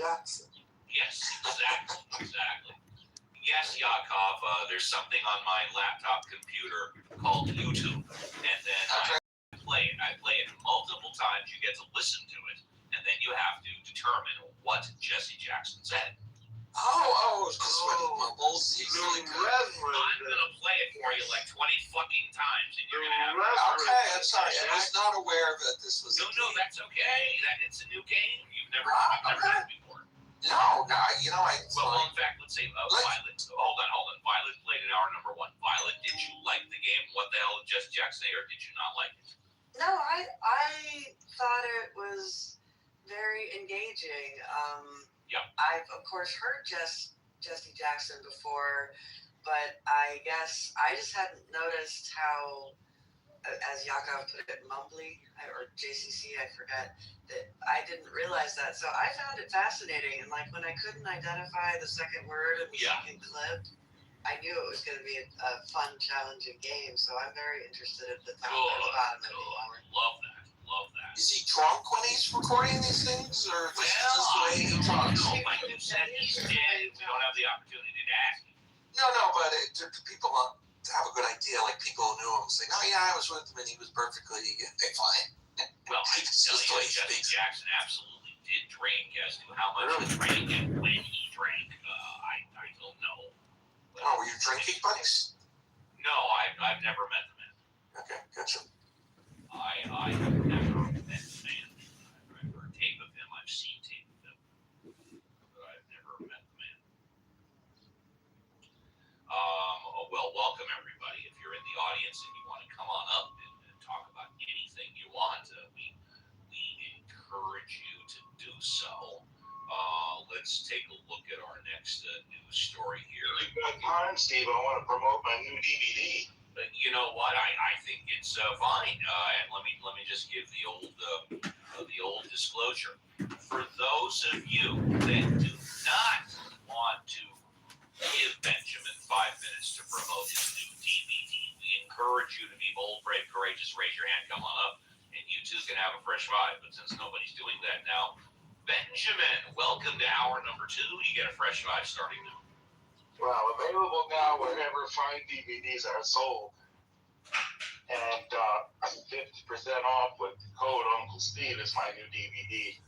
Jackson. Yes, exactly. Yes, Yakov, there's something on my laptop computer called YouTube, and then I play it. I play it multiple times. You get to listen to it, and then you have to determine what Jesse Jackson said. Because when he mumbles, he's really good. I'm gonna play it for you like 20 fucking times, and you're gonna have. Okay, I'm sorry. I was not aware that this was. No, that's okay. It's a new game. You've never done it before. No, Well, in fact, let's say Violet. Hold on. Violet played in hour number 1. Violet, did you like the game? What the hell did Jesse Jackson say, or did you not like it? No, I thought it was very engaging. Yeah. I've of course heard Jesse Jackson before, but I guess I just hadn't noticed how, as Yakov put it, mumbly, or JCC, I forget, that I didn't realize that. So I found it fascinating. And like when I couldn't identify the second word of the second clip, I knew it was going to be a fun, challenging game. So I'm very interested at the top and bottom of the hour. Love that. Is he drunk when he's recording these things, or is this just the way he talks? No, like you said, he's dead. We don't have the opportunity to ask him. No, but people have a good idea. Like people who knew him say, "Oh yeah, I was with him and he was perfectly fine." Well, I can tell you, Jesse Jackson absolutely did drink. As to how much he drank and when he drank, I don't know. Were you drinking buddies? No, I've never met the man. Okay, gotcha. I have never met the man. I've heard tape of him. I've seen tape of him, but I've never met the man. Well, welcome everybody. If you're in the audience and you want to come on up and talk about anything you want, we encourage you to do so. Let's take a look at our next news story here. You've got time, Steve. I want to promote my new DVD. You know what? I think it's fine. And let me just give the old disclosure. For those of you that do not want to give Benjamin 5 minutes to promote his new DVD, we encourage you to be bold, brave, courageous. Raise your hand. Come on up, and you too can have a fresh 5. But since nobody's doing that now, Benjamin, welcome to hour number 2. You get a fresh 5 starting now. Well, available now wherever fine DVDs are sold. And 50% off with the code Uncle Steve is my new DVD,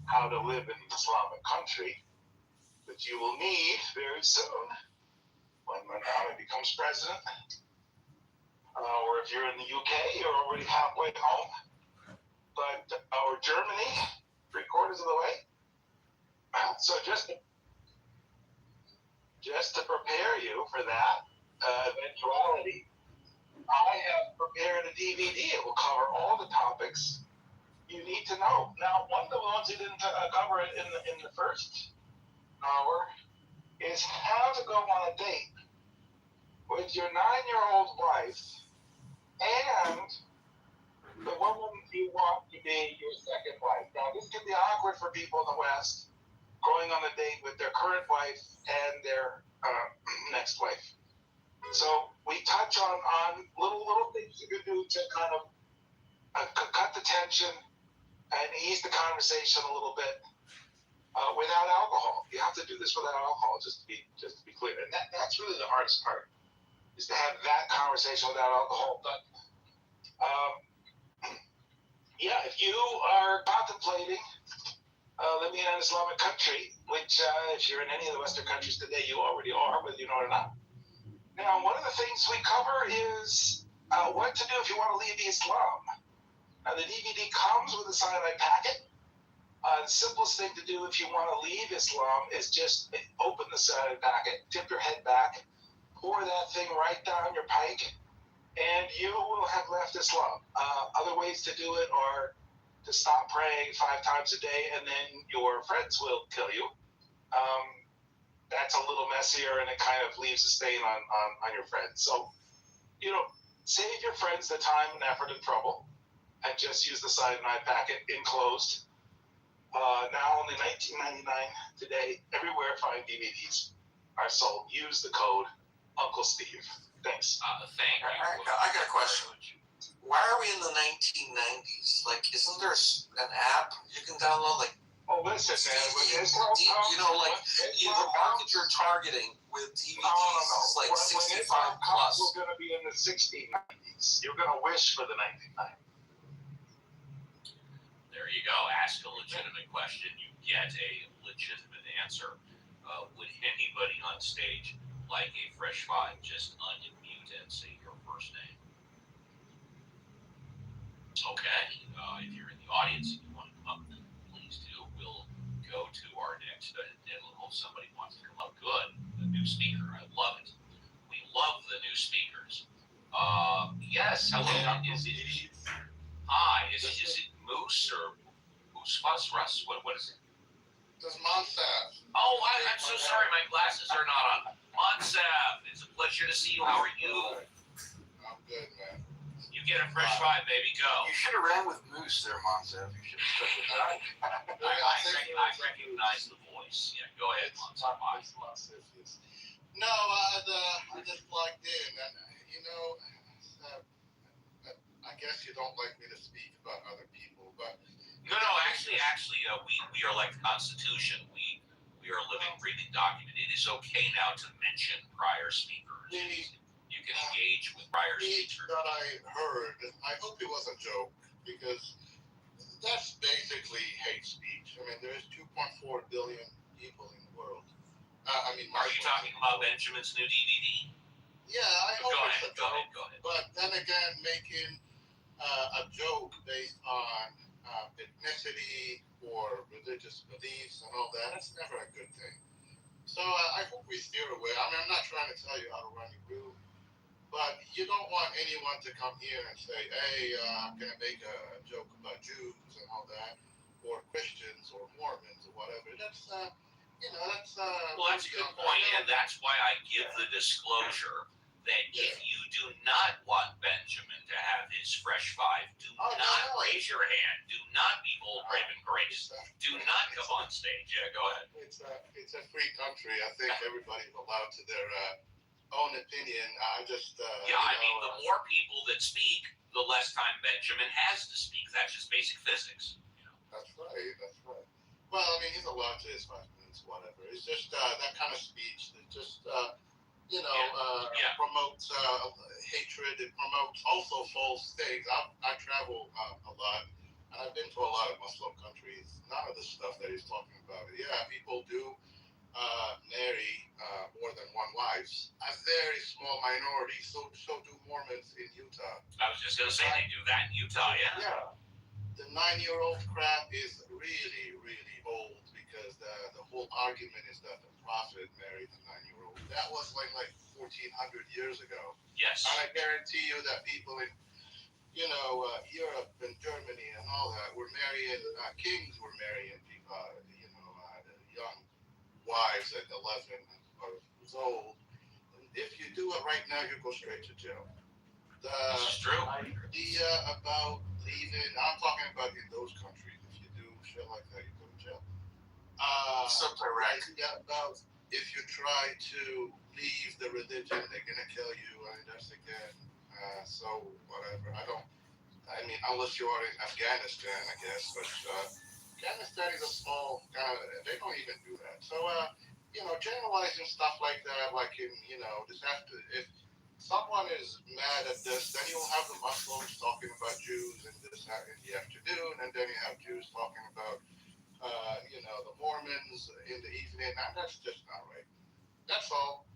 How to Live in an Islamic Country, that you will need very soon when Muhammad becomes president. Or if you're in the UK, you're already halfway home. Or Germany, 3/4 of the way. So just to prepare you for that eventuality, I have prepared a DVD. It will cover all the topics you need to know. Now, one of the ones you didn't cover in the first hour is how to go on a date with your 9-year-old wife and the woman you want to be your second wife. Now, this can be awkward for people in the West, going on a date with their current wife and their next wife. So we touch on little things you can do to kind of cut the tension and ease the conversation a little bit without alcohol. You have to do this without alcohol, just to be clear. And that's really the hardest part, is to have that conversation without alcohol. But if you are contemplating living in an Islamic country, which if you're in any of the Western countries today, you already are, whether you know it or not. Now, one of the things we cover is what to do if you want to leave Islam. Now, the DVD comes with a cyanide packet. The simplest thing to do if you want to leave Islam is just open the cyanide packet, tip your head back, pour that thing right down your pike, and you will have left Islam. Other ways to do it are to stop praying 5 times a day, and then your friends will kill you. That's a little messier, and it kind of leaves a stain on your friends. So, save your friends the time and effort and trouble, and just use the cyanide packet enclosed. Now only $19.99 today. Everywhere fine DVDs are sold. Use the code Uncle Steve. Thanks. Thank you. I got a question. Why are we in the 1990s? Like, isn't there an app you can download, like Oh, listen, man. When Israel comes, you know, like when the Israel market comes, you're targeting with DVDs no. is like When 65 Israel comes, plus. we're going to be in the 60s, 90s. You're going to wish for the 1990s. There you go. Ask a legitimate question. You get a legitimate answer. Would anybody on stage like a fresh five? Just unmute and say your first name. Okay. If you're in the audience and you want to come up, please do. We'll go to our next. Somebody wants to come up. Good. The new speaker. I love it. We love the new speakers. Yes. Hello. Is it? Hi. Is it Moose or Moose Fuss Russ? What is it? This Monsav. Oh, I'm so sorry. My glasses are not on. Monsav, it's a pleasure to see you. How are you? I'm good, man. You get a fresh five, baby. Go. You should have ran with Moose there, Monsav. You should have stuck with that. I recognize the voice. Yeah, go ahead, Monsav. No, I just logged in, and I guess you don't like me to speak about other people, but No. Actually, we are like the Constitution. We are a living, breathing document. It is okay now to mention prior speakers. You can engage with prior speakers. that I heard, I hope it was a joke, because that's basically hate speech. I mean, there's 2.4 billion people in the world. Are you talking about Benjamin's new DVD? Yeah, I hope it's a joke. Go ahead. But then again, making a joke based on ethnicity or religious beliefs and all that's never a good thing. So I hope we steer away. I mean, I'm not trying to tell you how to run your room, but you don't want anyone to come here and say, hey, I'm going to make a joke about Jews and all that, or Christians or Mormons or whatever. That's, that's... Well, that's a good point, and that's why I give the disclosure that if you do not want Benjamin to have his fresh five, do not raise your hand. Do not be bold, brave, and courageous. Do not come on stage. Yeah, go ahead. It's a free country. I think everybody's allowed to their own opinion. The more people that speak, the less time Benjamin has to speak. That's just basic physics. That's right. Well, I mean, he's allowed to his 5 minutes, whatever. It's just that kind of speech that just... promotes hatred. It promotes also false things. I travel a lot, and I've been to a lot of Muslim countries. None of the stuff that he's talking about. Yeah, people do marry more than one wives. A very small minority. So do Mormons in Utah. I was just going to say they do that in Utah, yeah. Yeah. The 9-year-old crap is really, really old because the whole argument is that the prophet married the 9-year-old. That was like 1,400 years ago. Yes. And I guarantee you that people in, Europe and Germany and all that were marrying, kings were marrying, young wives at 11 years old. If you do it right now, you go straight to jail. This is true. Idea about leaving, I'm talking about in those countries. If you do shit like that, you go to jail. Idea about if you try to leave the religion, they're gonna kill you. I mean, that's again. So whatever. Unless you are in Afghanistan, I guess. But Afghanistan is a small kind of. They don't even do that. So generalizing stuff like that, like in disaster. If someone is mad at this, then you'll have the Muslims talking about Jews and this in the afternoon, and then you have Jews talking about the Mormons in the evening, and that's just not right. That's all.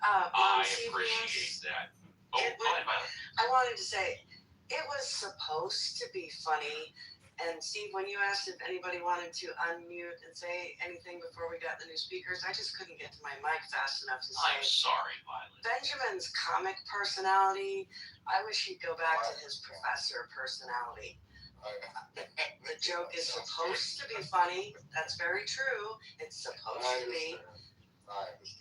I appreciate that. Oh, go ahead, Violet. I wanted to say, it was supposed to be funny. And Steve, when you asked if anybody wanted to unmute and say anything before we got the new speakers, I just couldn't get to my mic fast enough to say. I'm sorry, Violet. Benjamin's comic personality, I wish he'd go back to his professor personality. The joke is supposed to be funny. That's very true. It's supposed to be.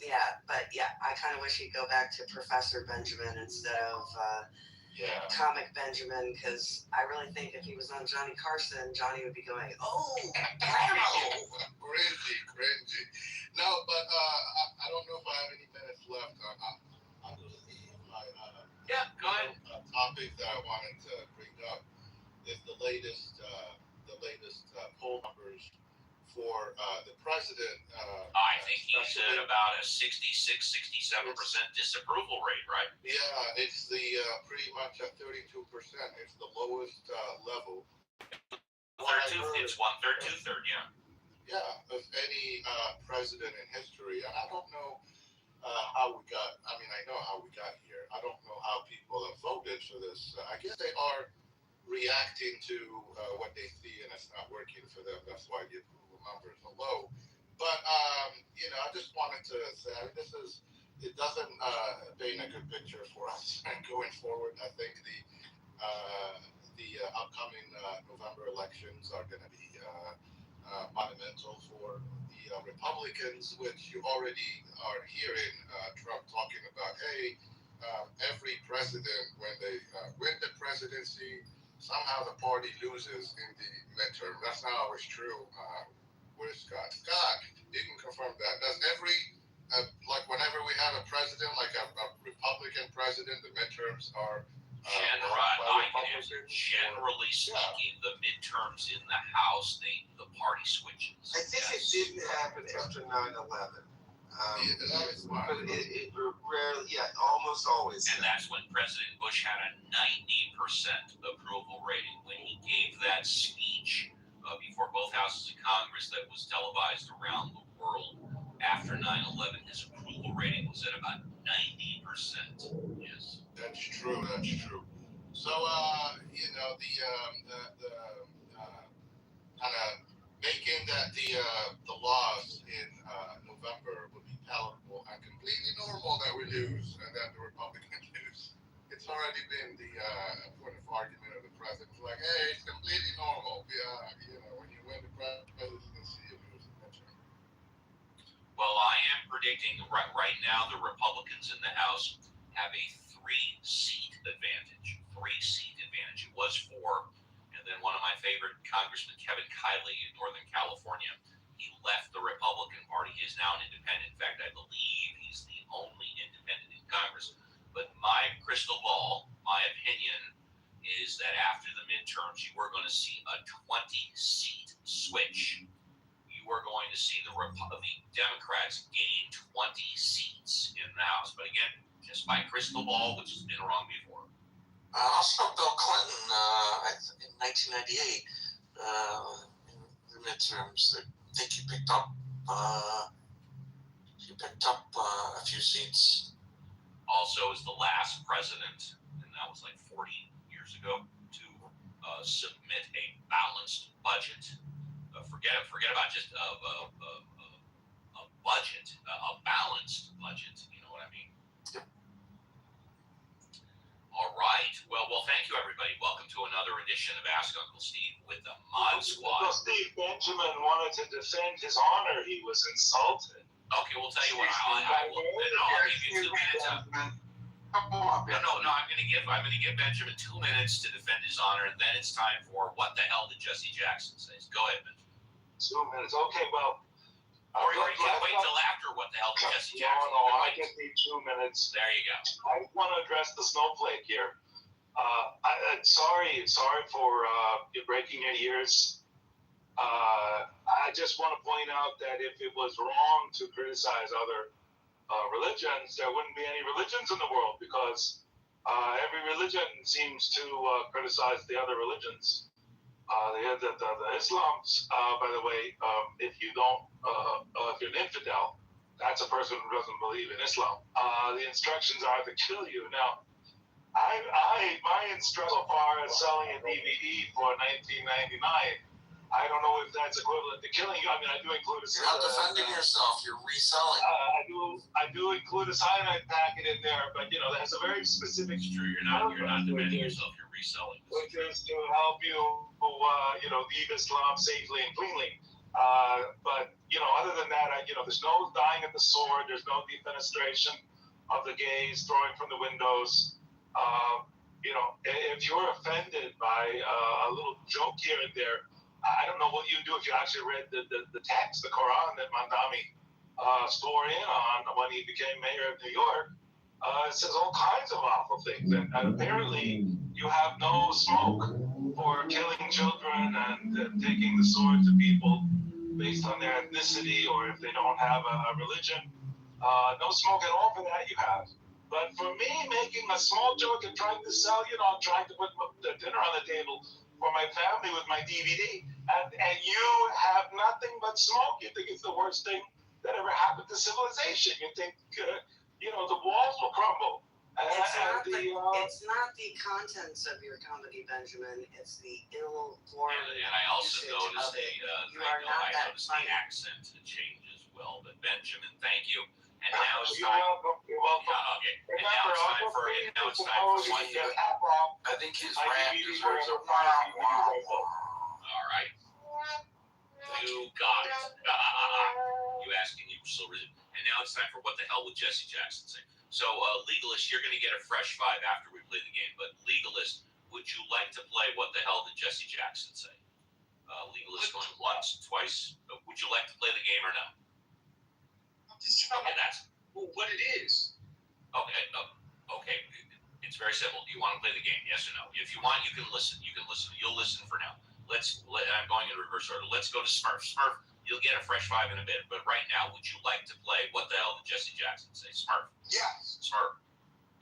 Yeah, but I kind of wish he'd go back to Professor Benjamin instead of Comic Benjamin, because I really think if he was on Johnny Carson, Johnny would be going, oh, cringy. No, but I don't know if I have any minutes left. I'll just leave my go ahead. topic that I wanted to bring up is the latest poll numbers for think he's at about a 66-67% disapproval rate, right? Yeah, it's the pretty much at 32%. It's the lowest level. It's 1/3, 2/3, yeah. Yeah, of any president in history. And I don't know how we got. I mean, I know how we got here. I don't know how people have voted for this. I guess they are reacting to what they see, and it's not working for them. That's why the approval numbers are low. But you know, I just wanted to say it doesn't paint a good picture for us and going forward. I think the upcoming November elections are going to be monumental for the Republicans, which you already are hearing Trump talking about. Hey, every president, when they win the presidency, somehow the party loses in the midterm. That's not always true. Where's Scott? Scott, you can confirm that. Does every like whenever we have a president, like a Republican president, the midterms are generally speaking, the midterms in the House, the party switches. I think it didn't happen after 9/11. But it rarely, yeah, almost always. And that's when President Bush had a 90% approval rating when he gave that speech before both houses of Congress that was televised around the world after 9/11. His approval rating was at about 90%. Yes. That's true. That's true. So, you know, the kind of making that the loss in November would be palatable and completely normal that we lose and that the Republicans lose. It's already been the point of argument of the president. It's like, hey, it's completely normal. Yeah, you know, when you win the presidency, you lose the midterm. Well, I am predicting right now the Republicans in the House have a 3-seat advantage. 3-seat advantage. It was 4. And then one of my favorite Congressman, Kevin Kiley in Northern California, he left the Republican Party. He is now an independent. In fact, I believe he's the only independent in Congress. But my crystal ball, my opinion, is that after the midterms, you are going to see a 20-seat switch. You are going to see the Democrats gain 20 seats in the House. But again, just my crystal ball, which has been wrong before. Also, Bill Clinton in 1998, in the midterms, I think he picked up a few seats. Also, is the last president, and that was like 40 years ago, to submit a balanced budget. Forget about just a budget, a balanced budget. You know what I mean? Yep. All right. Well, thank you, everybody. Welcome to another edition of Ask Uncle Steve with the Mod Squad. Uncle Steve Benjamin wanted to defend his honor. He was insulted. Okay, we'll tell you what. I'll give you 2 minutes. No. I'm going to give Benjamin 2 minutes to defend his honor, and then it's time for what the hell did Jesse Jackson say? Go ahead, Benjamin. 2 minutes. Okay, well. Or you can't wait till after what the hell did Jesse Jackson? No, I just need 2 minutes. There you go. I want to address the snowflake here. Sorry for you breaking your ears. I just want to point out that if it was wrong to criticize other religions, there wouldn't be any religions in the world because every religion seems to criticize the other religions. The Islams, by the way, if you're an infidel, that's a person who doesn't believe in Islam. The instructions are to kill you. Now, my instruction so far as selling a DVD for $19.99, I don't know if that's equivalent to killing you. I mean, I do include a. You're not defending yourself. You're reselling. I do include a cyanide packet in there, but you know, that's a very specific. It's true. You're not defending yourself. You're reselling. Which is to help you, leave Islam safely and cleanly. But other than that, there's no dying at the sword. There's no defenestration of the gays throwing from the windows. If you're offended by a little joke here and there, I don't know what you do if you actually read the text, the Quran that Mandami swore in on when he became mayor of New York. It says all kinds of awful things, and apparently you have no smoke for killing children and taking the sword to people. based on their ethnicity or if they don't have a religion. No smoke at all for that you have. But for me, making a small joke and trying to sell, trying to put the dinner on the table for my family with my DVD, and you have nothing but smoke, you think it's the worst thing that ever happened to civilization. You think, the walls will crumble. It's not the contents of your comedy, Benjamin. It's the ill-formed and I also usage noticed of it. the You are not that the funny. accent change as well. But Benjamin, thank you. And now it's You're time. welcome. You're welcome. Okay. And Remember, now it's time Uncle for Steve now it's is time for supposed one. to get that wrong. I think his My rant DVD deserves a will not be All right. You got it. You asking you still reason. And now it's time for what the hell would Jesse Jackson say? So, Legalist, you're going to get a fresh 5 after we play the game. But Legalist, would you like to play what the hell did Jesse Jackson say? Legalist going once, twice. Would you like to play the game or no? I'm just trying Okay, that's what it is. okay. Okay, it's very simple. Do you want to play the game? Yes or no? If you want, you can listen. You can listen. You'll listen for now. I'm going in reverse order. Let's go to Smurf. Smurf, you'll get a fresh 5 in a bit. But right now, would you like to play what the hell did Jesse Jackson say? Smurf. Yes. Smurf.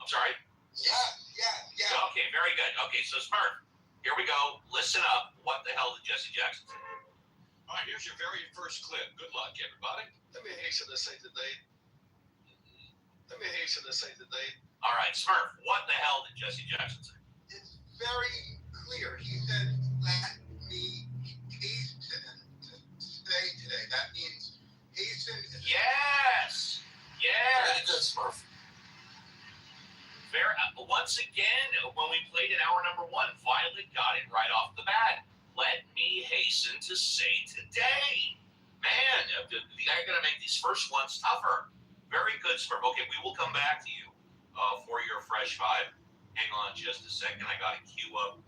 I'm sorry? Yeah. Okay, very good. Okay, so Smurf, here we go. Listen up. What the hell did Jesse Jackson say? All right, here's your very first clip. Good luck, everybody. Let me hasten to say today. All right, Smurf, what the hell did Jesse Jackson say? It's very clear. He said, let me hasten to say today. That means hasten is Yes! Very good, Yes! Smurf. Once again, when we played in hour number 1, Violet got it right off the bat. Let me hasten to say today. Man, I gotta make these first ones tougher. Very good, Smurf. Okay, we will come back to you for your fresh 5. Hang on just a second. I gotta queue up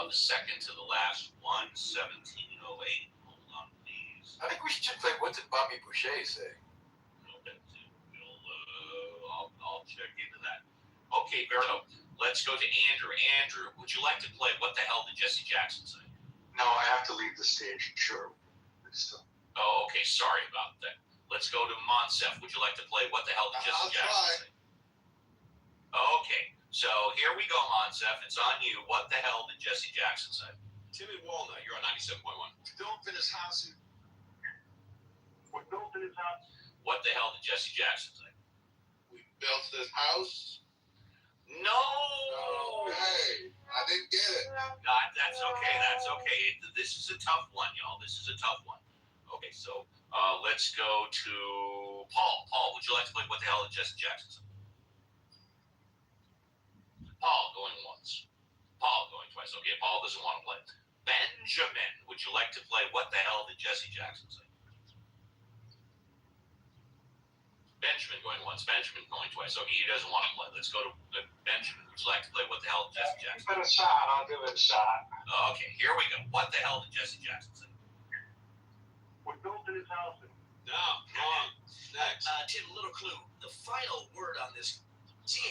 the second to the last one, 1708. Hold on, please. I think we should play What Did Bobby Boucher Say? I'll check into that. Okay, Berto, let's go to Andrew. Andrew, would you like to play What the Hell Did Jesse Jackson Say? No, I have to leave the stage. Sure. Oh, okay, sorry about that. Let's go to Monsef. Would you like to play What the Hell Did Jesse I'll Jackson try. Say? Okay, so here we go, Monsef. It's on you. What the hell did Jesse Jackson say? Timmy Walnut, you're on 97.1. built in his house. We're built in his house. What the hell did Jesse Jackson say? We built this house. No! Hey, I didn't get it. That's okay. That's okay. This is a tough one, y'all. This is a tough one. Okay, so let's go to Paul. Paul, would you like to play What the Hell Did Jesse Jackson Say? Paul going once. Paul going twice. Okay, Paul doesn't want to play. Benjamin, would you like to play What the Hell Did Jesse Jackson Say? Benjamin going once. Benjamin going twice. Okay, he doesn't want to play. Let's go to Benjamin. Would you like to play What the Hell Did Jesse Jackson Say? Give it a shot. I'll give it a shot. Okay, here we go. What the hell did Jesse Jackson say? We're built in his house. No, wrong. Next. Tim, little clue. The final word on this. Is he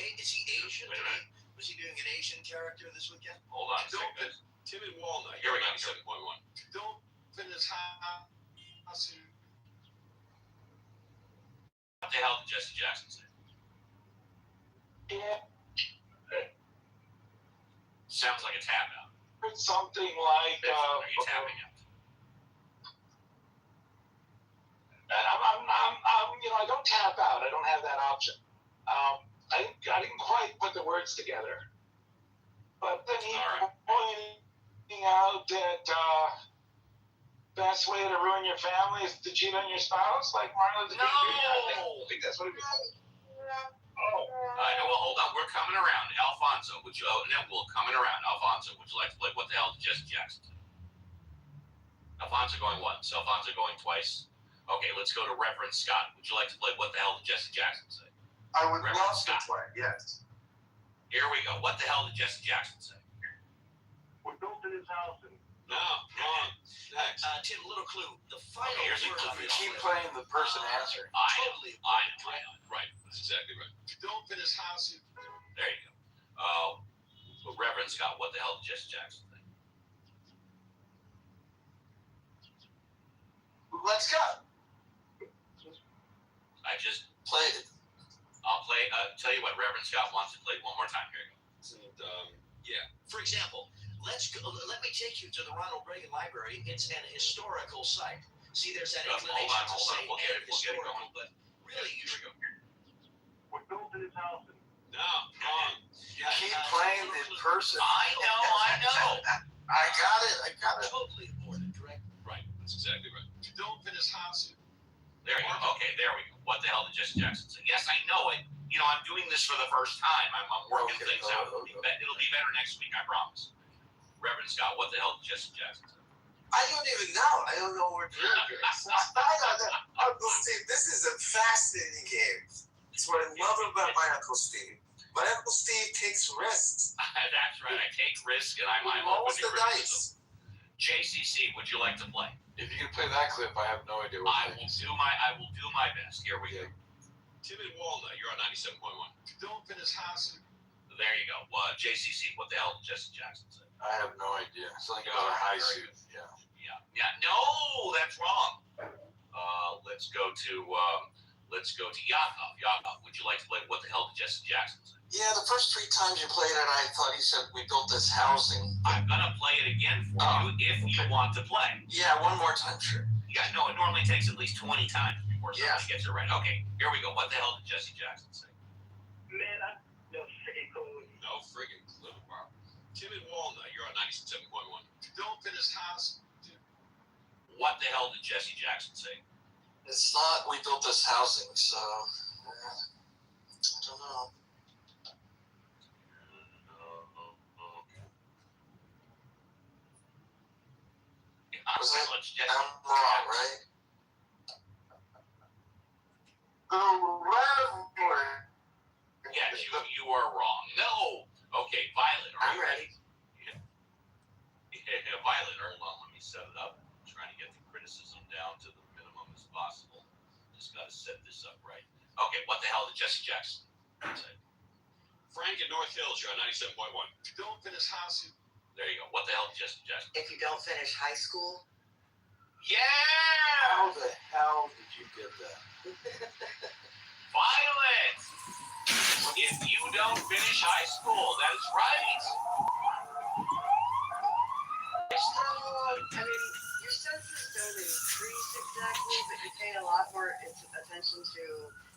Asian? Wait a minute. Was he doing an Asian character this weekend? Hold on a second, guys. Timmy Walnut, Here you're we on go. 97.1. Don't finish house. What the hell did Jesse Jackson say? Yeah. Sounds like a tap out. Something like. Benjamin, are you tapping out? I don't tap out. I don't have that option. I didn't quite put the words together. But then he All right. pointing out that best way to ruin your family is to cheat on your spouse, like Martin Luther King Jr. I think that's what it is. Oh. No, well, hold on. We're coming around. Alfonso, would you? Oh, no, we're coming around. Alfonso, would you like to play What the Hell did Jesse Jackson say? Alfonso going once. Alfonso going twice. Okay, let's go to Reverend Scott. Would you like to play What the Hell did Jesse Jackson say? I would Reverend love Scott. to play. Yes. Here we go. What the hell did Jesse Jackson say? We're built in his house. No, wrong. Next. Tim, little clue. The final Okay, here's a word clue. on We this. keep playing the person answering. Totally. Right. That's exactly right. Don't finish house. There you go. Reverend Scott, what the hell did Jesse Jackson say? Let's go. I just, Play it. I'll play, tell you what, Reverend Scott wants to play one more time. Here you go. And, yeah. For example, let's go. Let me take you to the Ronald Reagan Library. It's an historical site. See, there's that inclination to say We'll get it historical, going. but really, you should. We're building this house. No, wrong. You keep playing in person. I know. I got it. Totally aboard it, correct? Right. That's exactly right. You don't finish house. There you go. Okay, there we go. What the hell did Jesse Jackson say? Yes, I know it. You know, I'm doing this for the first time. I'm working things out. It'll be better next week, I promise. Reverend Scott, what the hell did Jesse Jackson say? I don't even know. I don't know what you're doing. Uncle Steve, this is a fascinating game. It's what I love about my Uncle Steve. My Uncle Steve takes risks. That's right. I take risks and I'm open Rolls to the criticism. dice. JCC, would you like to play? If you can play that clip, I have no idea what I will do my best. Here we go. Tim and Walnut, you're on 97.1. You don't finish house. There you go. JCC, what the hell did Jesse Jackson say? I have no idea. Something about a high suit. Yeah. Yeah. No, that's wrong. Let's go to Yakov. Yakov, would you like to play What the hell did Jesse Jackson say? Yeah, the first 3 times you played it, I thought he said we built this housing. I'm gonna play it again for you if you want to play. Yeah, one more time, sure. Yeah, no, it normally takes at least 20 times before somebody Yeah. gets it right. Okay, here we go. What the hell did Jesse Jackson say? Man, I no freaking clue. No friggin' clue, Bob. Tim and Walnut, you're on 97.1. You don't finish house. What the hell did Jesse Jackson say? It's not we built this housing, so I don't know. Was it? I'm wrong, right? Yes, you are wrong. No. Okay, Violet, are I'm you ready. Yeah, Violet, hold on, let me set it up. I'm trying to get the criticism down to the minimum as possible. Just got to set this up right. Okay, what the hell did Jesse Jackson say? Frank in North Hills, you're on 97.1. You don't finish house. There you go. What the hell did Jesse Jackson say? If you don't finish high school, Yeah! How the hell did you get that? Violet! If you don't finish high school, that is right. I mean, your senses don't increase exactly, but you pay a lot more attention to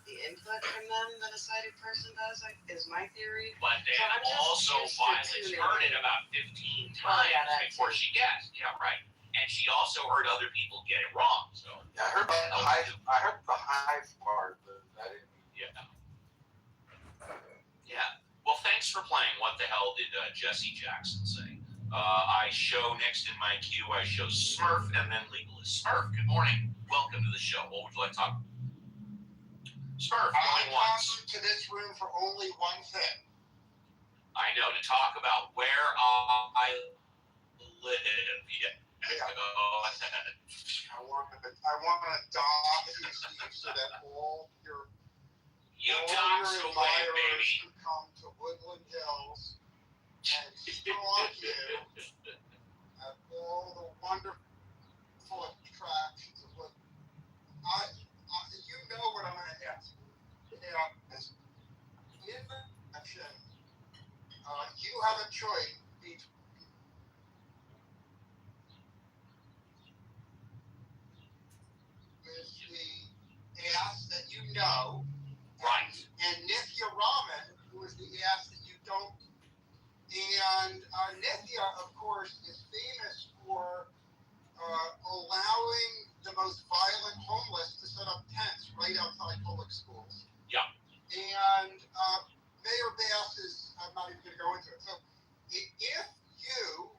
the input from them than a sighted person does, is my theory. But then So I'm just also used to Violet's tuning heard it in. about 15 Oh, yeah, times that before too. she guessed. Yeah, right. And she also heard other people get it wrong. So, Yeah, I heard the high part, but I didn't. yeah. Yeah. Well, thanks for playing. What the hell did Jesse Jackson say? I show next in my queue, I show Smurf and then Legalist. Smurf, good morning. Welcome to the show. What would you like to talk about? Smurf, I going once. come to this room for only one thing. I know, to talk about where I live. Yeah. I want to adopt you, Steve, so that all your Utah's away, admirers baby. can come to Woodland Hills and stalk you at all the wonderful attractions of what you know what I'm going to ask. In action, you have a choice between the ass that you know, Right. and Nithya Raman, who is the ass that you don't. And Nithya, of course, is famous for allowing the most violent homeless to set up tents right outside public schools. Yeah. And Mayor Bass is, I'm not even going to go into it. So if you,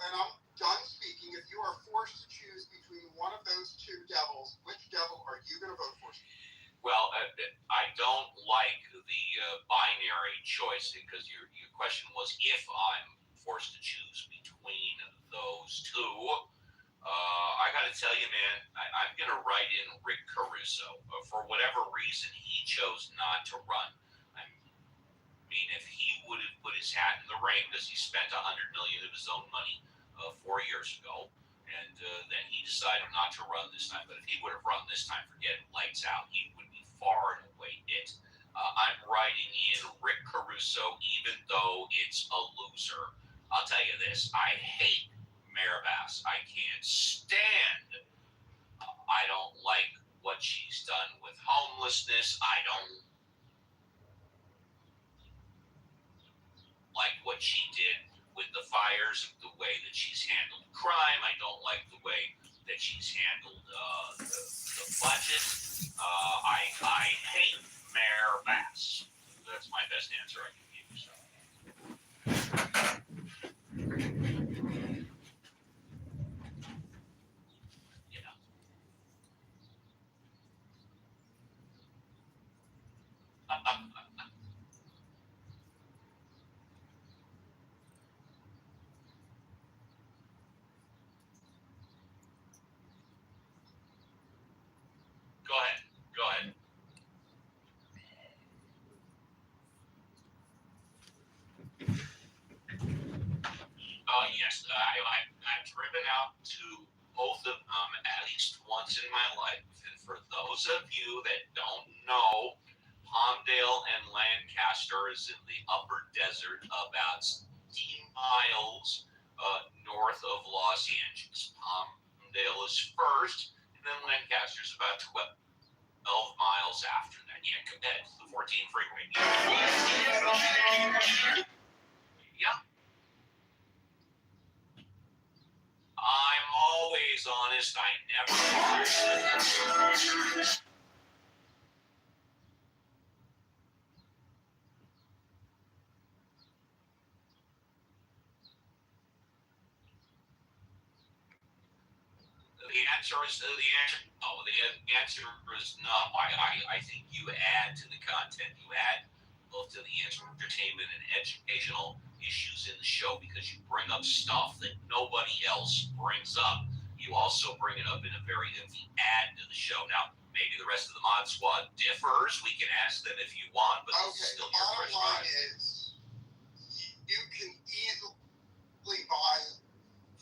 and I'm done speaking, if you are forced to choose between one of those two devils, which devil are you going to vote for? Well, I don't like the binary choice because your question was if I'm forced to choose between those two. I got to tell you, man, I'm going to write in Rick Caruso. For whatever reason, he chose not to run. I mean, if he would have put his hat in the ring because he spent $100 million of his own money 4 years ago, And then he decided not to run this time. But if he would have run this time, forget it, lights out, he would be far and away it. I'm writing in Rick Caruso, even though it's a loser. I'll tell you this, I hate Mayor Bass. I can't stand. I don't like what she's done with homelessness. I don't like what she did with the fires, the way that she's handled crime. I don't like the way that she's handled the budget. I hate Mayor Bass. That's my best answer I can give you. So. You know. Go ahead. Go ahead. Yes, I've driven out to both of them at least once in my life. And for those of you that don't know, Palmdale and Lancaster is in the upper desert, about 16 miles north of Los Angeles. Palmdale is first, and then Lancaster's about 12 miles after that. Yeah, compared to the 14 freeway. Yeah. I'm always honest. I never lie. The answer is no. I think you add to the content. You add both to the entertainment and educational issues in the show because you bring up stuff that nobody else brings up. You also bring it up in a very empty add to the show. Now, maybe the rest of the Mod Squad differs. We can ask them if you want, but this is still your first line is you can easily buy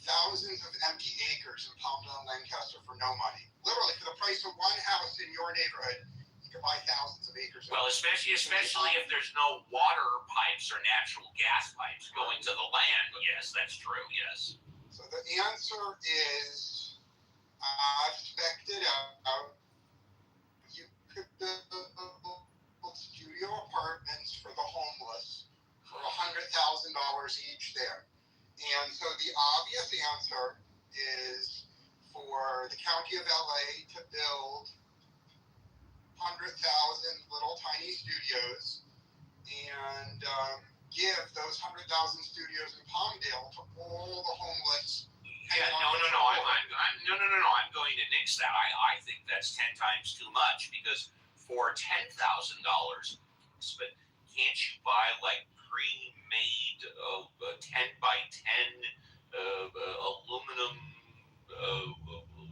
thousands of empty acres in Palmdale and Lancaster for no money. Literally, for the price of one house in your neighborhood, you can buy thousands of acres. Well, especially if there's no water pipes or natural gas pipes going to the land. Yes, that's true. Yes. So the answer is, I've spec'd it out. You could build studio apartments for the homeless for $100,000 each there. And so the obvious answer is for the county of LA to build 100,000 little tiny studios and give those 100,000 studios in Palmdale to all the homeless. Yeah, no. I'm going to nix that. I think that's 10 times too much because for $10,000, but can't you buy like pre-made 10 by 10 aluminum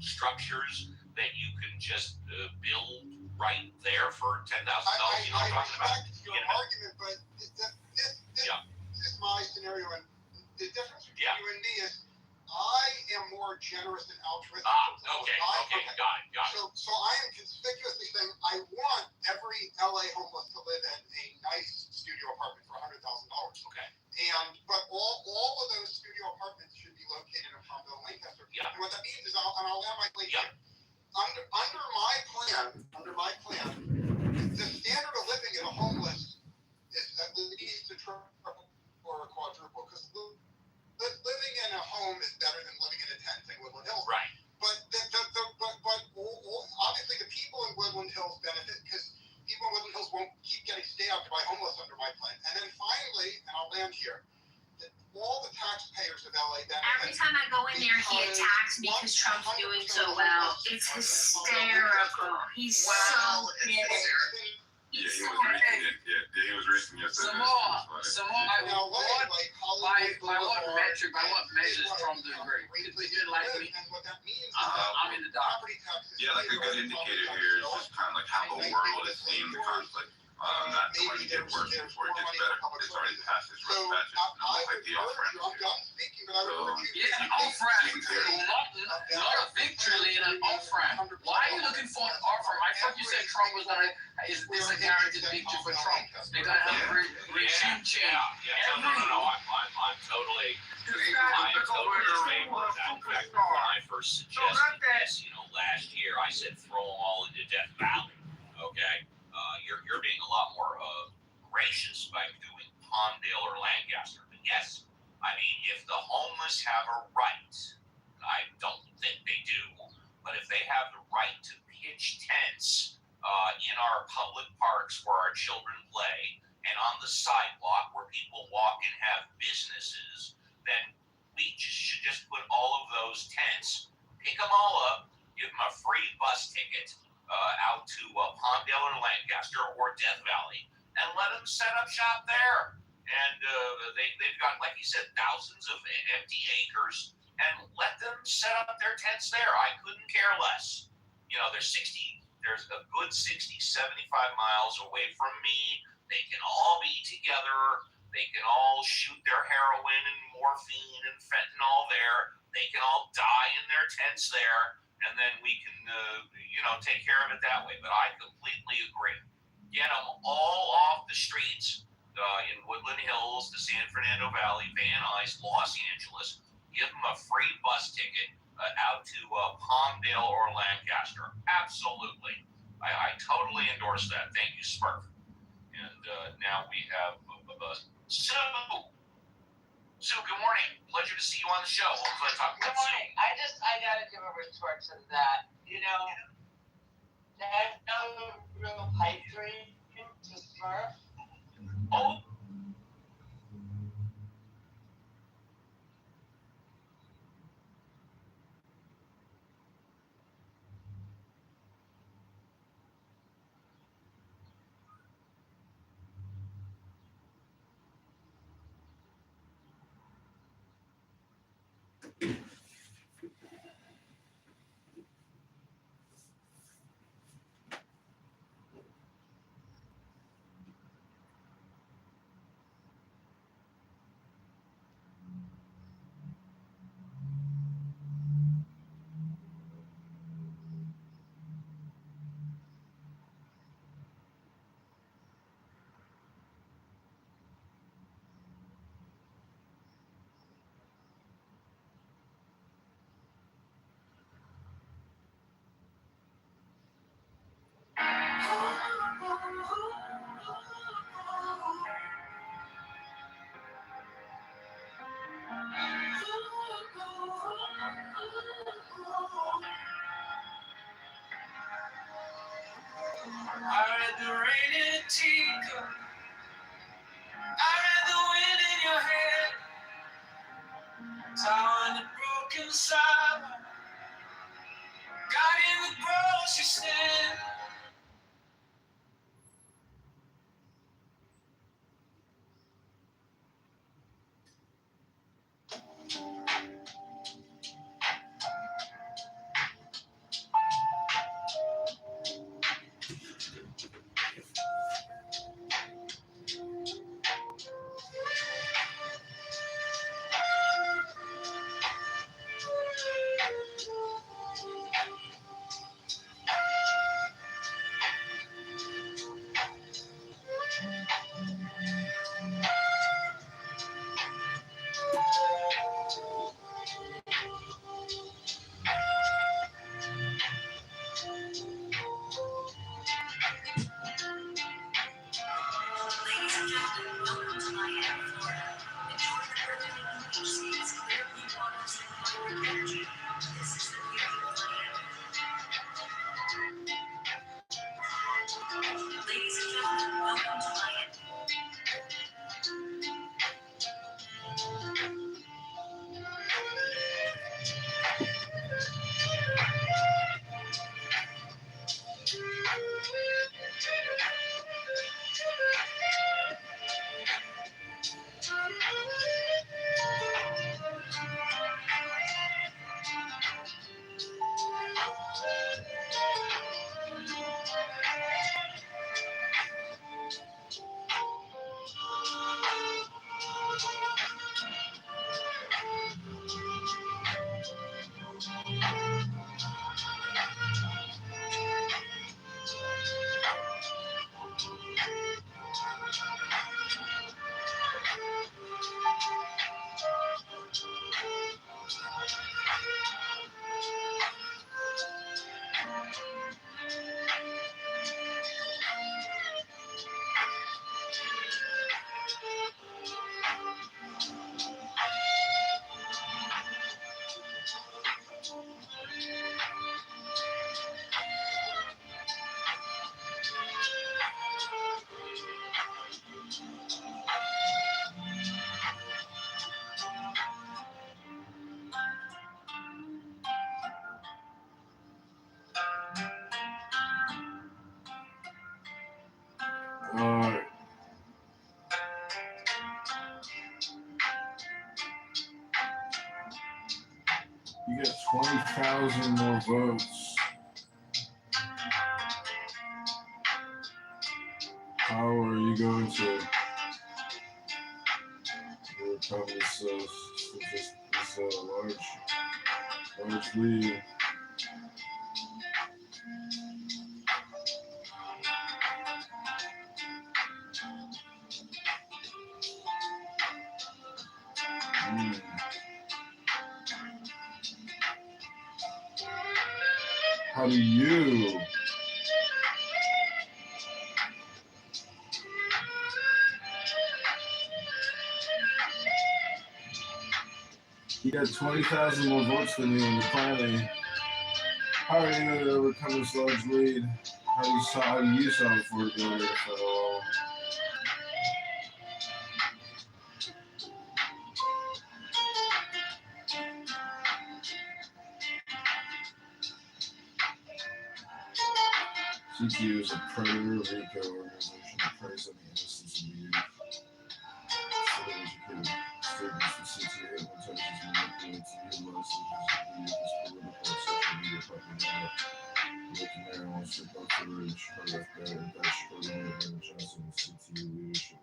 structures that you can just build right there for $10,000? You know what I'm talking about? Your argument, but this is my scenario, and the difference between you and me is I am more generous and altruistic. Okay, got it. So I am conspicuously saying I want every LA homeless to live in a nice studio apartment for $100,000. Okay. But all of those studio apartments should be located in Palmdale and Lancaster. Yeah. And what that means is, I'll land my plane here. Under my plan, the standard of living in a homeless is at least a triple or a quadruple, because living in a home is better than living in a tent in Woodland Hills. Right. But obviously the people in Woodland Hills benefit because people in Woodland Hills won't keep getting stabbed by homeless under my plan. And then finally, and I'll land here, all the taxpayers of LA benefit. Every time I go in there, he attacks me because Trump's doing so well. It's hysterical. He's so bitter. He was reaching your Some more. I want measures from the degree. If you didn't like me, I'm in the dark. Yeah, like a good indicator here is just kind of like how the world is seeing the conflict. not trying to get worse before it gets better. It's already past its rough patches. Like the off-ramp. I'm done speaking, but I would urge you. Yeah, an off-ramp, not a victory lane, an off-ramp. Why are you looking for an off-ramp? I thought you said Trump was gonna, is a guaranteed victory for Trump. They're gonna have a regime change. No. I'm totally in favor of that. In fact, when I first suggested this, last year, I said throw them all into Death Valley. Okay, you're being a lot more gracious by doing Palmdale or Lancaster. But yes, I mean, if the homeless have a right, I don't think they do, but if they have the right to pitch tents in our public parks where our children play and on the sidewalk where people walk and have businesses, then we should just put all of those tents, pick them all up, give them a free bus ticket out to Palmdale or Lancaster or Death Valley, and let them set up shop there. And they've got, like you said, thousands of empty acres, and let them set up their tents there. I couldn't care less. There's a good 60, 75 miles away from me. They can all be together. They can all shoot their heroin and morphine and fentanyl there. They can all die in their tents there, and then we can, take care of it that way. But I completely agree. Get them all off the streets in Woodland Hills, the San Fernando Valley, Van Nuys, Los Angeles. Give them a free bus ticket out to Palmdale or Lancaster. Absolutely. I totally endorse that. Thank you, Smurf. And now we have Sue. Sue, good morning. Pleasure to see you on the show. What was I talking about? Good morning. I gotta give a retort to that. There's no real pipe dream to Smurf. Oh. I read the rain in a teacup. I read the wind in your hair. Tower in the broken sidewalk. Got in the grocery stand. get 20,000 more votes. How are you going to overcome this large lead? How do you? You got 20,000 more votes than you in the planning. How are you going to overcome this large lead? How do you sound before going to the federal? CTU is a Puerto Rico organization that preys on the innocence of the youth. Educated students from CTU hypnotizes and manipulates and utilizes the youth as political and social media propaganda. Look at marijuana strip off the ridge, part of that Chicago Mayor Johnson and CTU leadership.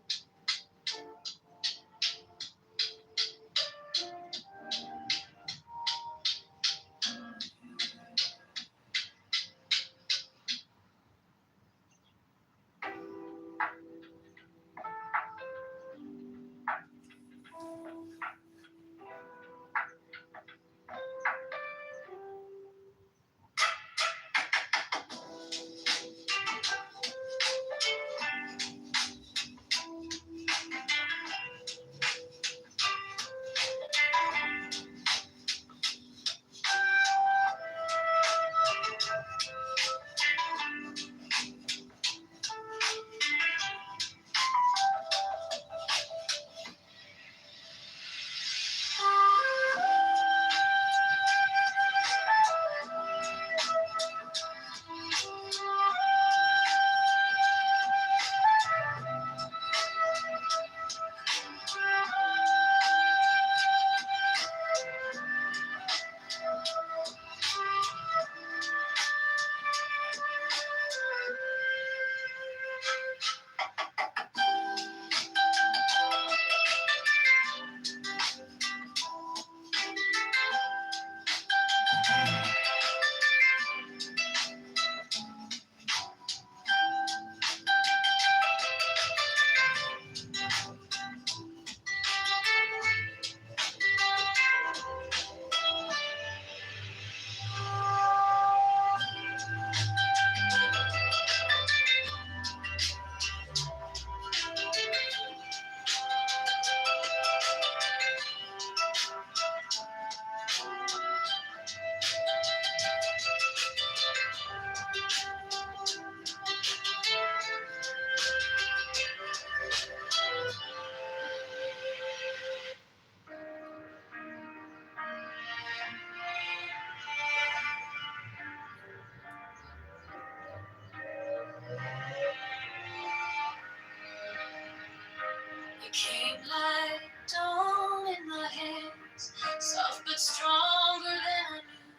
You came like dawn in my hands, soft but stronger than I knew.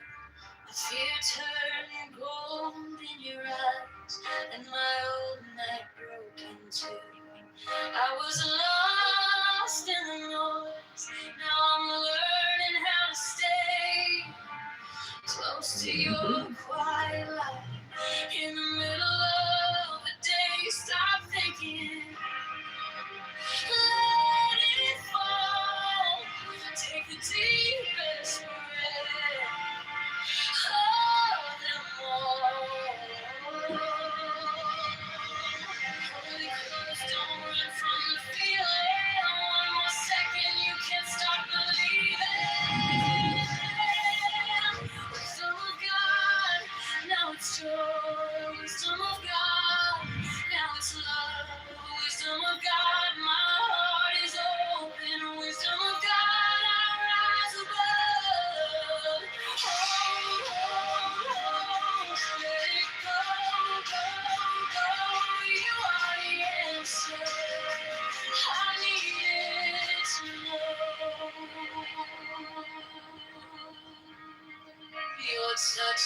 The fear turned gold in your eyes, and my old night broke in two. I was lost in the noise, now I'm learning how to stay close to your quiet light. In the middle of the day, stop thinking. Let it fall. Take the deepest breath of them all.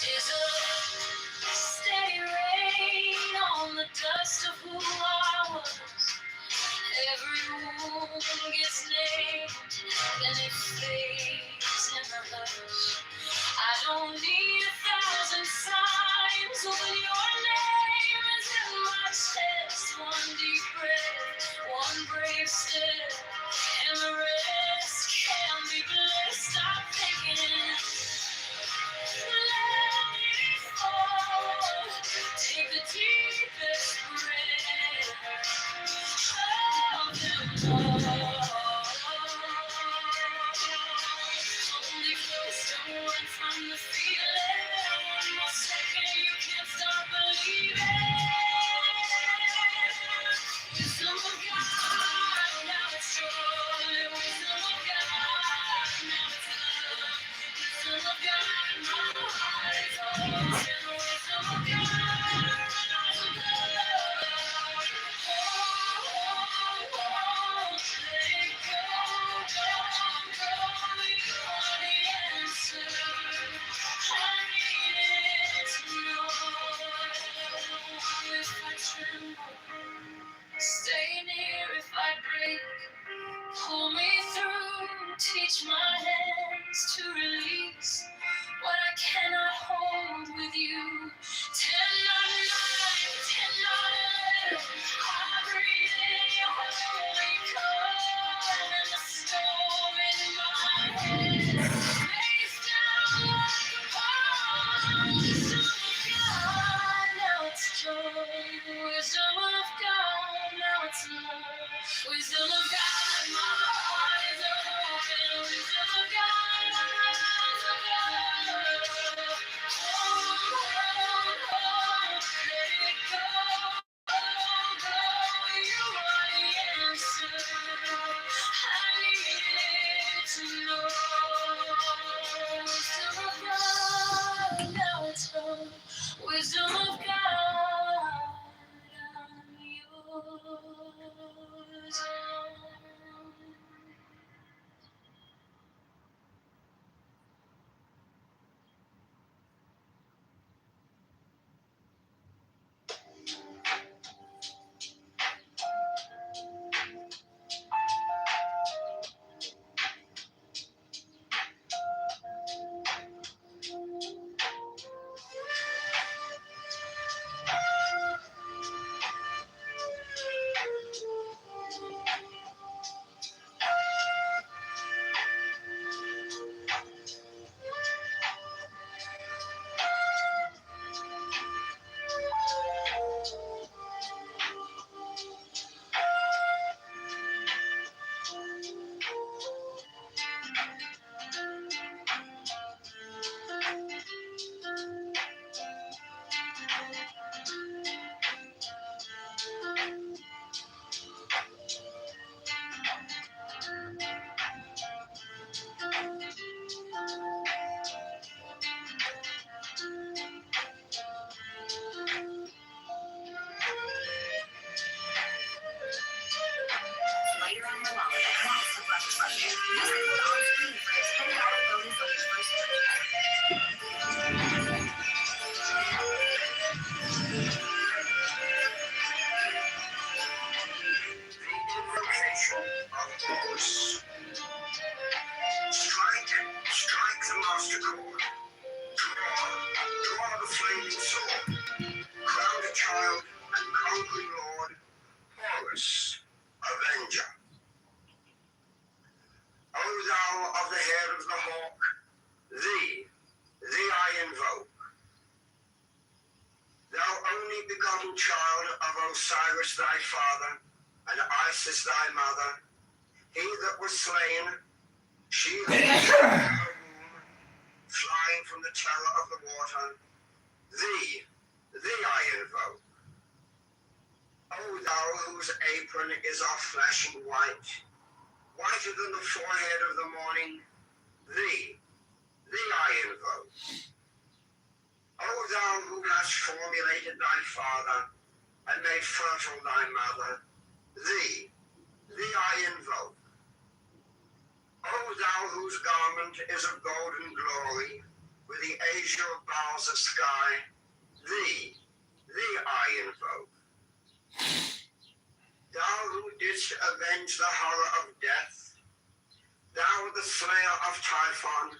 'Tis a steady rain on the dust of who I was. Every wound gets named, then it fades in the hush. I don't need 1,000 signs when your name is in my chest. One deep breath, one brave step, and the rest can be blessed. Stop thinking, let me fall. Take the deepest breath. Only close to run from the feeling. One more second, you can't stop believing. Wisdom of God, now it's joy. Wisdom of God, now it's love. Wisdom of God, my heart is open. Wisdom of God, rise above. Stay near if I break, pull me through, teach my hands to release what I cannot hold with you. Tend not night, tend not live. I breathe in your holy calm, and the storm in my head lays down like a pond. Wisdom of God, now it's joy. Wisdom of God, now it's love. Wisdom of God, my heart is open. Wisdom of God, my eyes are blood. Let it go, go. You are the answer. I needed to know. Wisdom of God, now it's home. Wisdom of God, I'm yours. Later on your wallet, promise to Breakfast Club. Use the code on screen for a $10 bonus on your first The invocation of Horus. Strike the master chord. Draw the flaming sword. Crown a child and conquering lord, Horus, avenger. O thou of the head of the hawk, thee I invoke. Thou only begotten child of Osiris thy father, and Isis thy mother, he that was slain, she that was in her womb, flying from the terror of the water, thee I invoke. O thou whose apron is of flashing white, whiter than the forehead of the morning, thee I invoke. O thou who hast formulated thy father, and made fertile thy mother, thee I invoke. O thou whose garment is of golden glory, with the azure bars of sky, thee I invoke. Thou who didst avenge the horror of death, thou the slayer of Typhon,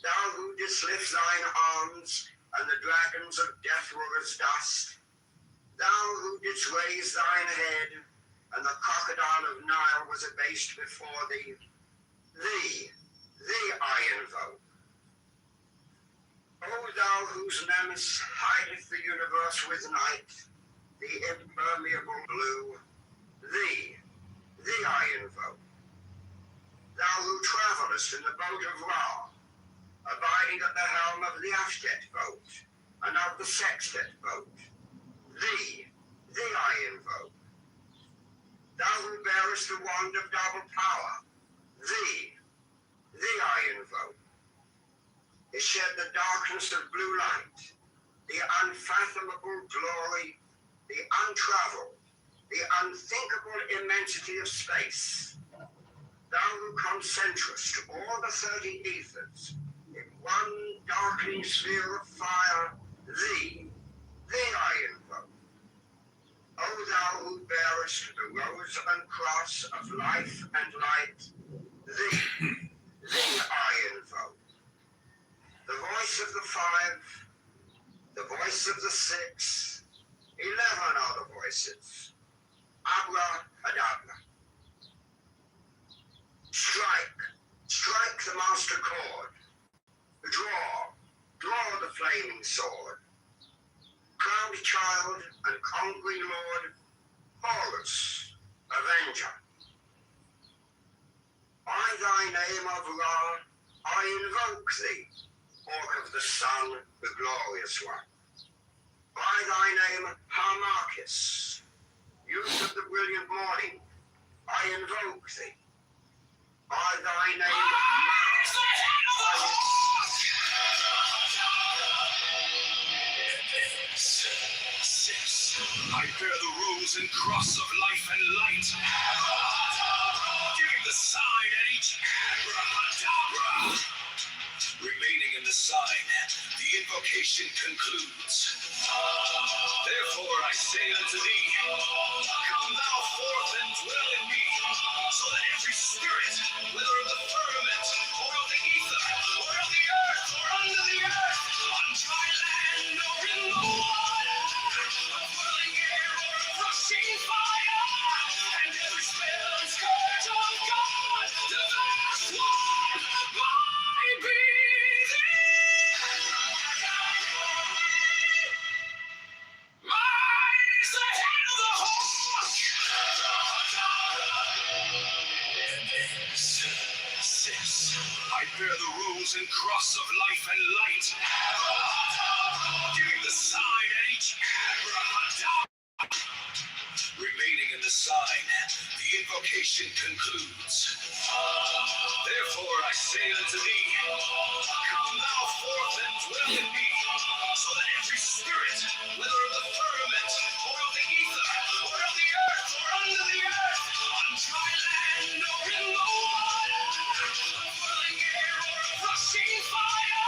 thou who didst lift thine arms, and the dragons of death were as dust, thou who didst raise thine head, and the crocodile of Nile was abased before thee, thee I invoke. O thou whose nemesis hideth the universe with night, the impermeable blue, thee I invoke. Thou who travellest in the boat of Ra, abiding at the helm of the Ashtet boat, and of the Sextet boat, thee I invoke. Thou who bearest the wand of double power, thee I invoke. It shed the darkness of blue light, the unfathomable glory, the untravelled, the unthinkable immensity of space. Thou who concentrest all the 30 ethers in one darkening sphere of fire, thee I invoke. O thou who bearest the rose and cross of life and light, thee I invoke. The voice of the 5, the voice of the 6, 11 are the voices. Abracadabra. Strike the master chord. Draw the flaming sword. Crowned child and conquering lord, Horus, avenger. By thy name of Ra, I invoke thee, Orc of the sun, the glorious one. By thy name, Harmachis, youth of the brilliant morning, I invoke thee. By thy name, I bear the rose and cross of life and light, giving the sign at each abracadabra. Remaining in the sign, the invocation concludes. Therefore I say unto thee, come thou forth and dwell in me, so that every spirit, whether of the firmament, or of the ether, or of the earth, or under the earth, on dry land, or in the water, of whirling air, or of rushing fire, and every spell and scourge of God, the vast one, might be thee. Mine is the head of the horse. I bear the rose and cross of life and light, giving the sign at each abracadabra. Remaining in the sign, the invocation concludes. Therefore I say unto thee, come thou forth and dwell in me, so that every spirit, whether of the firmament, or of the ether, or of the earth, or under the earth, on dry land, or in the water, of whirling air, or of rushing fire,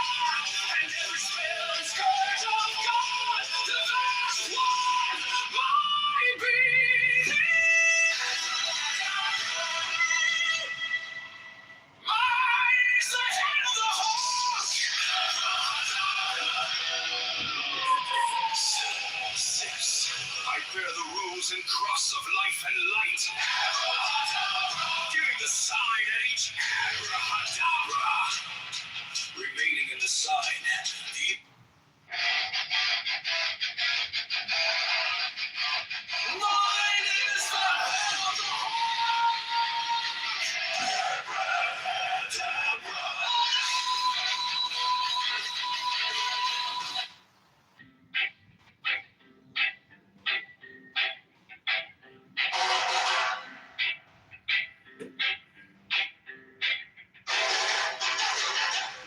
and every spell and scourge of God, the vast one, might be thee. Mine is the head of the horse. I bear the rose and cross of life and light, giving the sign at each abracadabra. Remaining in the sign, the mine is the head of the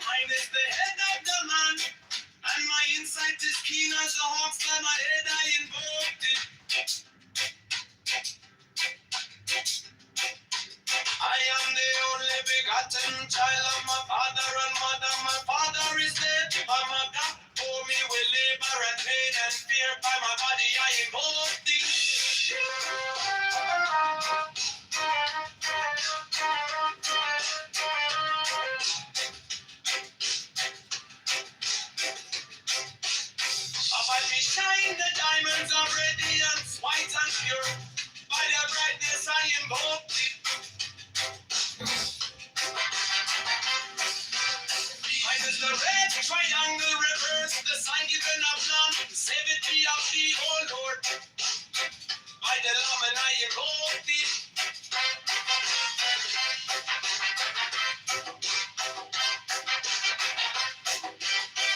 mine is the head of the man. body I invoke thee. Upon me shine the diamonds of radiance, white and pure. By their brightness I invoke thee. Mine is the red triangle reverse, the sign given of none. Save it be of thee, O Lord. By the Lamb and I invoke thee.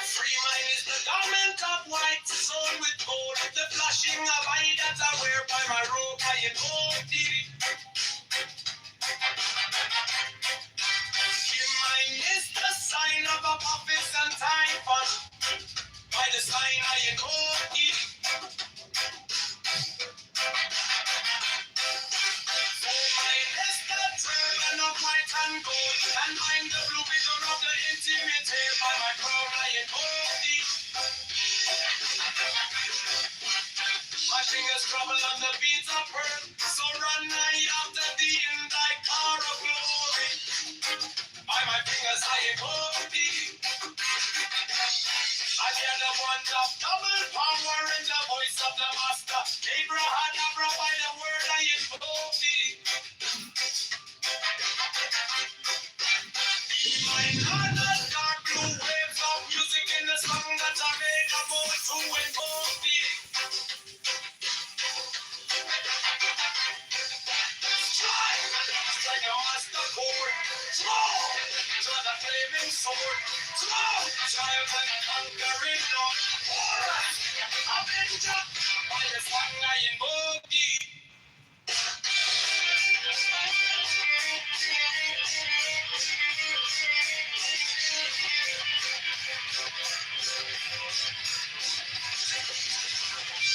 Free mine is the garment of white, sewn with gold. The flashing of eye that I wear by my robe, I invoke thee. Mine is the sign of Apophis and Typhon. By the sign I invoke thee. For mine is the turban of white and gold, and mine the blue vision of the intimate hair. By my crown I invoke thee. My fingers trouble on the beats of earth, so run I after thee in thy car of glory. By my fingers I invoke thee. I hear the wand of double power in the voice of the master. Abrahadabra, by the word I invoke thee. Mine are the dark blue waves of music in the song that I made about to invoke thee. Strike a master chord, throw to the flaming sword, throw child and conquering Lord, Horus, Avenger, by the song I invoke thee.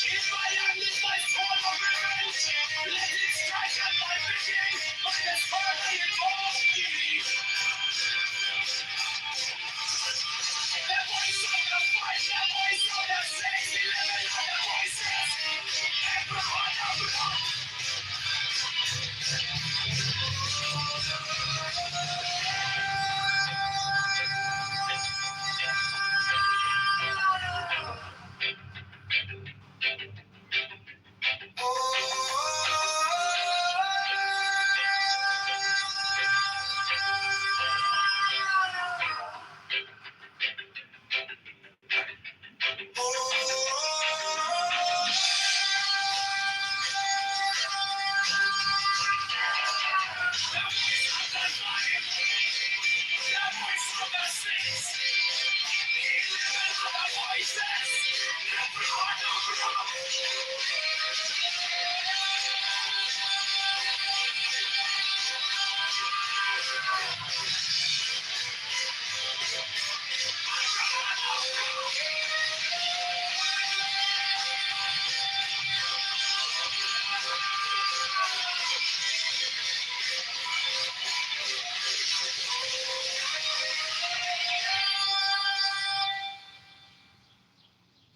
If my hand is my sword of revenge, let it strike at my beginning, by the sword I invoke thee. The voice of the fight, the voice of the 611, and the voices, everyone of blood.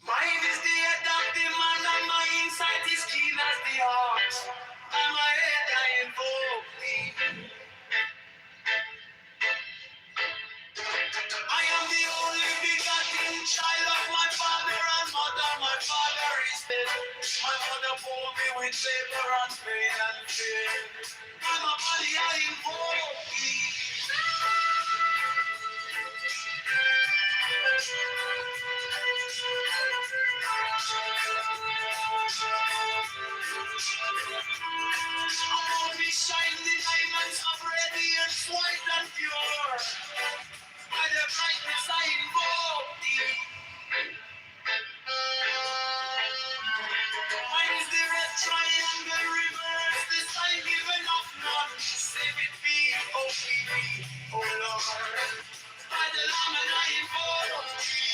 Mine is the head of the man, and my insight is keen as the heart. And my head I invoke thee. I am the only begotten child of my father and mother. My father is dead. My mother bore me with labor and pain and fear. And my body I invoke thee. Around me shine the diamonds of radiance, white and pure. By the brightness I invoke thee. Mine is the red triangle reverse, the sign given of none. Save it be, O Lord. By the Lamb and I invoke thee.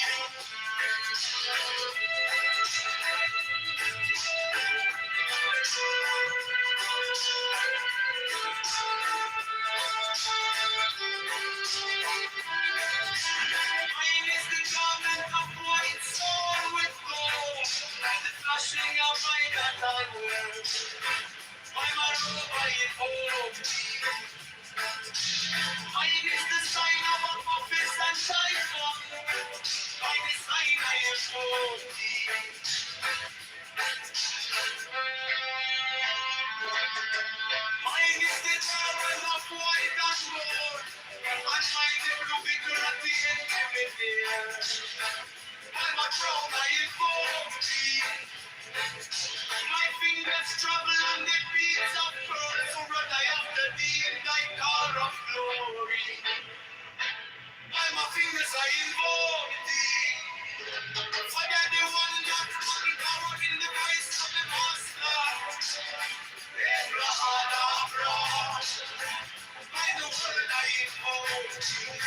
invoke thee. Mine is the sign of a office and cipher. By the sign I invoke thee. Mine is the towers of white and gold, and mighty blue vicar at the end of it there. I'm a crown I invoke thee. My fingers trouble on the beats of pearl, so run I after thee in thy car of glory. By my fingers I invoke thee. Forget the one that took power in the voice of the master. Abraham, by the word I invoke thee.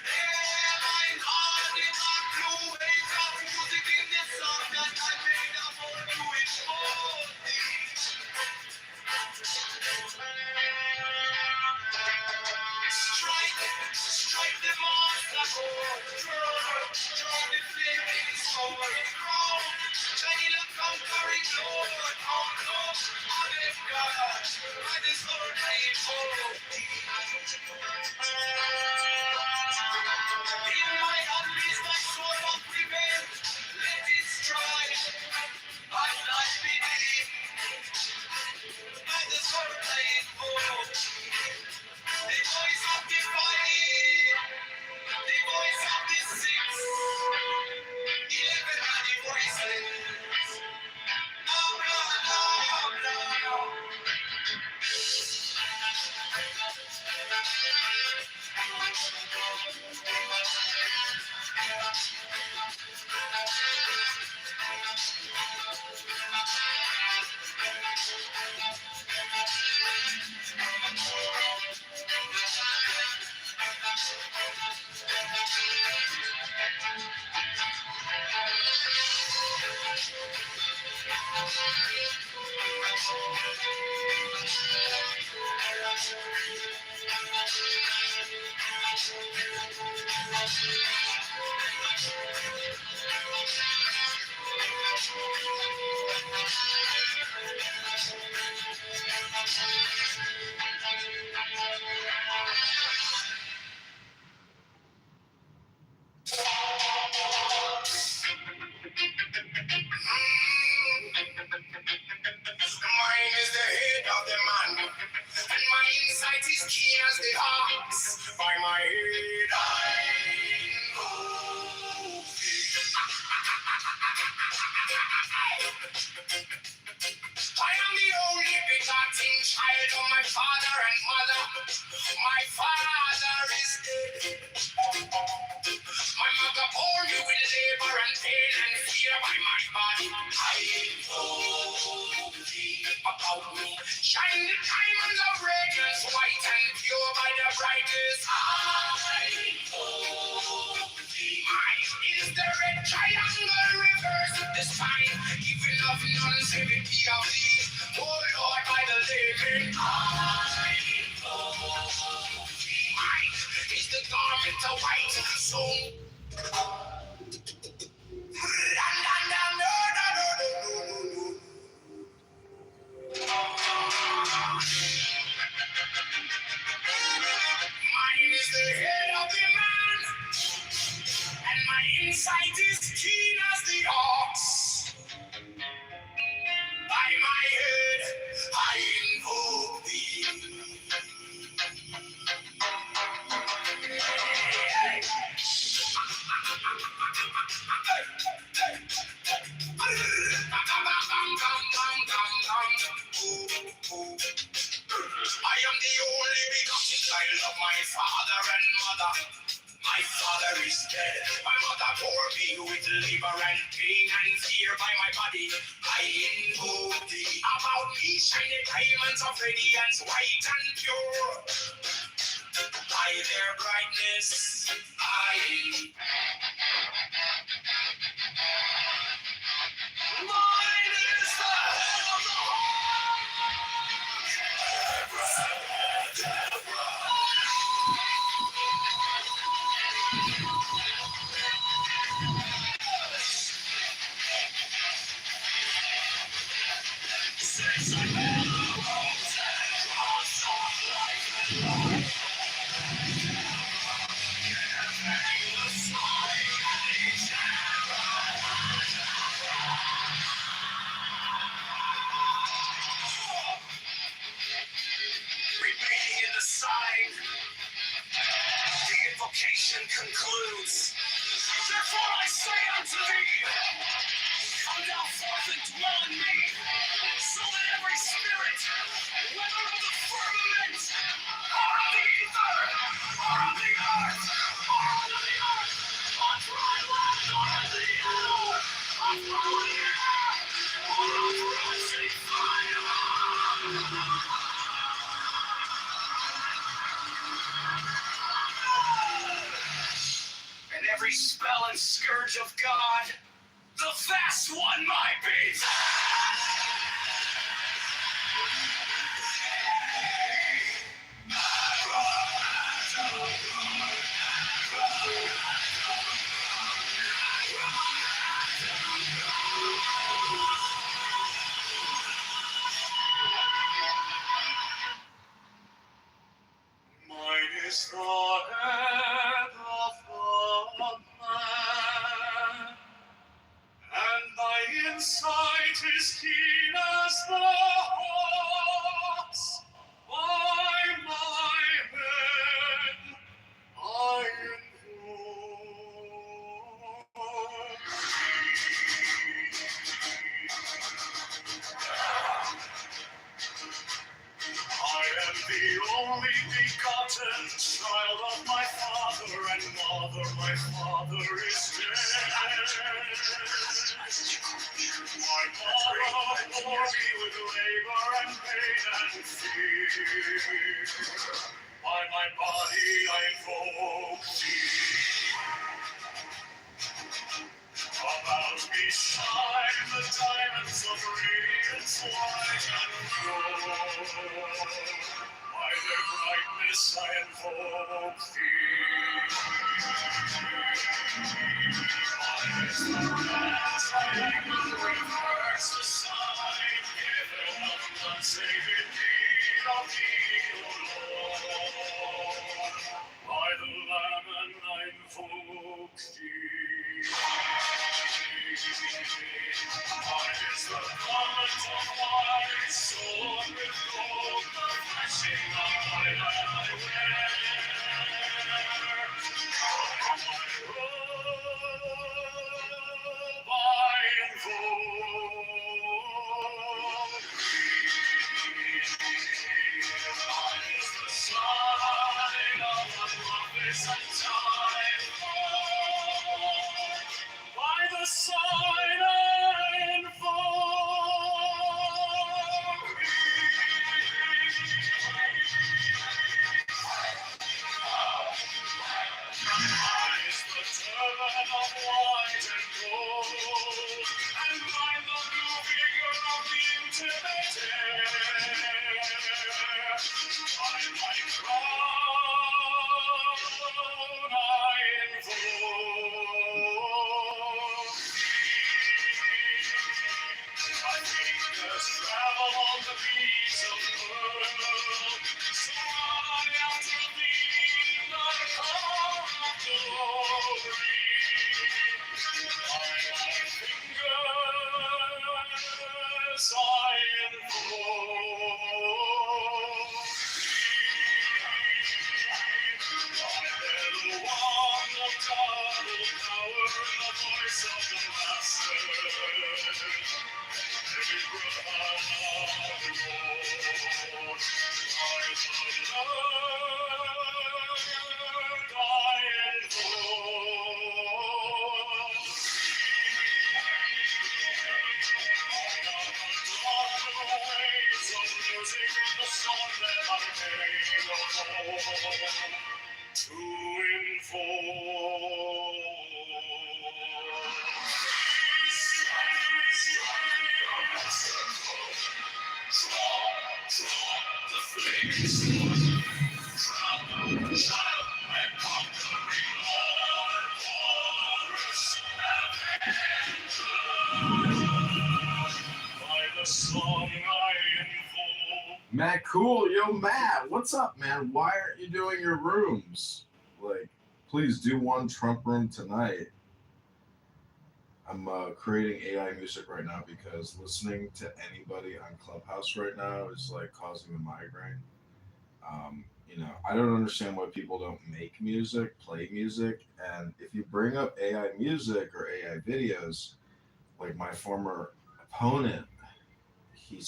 My heart is a blue wave of music in the song that I made a more to invoke thee. Strike the monster core, draw the flaming sword, crown, shine a conquering Lord, on top of the God, by the sword I invoke thee. In my hand is my sword of revenge, let it strike, my life be thee, by the sword I invoke thee. The voice of the fight, the voice of the six, 11 are the voices. No, no, no, no. Mine is the head of the man, and my insight is keen as the ox. By my head I know thee. I am the only begotten child of my father and mother. My father is dead. My mother bore me with labor and pain and fear by my body. I know thee about me. Shine the diamonds of radiance, white and pure by the brightness. I know thee. Mine is the red triangle reverse the sign, giving of none seventy of thee. Oh Lord, by the living. I know thee. Mine is the garment of white so. Mine is the head of the man, and my insight is keen as the ox. By my head, I invoke thee. I am the only begotten child of my father and mother. My father is dead. My mother bore me with labor and pain and fear by my body. I invoke thee. About me shine the diamonds of radiance, white and pure. By their brightness, I. Mine is the head of the And every spell and scourge of God, the vast one might be. Mine is the head of the man, and thy insight is keen as the hawk's. By my head I invoke I am the only begotten child of my father and mother. My father is dead. My mother bore me with labor and pain and fear. By my body I invoke thee. About me shine the diamonds of radiance white and gold. By their brightness I invoke thee. As the red triangle reverse the sign given of none save in need of thee, O Lord. By the Lamb and I invoke thee. Mine is the garment of white, sword with gold, the flashing of my light I wear. My robe I invoke thee. Mine is the sign of unlovers and time. By the sign I invoke Mine is the turban of white and gold, and mine the new vigor of the intimate air. By my crown I invoke my fingers travel on the beats of pearl, so I after thee my call of glory. By my fingers I invoke I bear the wand of double power and the voice of the Master. Every breath I Lord, by the Lord I invoke the waves of music in the song that I made to invoke. The flames, crown of child and conquering Lord, chorus by the song I invoke. Matt Cool, yo Matt, what's up, man? Why aren't you doing your rooms? Like, please do one Trump room tonight. I'm creating AI music right now because listening to anybody on Clubhouse right now is like causing a migraine. I don't understand why people don't make music, play music, and if you bring up AI music or AI videos, like my former opponent, he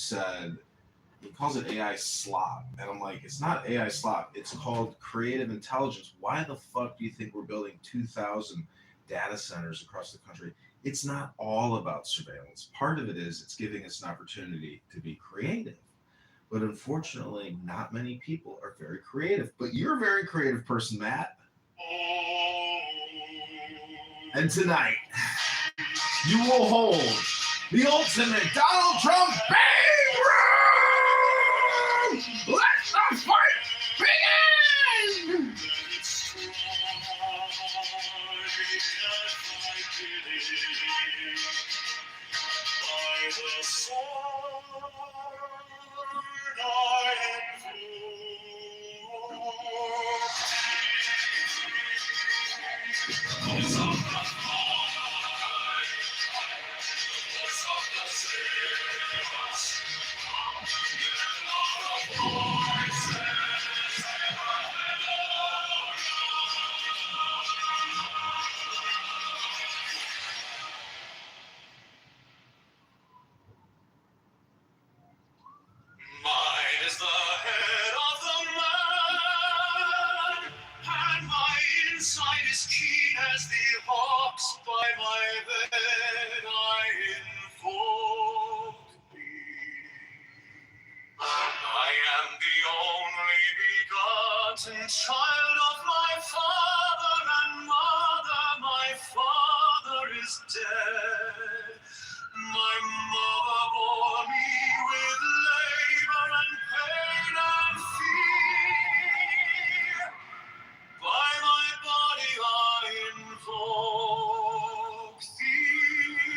calls it AI slop. And I'm like, it's not AI slop. It's called creative intelligence. Why the fuck do you think we're building 2,000 data centers across the country? It's not all about surveillance. Part of it is it's giving us an opportunity to be creative. But unfortunately, not many people are very creative. But you're a very creative person, Matt. And tonight, you will hold the ultimate Donald Trump bang room! Let the fight begin! Mine is the head of the man, and my inside is keen as the hawks by my bed I invoke thee. I am the only begotten child of my father and mother. My father is dead. My mother bore me with labor and pain and fear. By my body I invoke thee.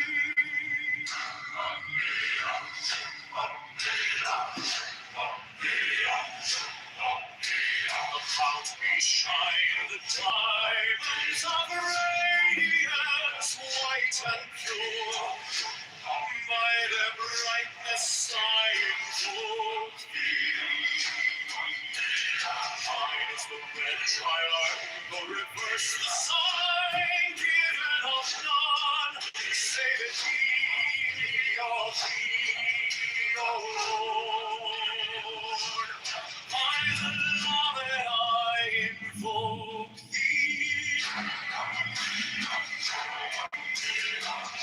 About me shine the diamonds of radiance, white and pure. By their brightness I invoke thee. Mine is the red triangle, reverse the sign, given of none, save it thee, O Lord. By the law that I invoke thee.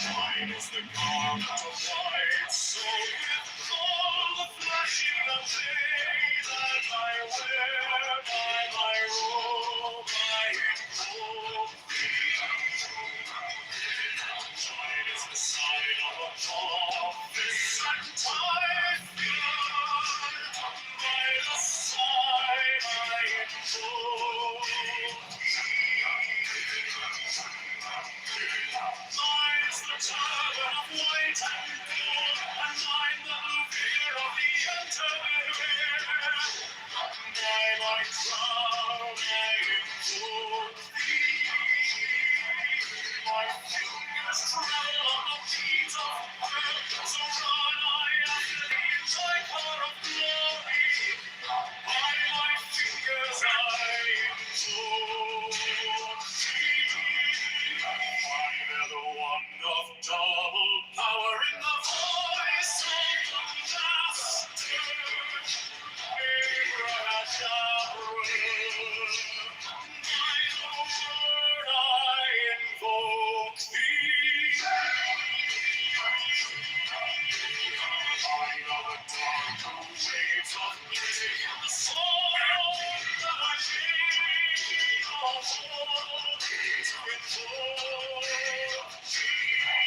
Mine is the garment of white, so with all the flashing of day that I wear by my robe, I invoke thee. Mine is the sign of a prophet sent Typhon. By the sign I invoke thee. Mine is the turban of white and gold, and mine the blue fear of the intermediate. By my crown I invoke thee. My fingers travel on the beams of earth, so run I after thee in thy color of glory. By my fingers I invoke thee. I bear the wand of double power in the voice of the master. By the word I invoke thee. I know the dark waves of day, the soul that I need, oh, to invoke thee.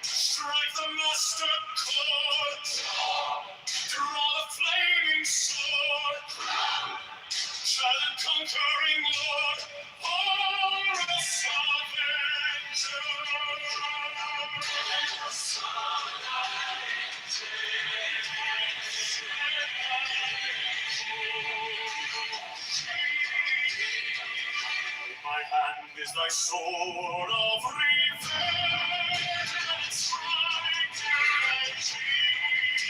Strike the master chord, draw the flaming sword, silent conquering Lord, Horus Avenger. My hand is thy sword of revenge, and its strike thy cheek.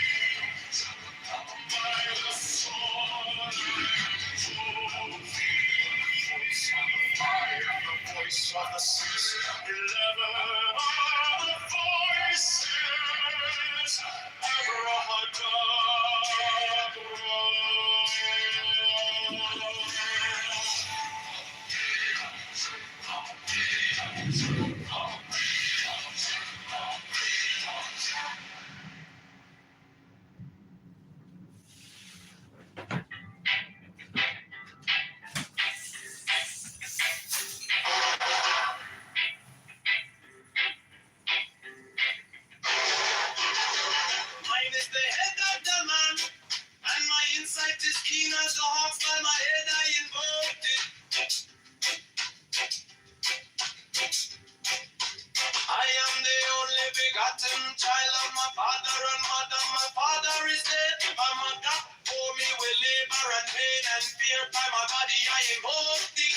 By the sword I invoke thee. Voice of the fire, the voice of the six, 11 are the voices. Abrahadabra. is the head of the man, and my insight is keen as the hawks. By my head I invoked it. I am the only begotten child of my father and mother. My father is dead. My mother bore me with labor and pain and fear. By my body I invoke thee.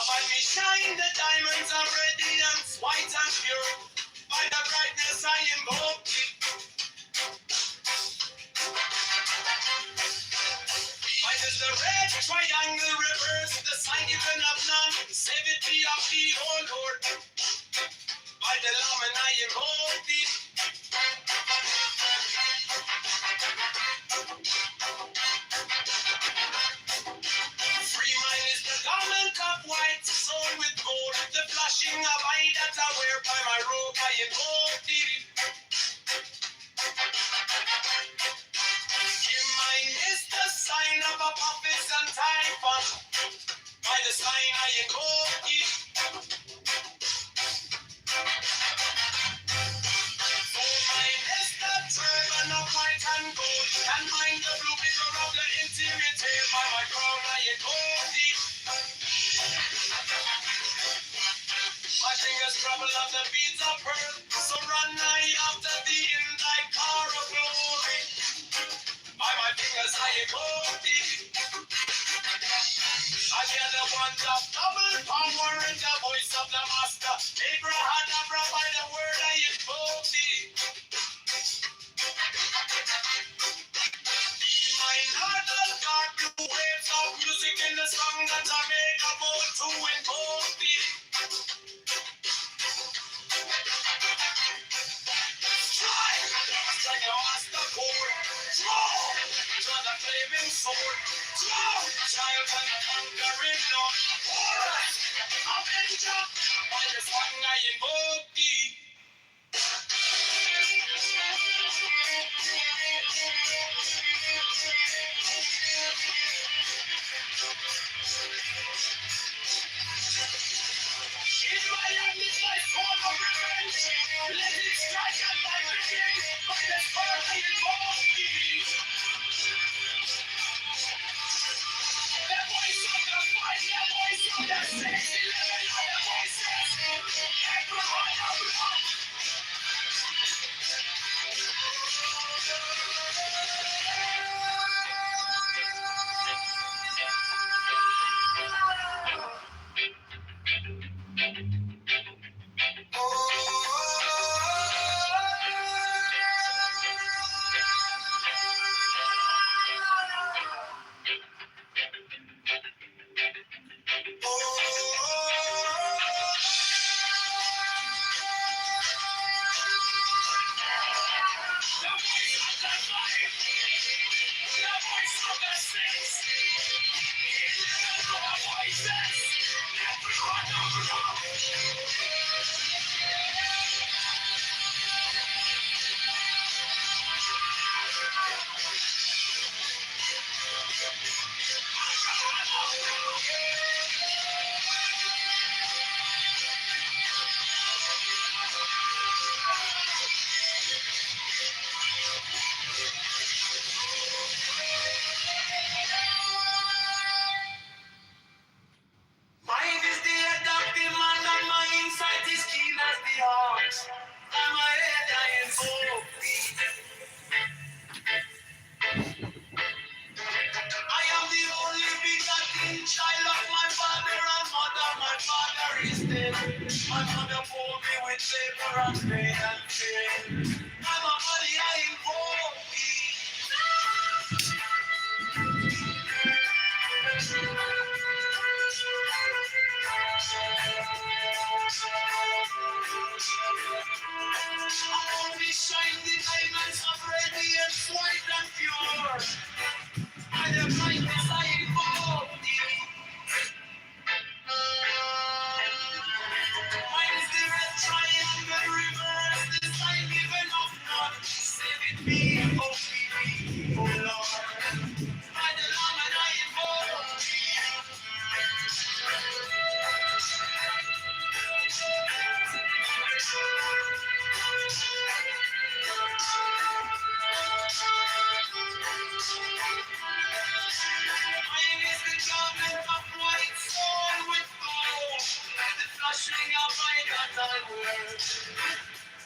By me shine the diamonds are radiance, white and pure. By the brightness I invoke thee. Mine is the red triangle reverse, the sign given of none. Save it be of thee, O Lord. By the Lamb and I invoke thee. Free mine is the garment of white, sewn with gold. The flashing of eye that I wear by my robe, I invoke thee. Mine is the sign of a prophet and typhon. By the sign I invoke thee. For mine is the turban of white and gold, and mine the blue figure of the intimate tail. By my crown I invoke thee. My fingers trouble of the beads of pearl, so run I after thee in thy car of glory. By my fingers I invoke thee. I hear the want of double power in the voice of the master. Abrahadabra, by the word I invoke thee. Mine are the dark blue waves of music in the song that I made a vote to invoke thee. Strike like a master chord. Draw the flaming sword. Draw, child and the conquering Lord. Alright, Avenger, by the song I invoke thee. In my hand is my sword of revenge. Let it strike at my beginning. By the sword I invoke thee. The voice of the fight, the voice of the 611 other voices. Everyone of love. Mine is the head of the man, and my insight is keen as the heart. And my head I invoke thee. I am the only begotten child of my father and mother. My father is dead. My mother bore me with labor and pain and shame. And my body I invoke thee. I only shine the diamonds of radiance, white and pure. By the brightness I invoke thee. Mine is the red triangle river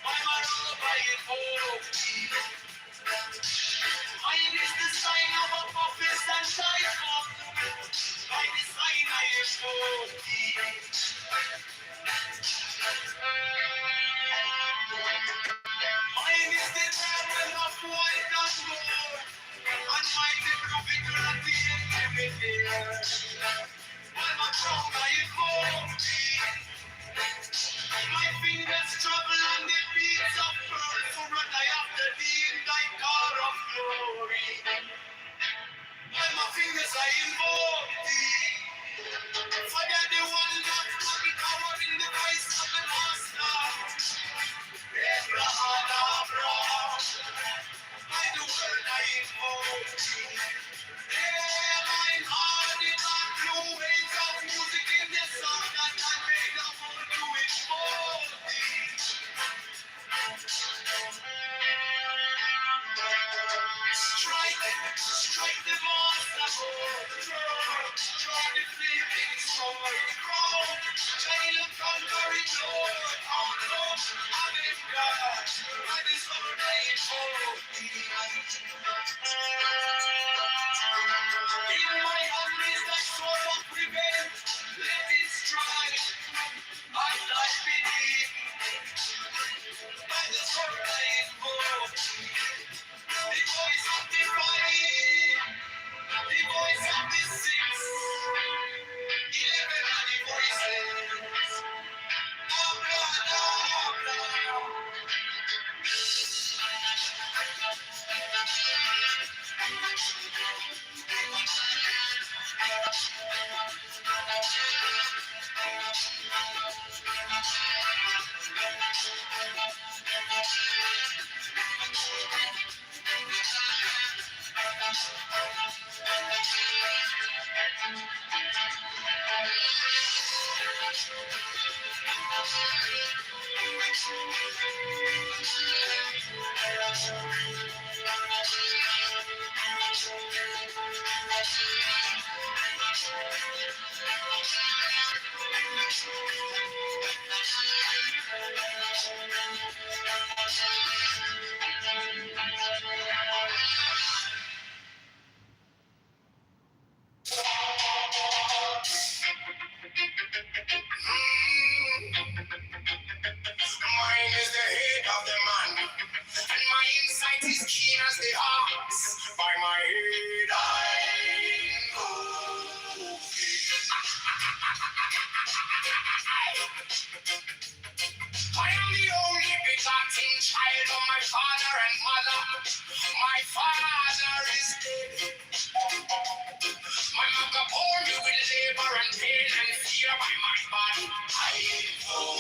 I'm a robber in hope. Mine is the sign of a puppet and typhoon. By the sign I am hope. Mine is the diamond of white and gold. And mighty prophet will not be intimidated. I'm a crown I am hope. My fingers travel on the beats of pearl, so run I after thee in thy car of glory. By my fingers I invoke thee. For thou the one that got the power in the voice of the master. Abraham, by the word I invoke thee. Yeah, mine heart is not blue waves of music in the sun, and I made a fool to invoke thee. Strike the monster, draw the flaming sword, crown, child of conquering Lord, on love, having God, by the sword I invoke thee. In my hand is the sword of revenge, let it strike, my life beneath, by the sword I invoke thee. The voice of the five, the voice of the six, 11 are the voices. Habla, habla. Mine is the head of the man, and my insight is keen as the ox. By my head I know. I am the only begotten child of my father and mother. My father is dead. My mother bore me with labor and pain and fear by my body. I know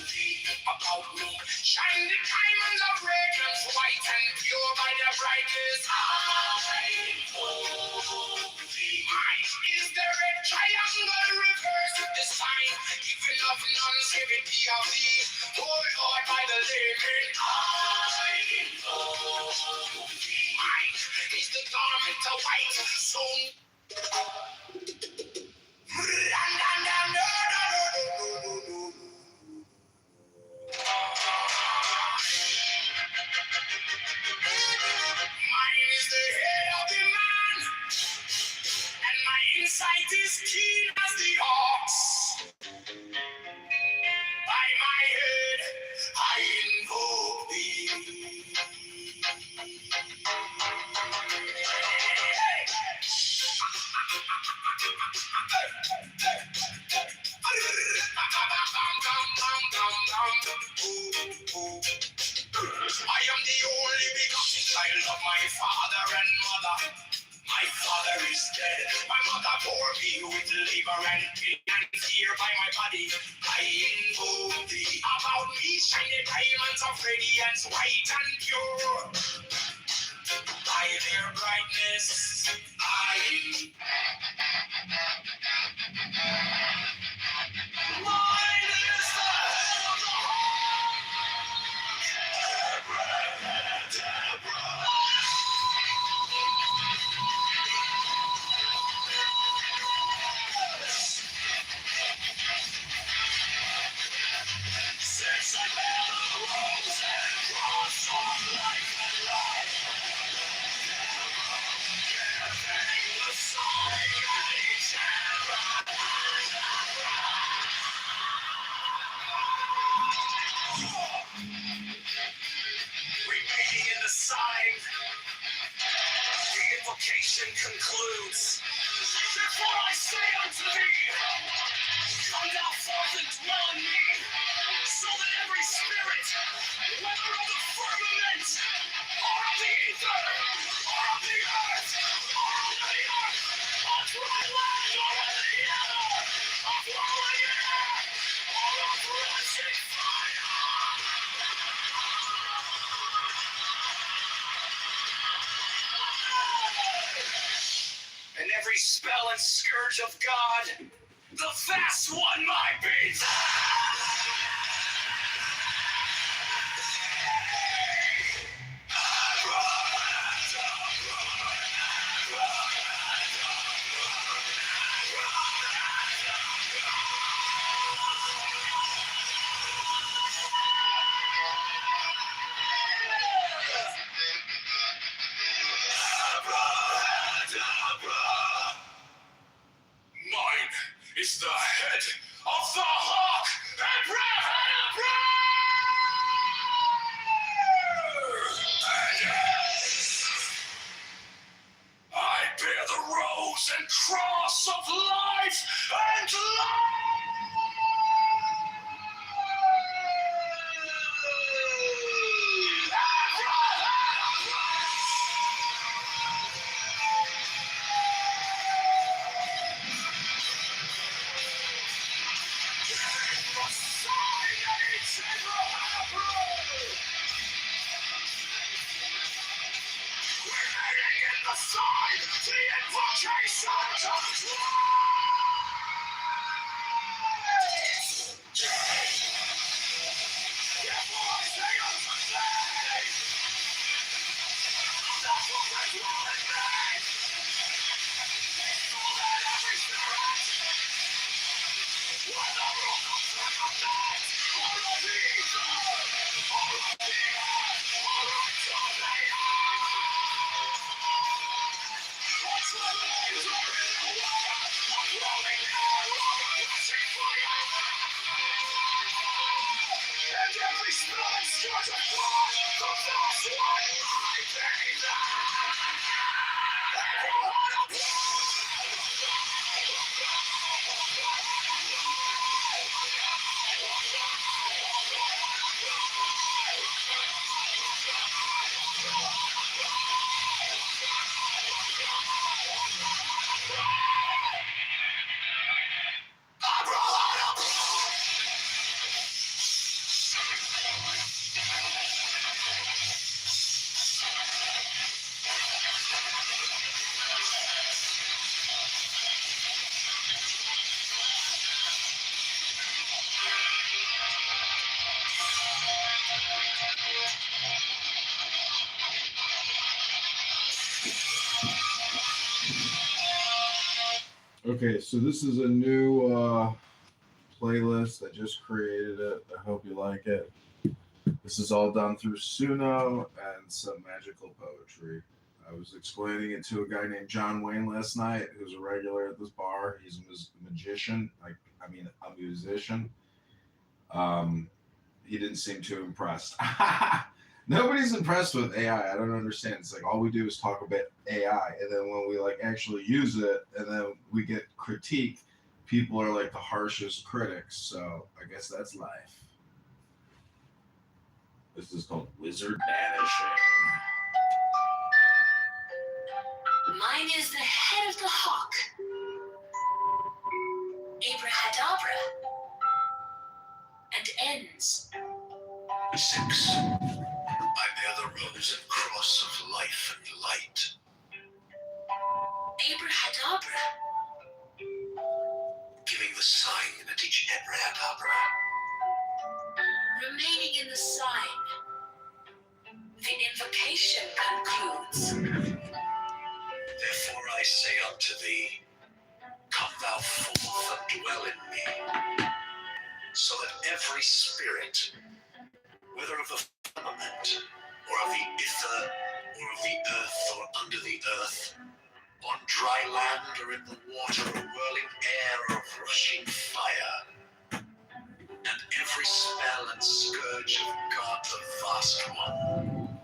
thee about me. Shine the diamonds of radiance, white and pure by their brightness. I know thee. Mine is the red triangle reverse with the sign, giving of longevity of thee. Oh Lord, by the layman. I know thee. Mine is the garment of white, so mine is the head of the man, and my insight is keen as the ox. By my head, I invoke thee. I am the only begotten child of my father and mother. My father is dead. My mother bore me with labor and pain and fear by my body. I invoke thee. About me shine the diamonds of radiance, white and pure. By their brightness, I mine is the head of the sex invocation concludes. Therefore I say unto thee, come thou forth and dwell in me, so that every spirit, whether of the firmament, or of the ether, or of the earth, or under the earth, on dry land, or in the ether, of rolling air, or of rushing fire, and every spell and scourge of God, the fast one might be. Mine is the head of the hawk, Abracadabra! I bear the rose and cross of life and Sign the invocation to Okay, so this is a new playlist. I just created it. I hope you like it. This is all done through Suno and some magical poetry. I was explaining it to a guy named John Wayne last night, who's a regular at this bar. He's a magician, a musician. He didn't seem too impressed. Nobody's impressed with AI. I don't understand. It's like all we do is talk about AI, and then when we like actually use it, and then we get critique, people are like the harshest critics. So I guess that's life. This is called Wizard Banishing. Mine is the head of the hawk, Abracadabra, and ends. 6. I bear the rose and cross of life and light. Abracadabra, Giving the sign at each abracadabra. remaining in the sign. The invocation concludes. Therefore I say unto thee, come thou forth and dwell in me, so that every spirit, whether of the firmament, or of the ether, or of the earth, or under the earth, on dry land or in the water, or whirling air, or rushing fire, and every spell and scourge of God the Vast One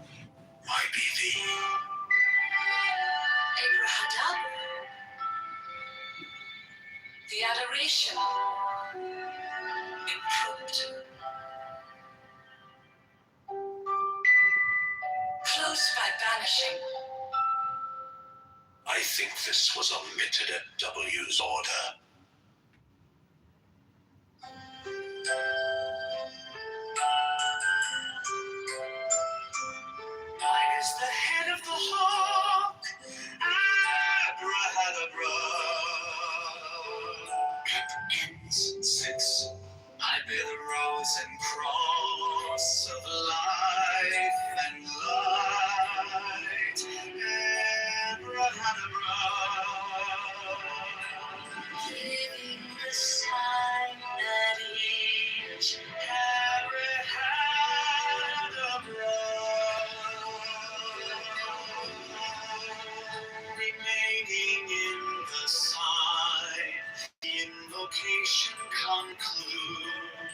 might be thee. Abrahadabra, the adoration, impromptu, close by banishing. I think this was omitted at W's order. Mine is the head of the hawk, Abrahadabra. that ends. 6. I bear the rose and cross of life and light. Abrahadabra. Giving the sign that each Abrahadabra. Remaining in the sign, the invocation concludes.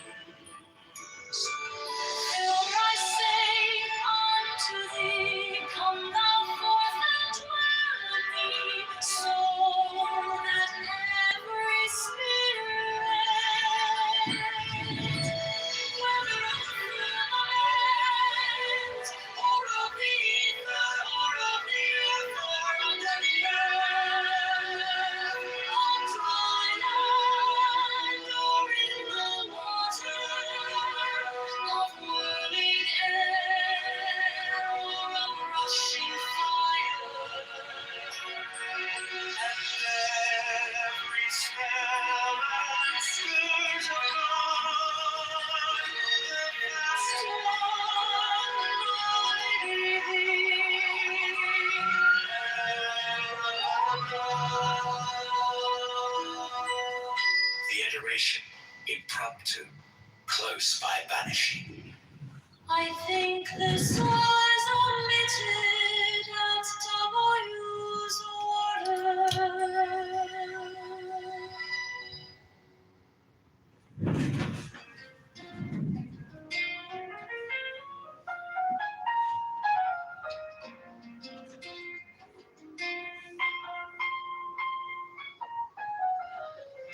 Therefore I say unto thee, come thou forth and dwell in me, so that every spirit, whether of the firmament, or of the ether, or of the earth, or under the earth, on dry land, or in the water, of whirling air, or of rushing fire, And every spell and scourge of God, the vast The adoration, impromptu, close by banishing. I think this was omitted at W's order.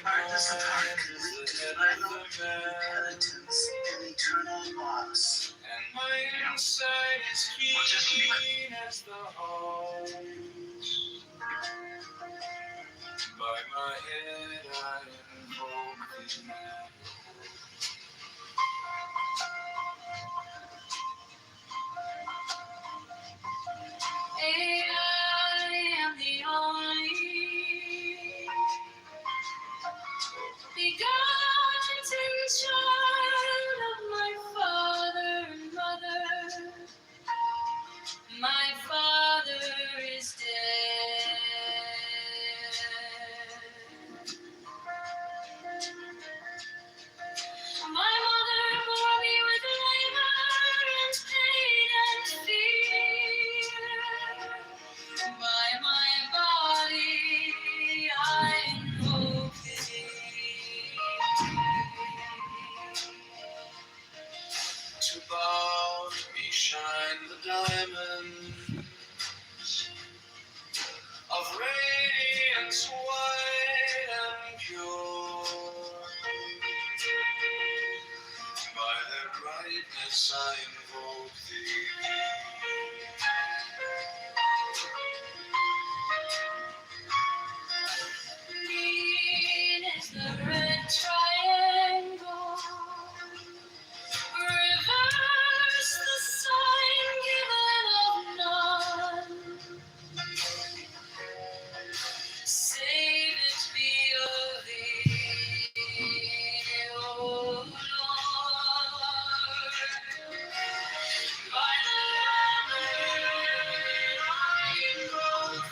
Artless of heart, linked to final inheritance and eternal loss. And my inside is keen as the heart. By my head I invoke thee. I am the only begotten child of my father and mother. My father is dead. My mother bore me with labor and pain and fear. By my body I invoke thee. To bow me shine the diamond of radiance white and pure. By their brightness I invoke thee. Green is the red triangle. Reverse the sign given of none. Save it be of thee, O Lord. By the Lamb I invoke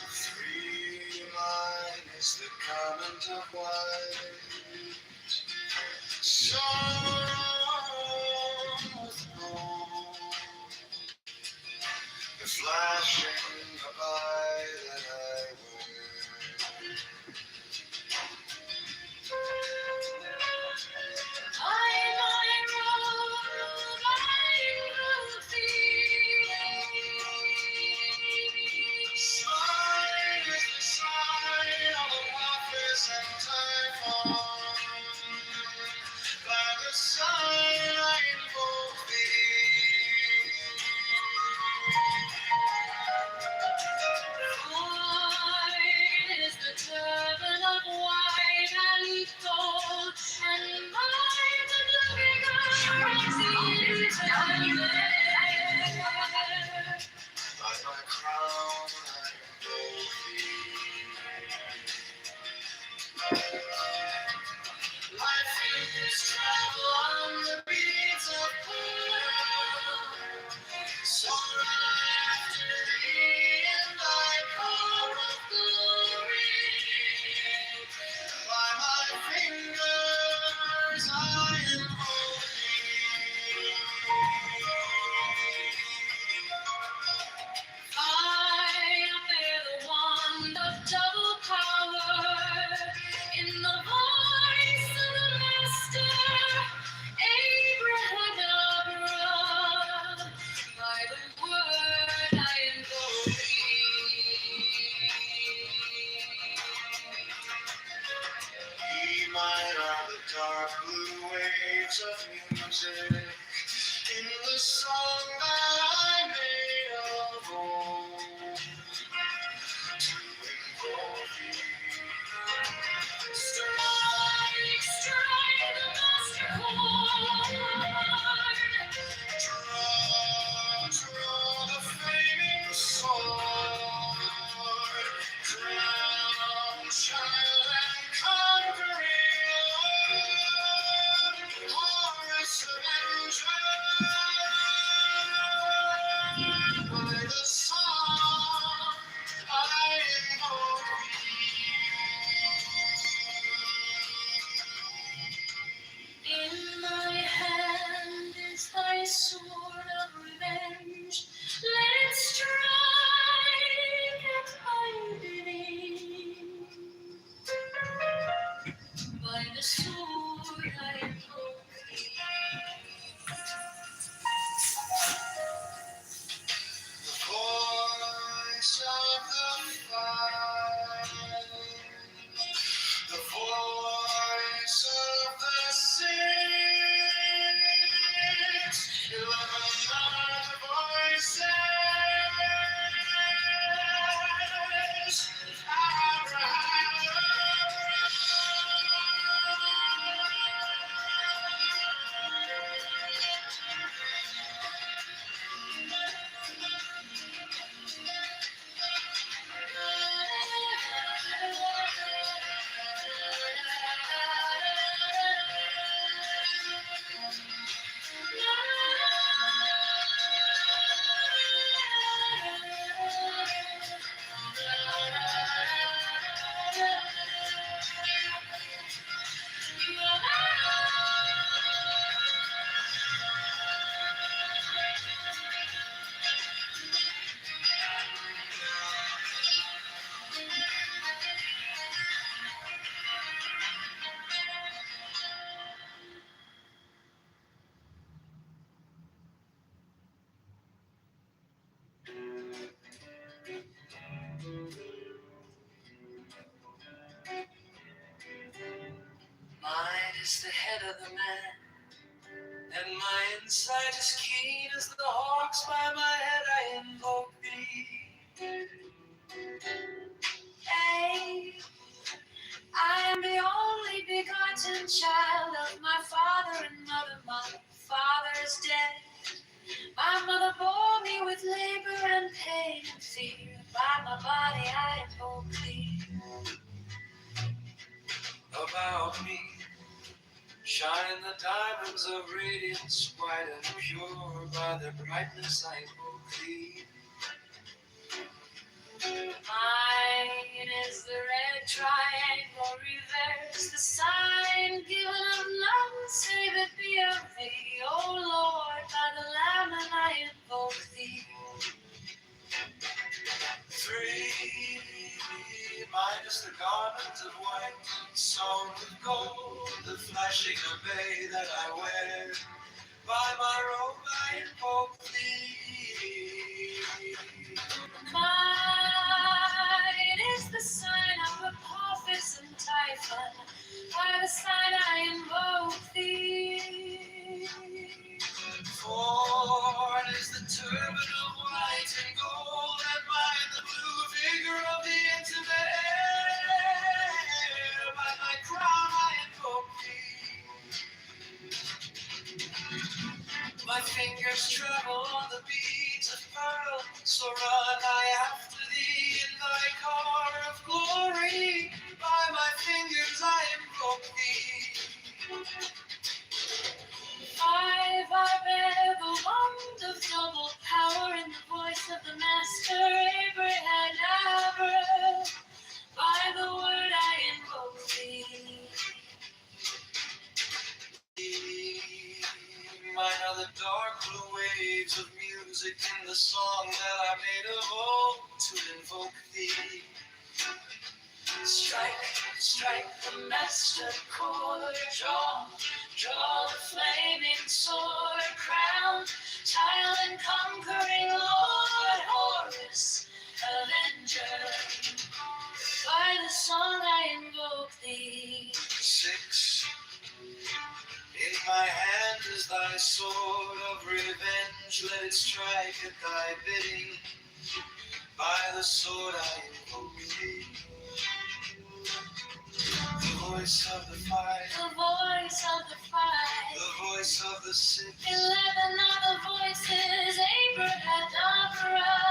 Three mine is the garment of white, shone with gold, the flashing by dark blue waves of music in the song that I made of old to invoke thee. Strike, strike the master chord. Draw the flaming sword. Crown, child, and conquering Lord. Glorious avenger. By the song I invoke thee. In my hand is thy sword of revenge. Let it strike at my bidding. By the sword I invoke thee. The voice of the fight, the voice of the 11 other voices. Mine is the head of the man, and my insight is keen as the hawks. By my head I invoke thee. Hey, I am the only begotten child of my father and mother. My father is dead. My mother bore me with labor and pain and fear. By my body I invoke thee. About me shine the diamonds of radiance, white and pure. By their brightness I invoke thee. Mine is the red triangle reverse, the sign given of none save it be of thee. O Lord, by the Lamb and I invoke thee. 3, mine is the garment of white, sewn with gold, the flashing obey that I wear. By my robe I invoke thee. Mine is the sign of Apophis and Typhon. By the sign I invoke thee. 4 is the turban of white and gold, and mine the blue figure of the intimate air. By my crown I invoke thee. My fingers travel on the beads of pearl, so run I after thee in thy car of glory. By my fingers I invoke thee. 5, I bear the wand of double power in the voice of the master Abraham. By the word I invoke thee. Mine are the dark blue waves of music in the song that I made of old to invoke thee. Strike, strike the master chord, draw the flaming sword, crown, child and conquering Lord, Horus, avenger. By the song I invoke thee. 6, thy sword of revenge, let it strike at thy bidding. By the sword I invoke thee. The voice of the fight, the voice of the fight, the voice of the six, 11 other voices, Abracadabra.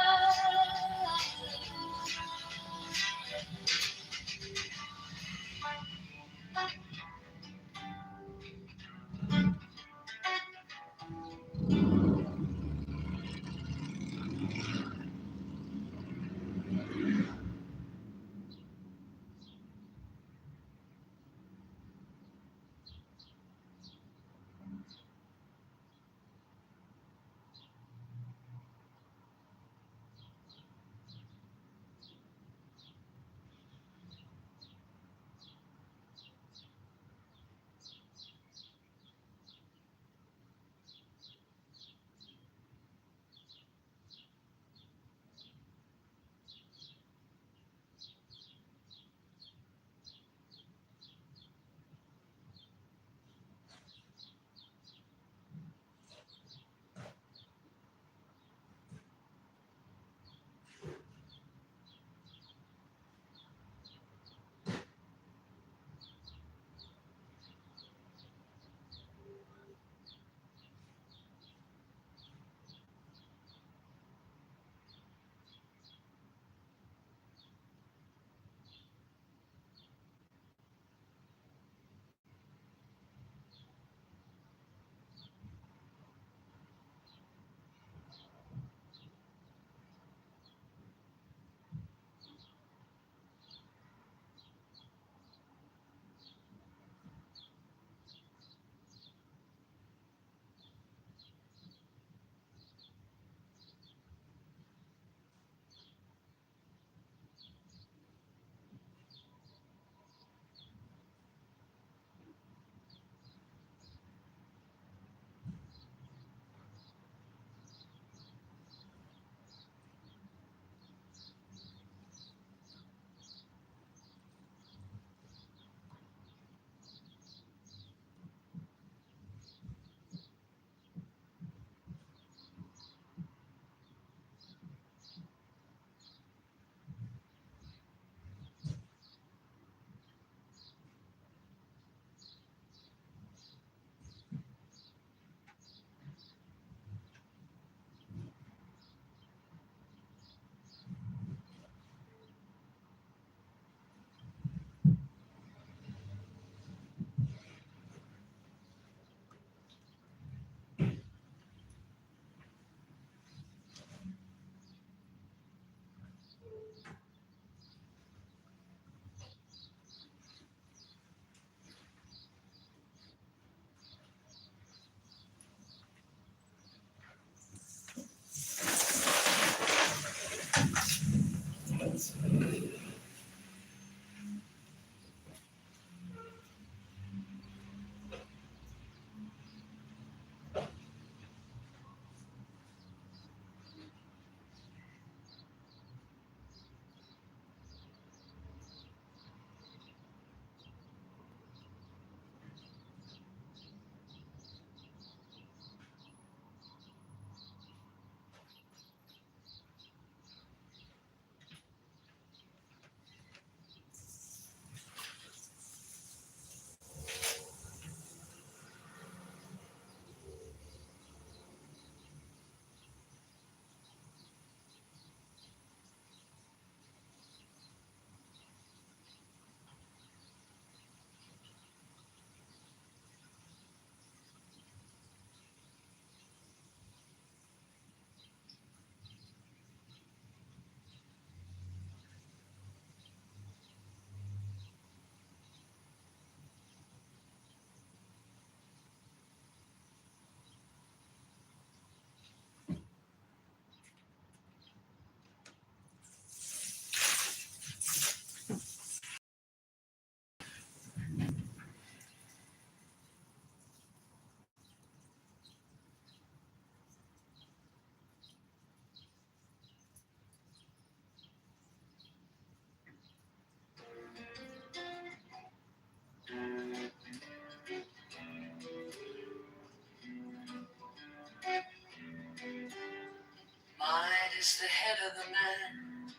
is the head of the man,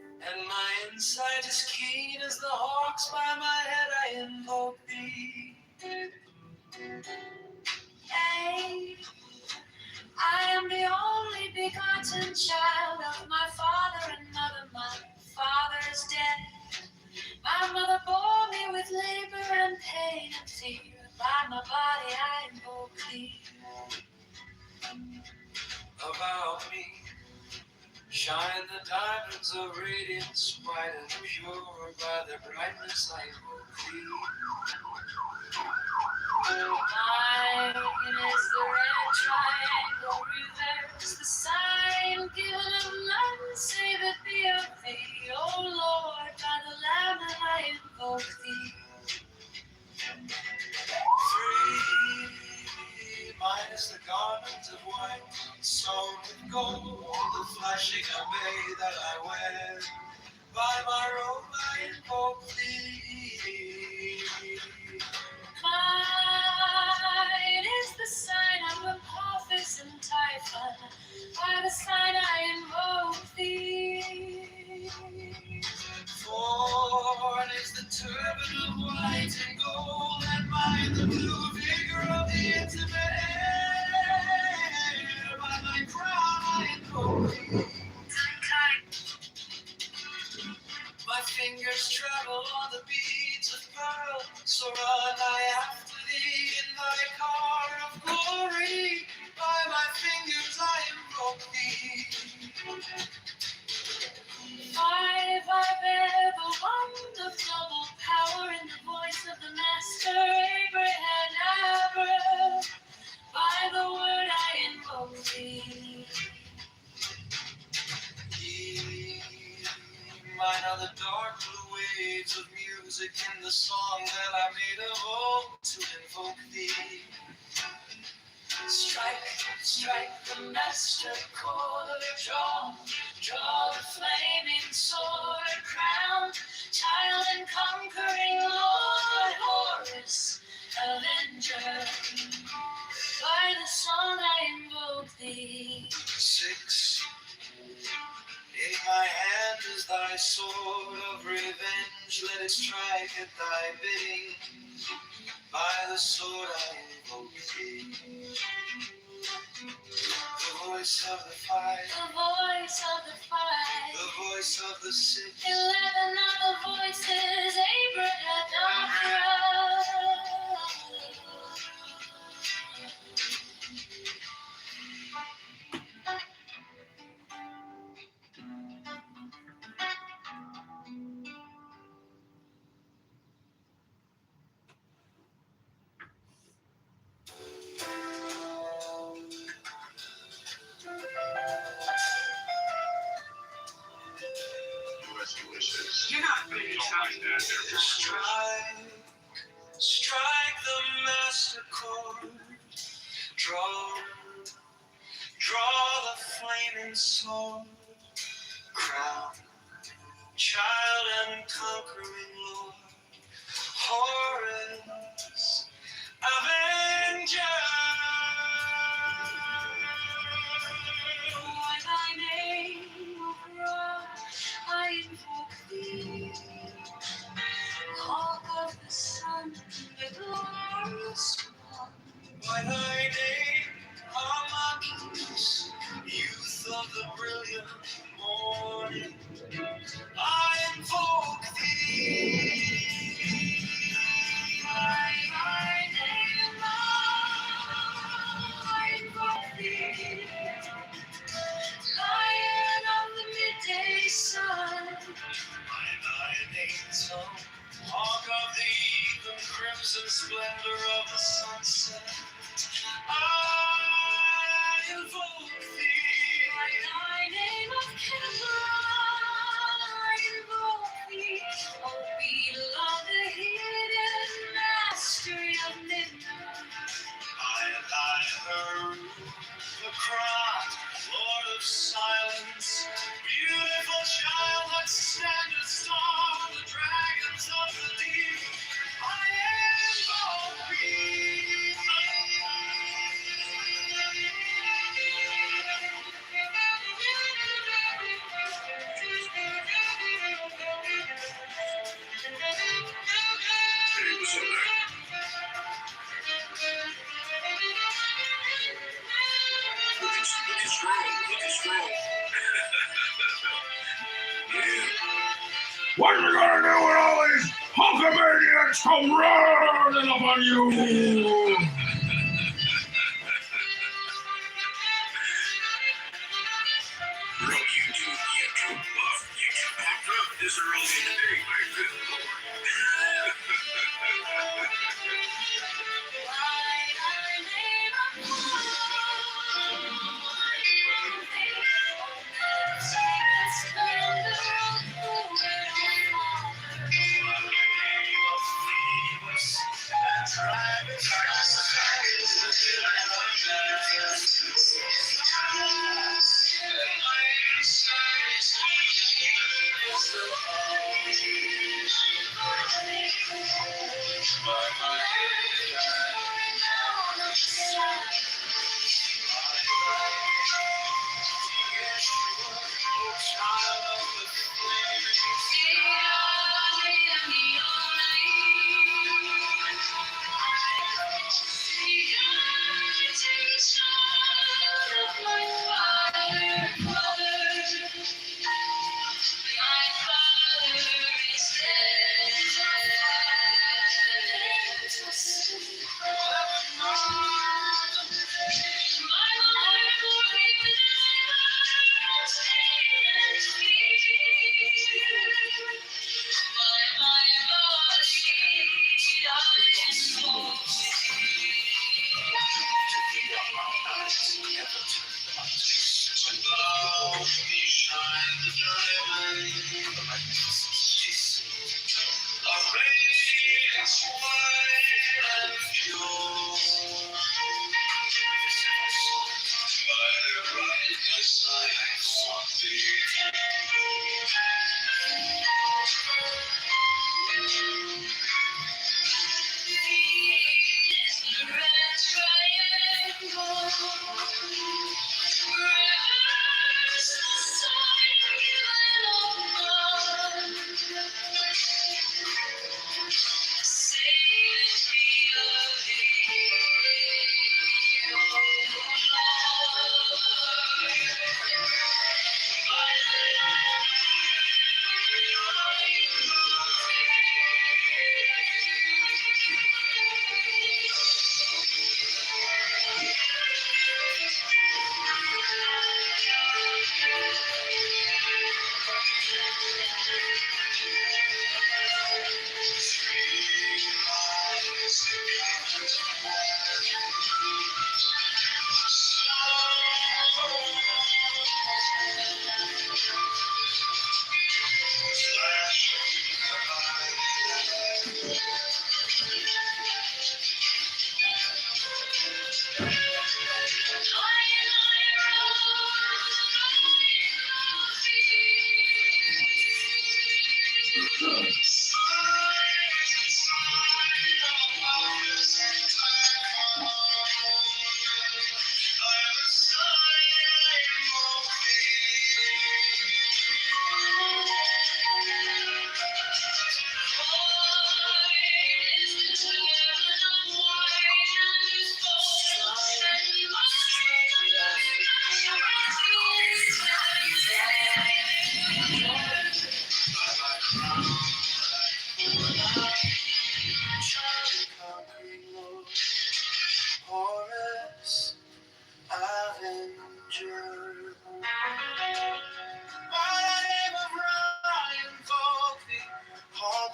and my insight is keen as the hawks. By my head I invoke thee. Hey, I am the only begotten child of my father and mother. My father is dead. My mother bore me with labor and pain and fear. By my body I invoke thee. About me shine the diamonds of radiance, bright and pure. By their brightness I invoke thee. Mine is the red triangle reverse, the sign given of none save it be of thee. O Lord, by the Lamb that I invoke thee. Free, mine is the garment of white, sewn with gold, the flashing array that I wear. By my robe I invoke thee. Mine is the sign of Apophis and Typhon. By the sign I invoke thee. Born is the turban of white and gold, and mine the blue vigor of the intimate air. By my crown I invoke thee. My fingers travel on the beads of pearl, so run I after thee in thy car of glory. By my fingers I invoke thee. Five I bear the wand of double power in the voice of the master Abraham Abra. By the word I invoke thee. Mine are the dark blue waves of music in the song that I made of old to invoke thee. Strike, strike the master chord, draw the flaming sword, crown, child and conquering Lord, Horus, avenger. By the song I invoke thee. 6. In my hand is thy sword of revenge, let it strike at thy bidding. By the sword I invoke thee. The voice of the fight, the voice of the fight, the voice of the 6. 11 other voices, Abraham. You're not really trying to Strike, strike the master chord, draw the flaming sword, crown, child and conquering Lord, Horus, avenger. By thy name, O God, I invoke thee. Hawk of the sun, the glorious one. By thy name, Amadeus, youth of the brilliant morning, I invoke thee. By thy name, I invoke thee. Lion of the midday sun, by thy name, hawk of the even crimson splendor of the sunset, I invoke thee. By thy name of Kitover, I invoke thee. O beetle of the hidden mastery of midnight, I heard the cry, Lord of silence, beautiful child that standest on the dragons of the deep. I invoke thee. gonna do when all these Hulkamaniacs come running up on you? Bro, YouTube buff, YouTube popped up this early in the day. My good lord.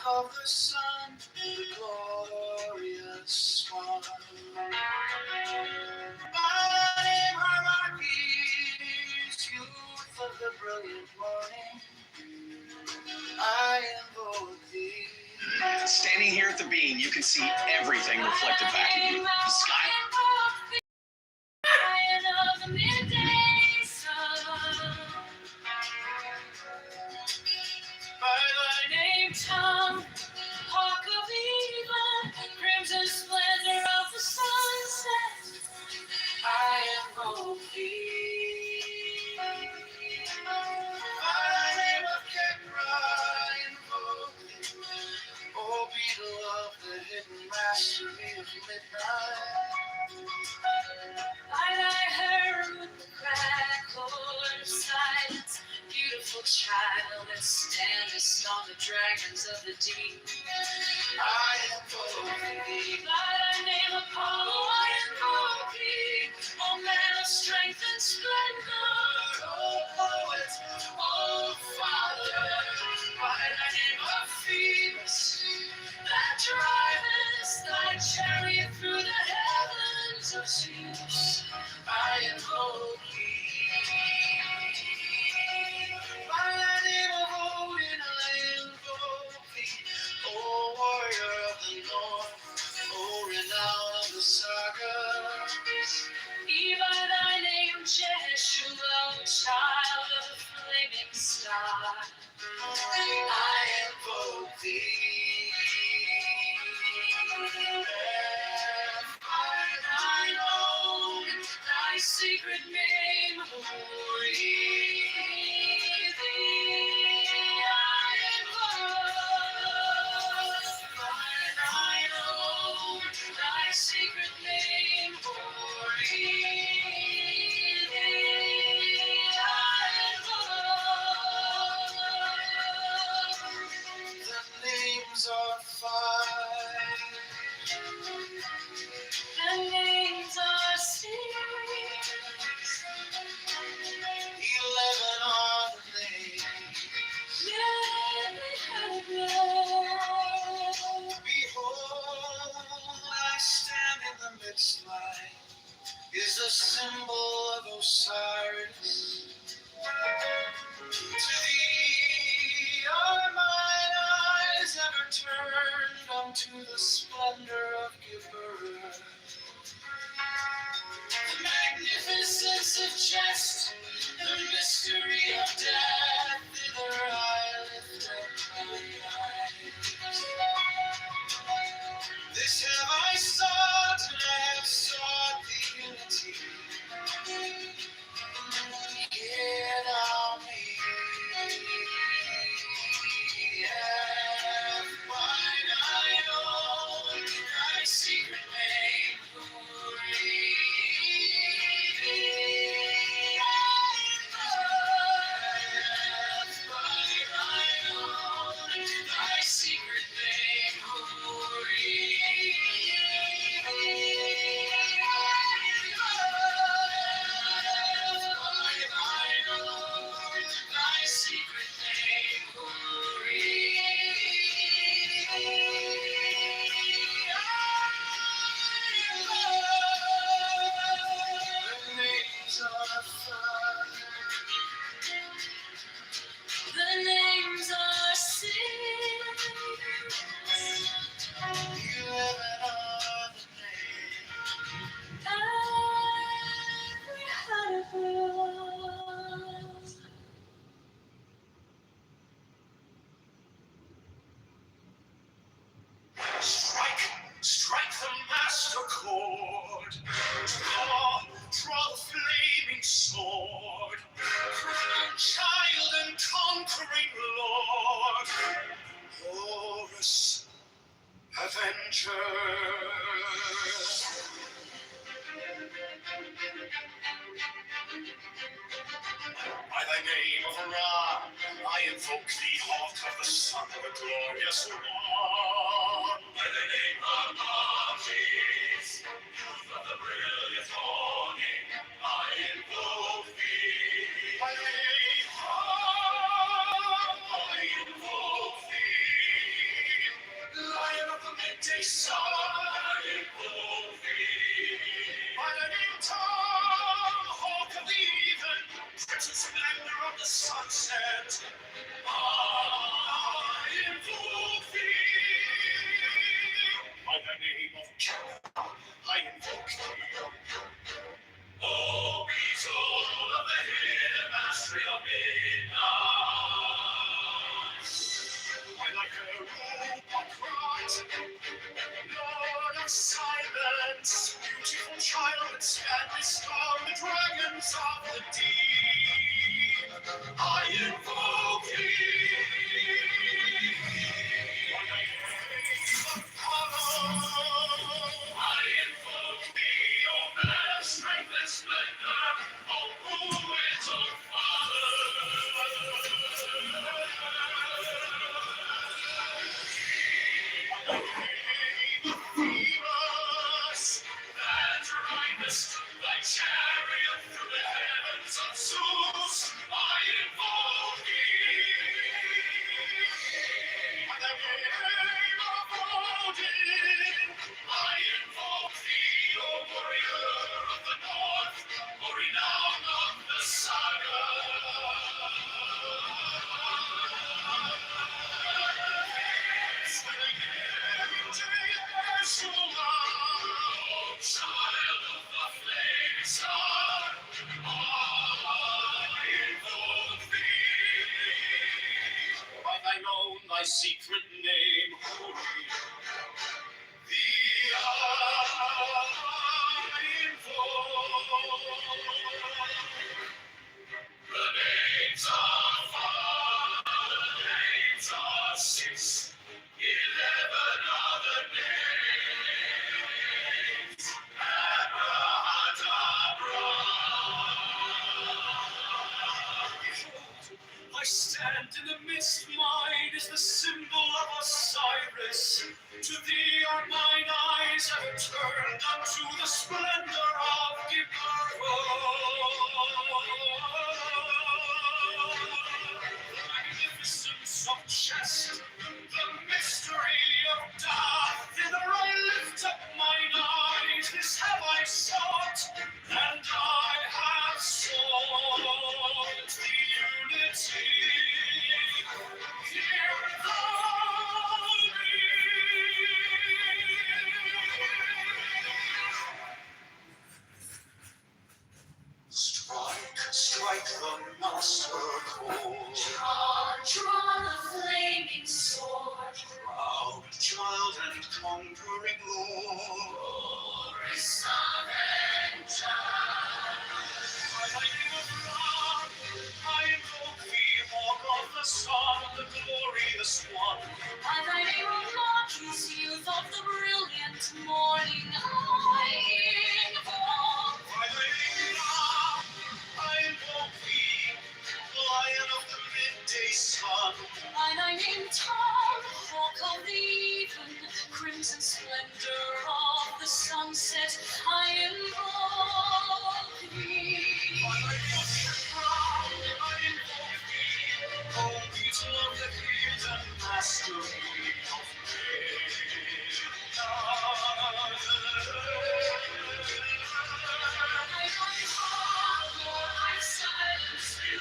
Of the sun, the glorious one. My name Harmonies, youth of the brilliant morning. I invoke thee. Standing here at the bean, you can see everything reflected back at you. The sky. Of the midday sun. By thy name, tongue. Hawk of even, crimson splendor of the sunset, I invoke thee. By the name of Kepra, I invoke thee. Oh, beetle of the hidden mastery of midnight. By thy hair with the crackle of silence, beautiful child that standest on the dragons of the deep. I invoke thee. By thy name Apollo, I invoke thee. O man of strength and splendor, O poet, O Father. By thy name Phoebus, that drivest thy chariot through the heavens of Zeus, I invoke thee. by the name of Odin, I invoke thee. O warrior of the north, O renown of the sagas. Be by thy name Jeshua, child of the flaming star, I invoke thee. and by thine own, thy secret name, who read thee, I invoke. By thine own, thy secret name, who read thee, I invoke. The names are five. The names are six. 11 are the names. Behold, I stand in the midst line. Is a symbol of Osiris. To thee are mine eyes ever turned unto the splendor of Kitover. The magnificence of jest, the mystery of death, thither I lift up my eyes. This have I sought, and I have sought the unity. Hear thou me, and by thine own, thy secret name, who read thee, and by thine own, thy secret name, who read thee, Thy secret name, who the names are five. the names are six. 11 are the names. Strike the master chord. Draw the flaming sword. Child and conquering lord. Horus, avenger. By thy name of Ra, I invoke thee, heart of the son of a glorious one. By the name of Moses, youth of the brilliant morning, I invoke thee. By the name I invoke thee. Lion of the midday sun, I invoke thee. By the name Tom, hawk of the even, crimson splendor of the sunset, I invoke thee. By the name of Jah, I invoke thee. O beetle of the hill, mastery of midnight. By thy herald upright, Lord of silence, beautiful child that standest on the dragons of the deep, I invoke thee. By thy name, Apollo, I invoke thee, O man of strength and splendor, O who is our Father. Phoebus, that ridest thy chariot through the heavens of Zeus, I invoke thee. By the name of Odin, I invoke thee, O warrior of the north, O renown of the saga. Child of the flame star, I invoke thee. By thine own, thy secret name, holy, thee I invoke. The names are five, the names are 6, 11 other names. Abrahadabra. I stand in the midst, mine is the symbol of Osiris. To thee are mine eyes ever turned unto the splendor of Kitover. The magnificence of chest, the mystery of death. Thither I lift up mine eyes, this have I sought, and I have sought the unity. Hear thou me. Strike, strike the master chord. Draw the flaming sword. Proud child and conquering lord. Glory, son, and child. By thy name of Ra, I invoke thee, hawk of the sun, the glorious one. By thy name of Marquis, youth of the brilliant morning, I invoke. By thy name Ra, I invoke thee, lion of the midday sun. By thy name Tom, hawk of the even, crimson splendor of the sunset, I invoke thee. By thy name Shipra, I invoke thee, O beetle of the hidden mastery of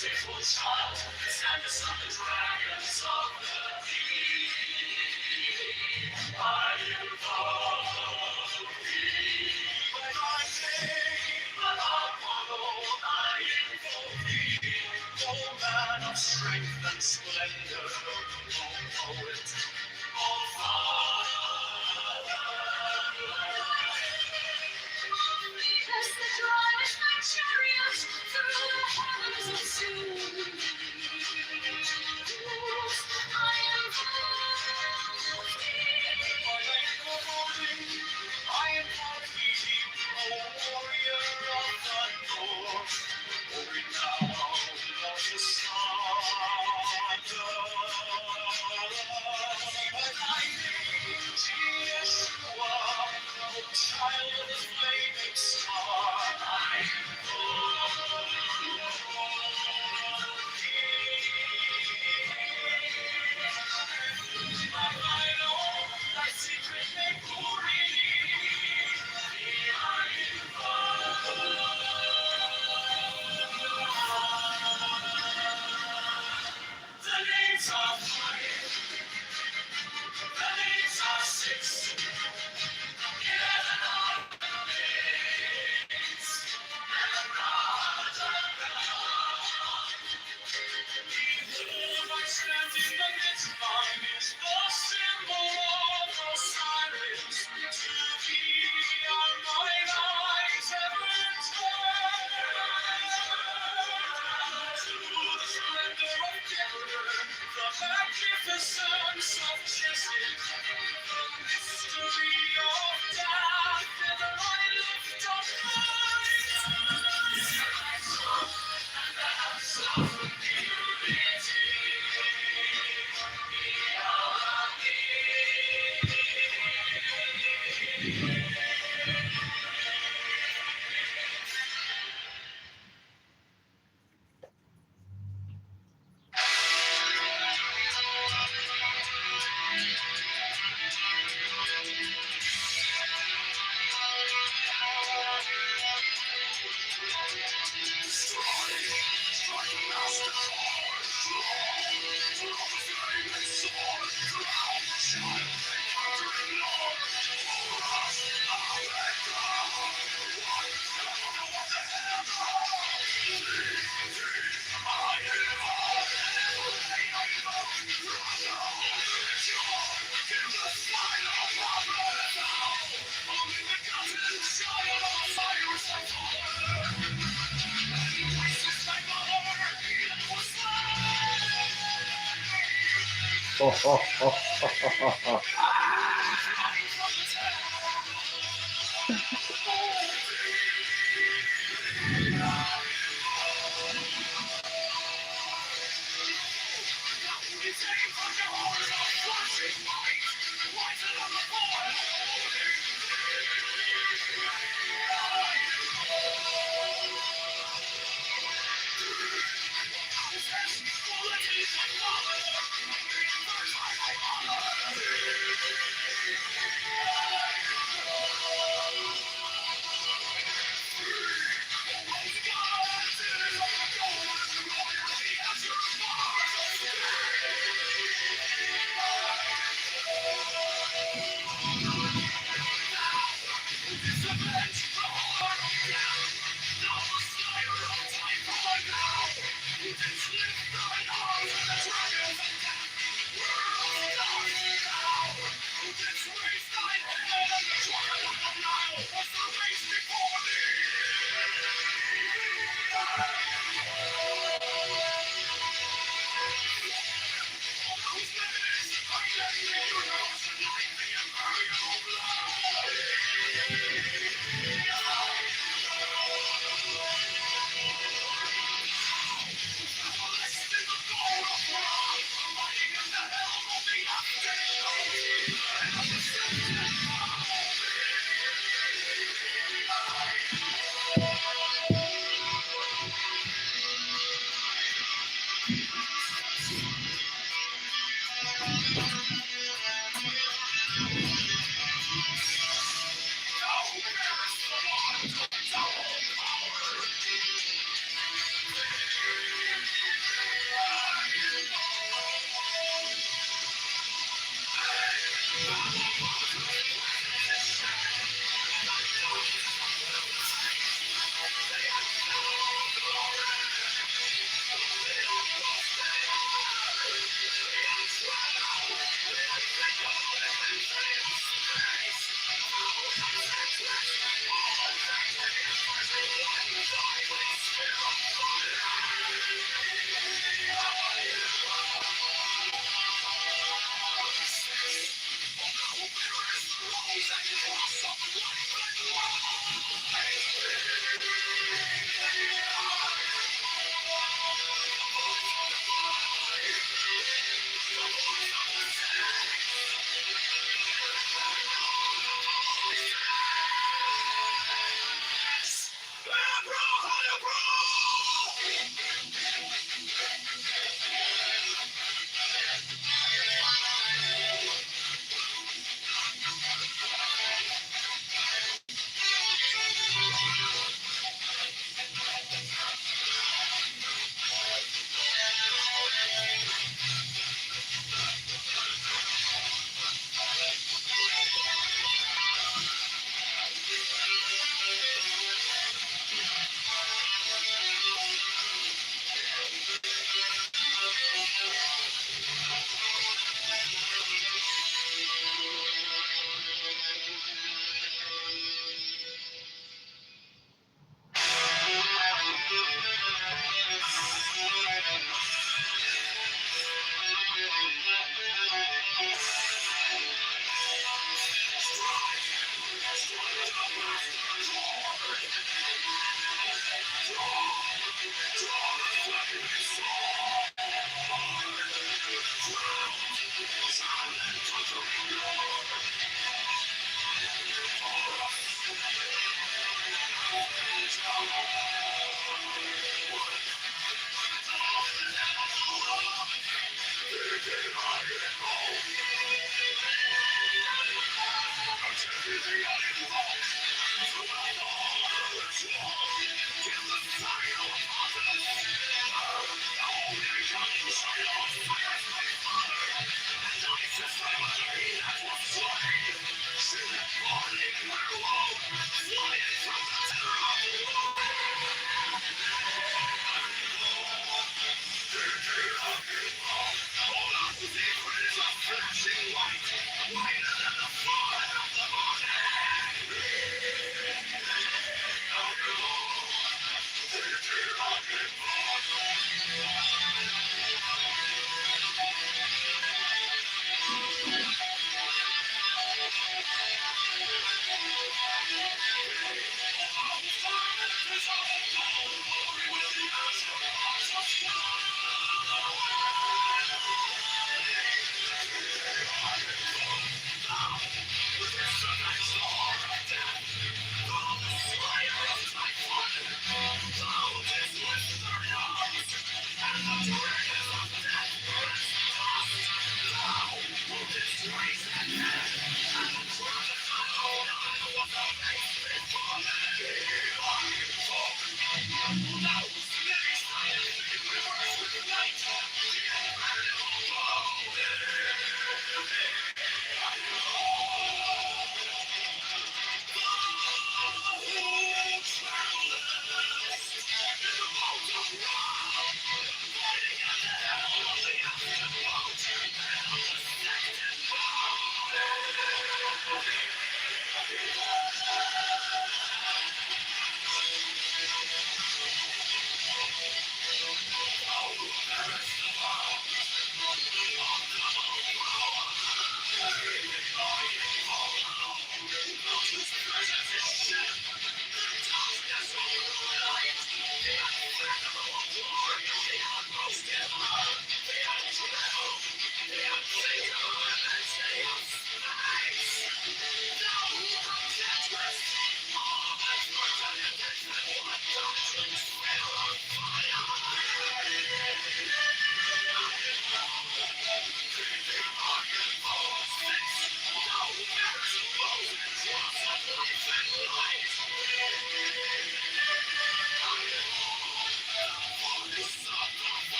beautiful child, standest on the dragons of the deep. I invoke thee. By thy name, Apollo, I invoke thee. O man of strength and splendor, O poet, O father. As the drivest my chariot through the heavens of Zeus, I invoke thee. By thy name of Odin, I invoke thee, O warrior of the north, O renown of the saga. By thy name, Yeshua, O child of the flaming star, I invoke thee. By thine own, thy secret name, glory, thee I invoke. The names are 5, the names are 6, 11 are the names. Behold, I stand in the midst, mine is the symbol of Osiris. To thee are mine eyes ever turned. To the splendor of Kitover, the magnificence of Jesse, the mystery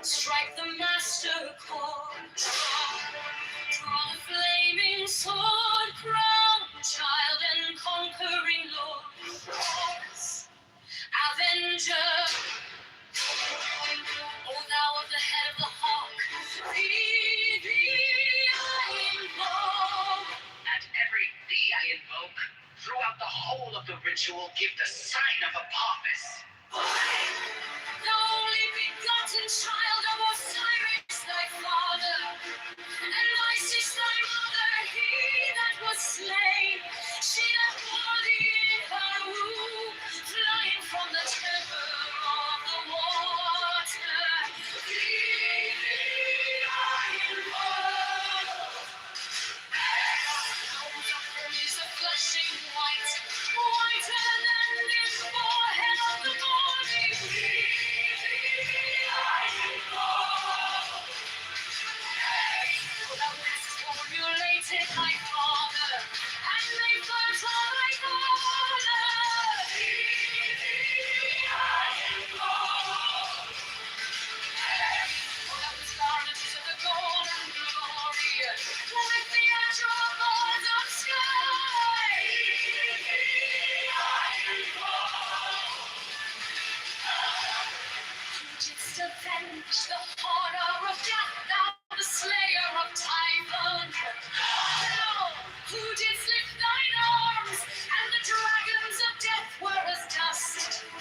Strike the master chord, draw the flaming sword, crown child and conquering lord, Horus, avenger. O thou of the head of the hawk, thee I invoke. At every thee I invoke, throughout the whole of the ritual, give the sign of Apophis. The only begotten child of Osiris, thy father, and Isis, thy mother, he that was slain, she that bore thee in her womb, flying from the temple of the water. Thee I invoke. Those of her is a flashing white, whiter than the forehead of the morning. Formulated my father, and made fertile my father. Those garments of the golden glory, with the azure balls of sky. Who didst avenge the horror of death, thou the slayer of Typhon? Who didst lift thine arms, and the dragons of death were as dust? Who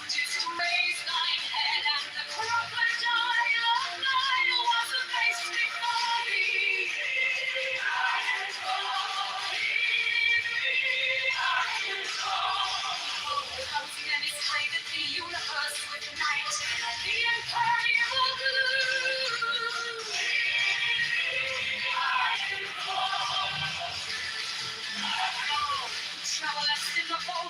didst raise thine head, and the crocodile of Nile was abased before thee? Those men enslaved the universe with night, the impermeable blue. Travelest in the boat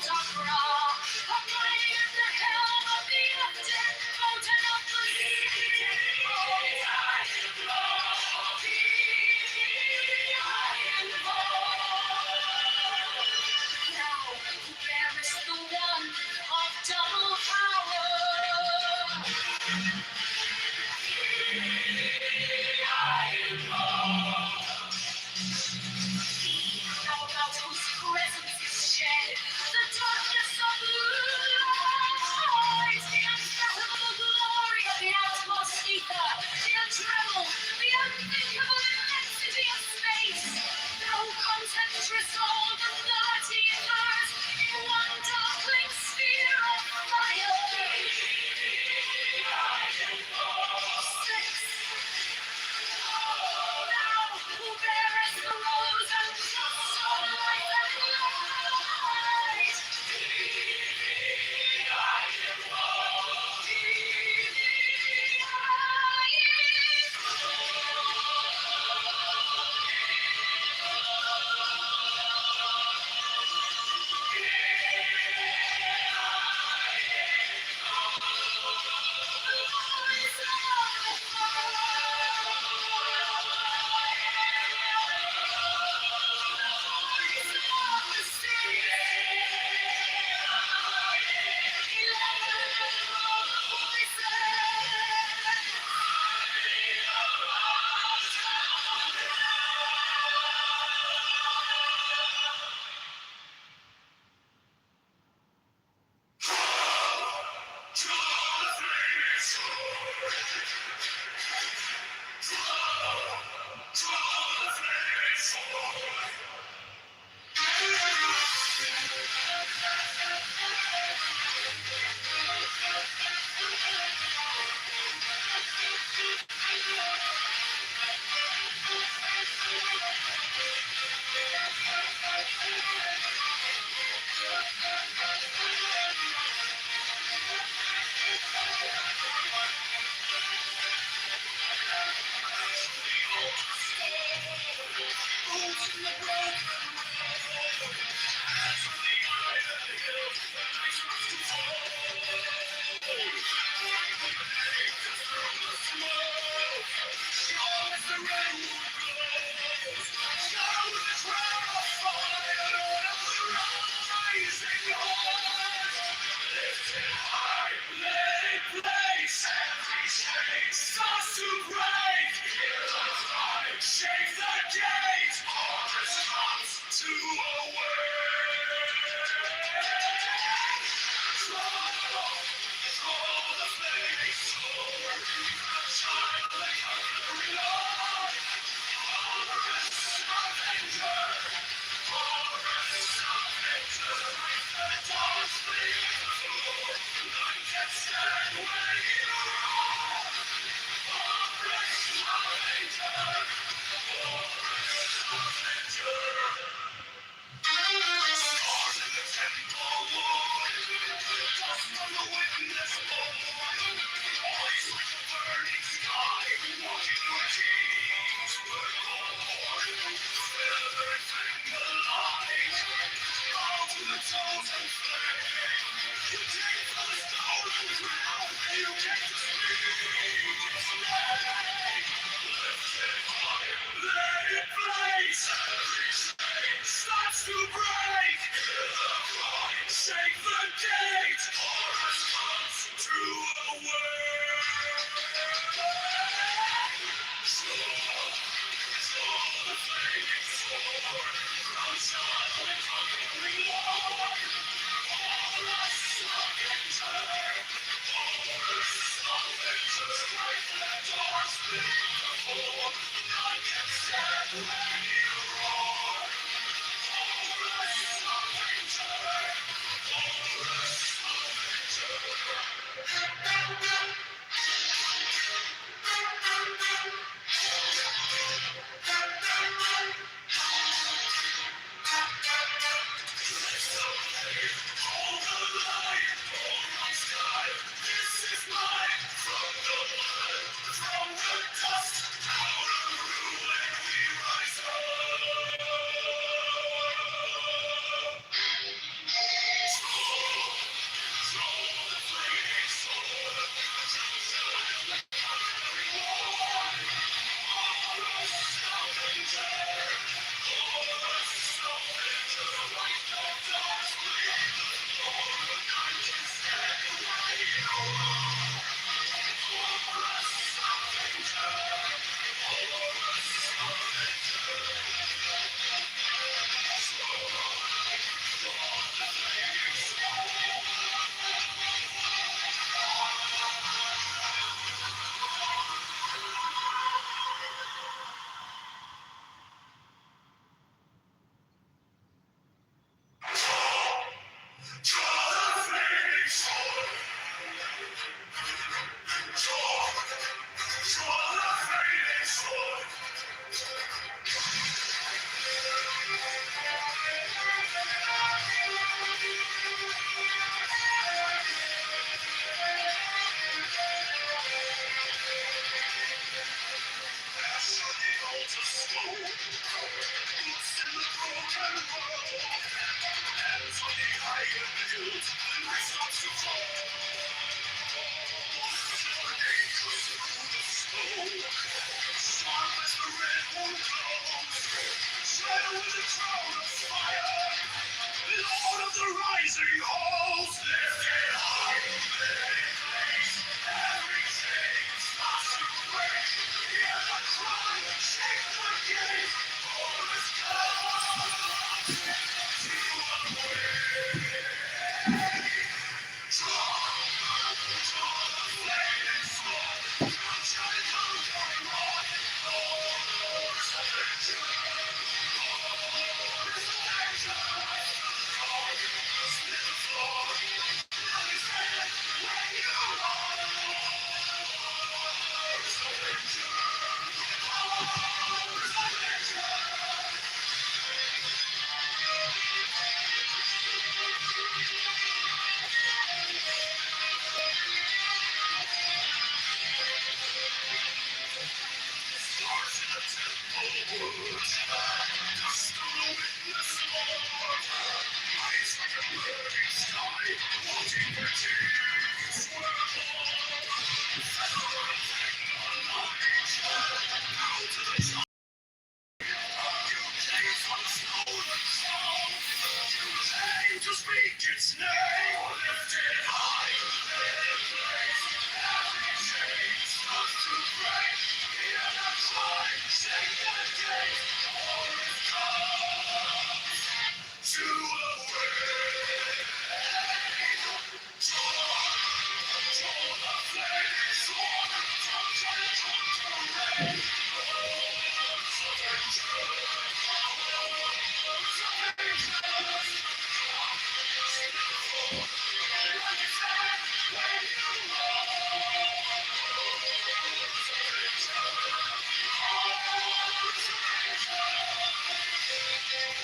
Raise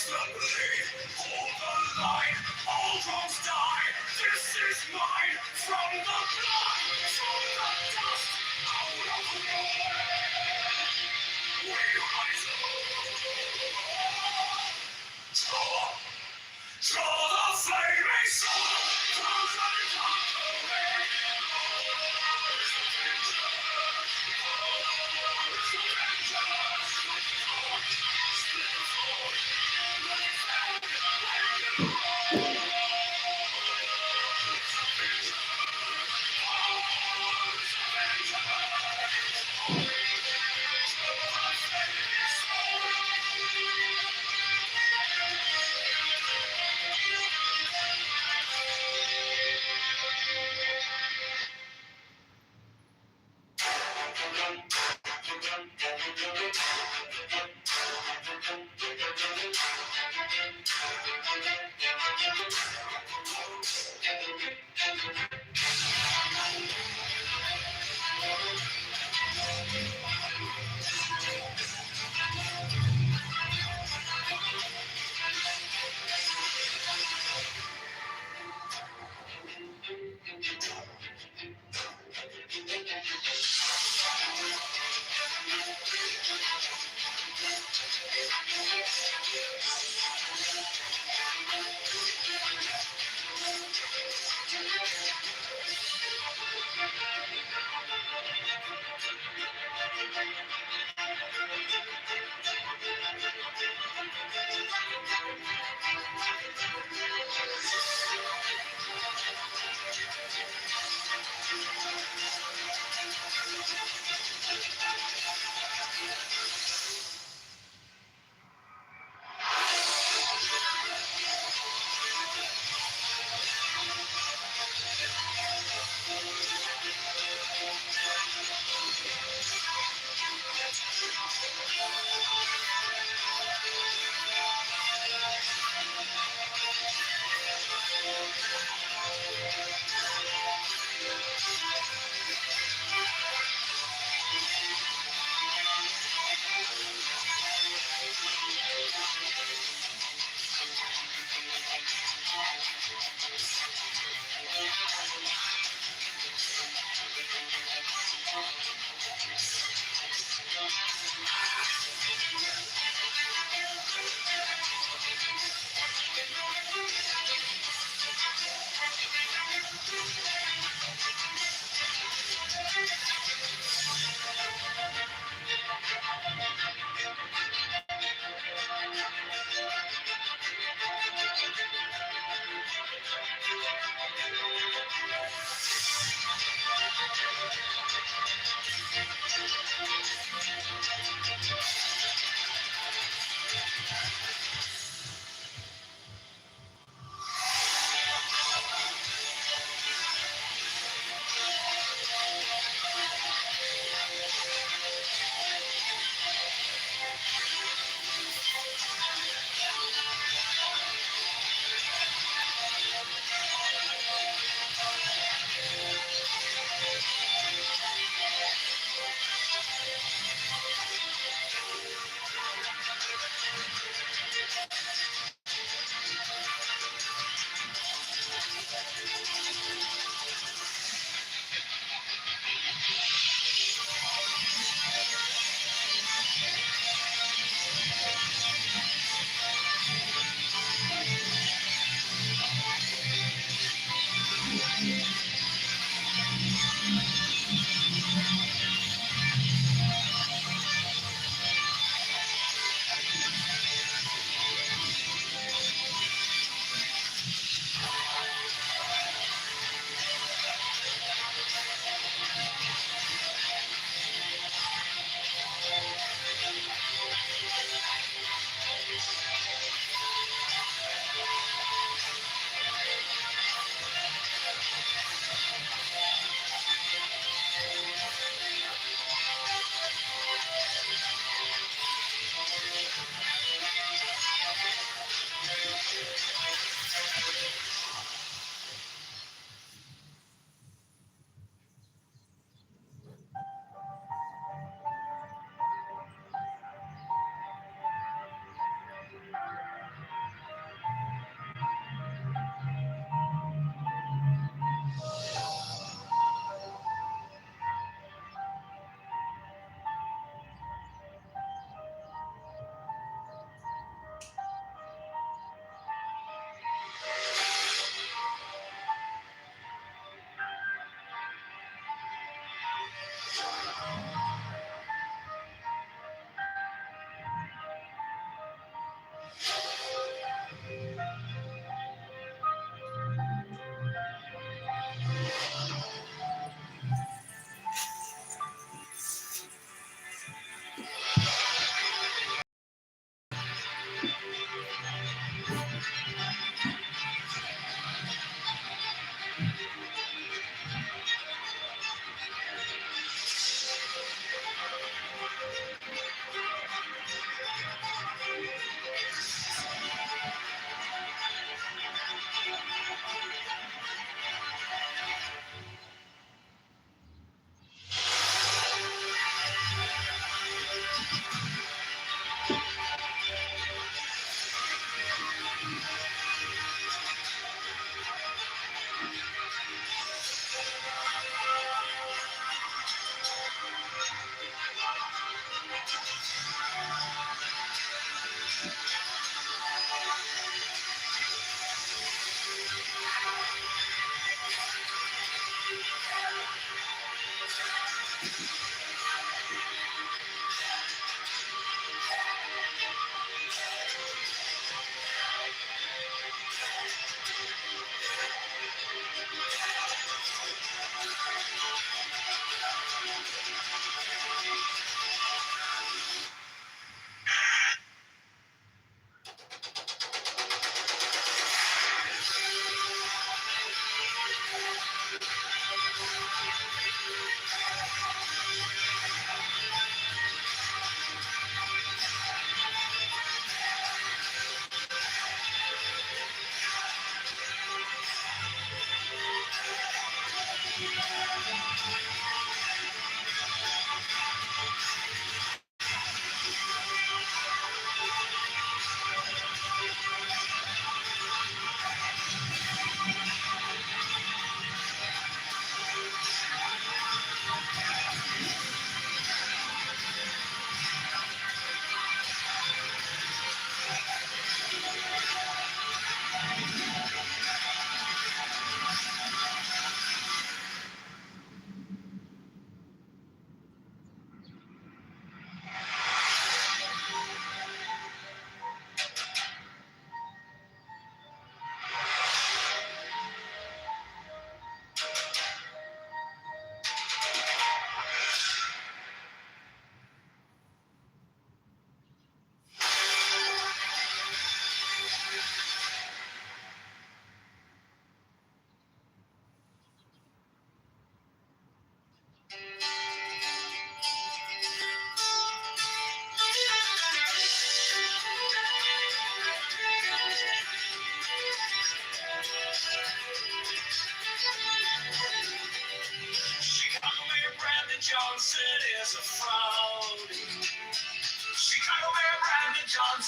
the blade, hold the line, all wrongs die. This is mine, from the blood, from the dust, out of the way. We rise up. Draw the flaming sword, cross and conquering.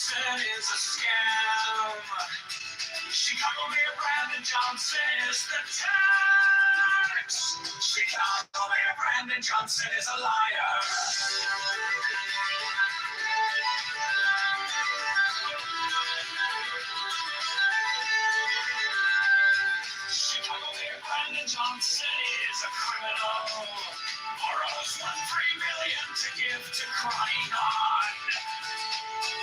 Johnson is a scam. Chicago Mayor Brandon Johnson is the tax. Chicago Mayor Brandon Johnson is a liar. Chicago Mayor Brandon Johnson is a criminal. Borrows $1.3 million to give to crying on.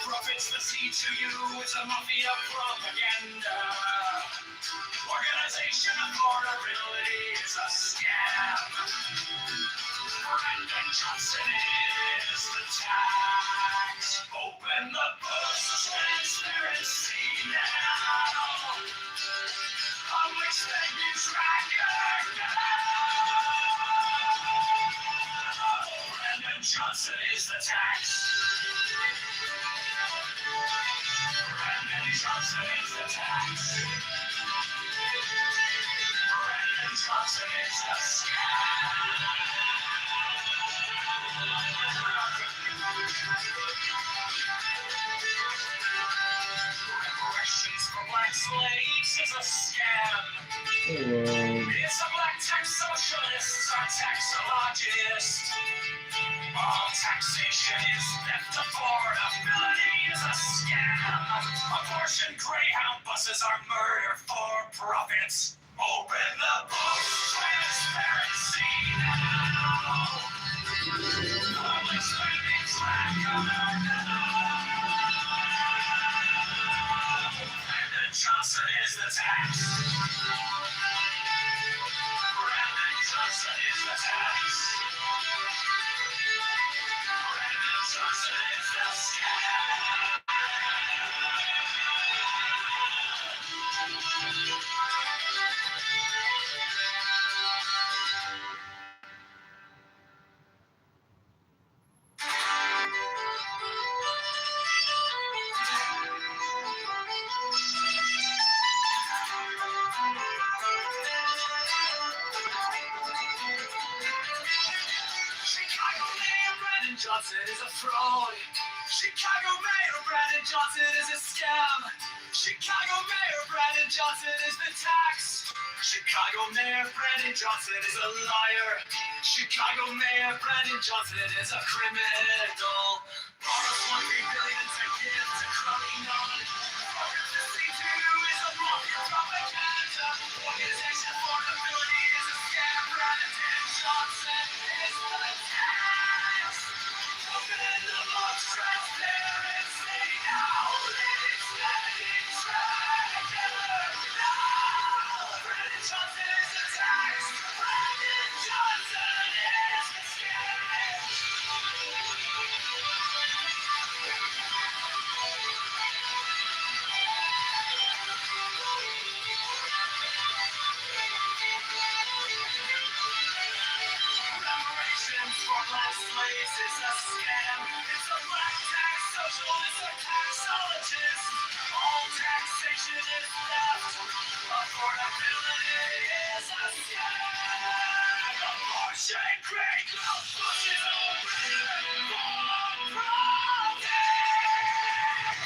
Profits the sea to you, it's a mafia propaganda. Organization affordability is a scam. Brandon Johnson is the tax. Open the books, transparency now. Public spending tracker now. Brandon Johnson is the tax. Brandon Johnson is the tax. Brandon Johnson is the Reparations for black slaves is a scam. Hello. It's a black tax socialist, our taxologist. All taxation is theft, affordability is a scam. Abortion Greyhound buses are murder for profits. Open the books, transparency now. Public spending tracker now. Brandon Johnson is the tax. Brandon Johnson is the tax. Brandon Johnson is the scam. Chicago Mayor Brandon Johnson is a fraud. Chicago Mayor Brandon Johnson is a scam. Chicago Mayor Brandon Johnson is the tax. Chicago Mayor Brandon Johnson is a liar. Chicago Mayor Brandon Johnson is a criminal. Borrows $1 billion to give to crowding on. Organization is a mafia propaganda. Organization affordability is a scam. Brandon Johnson is the tax. Open the books, transparency now. Living spending tracker now. Brandon Johnson is the tax. Brandon Johnson is the scam. Reparations for black slaves is a scam. It's a black tax socialist or taxologist. All taxation is theft. Affordability is a scam. Abortion, great growth, buses are murder for profit.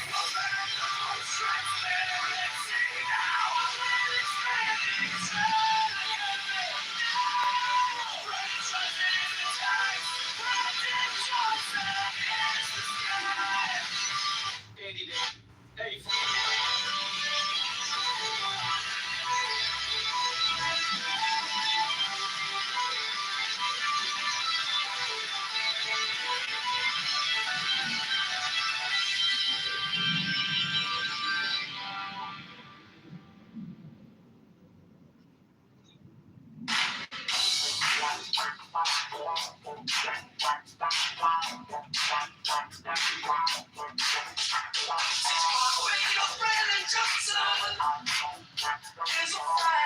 Open the books, transparency now. Living spending tracker now. Brandon Johnson is the tax. Brandon Johnson is the scam. Andy Day. Hey. Brandon Johnson is a fraud.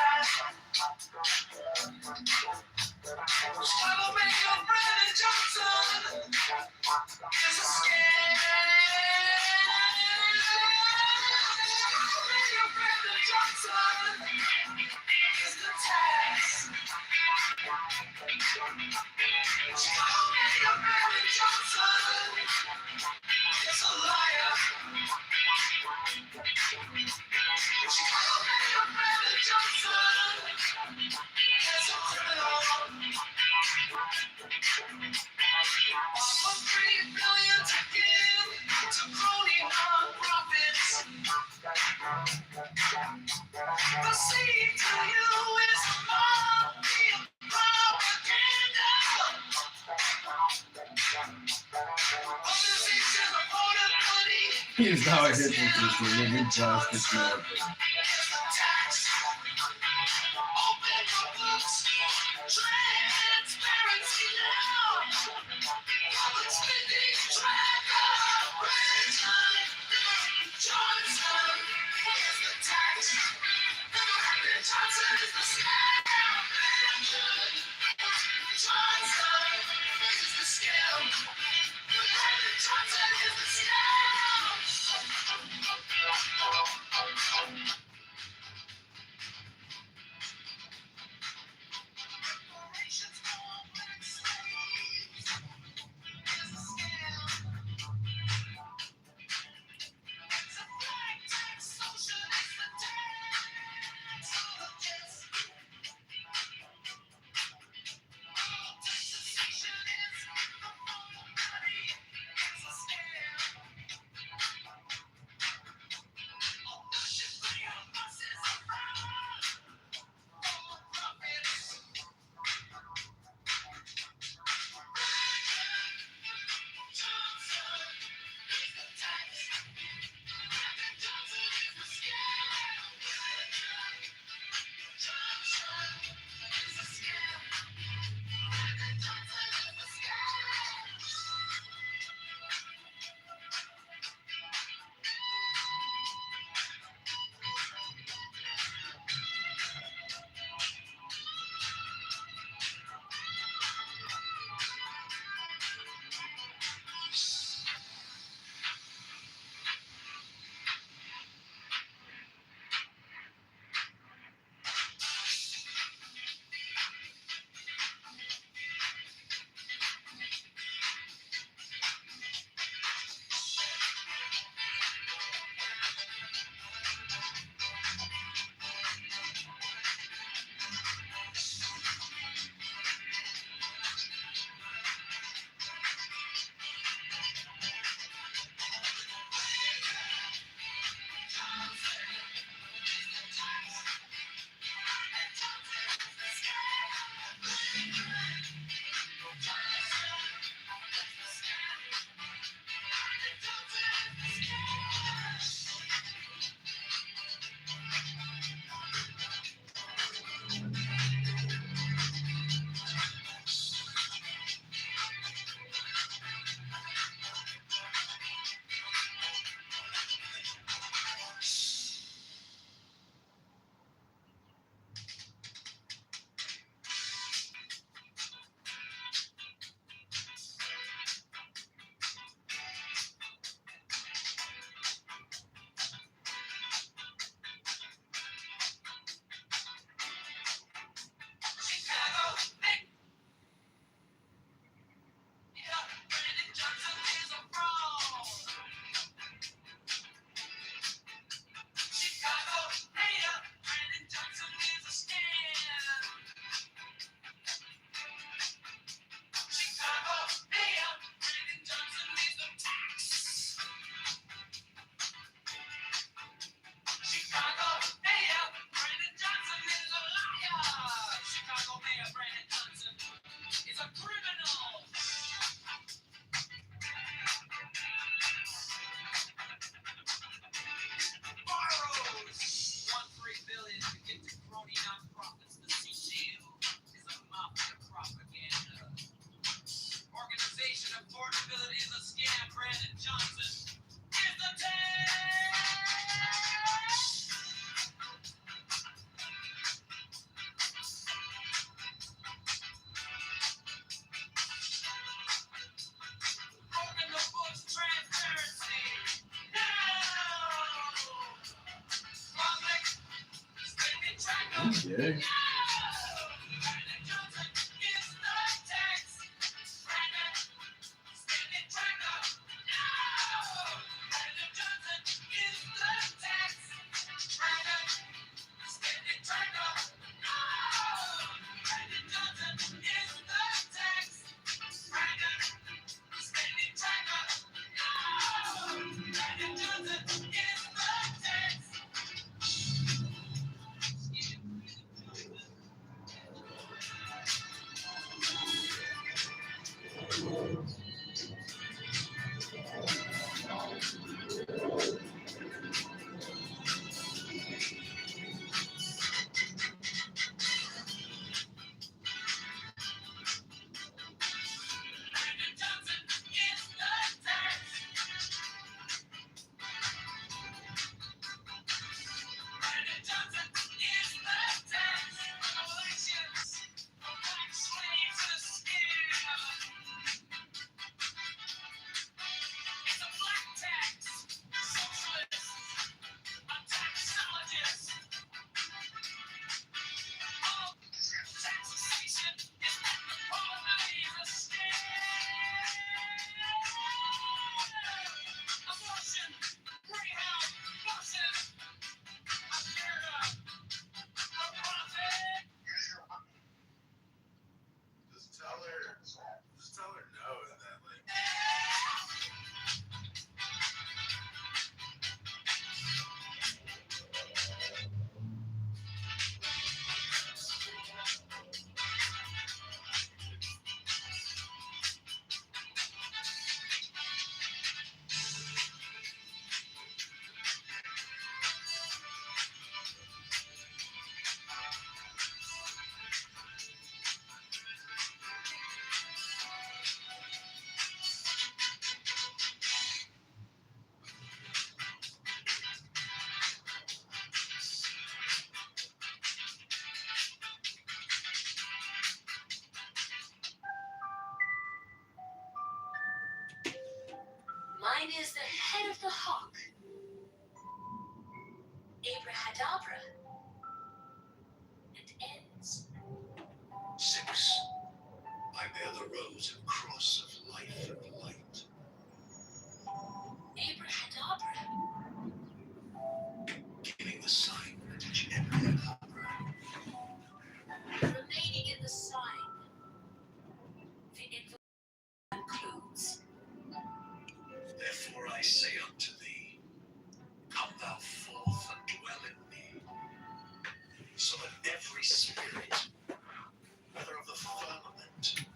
Chicago Mayor Brandon Johnson is a scam. Chicago Mayor Brandon Johnson is the tax. Chicago Mayor Brandon Johnson is a liar. He is now a hypnotist, a living plastic man. Transparency now. Public spending tracker. Johnson is the tax. Johnson is the scam. Johnson is the scam. Johnson is the scam. Yeah. Mine is the head of the hawk. Abrahadabra. And ends. 6. I bear the rose and cross of life and light. Abrahadabra. Giving the sign that each Abrahadabra. Remaining in the sign. The invocation concludes. Therefore I say unto thee, come thou forth and dwell in me, so that every spirit, whether of the firmament,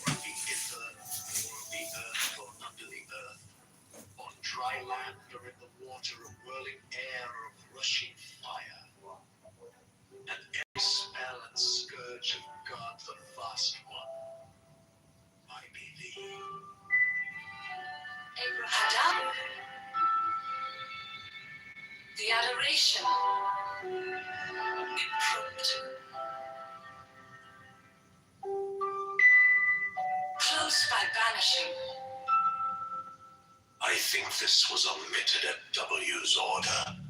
or of the ether, or of the earth, or under the earth, on dry land, or in the water, of whirling air, or of rushing fire, and every spell and scourge of God the Vast One, I be thee. Abrahadabra. The adoration. Impromptu. Close by banishing. I think this was omitted at W's order.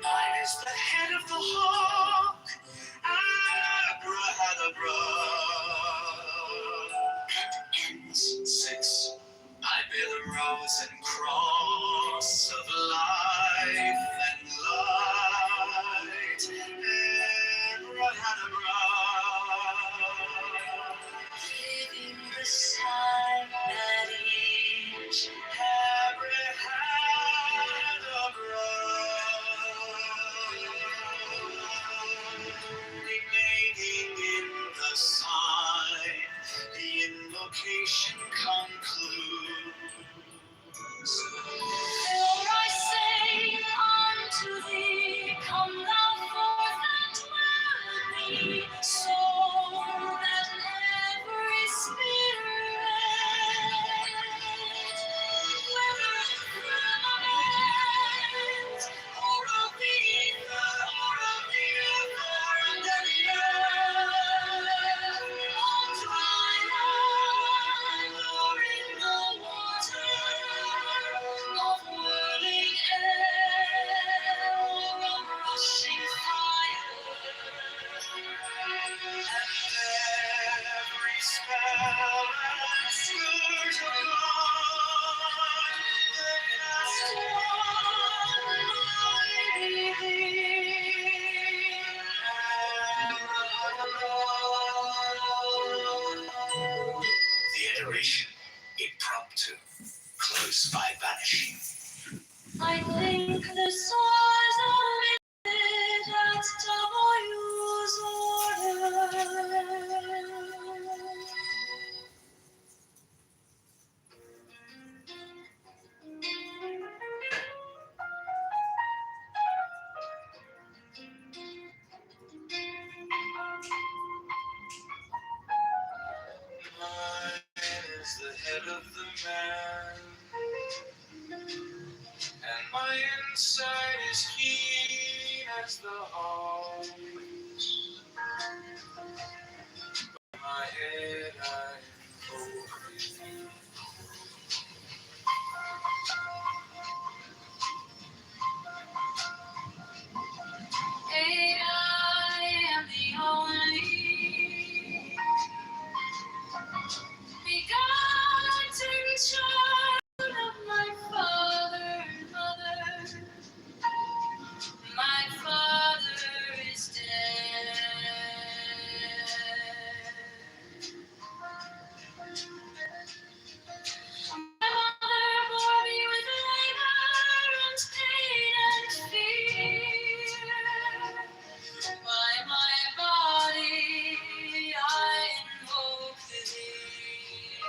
Mine is the head of the hawk, Abrahadabra. And ends. 6. I bear the rose and cross of life and light, Abrahadabra. Giving the sign that each Remaining in the sign, the invocation concludes. For I say unto thee, come thou forth and dwell in me, so that every spirit, whether of firmament, or of the ether, or of the earth, or under the earth, on dry land, or in the water, of whirling air, or of rushing fire, And every spell and scourge of God, the vast one, I be thee. The iteration, impromptu, close by vanishing. I think the stars omitted at W's order. Mine is the head of the man, and my inside is keen as the heart. My head I invoke thee. Hey, I am the only begotten child of my father and mother. My father is dead. My mother bore me with labor and pain and fear. By my body I invoke thee.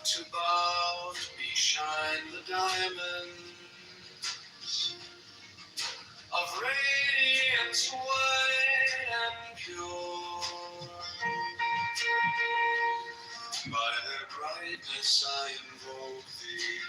To bow to me shine the diamonds of radiance white and pure. By their brightness I invoke thee.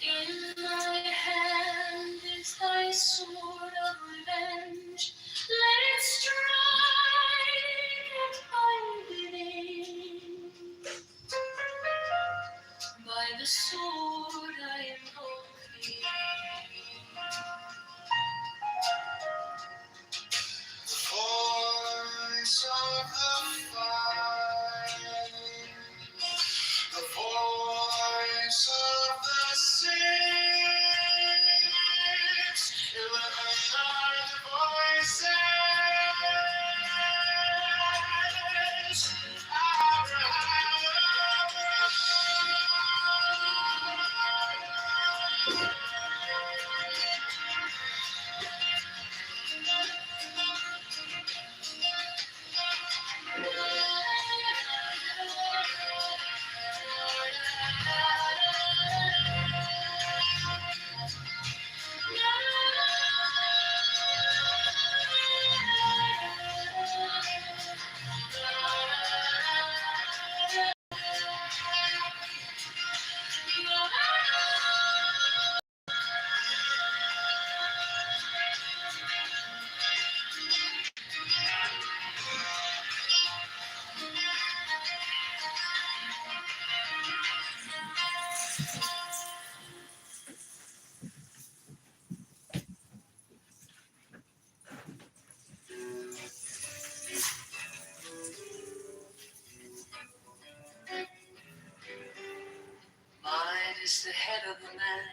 In my hand is thy sword of revenge. Let it strike at my bidding. By the sword I invoke thee. The voice of the fight, the voice of the six, 11 are the voices. Mine is the head of the man,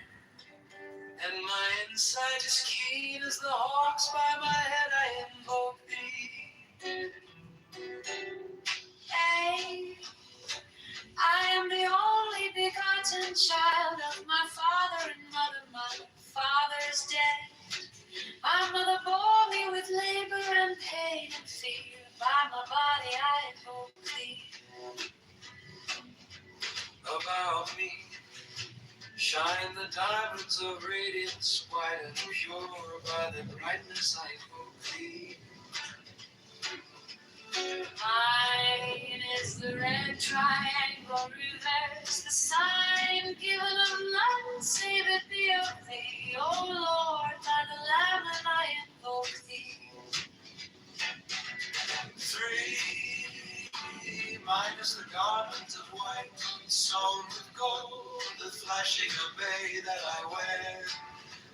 and my insight is keen as the hawks. By my head I invoke thee. Hey, I am the only begotten child of my father and mother. My father is dead. My mother bore me with labor and pain and fear. By my body I invoke thee. About me shine the diamonds of radiance, white and pure. By the brightness I invoke thee. Mine is the red triangle reverse, the sign given of none save it be of thee. O Lord, by the Lamb and I invoke thee. 3, mine is the garment of white, sewn with gold, the flashing of bay that I wear.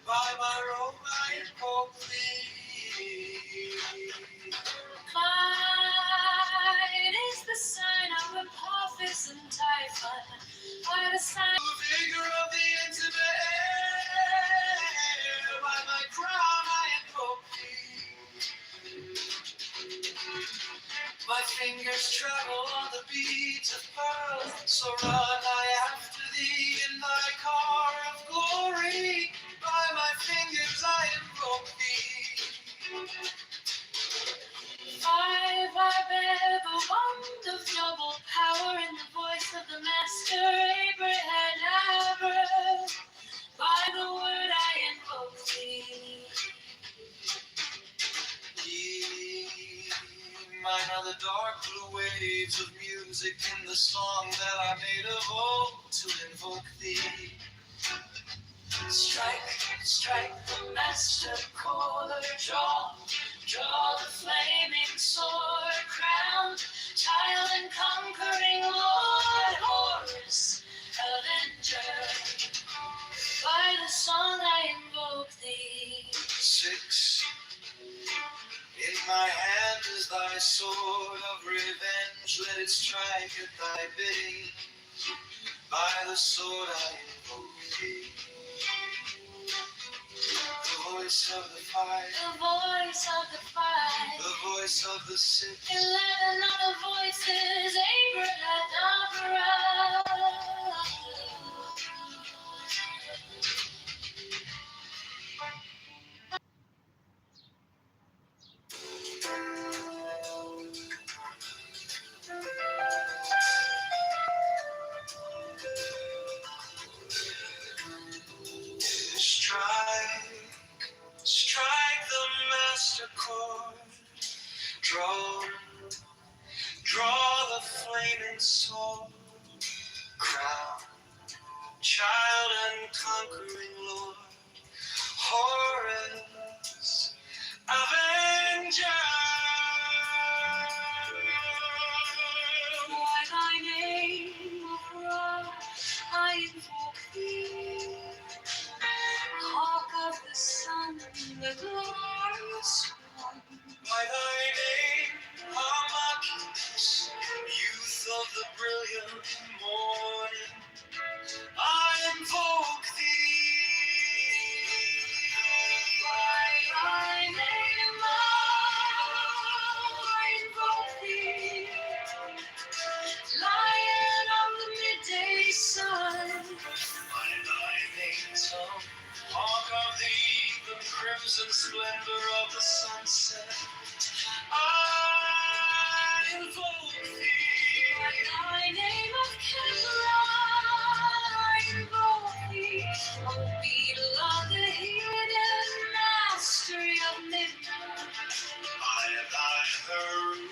By my robe I invoke thee. Mine is the sign of Apophis and Typhon, by the sign the vigor of the intimate air. By my crown I invoke thee. My fingers travel on the beads of pearl, so run I after thee in thy car of glory. By my fingers I invoke thee. 5, I bear the wand of noble power in the voice of the master Abraham. By the word I invoke thee. Mine are the dark blue waves of music in the song that I made of old to invoke thee. Strike, strike the master caller, draw the flaming sword, crown, child and conquering Lord, Horus, avenger. By the song I invoke thee. 6, in my hand is thy sword of revenge. let it strike at thy bidding. By the sword I invoke thee. The voice of the fire. The voice of the fire. The voice of the sick. 11 other voices. Abracadabra. Strike the master chord. Draw the flaming sword. Crown, child and conquering lord. Horus, avenger. Why thy name, O I invoke thee. Hawk of the sun, the glorious one. By thy name, Amakeus, youth of the brilliant morning, I invoke thee. By thy name, I invoke thee. Lion of the midday sun, by thy name, hawk of the even crimson splendor of the sunset, I invoke thee. By thy name of Kitover, I invoke thee. O beetle of the hidden mastery of midnight, I am thy Heru,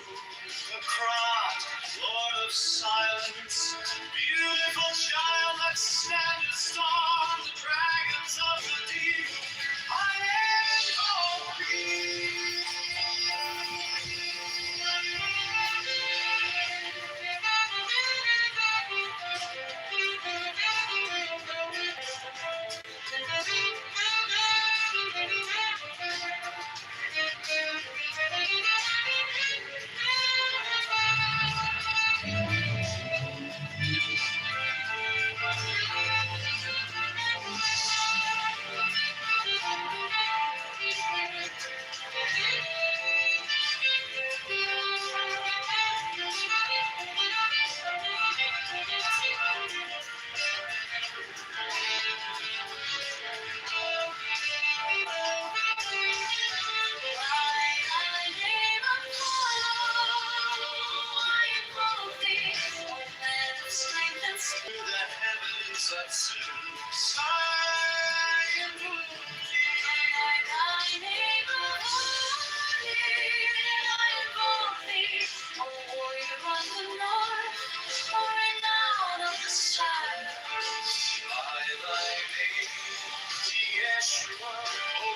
the Krat, Lord of silence, beautiful child that standest on the dragons of the deep. I invoke thee.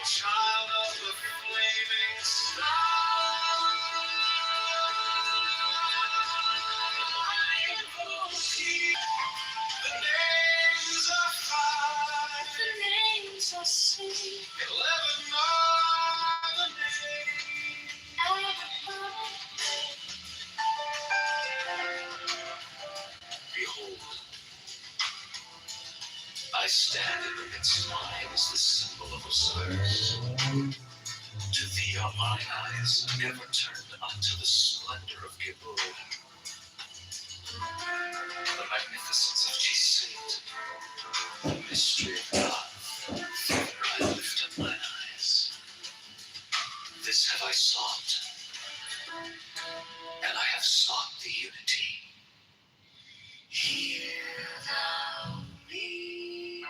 Child of the flaming star, I invoke thee. The names are five. The names are six. 11 are the names. Behold, I stand in the midst of mine as the symbol of Osiris. To thee are mine eyes ever turned unto the splendor of Kitover, the magnificence of Chisit, the mystery of God. Thither I lift up mine eyes. This have I sought, and I have sought the unity. Hear thou me.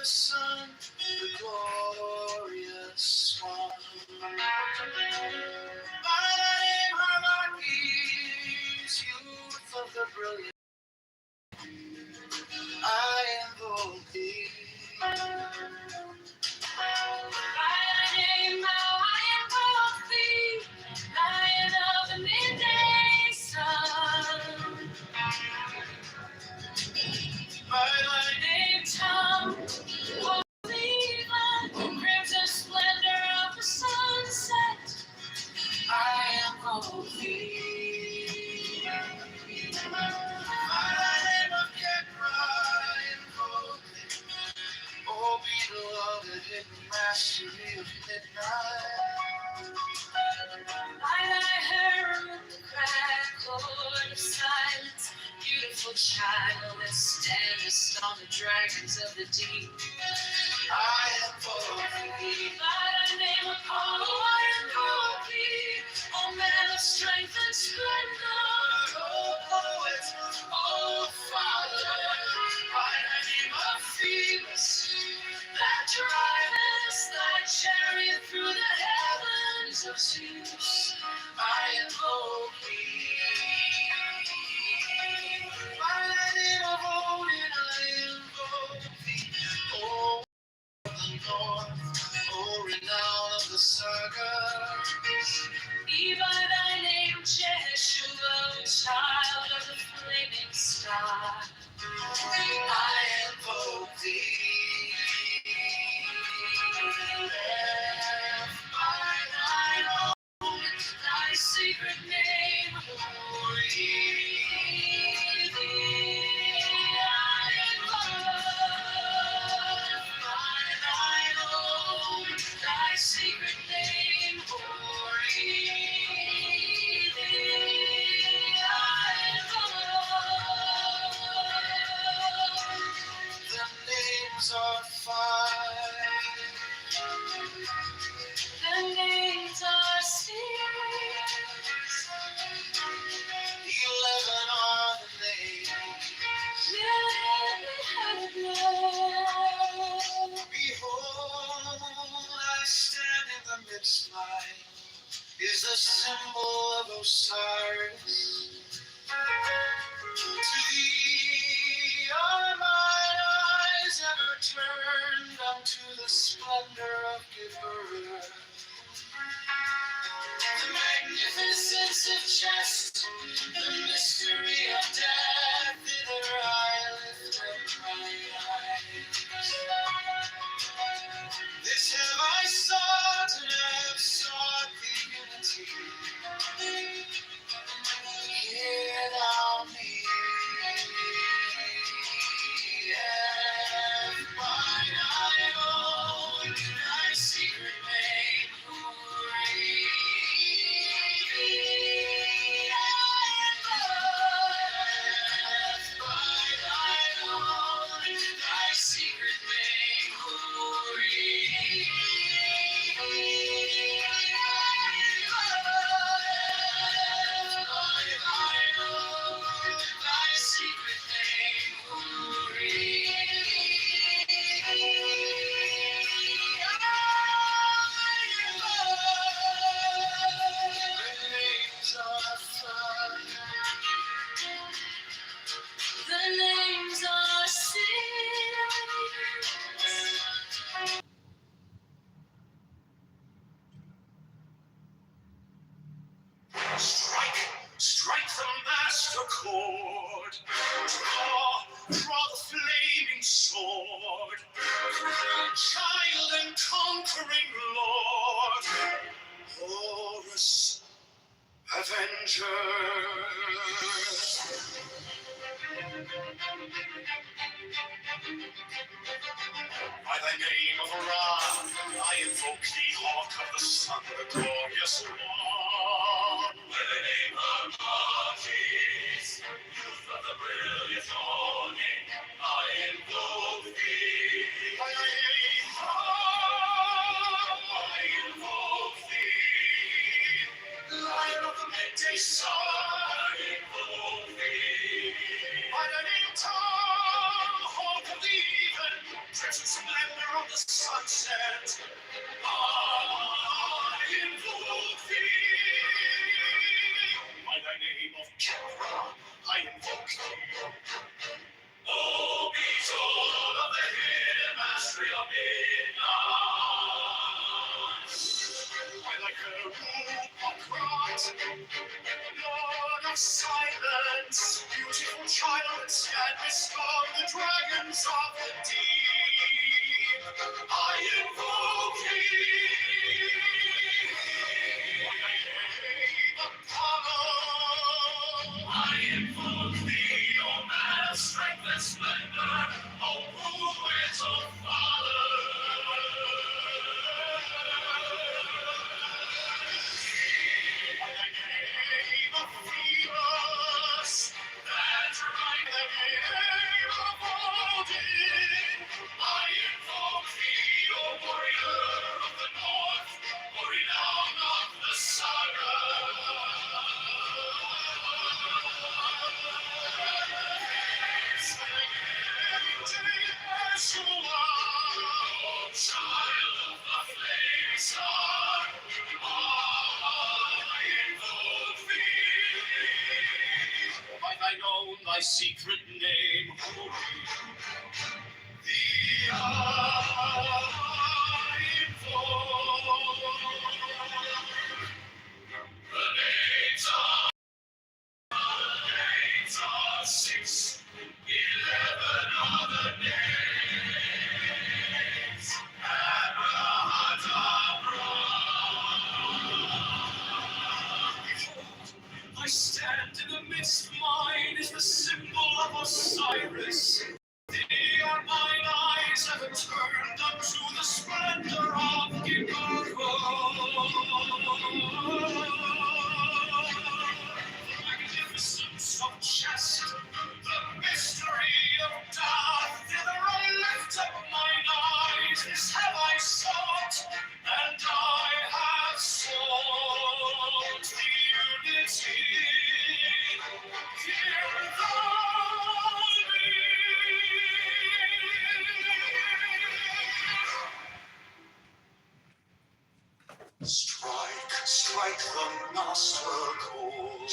the sun, the glorious one. By thy name, our Lord, peace, youth of the brilliant. I invoke thee. By thy name, now I invoke thee, Lion of the midday sun. By thy name, Tom, holy one, crimson splendor of the sunset, I invoke thee. By thy name of Kedra, I invoke thee. Oh, beloved, hidden mastery of midnight. By thy hair with the crack cord of silence, beautiful child that standest on the dragons of the deep, I invoke thee. By thy name, Apollo, I invoke thee. O man of strength and splendor, O poet, O father. By thy name of Phoebus, that drivest thy chariot through the heavens of Zeus, I invoke thee. By thy name of Odin, I invoke thee. O of the north, O renown of the sagas. Be by thy name, Jeshua, child of the flaming star, I invoke thee. By thine own, thy secret name, glory thee. I invoke. By thine own, thy secret name, glory thee. I invoke. The names are five. The names are six. 11 are the names. Behold, I stand in the midst. Mine is the symbol of Osiris. To thee are mine eyes ever turned unto the splendor of Kitover. The magnificence of chest, the mystery of death, thither I lift up my eyes. This have I sought, and I have sought the unity. Hear thou me, and by thy own, thy secret name, glory thee. By thine own, thy secret name, glory thee. Thy secret name, glory. The names are six. Strike the master chord. Draw the flaming sword. Child and conquering lord. Horus, avenger. By thy name of Ra, I invoke thee, hawk of the sun, the glorious one. By the name of Martis, youth of the brilliant dawning, I invoke thee. By thy name, I invoke thee. Lion of the midday sun, I invoke thee. By thy name, Tom, hawk of the even Crimson splendor of the sunset, I invoke thee. By thy name of Kitover, I invoke thee. O beetle of the hidden mastery of midnight. By thy Karuk, Lord of silence, beautiful child, stand before the dragons of the deep. I invoke thee. By thy name, Apollo. I invoke thee, O man of strength and splendor, O ruins of valor. By thy name of Phoebus, that right the name of Odin, I invoke thee, O warrior of the north, O renown of the saga. Child of the flaming star, I invoke thee. By thine own, thy secret name, thee I invoke. The names are 6, 11 are the names. Abrahadabra. I stand in the midst, mine is the symbol of Osiris. Thee are mine eyes ever turned unto the splendor of the magnificence of chest, the mystery of death. Thither I lift up mine eyes, this have I sought, and I have sought the unity. Hear thou me. Strike, strike the master chord.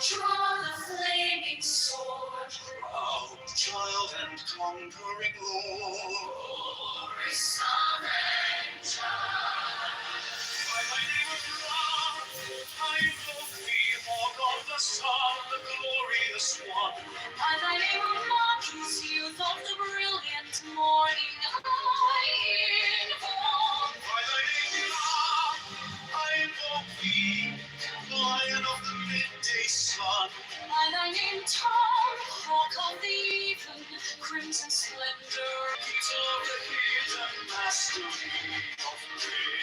Draw the flaming sword. Proud child and conquering lord. Glory, son, and child. By thy name of love, I invoke thee, hawk of the sun, the glorious one. By thy name of monkeys, youth of the brilliant morning, I invoke. By thy name, love, I invoke thee, lion of the midday sun. By thy name, tall, hawk of the even, crimson splendor, beetle of the hidden mastery of midnight.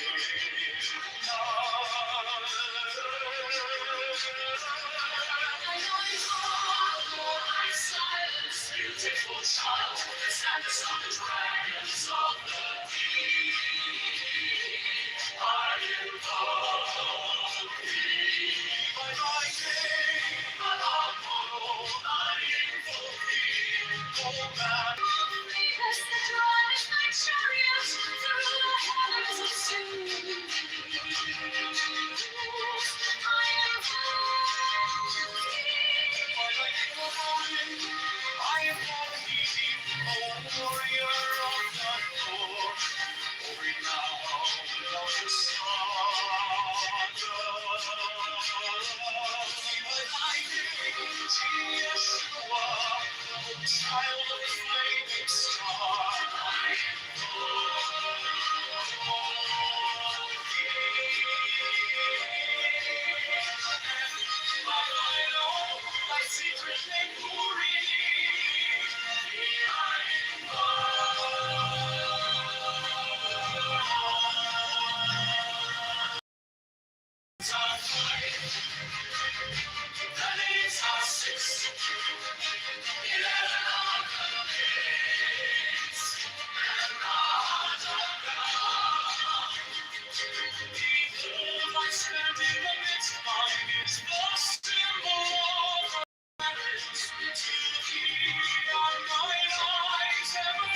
Beautiful child, standest on the dragons of the deep. I invoke thee. By thy name, Apollo, I invoke thee. O man, as the drive thy chariot through the heavens of Zeus, I invoke thee. By thy name of Odin, I invoke thee, O warrior of the north, O renowned of the saga. By thy name, Yeshua, O child of the flaming star, I invoke thee. By thine own, thy secret name, Uri, thee I the names are 6, 11 are the names. Behold, I stand in the midst, mine is the symbol of to thee are mine eyes ever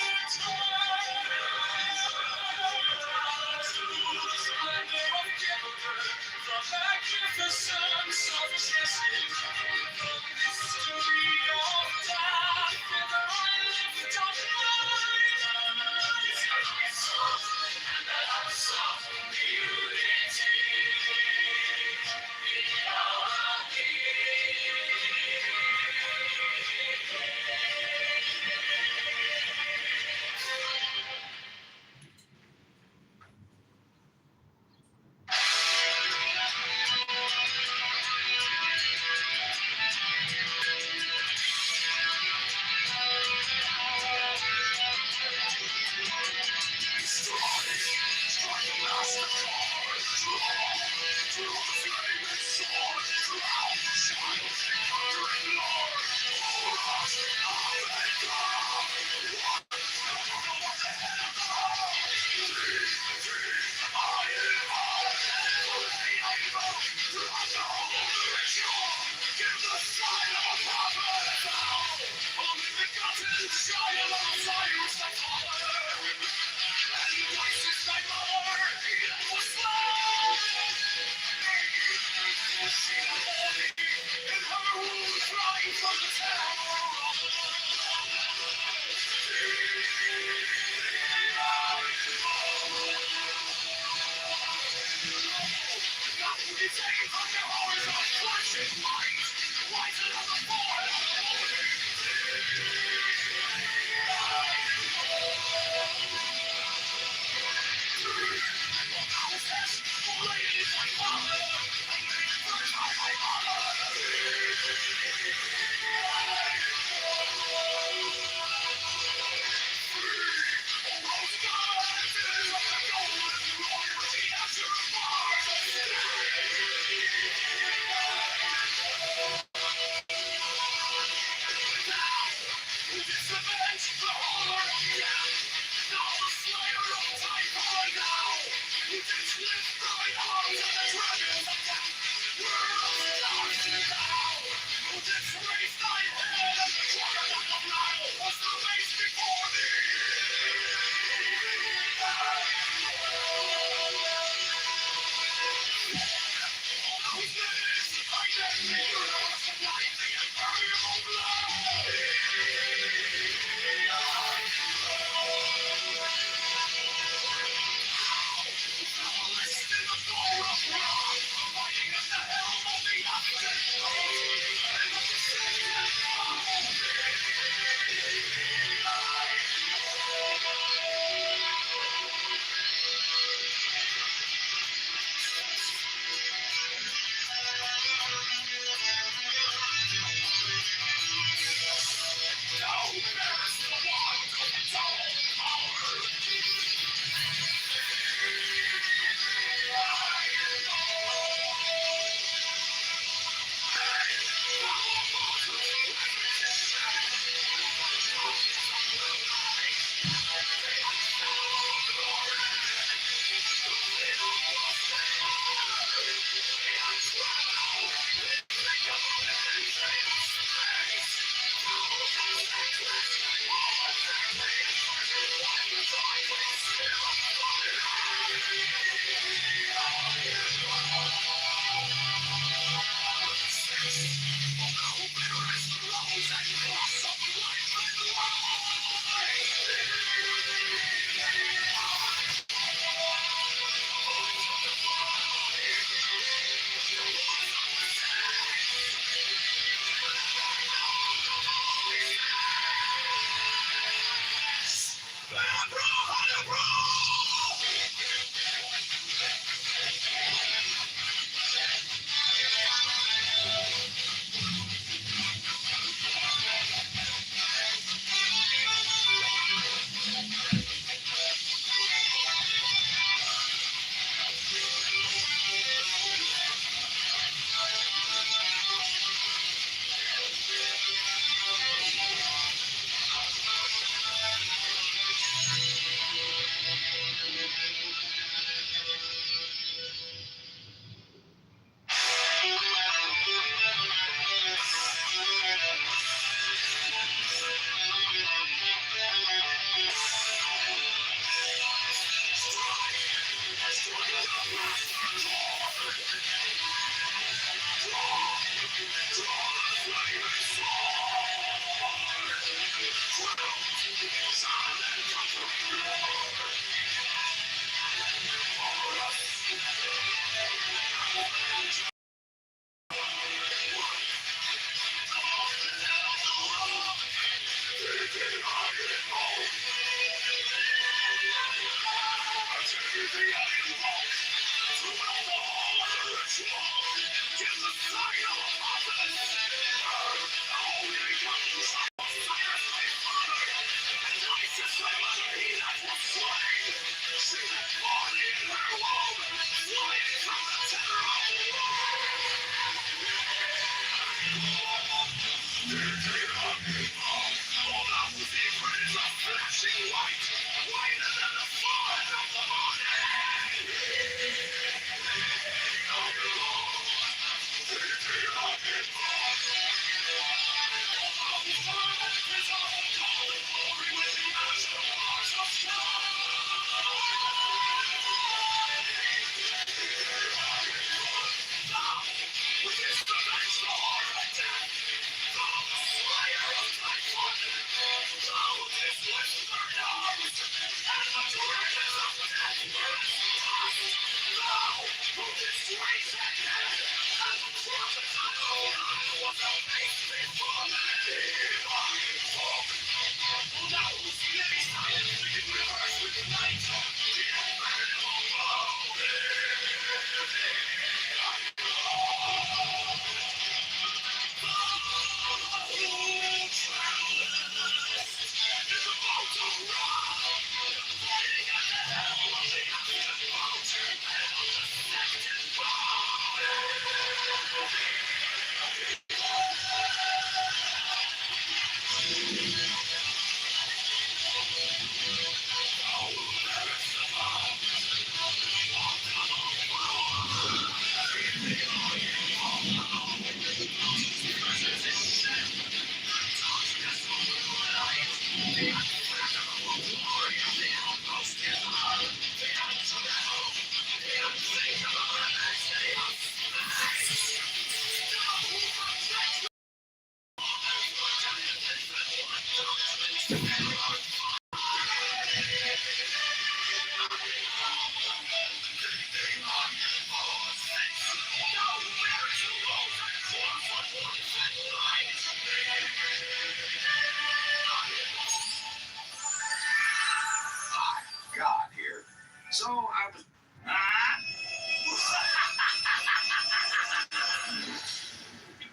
God here. So I was.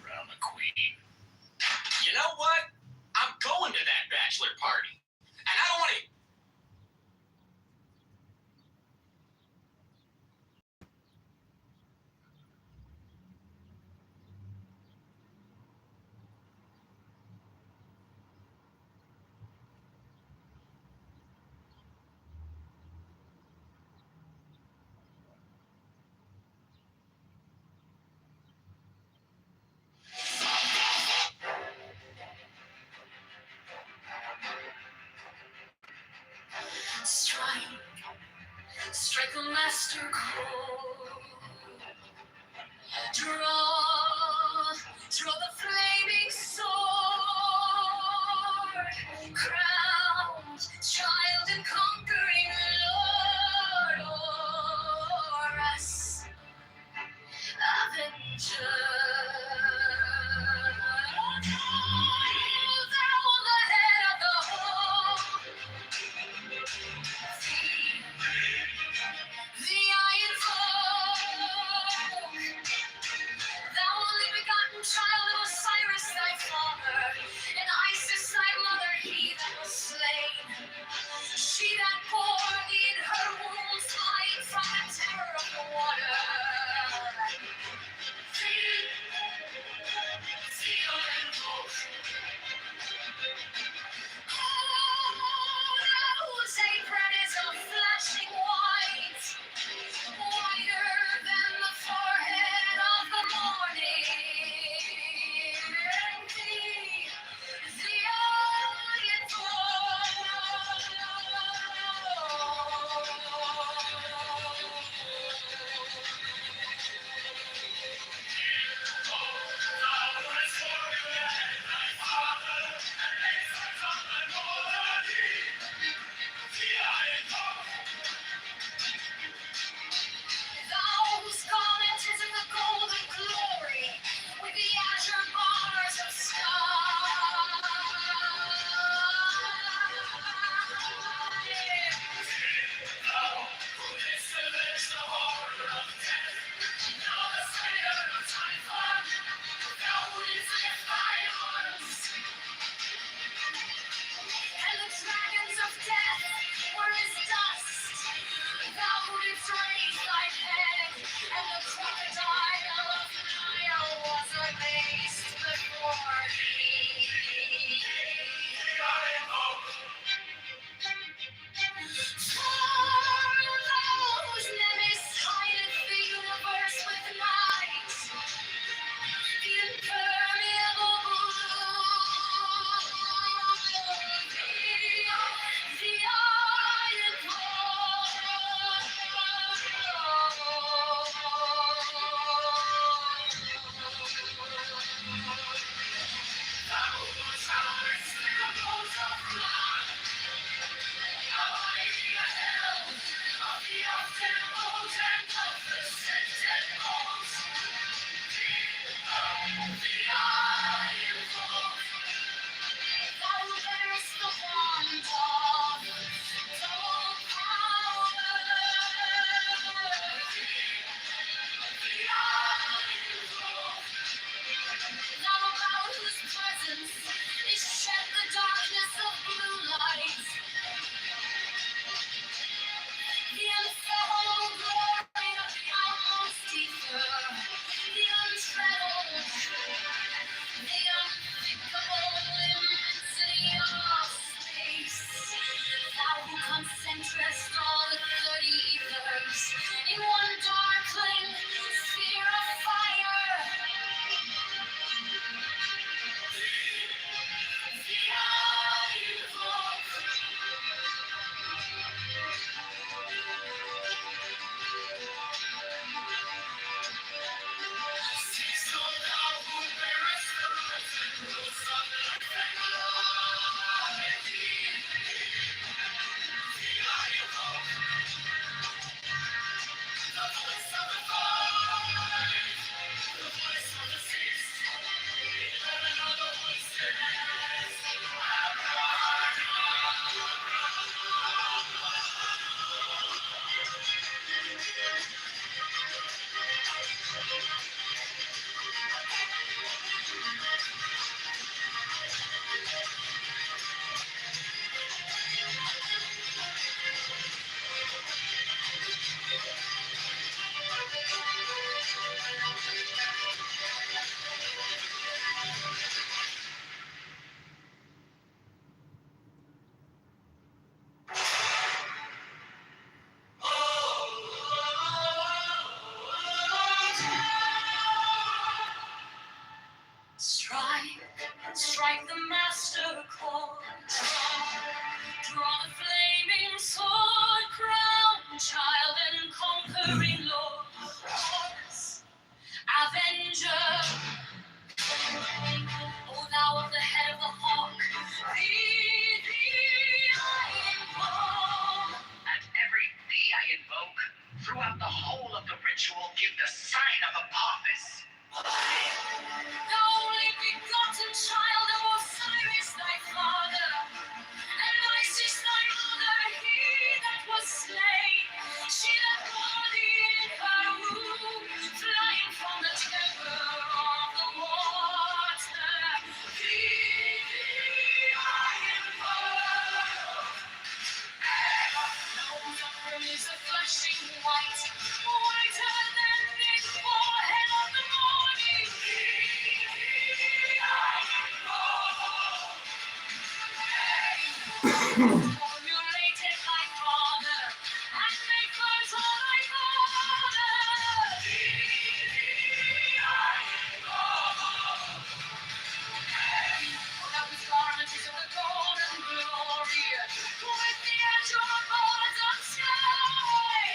Around the queen. You know what? I'm going to that bachelor party. And I don't want to. Strike a master chord. Draw the flaming sword. Crowned child and conquering lord, or us, avenger. Thou the head of the whole. The iron folk, thou only begotten child of Osiris. and dressed all the 30 ethers in one darkling sphere of fire. Strike the master chord. Draw the flaming sword, crown child and conquering lord. Horus, Avenger, O thou of the head of the hawk, thee I invoke. At every thee I invoke, throughout the whole of the ritual, give the sign of Apophis. The only begotten child of Osiris, thy father, and Isis, thy mother, he that was slain, she that bore thee in her womb, flying from the temple of the water. Thee I invoke. Nose of her is a flashing white, whiter than the forehead of the morning. Formulated by father, and make birds all thy father. Now his garment is of the golden glory, with the azure birds of sky.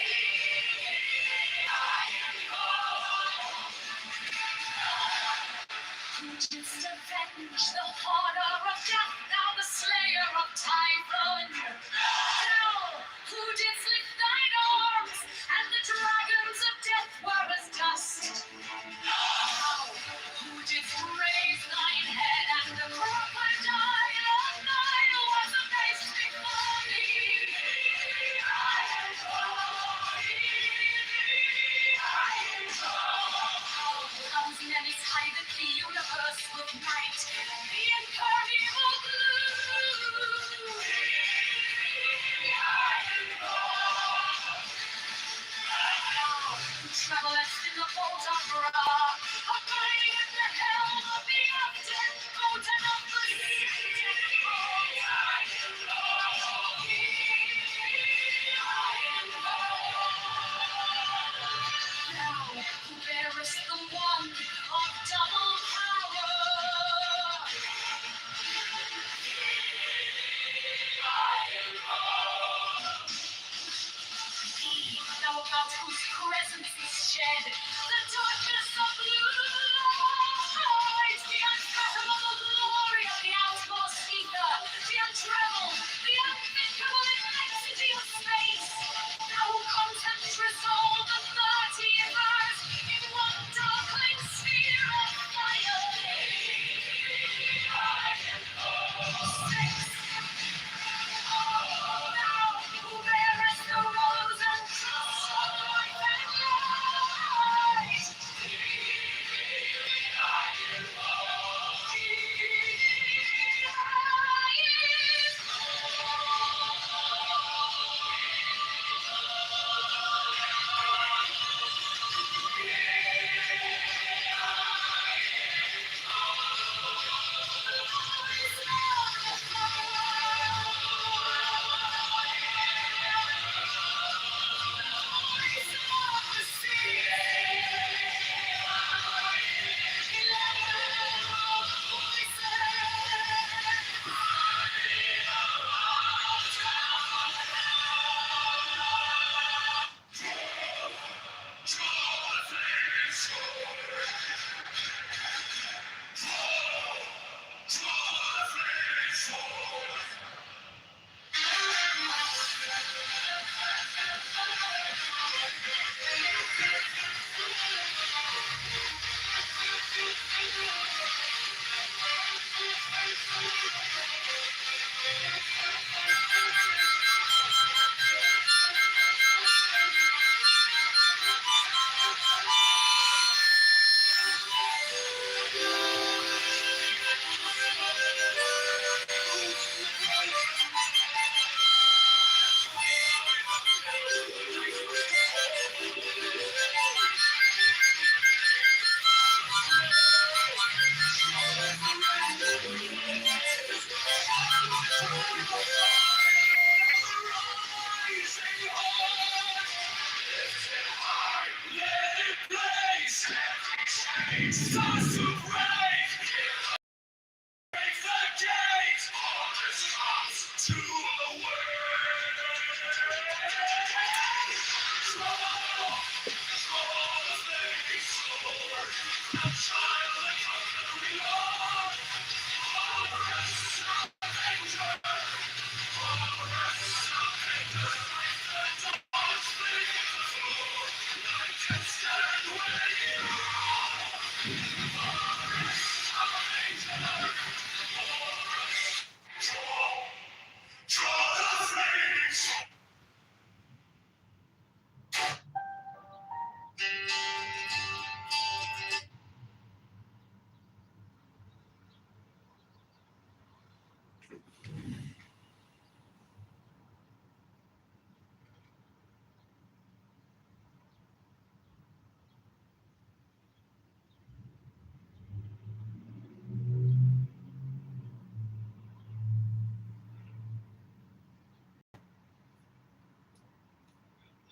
Who didst avenge the horror of death, thou the slayer of Typhon? Thou who didst lift thine arms, and the dragons of death were as dust. Thou who didst raise thine head, and the crocodile of Nile was abased before thee. Those menace hideth the universe with night, the impermeable blue. Who travelleth in the boat of Ra, abiding at the helm of the often boat and of the sea. Thou who bearest the wand of double power. Thou about whose presence is shed the darkness of blue light, the unfathomable glory of the outmost ether, the untrammeled, the unthinkable immensity of space. Thou who contemplest all the 30 years in one darkling sphere of fire. Thou who bearest the rose and trust of life and love.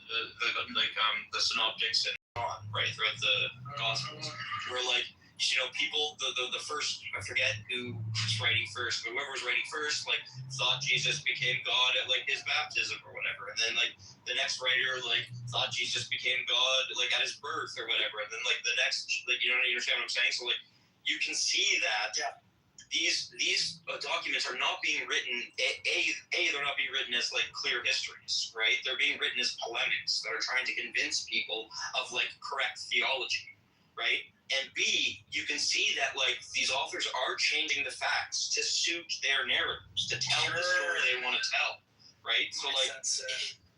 the synoptics and on, right, throughout the Gospels, where like, you know, people, the first, I forget who was writing first, but whoever was writing first, like, thought Jesus became God at like his baptism or whatever, and then like the next writer like thought Jesus became God like at his birth or whatever, and then like the next, like, you know, you understand what I'm saying? So like you can see that these documents are not being written. They're not being written as like clear histories, right? They're being written as polemics that are trying to convince people of like correct theology, right? And B, you can see that like these authors are changing the facts to suit their narratives, to tell the story they want to tell, right? So like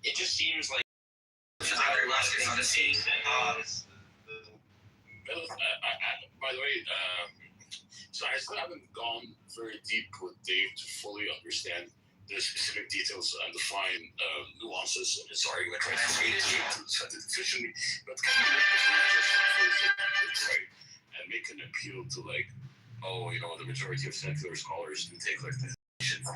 it just seems like by the way, so I still haven't gone very deep with Dave to fully understand the specific details and the fine nuances in his argument. Right? Efficiently, but can you right and make an appeal to like, oh, you know, the majority of secular scholars do take like the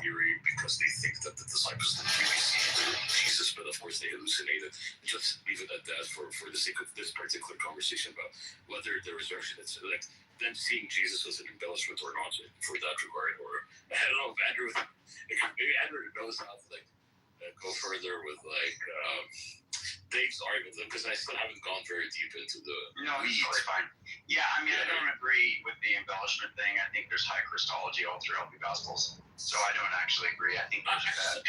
theory because they think that the disciples didn't really see Jesus, but of course they hallucinated. Just leave it at that for the sake of this particular conversation about whether the resurrection is like them seeing Jesus as an embellishment or not for that regard. Or I don't know if Andrew, maybe Andrew knows how to like go further with like Dave's argument, because I still haven't gone very deep into the. No, it's totally fine. Yeah, I mean, I don't agree with the embellishment thing. I think there's high Christology all throughout the Gospels, so I don't actually agree. I think there's I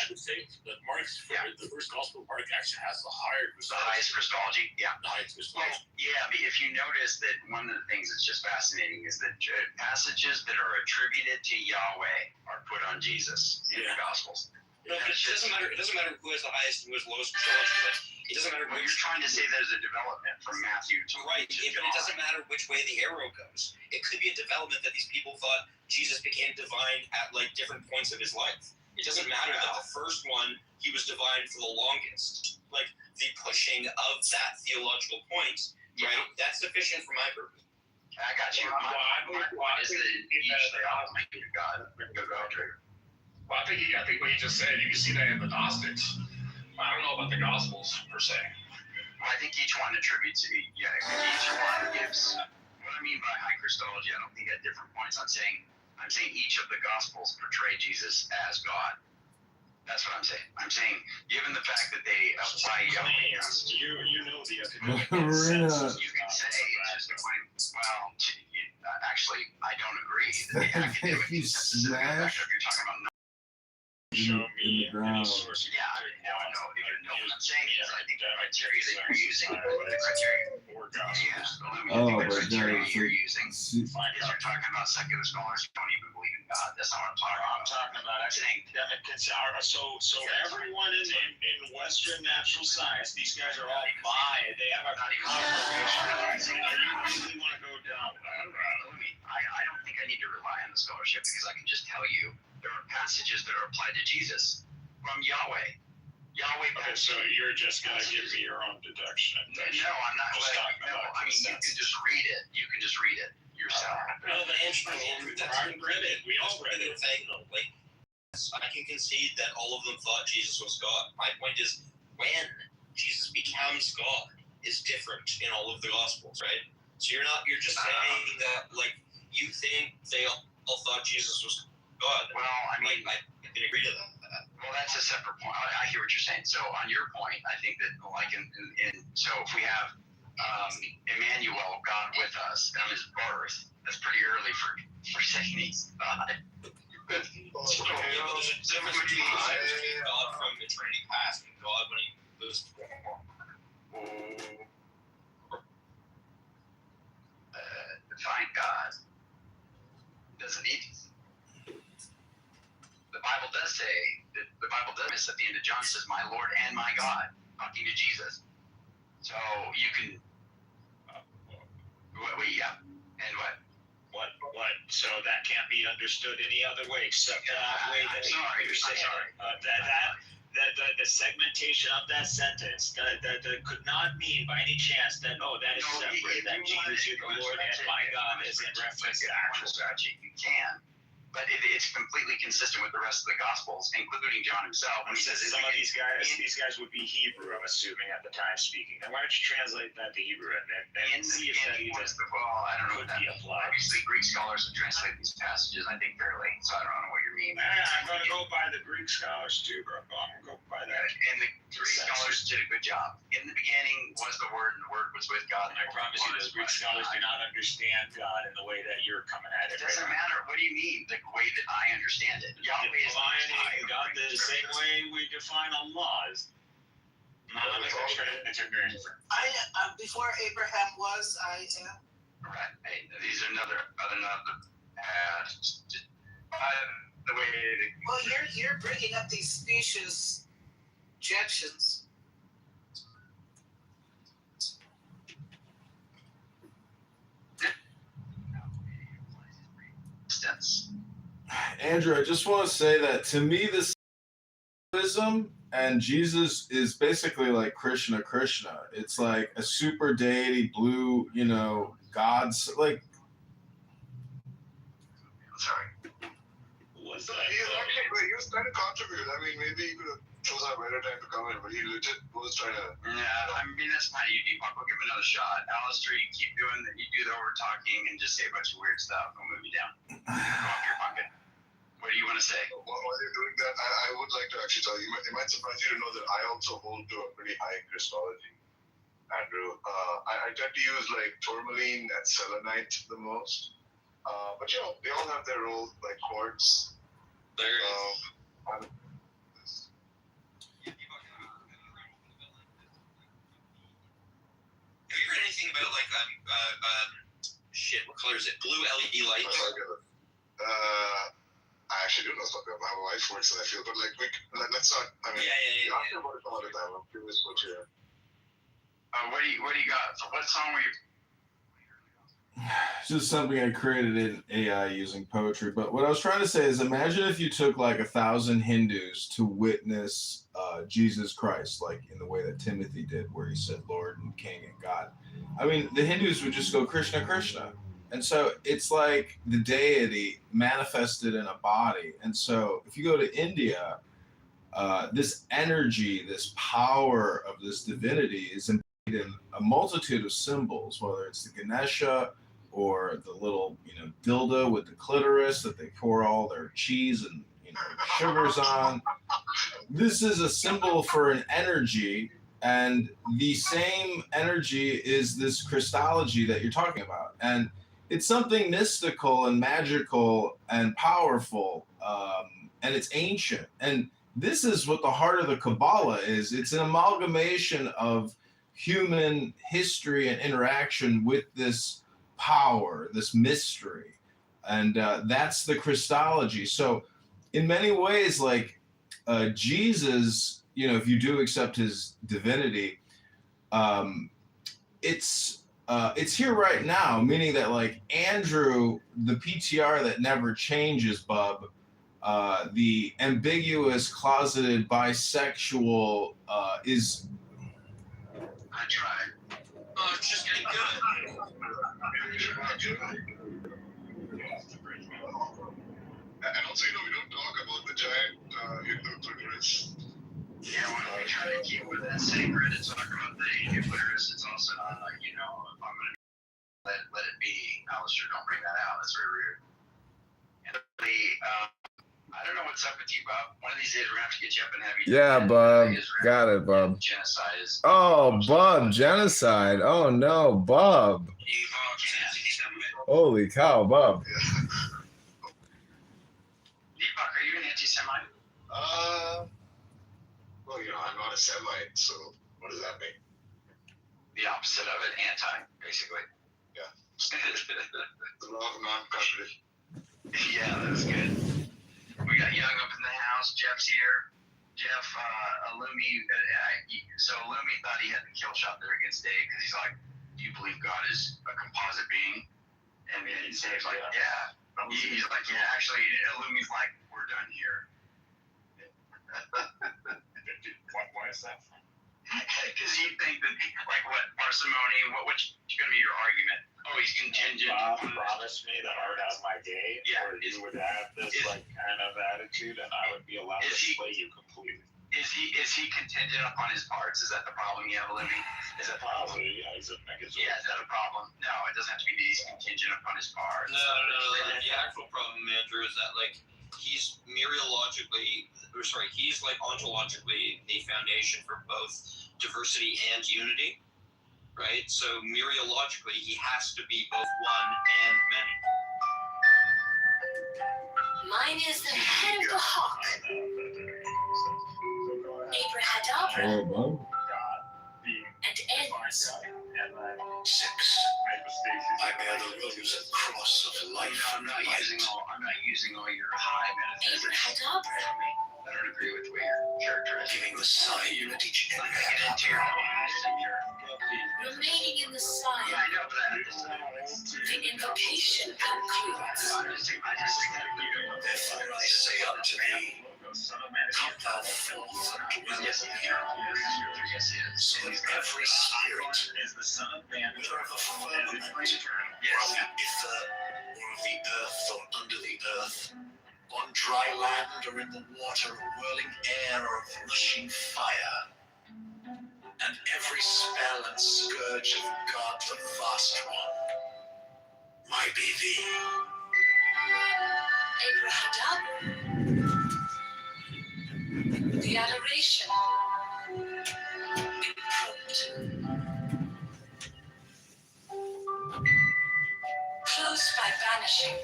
would say that Mark's the first Gospel, Mark actually has the higher Christology. The highest Christology, yeah. The highest Christology. Well, yeah, but if you notice that one of the things that's just fascinating is that passages that are attributed to Yahweh are put on Jesus in the Gospels. No, it doesn't matter. It doesn't matter who has the highest and who has the lowest Christology. But it doesn't matter. Well, you're trying to say there's a development from Matthew to right, but it doesn't matter which way the arrow goes. It could be a development that these people thought Jesus became divine at like different points of his life. It doesn't matter that the first one he was divine for the longest. Like the pushing of that theological point, right? That's sufficient for my purpose. I got you. My point is that each they all make it God. Go, Trigger. Well, I think what you just said, you can see that in the Gnostics. I don't know about the Gospels per se. Well, I think each one attributes, each one gives. What I mean by high Christology, I don't think at different points. I'm saying each of the Gospels portray Jesus as God. That's what I'm saying. I'm saying, given the fact that they apply Yahweh, you know the consensus, you can say it's just a claim. Well, actually, I don't agree. The academic consensus is the fact that you're talking about. In the ground. Yeah, I know. What I'm saying is, I think the criteria that you're using, the criteria you're using is you're talking about secular scholars who don't even believe in God. That's not what I'm talking about. I'm talking about academic consensus. So everyone in Western natural science, these guys are all they have a confirmation. You really want to go down that route. I don't think I need to rely on the scholarship because I can just tell you there are passages that are applied to Jesus from Yahweh. Okay, so you're just going to give me your own deduction. No, I'm not. I mean, you can just read it. You can just read it yourself. No, but Andrew, I read it. We all read it. Like, I can concede that all of them thought Jesus was God. My point is, when Jesus becomes God is different in all of the Gospels, right? So you're just saying that, like, you think they all thought Jesus was God. Well, I mean, I can agree to that. Well, that's a separate point. I hear what you're saying. So on your point, I think that like so if we have Emmanuel, God with us, on his birth, that's pretty early for saying he's God. There's a difference between God from eternity past and God when he was define God doesn't need to. The Bible does say that at the end of John says, "My Lord and my God," talking to Jesus. So you can, and what? What? So that can't be understood any other way except that way that you're saying. The segmentation of that sentence that could not mean by any chance that that is separate. That Jesus, the Lord and my God, is in reference to actual God. You can. but it's completely consistent with the rest of the Gospels, including John himself. When he says some of these guys would be Hebrew, I'm assuming, at the time speaking. Then why don't you translate that to Hebrew and see if that even I don't know could be applied? Obviously, Greek scholars have translated these passages, I think, fairly. So I don't know what you mean. I'm going to go by the Greek scholars too, bro. I'm going to go by that. And the Greek scholars did a good job. In the beginning was the Word, and the Word was with God. And I promise you, those Greek scholars do not understand God in the way that you're coming at it. It doesn't matter. What do you mean? The way that I understand it. Yahweh is defining God the same way we define Allah. Before Abraham was, I am. Right. Hey, these are another the way. Well, you're bringing up these specious objections. Andrew, I just want to say that to me, this and Jesus is basically like Krishna. It's like a super deity, blue, gods. Like, sorry. He was trying to contribute. I mean, maybe he could have chose a better time to come in, but he legit was trying to. Yeah, I mean, that's fine. You Deepak. We'll give him another shot. Alistair, you keep doing that. You do the over talking and just say a bunch of weird stuff. I'll move you down. Go off your bucket. What do you want to say? While you're doing that, I would like to actually tell you, it might surprise you to know that I also hold to a pretty high Christology, Andrew. I tend to use like tourmaline and selenite the most. But they all have their role, like quartz. There Have you heard anything about like what color is it? Blue LED light. I actually don't know something about how my wife works, and I feel, but let's not. I mean, yeah. After about it all the time, I'm curious what you. What do you got? So what song were you? It's just something I created in AI using poetry. But what I was trying to say is, imagine if you took like 1,000 Hindus to witness Jesus Christ, like in the way that Timothy did, where he said Lord and King and God. I mean, the Hindus would just go Krishna. And so it's like the deity manifested in a body. And so if you go to India, this energy, this power of this divinity is embodied in a multitude of symbols, whether it's the Ganesha or the little, dildo with the clitoris that they pour all their cheese and sugars on. This is a symbol for an energy, and the same energy is this Christology that you're talking about. And it's something mystical and magical and powerful, and it's ancient. And this is what the heart of the Kabbalah is. It's an amalgamation of human history and interaction with this power, this mystery. And that's the Christology. So in many ways, like Jesus, if you do accept his divinity, it's here right now, meaning that like Andrew, the PTR that never changes, bub, the ambiguous, closeted, bisexual is. I tried. Oh, it's just getting good. And also, we don't talk about the giant Hindu clitoris. Yeah, when we try to keep with that sacred and talk about the Hindu clitoris, it's also not like, if I'm going to let it be, Alistair, don't bring that out. That's very rude. And I don't know what's up with you, Bob. One of these days we're going to have to get you up and have you. Yeah, Bob. Got it, Bob. Genocide is. Oh, Bob, genocide. Oh, no, Bob. Holy cow, Bob. Deepak, are you an anti-Semite? Well, I'm not a Semite, so what does that mean? The opposite of it, anti, basically. Yeah. The law of non-contradiction. Yeah, that's good. We got Young up in the house. Jeff's here. Jeff, Illumi. So Illumi thought he had the kill shot there against Dave because he's like, "Do you believe God is a composite being?" And Dave's like, "Yeah." He's like, "Yeah." Actually, Illumi's like, "We're done here." Why is that from? Because you think that, like, what parsimony? What's going to be your argument? Oh, he's contingent. Bob promised me the heart out of my day, Yeah, or you would have this kind of attitude, and I would be allowed to slay you completely. Is he contingent upon his parts? Is that the problem you have, Olivia? Is that Probably, yeah, he's a megazord. Yeah, is that a problem? No, it doesn't have to be that he's contingent upon his parts. No. The actual problem, Andrew, is that like he's he's like ontologically the foundation for both diversity and unity, right? So mereologically, he has to be both one and many. Mine is the head of the hawk. Abrahadabra. Oh, Bob. And ends. 6. I bear the rose and cross of life. I'm not using all your high metaphysics. Abrahadabra. I don't agree with the way you're characterizing. Giving the sign at each end. Remaining in the sign. Yeah, I know, but The invocation concludes. Therefore I say unto thee, come thou forth and dwell in me. So that every spirit, whether of the firmament, or of the ether, or of the earth, or under the earth, on dry land or in the water, whirling air or rushing fire, and every spell and scourge of God the Vast One, might be thee. Abrahadabra. The adoration. Close by banishing.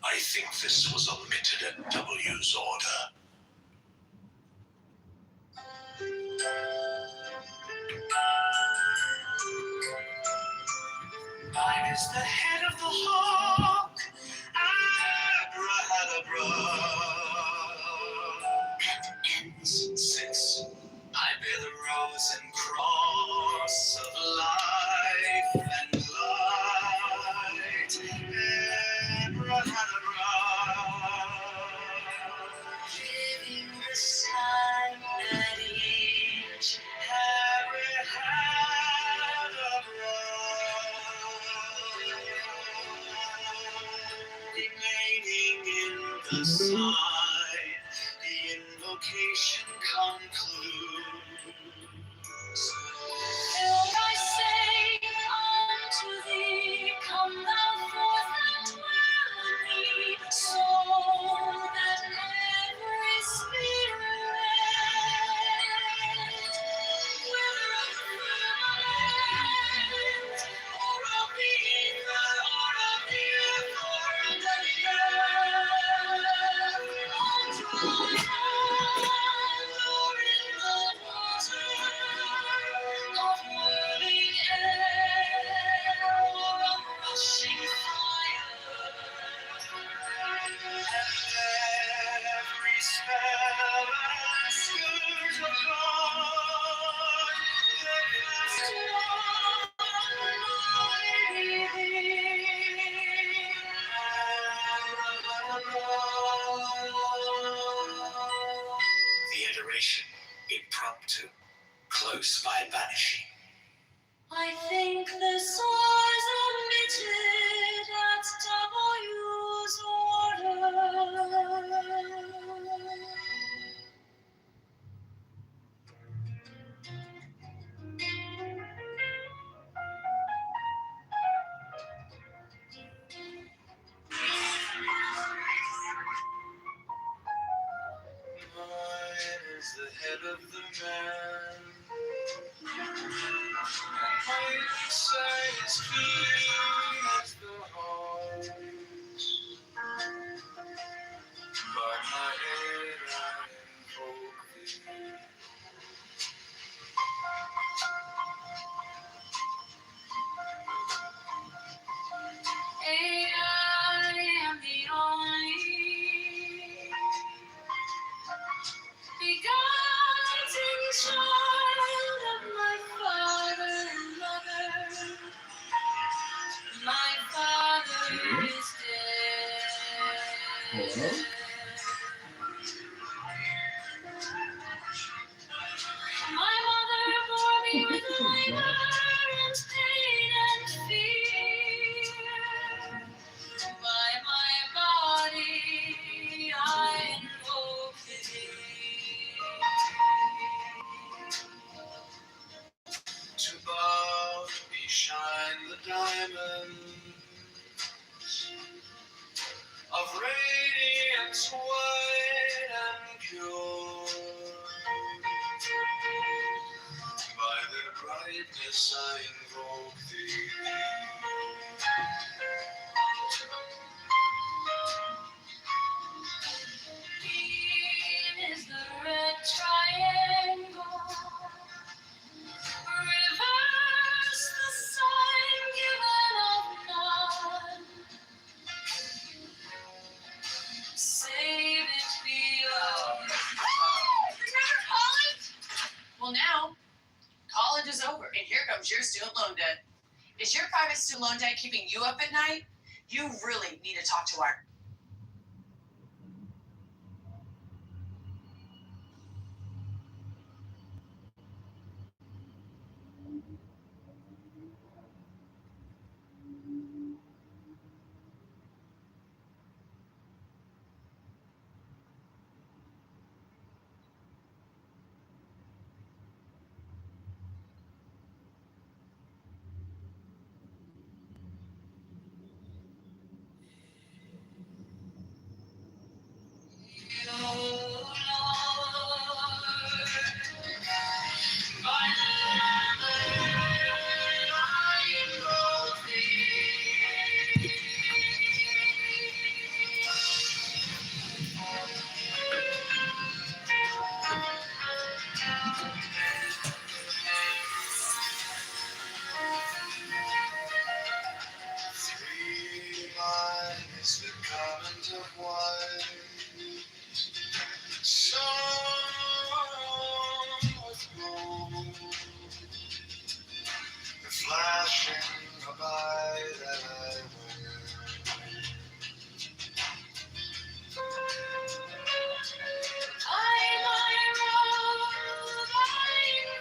I think this was omitted at W's order. Mine is the head of the hawk, Abrahadabra. And ends. 6. I bear the rose and cross of life and light, Abrahadabra. Giving the sign at each Remaining in the sign, the invocation concludes. And I say unto thee, come thou forth and dwell in me, so that every spirit, whether of the firmament, or of the ether, or of the earth, or under the earth, on dry land, or in the water, of whirling air, or of rushing fire, And every spell and scourge of God, the Vast One, might be the adoration, impromptu, close by banishing. I think this was omitted at W's order. Mine is the head of the man, and my side is clean as the heart. By my head I invoke thee. I am the only begotten child of my father and mother. My father is dead. Hello? with labor and pain and fear. By my body I invoke thee. To above me shine the diamonds of radiance white and pure. By their brightness I invoke thee. Green is the red triangle. Reverse the sign given of none. Save it beyond. Remember college? Well, now college is over, and here comes your student loan debt. Is your private student loan debt keeping you up at night? You really need to talk to our Three line is the garment of white, sewn with gold, the flashing of eye that I wear. I my robe, I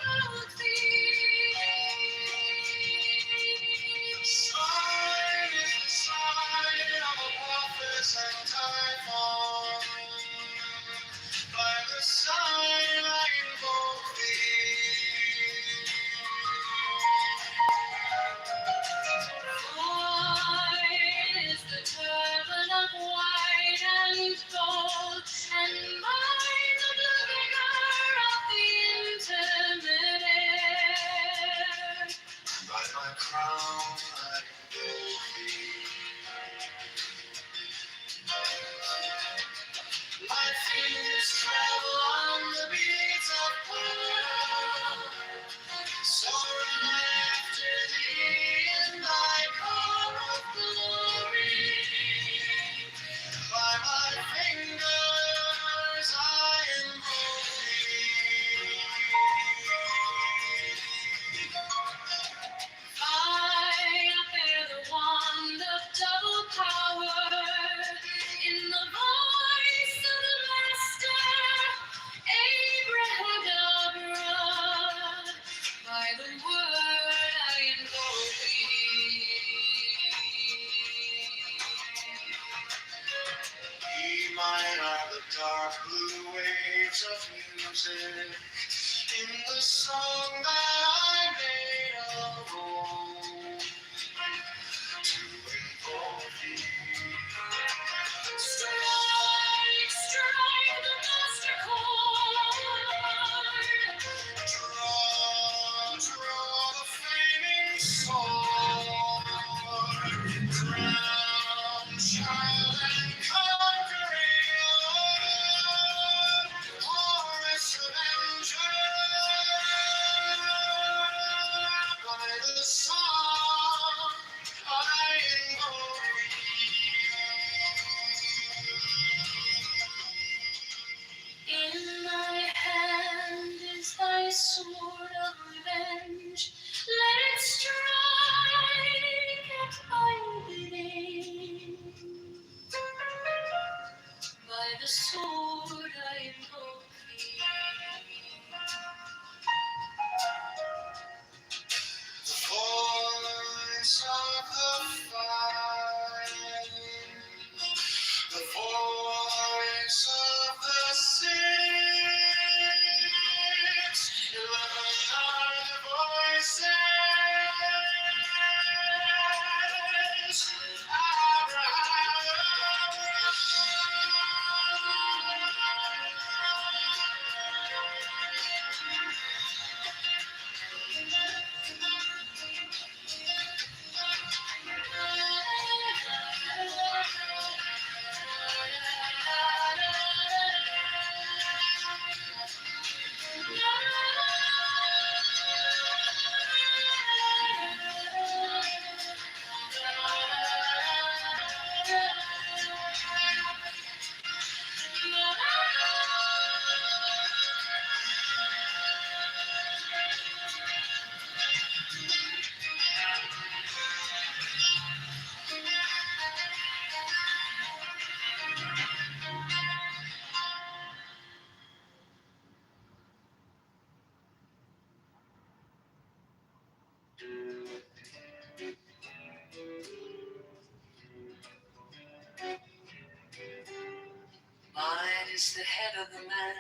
It's the head of the man.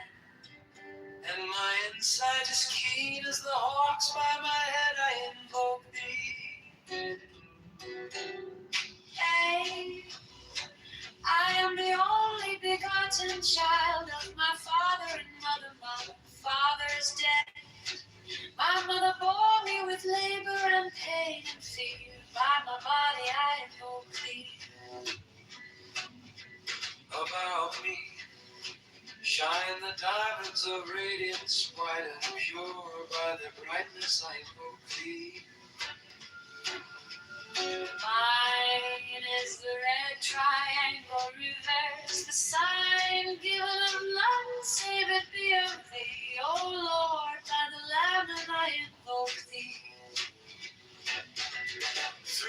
And my insight is keen as the hawks by my head. I invoke thee. Hey, I am the only begotten child of my father and mother. My father is dead. My mother bore me with labor and pain and fear. By my body I invoke thee. About me shine the diamonds of radiance, bright and pure. By their brightness I invoke thee. Mine is the red triangle reverse, the sign given of none save it be of thee. O Lord, by the Lamb have I invoke thee. 3,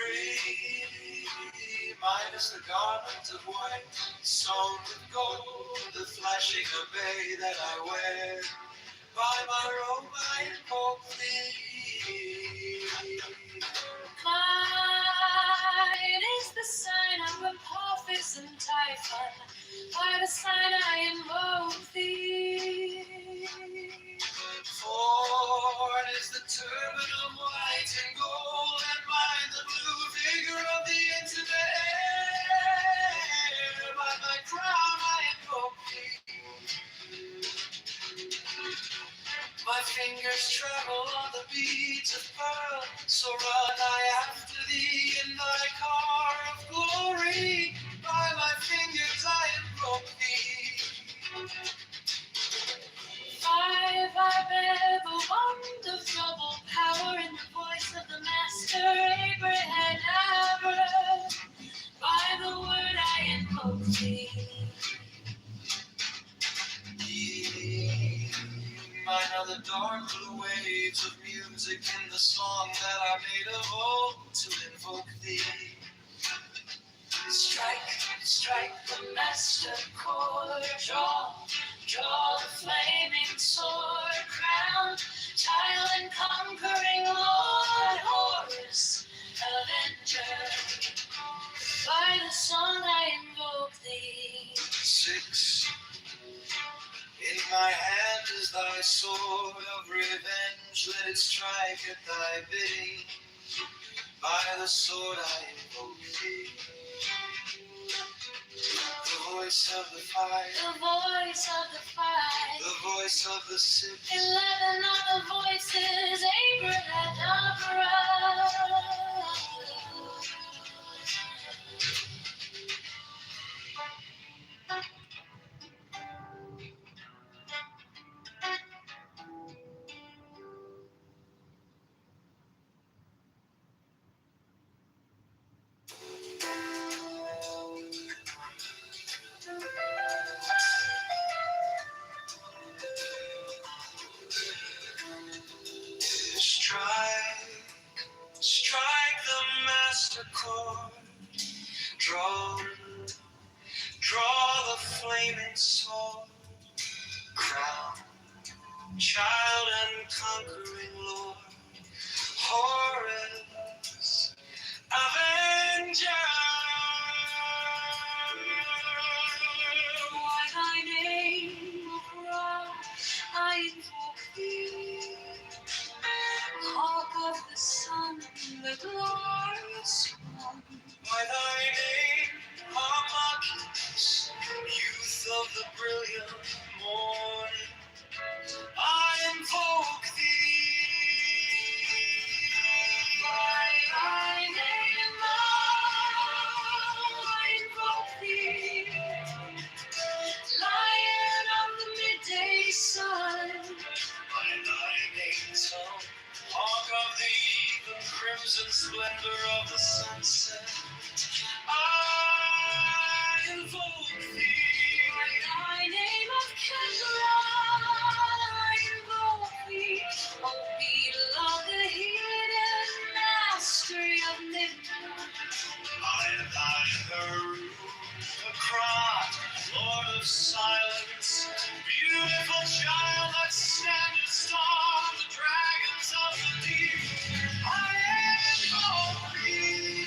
mine is the garment of white, sewn with gold, the flashing obey that I wear. By my robe I invoke thee. Mine is the sign of Apophis and Typhon. By the sign I invoke thee. 4 is the turban of white and gold, and mine the blue vigor of the intimate air. By my crown I invoke thee. My fingers travel on the beads of pearl, so run I after thee in thy car of glory. By my fingers I invoke thee. 5, I bear the wand of double power in the voice of the Master Abraham. By the word I invoke thee. Mine are the dark blue waves of music in the song that I made of old to invoke thee. Strike, strike the master chord, draw the flaming sword, crown, child and conquering Lord, Horus, avenger. By the song I invoke thee. 6, in my hand is thy sword of revenge, let it strike at thy bidding. By the sword I invoke thee. The voice of the fire, the voice of the fire, the voice of the 6, 11 other voices, Abraham. Strike the master chord, draw the flaming sword, crown, child and conquering Lord, Horus, avenger. Why thy name, O God, I invoke thee. Hawk of the sun, the glorious one. By thy name, Harmachis, youth of the brilliant morning, I invoke thee. By thy name, I invoke thee. Lion of the midday sun, by thy name, tongue, hawk of the even crimson splendor of the sunset, I invoke thee. By thy name of Kendra, I invoke thee. O beloved hidden mastery of midnight, I am thy Haru, the crown, Lord of silence, beautiful child that standest on the dragons of the deep. I invoke thee.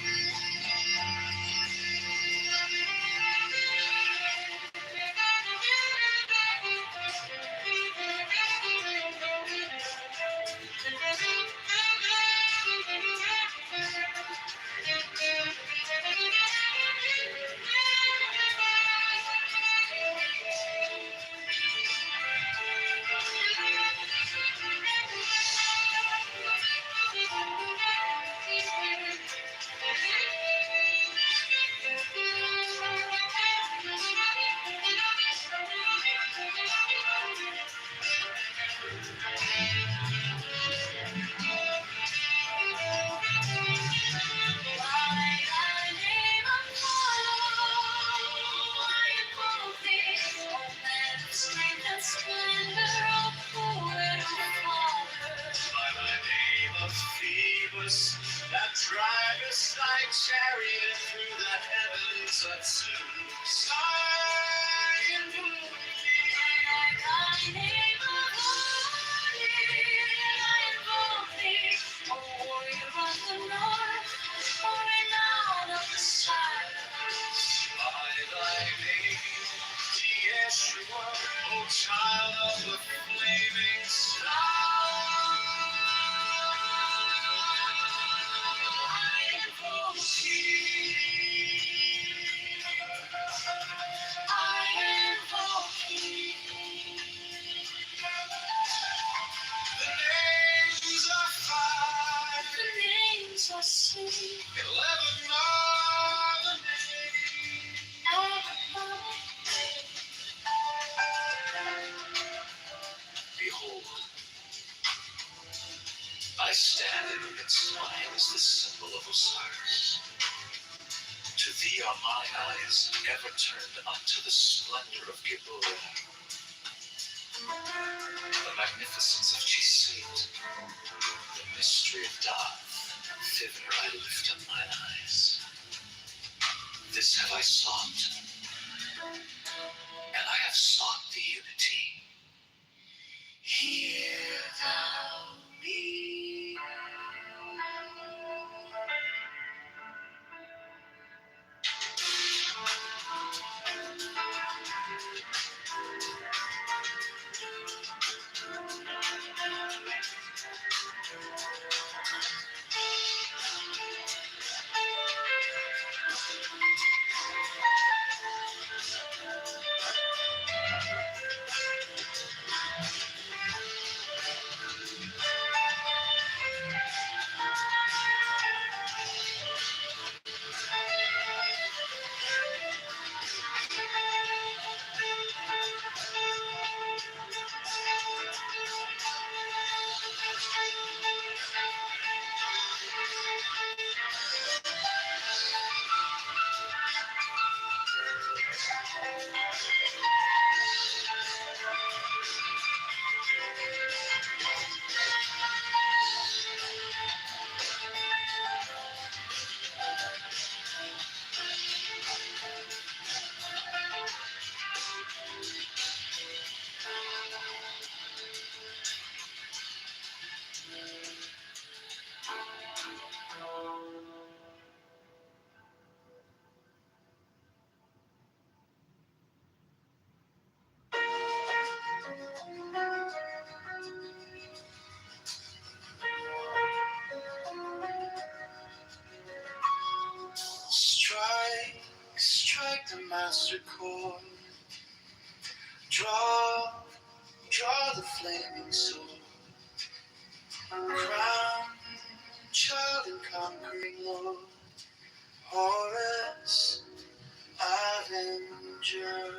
the north, pouring out of the south. By thy name, Yeshua, O child of the flaming star. I invoke thee. I invoke thee. The names are five. The names are sweet. 11 are the names. Behold, I stand in the midst of mine as the symbol of Osiris. To thee are mine eyes ever turned unto the splendor of Kitover, the magnificence of Chisit, the mystery of Dath. Thither I lift up mine eyes. This have I sought, and I have sought the unity. Hear thou me. Strike, strike the master chord. Draw, draw the flaming sword. Crown, child and conquering lord. Horus, Avenger.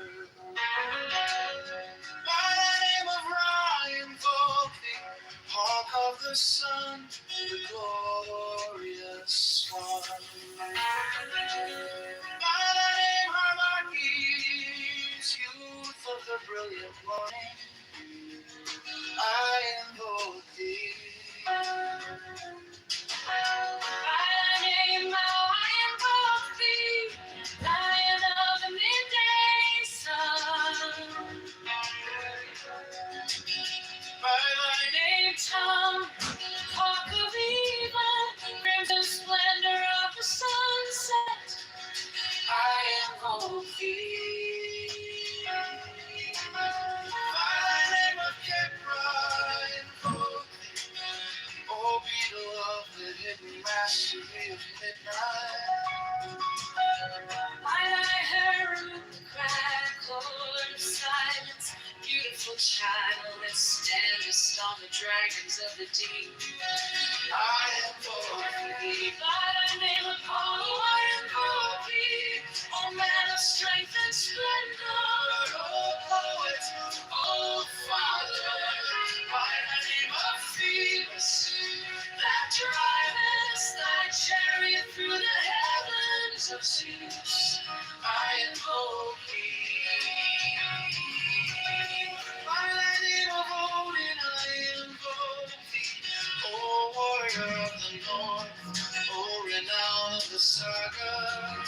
By the name of Ra, invoke thee. Hawk of the sun, the glorious one. By the name Harmachis, youth of the brilliant morning, I invoke thee. By thy name I invoke thee, Lion of the midday sun. By thy Name tongue, hawk of even, crimson splendor of the sunset, I invoke thee. By thy name of Kipra, invoke thee. Oh, beloved, hidden mastery of midnight. By thy harem, crack, Lord of silence, beautiful child that standest on the dragons of the deep, I invoke thee. By thy name Apollo, I invoke thee, O man of strength and splendor, O poet, O father. by the name of Phoebus, That drivest thy chariot through the heavens of Zeus, I invoke thee. By the name of Odin, I invoke thee. O warrior of the north, O renown of the saga.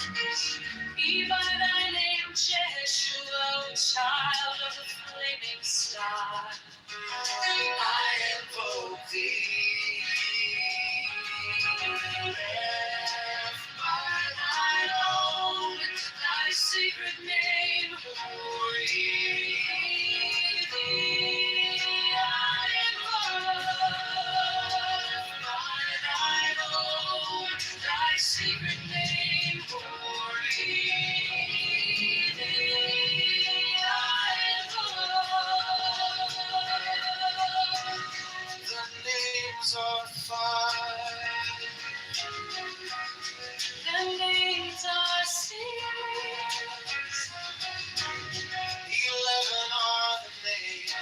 be by thy name Jeshua, O child of the flaming star. I invoke thee. names are five. Their names are six. 11 are the names.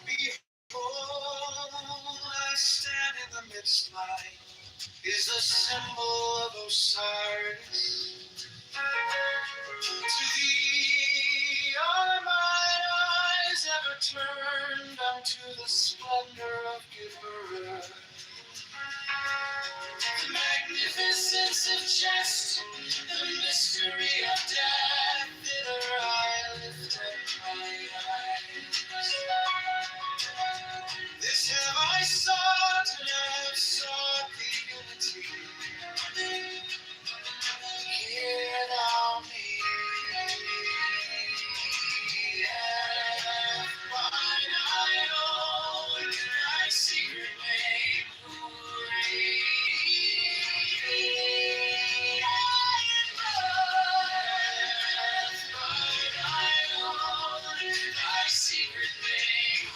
Behold, I stand in the midst. Mine is the symbol of Osiris. To thee are mine eyes ever turned unto the splendor of Kitover. The magnificence of jest, the mystery of death, thither I lift up my eyes. This have I sought, and I have sought the unity. Hear thou me, and mine I know thy secret name. Thy secret name,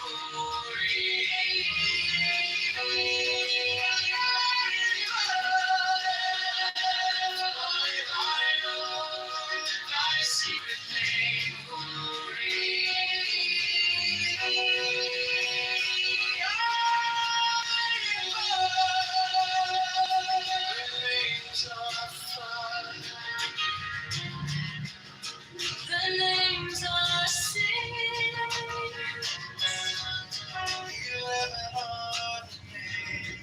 thy secret name, the names are six. 11 are the names.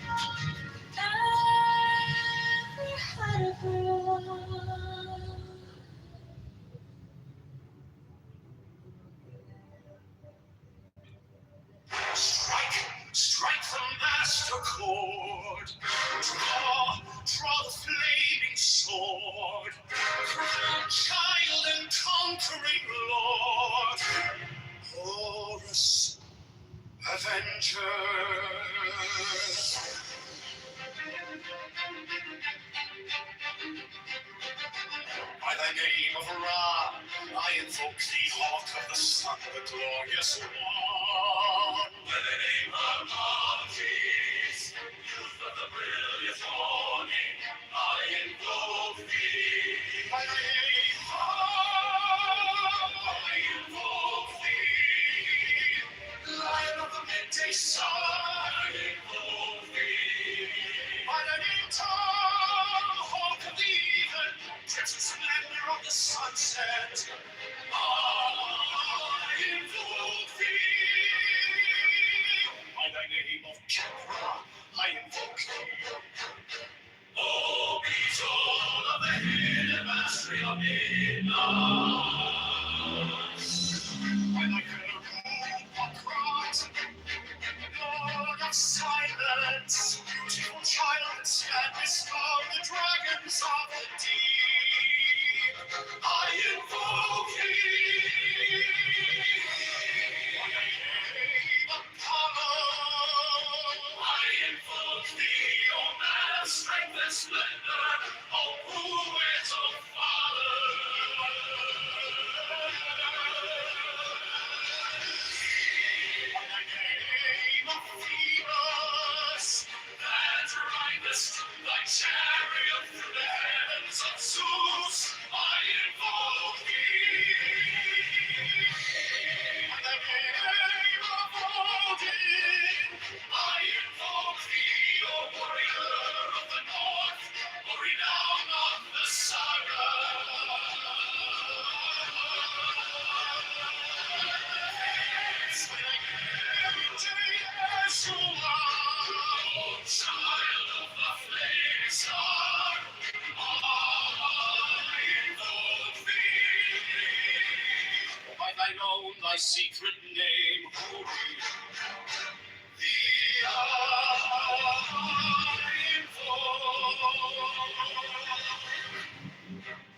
Strike the master chord. Draw the flaming sword. Crown child and conquering lord. Horus, avenger. By thy name of Ra, I invoke thee, hawk of the sun, the glorious one. By the name of Martis, youth of the brilliant morning, I invoke thee. By thy name, I invoke thee. Lion of the midday sun, I invoke thee. By thy name, Tom, hawk of the even, Princess splendor of the sunset, I invoke thee. By thy name of Kipra, I invoke thee. O beetle of the hidden mastery of midnight. By thy hair, Hippocrates, Lord of silence, beautiful child and sadness of the dragons of the deep, I invoke thee. By thy name, Apollo, I invoke thee, O man of strength and splendor, O who is O Father. By thy name of Phoebus, that ridest thy chariot through the heavens of Zeus, I invoke thee. By the name of Odin, I invoke thee, O warrior of the north, O renown of the saga. By thy name, Yeshua, O child of the flaming star, I invoke thee. By thine own, thy secret name, thee I invoke.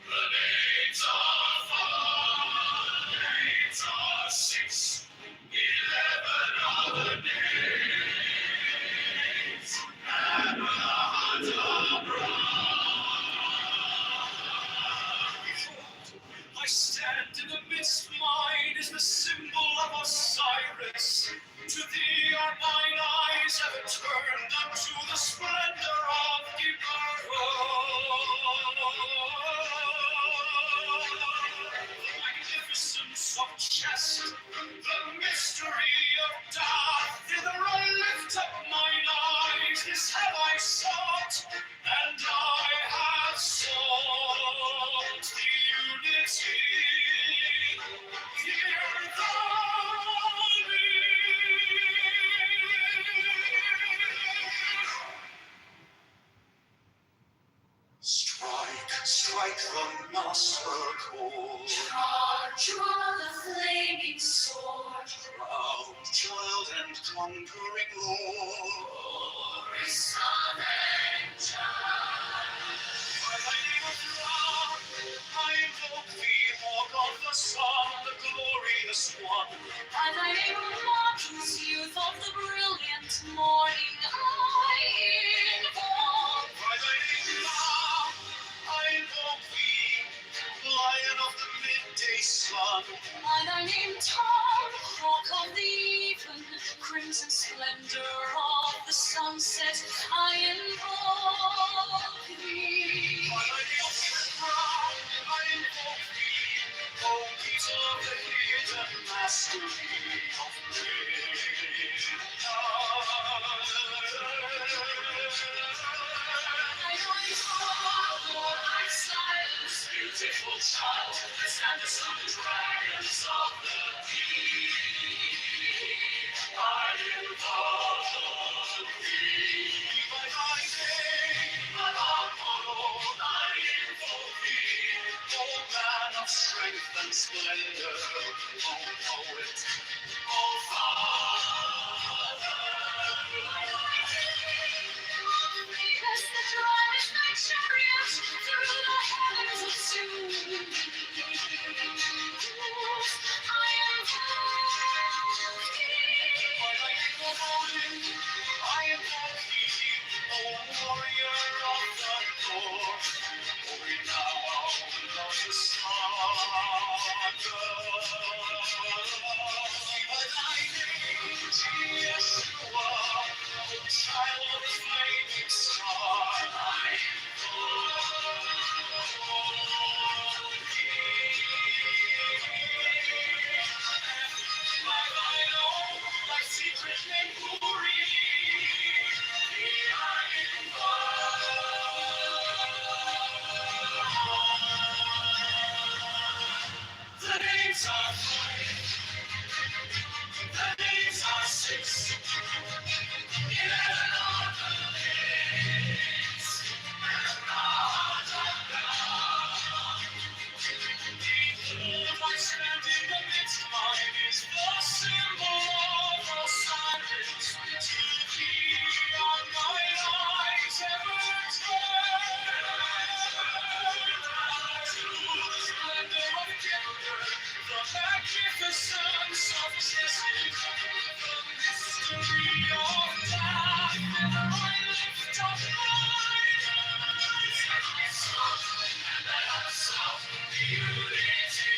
The names are five, the names are six, 11 are the names, Abrahadabra. I stand in the midst, mine is the symbol of Osiris. endless. To thee are mine eyes ever turned unto the splendor of the magnificence of chest, the mystery of death. Thither I lift up mine eyes, this have I sought, and I have sought the unity. Hear thou me. Strike, strike the master chord. Charge on the flaming sword. Proud child and conquering Lord. Glory, Son, and Child. By thy name of God, I invoke thee, Lord of the Son, the glorious one. By thy name of Martin's youth of the brilliant morning, I invoke. By thy name now, I invoke thee, Lion of the midday sun. By thy name tall, hawk of the even, crimson splendor of the sunset, I invoke thee. By thy name proud, I invoke thee, O peace of the hidden mastery of beautiful child, standest on the dragons of the deep. I invoke thee by thy name, Apollo. I invoke thee, O man of strength and splendor, O poet, O father. Because the drive my chariot through the heavens of Zeus. I am I am O warrior of the north, glory now of the saga. By thy name, Yeshua, O child of the flaming star, I by thine own, thy secret name, Uri, I invoke. The names are five, the names are six, 11 are the names, and not of God. Behold, I stand in the midst, mine is the symbol of Osiris. To thee are mine eyes ever turned. To the splendor of Kitover, the magnificence of Jesse, the mystery of death. Thither I lift up mine eyes, and I sought, and I have sought the unity.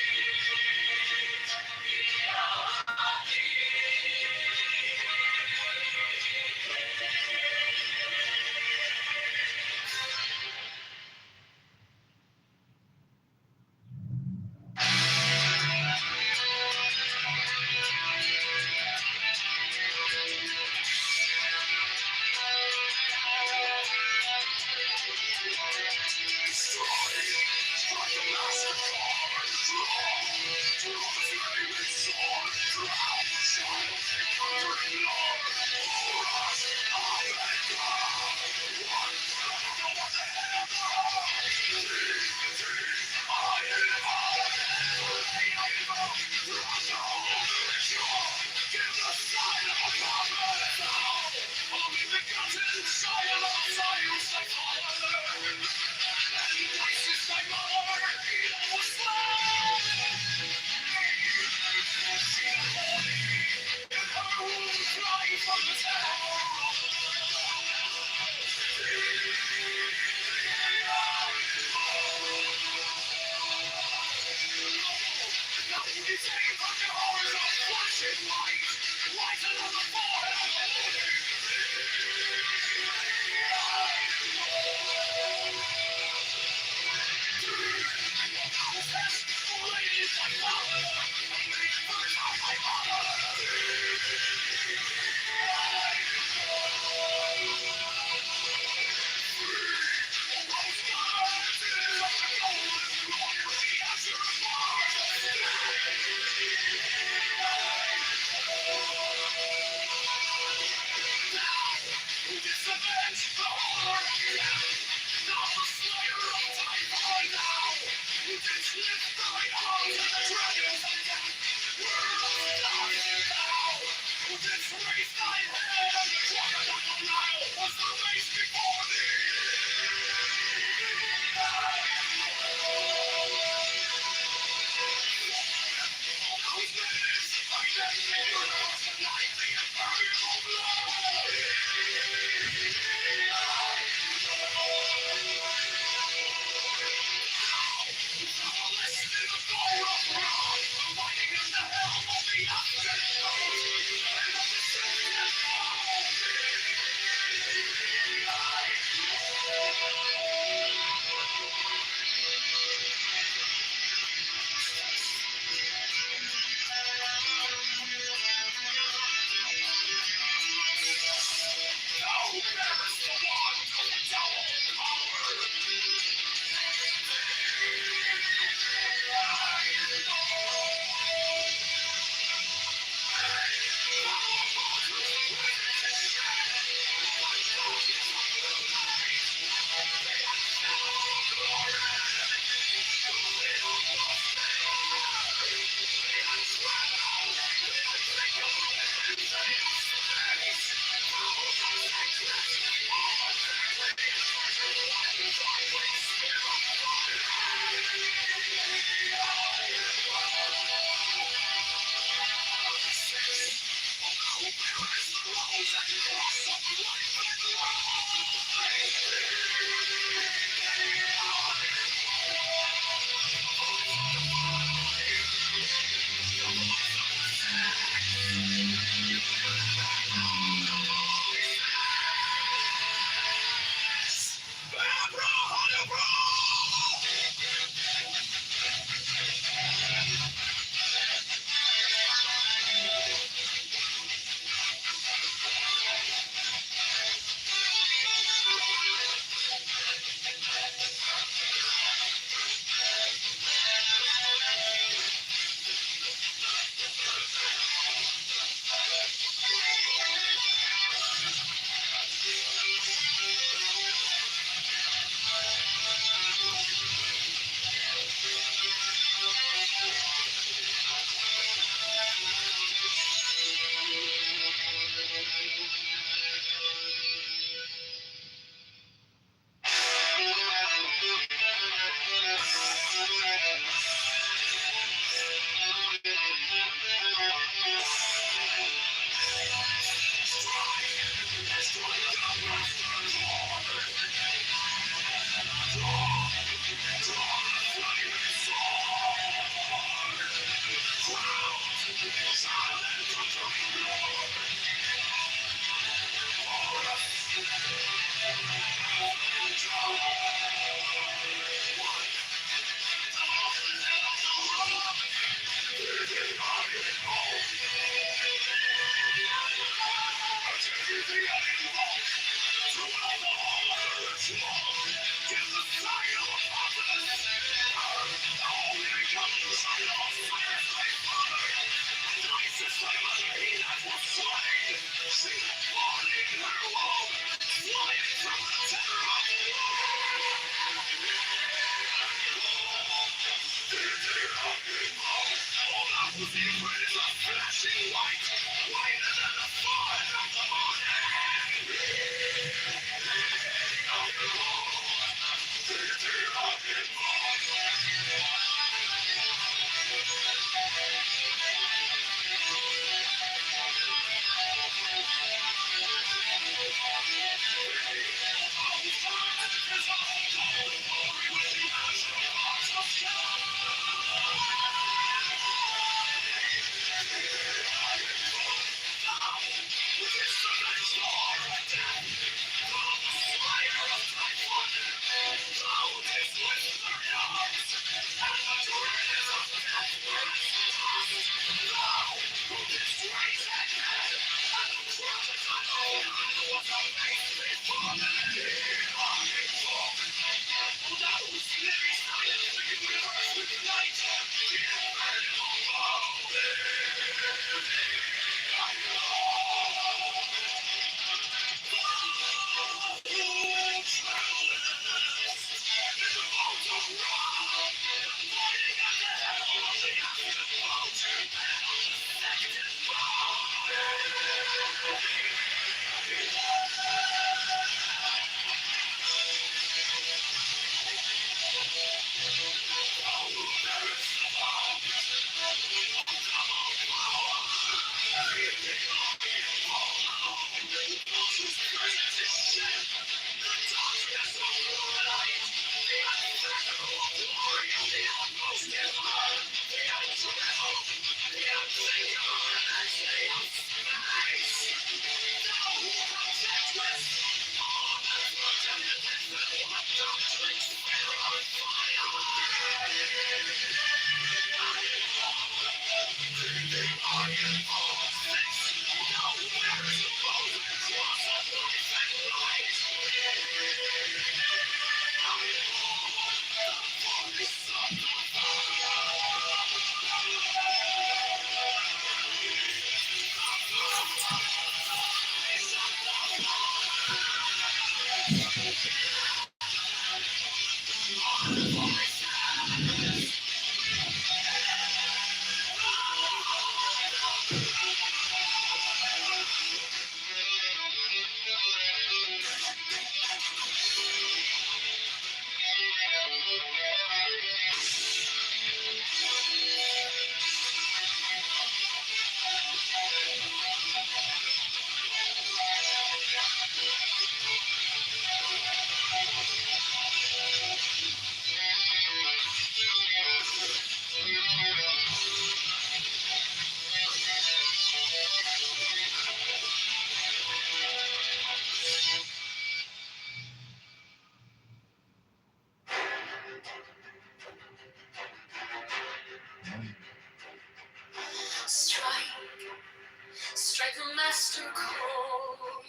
Strike the master code.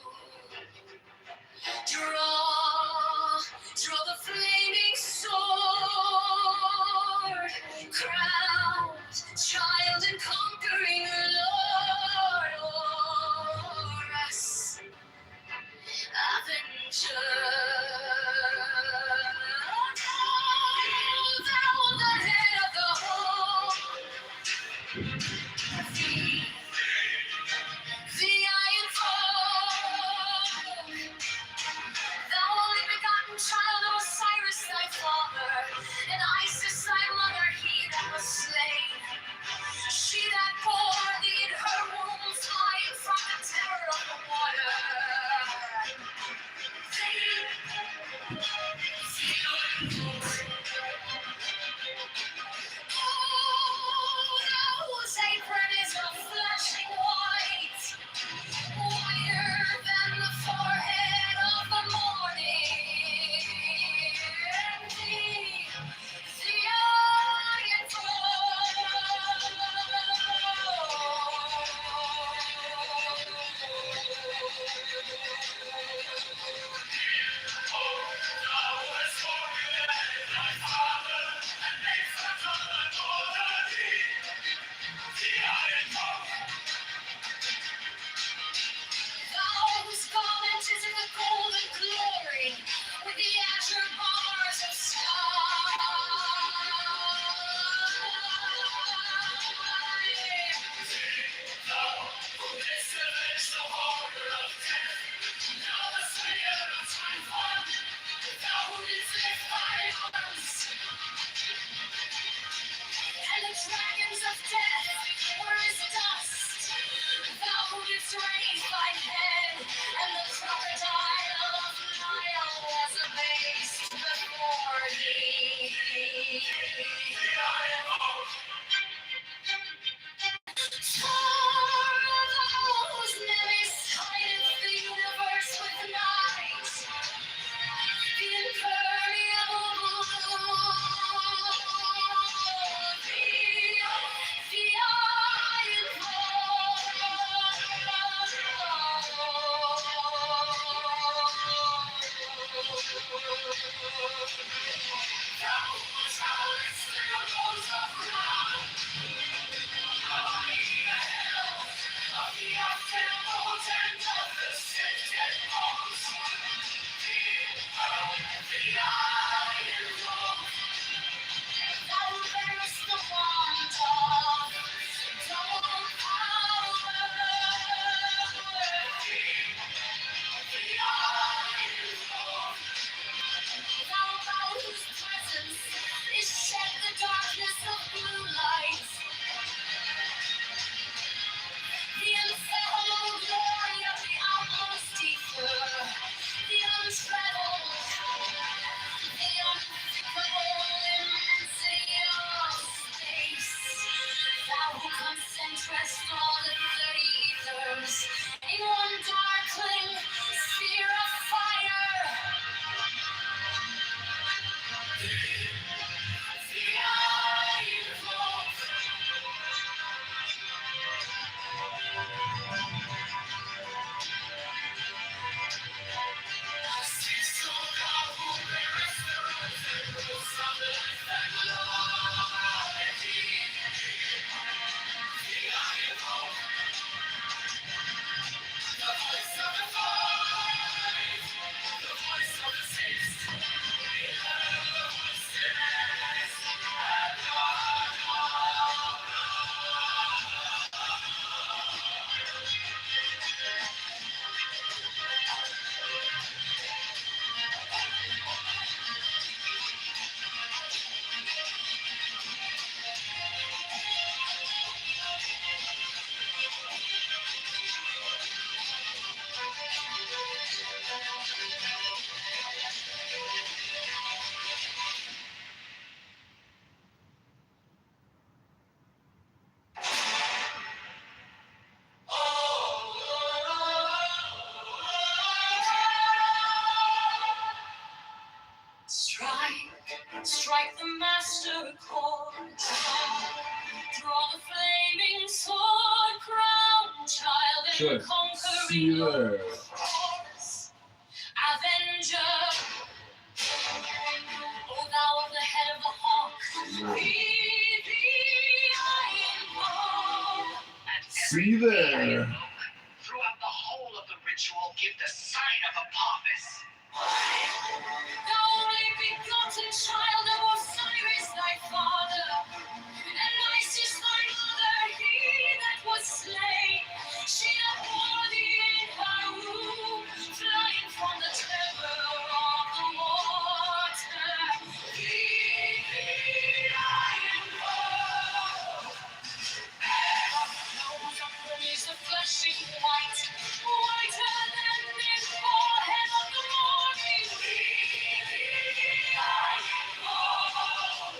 Draw the flaming sword. Crowned child and conquering Lord. O'er us, Avenger. Thou the head of the whole. The iron foe, thou only begotten child of Osiris thy father, and Isis thy mother, he that was slain. She that bore thee in her womb, flying from the terror of the water. Oh, those apron is a flashing white. Whiter than the forehead of the morning. The iron Those garments is in the golden glory, with the azure bars of sky. Thou who didst avenge the horror of death, now the slayer of time form, thou who didst lift thy arms, and the dragons of death were as dust. Thou who didst raise thy head, and the crocodile of Nile was abased before thee. For those memories hideth the universe with night, the impermeable blue, the iron lives in one darkling sphere of fire. The iron Strike the master chord. Draw the flaming sword, crown child and Good. conquer See you your there. cause. Avenger, O thou of the head of the hawk, be the iron ball. See you there. Throughout the whole of the ritual, give the sign of Apophis. The only begotten child of Osiris thy father, and Isis thy mother, he that was slain. She that bore thee in her womb, flying from the terror of the water. Be the iron ball. Nose underneath the flashing white, whiter than the forehead of the morning. Be the iron ball.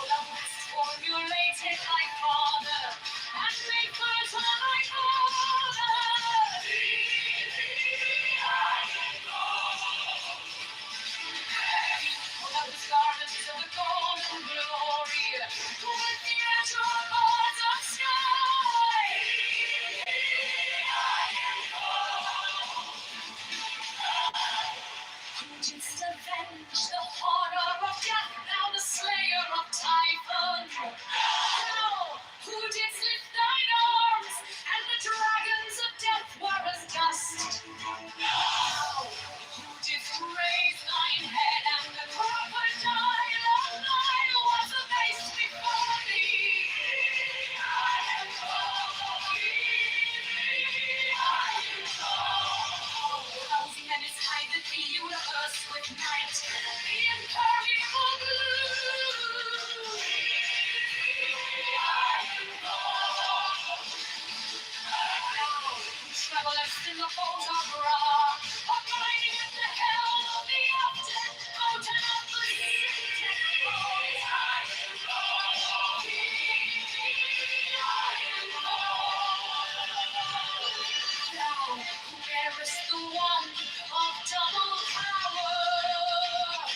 Thou hast formulated thy father, and made fertile thy father. Be the iron ball. Thou was garmented of the golden glory, with the azure bars of sky. Be the iron ball. Who didst avenge the horror of death, thou the slayer of Typhon? Thou, who didst lift thine arms, and the dragons of death were as dust? Thou, who didst raise thine head, and the crocodile of Nile was abased before thee? I am rousing and is hiding the universe with night, the impermeable blue. Thou, who travelest in the boat of Ra, abiding at the helm of the often mountain of the sea. Thou, who bearest the wand of double power.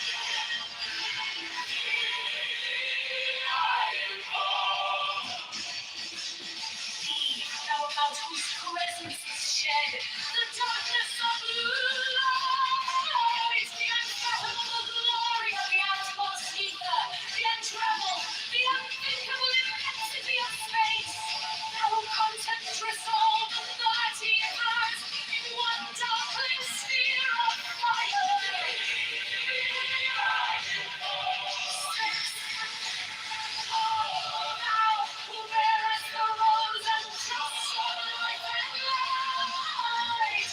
Thou about whose presence is shed the darkness of blue light, the unfathomable glory of the utmost ether, the untrammeled, the unthinkable immensity of space. Thou who concentrest all the 30 earths in one darkling sphere of fire. Thou who bearest the rose and drops of life and light.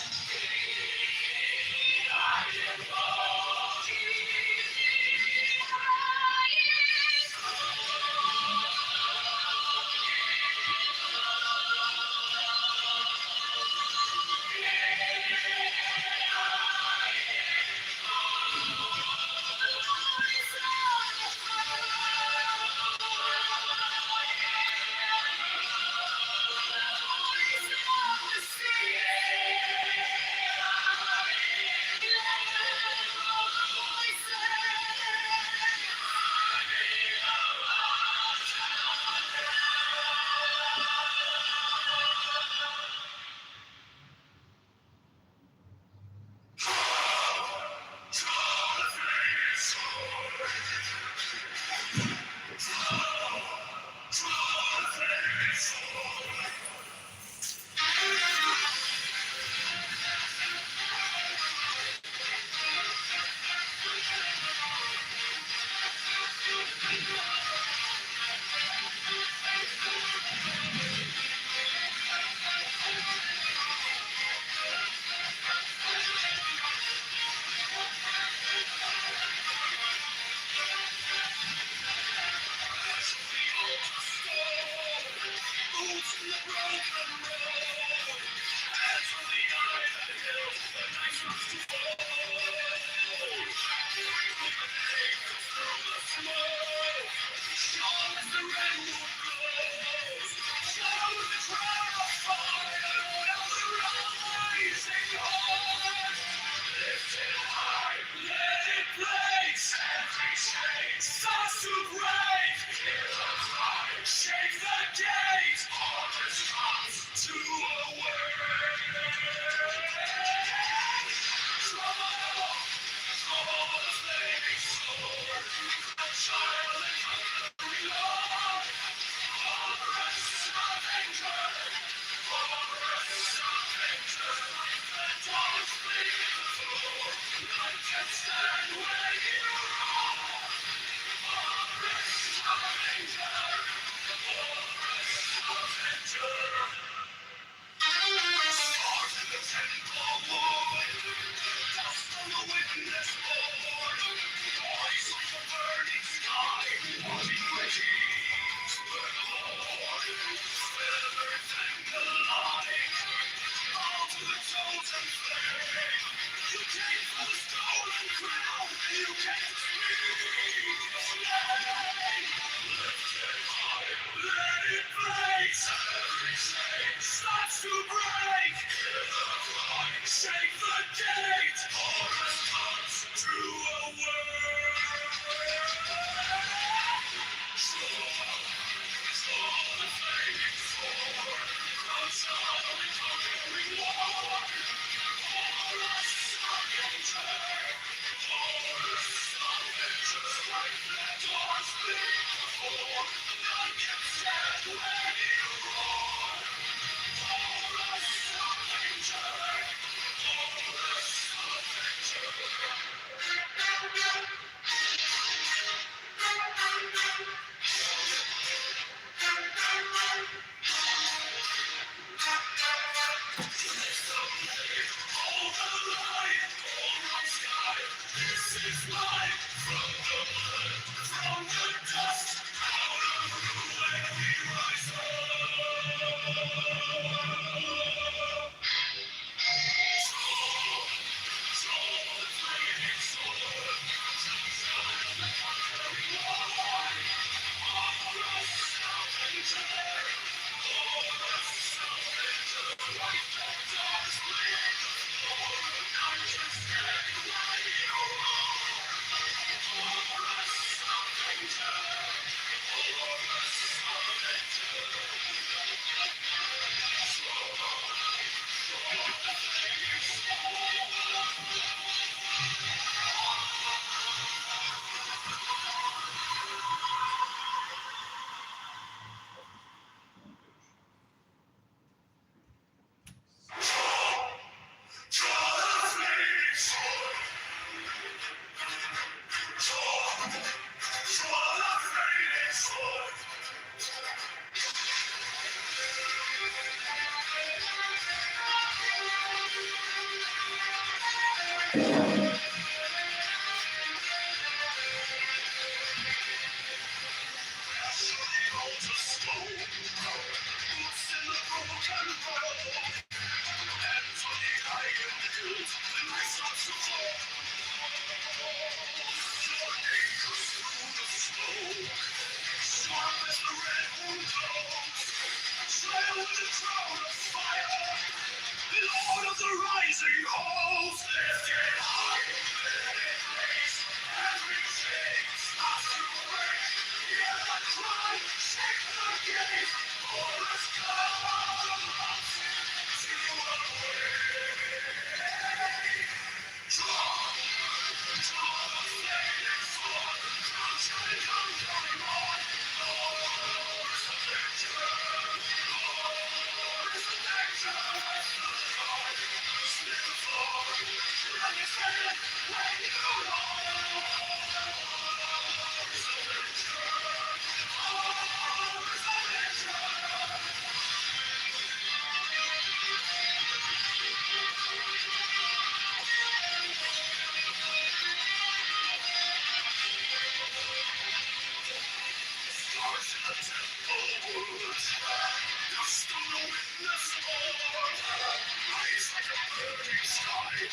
To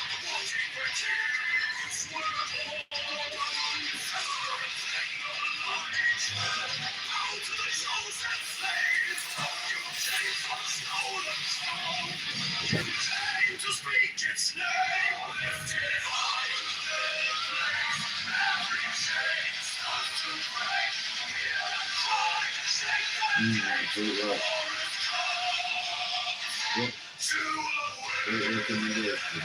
speak its name, lifted high, every chain starts to break. Hear the cry, shake the gate, What? to awake. Recommendation.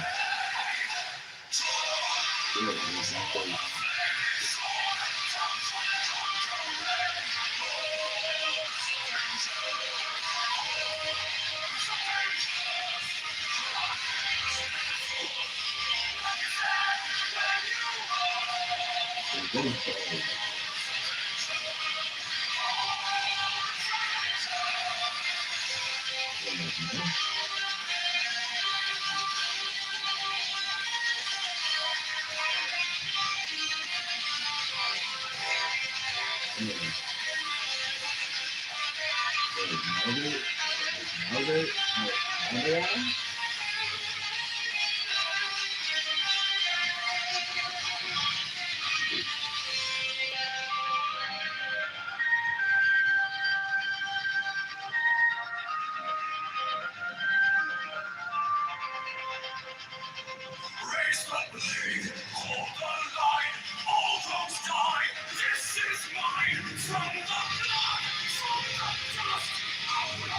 Raise the blade, hold the line, all those die. This is mine, from the blood, from the dust, out of the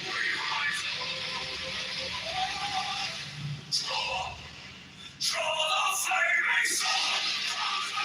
we rise. Draw the flaming sword, cross the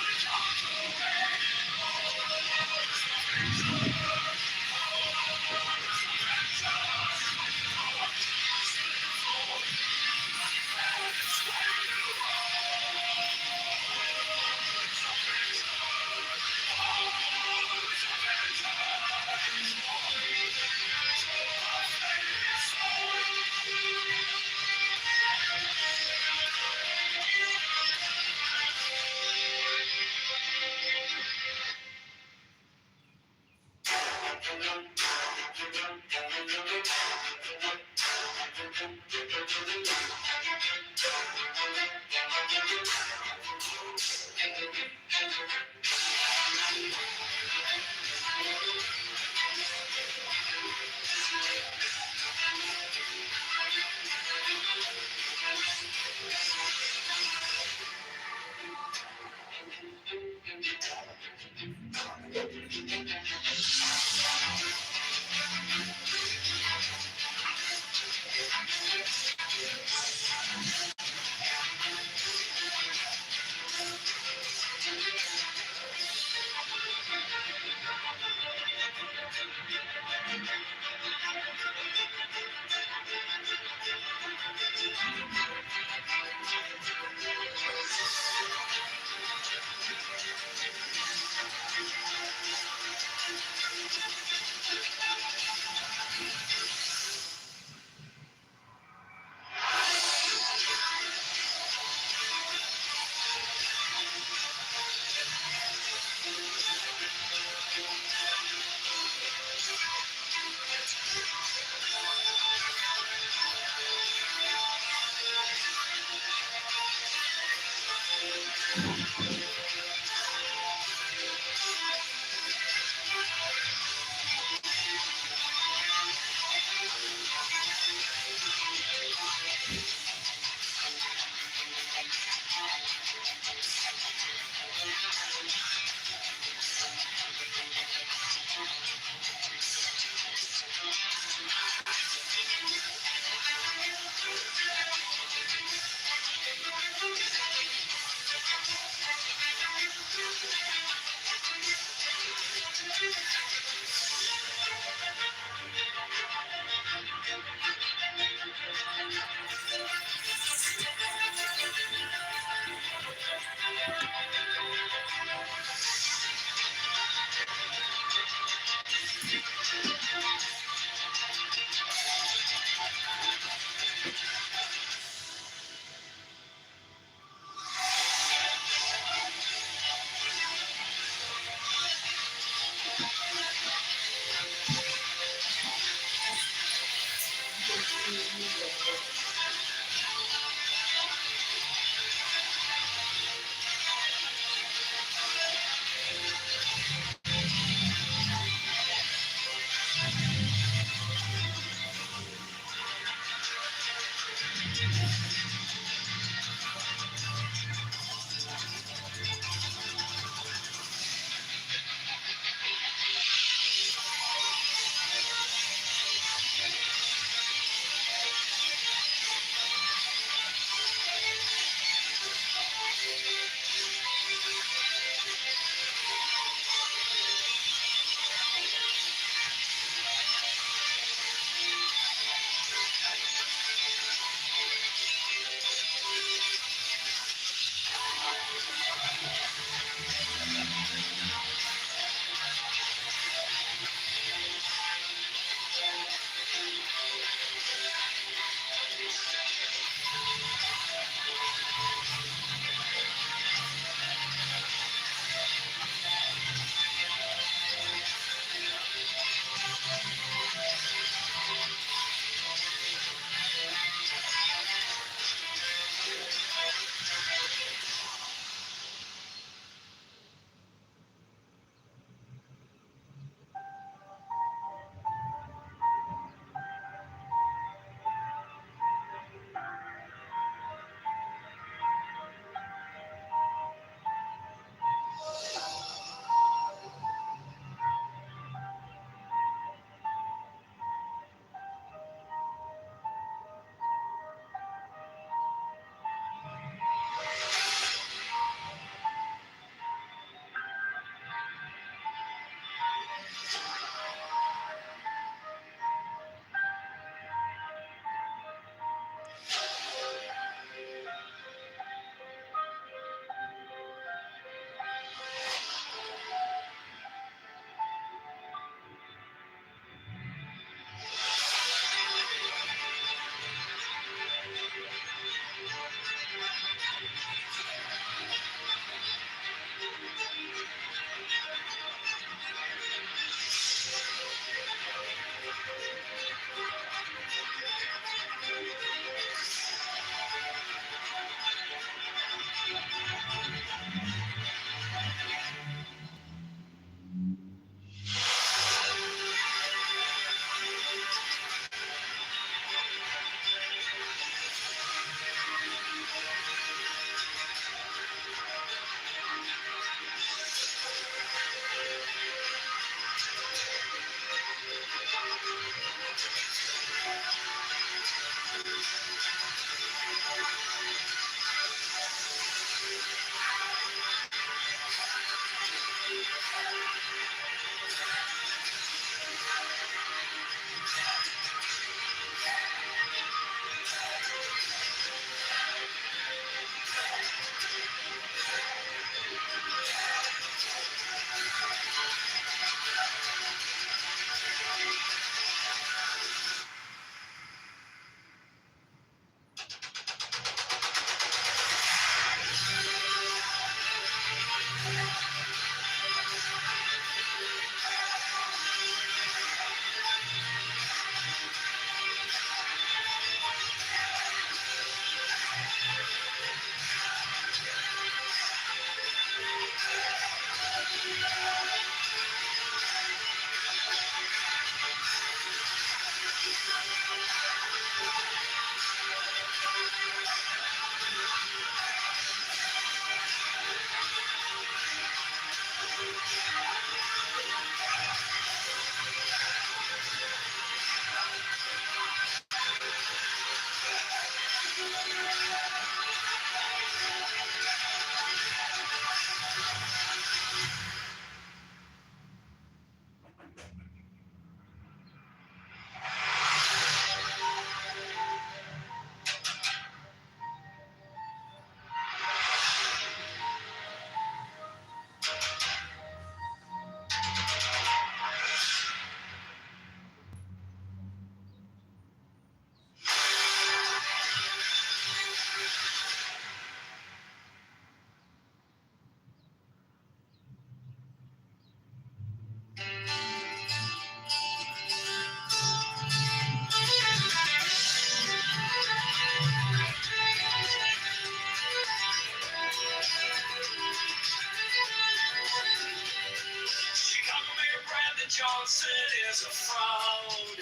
Chicago Mayor Brandon Johnson is a fraud.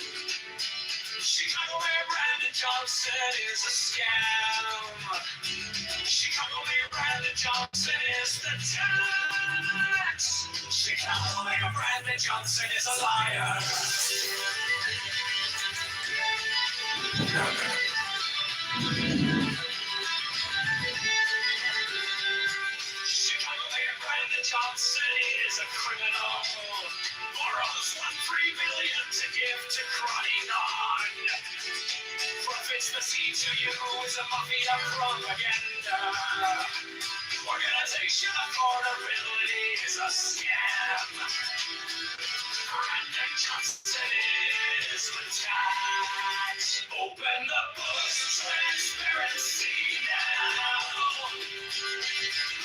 Chicago Mayor Brandon Johnson is a scam. Chicago Mayor Brandon Johnson is the tax. Chicago Mayor Brandon Johnson is a liar. Chicago Mayor Brandon Johnson is a criminal. Borrows $1.3 million to give to crying on. Profits the seed to you is a mafia propaganda. Organization affordability is a scam. Brandon Johnson is the tax. Open the books, transparency now.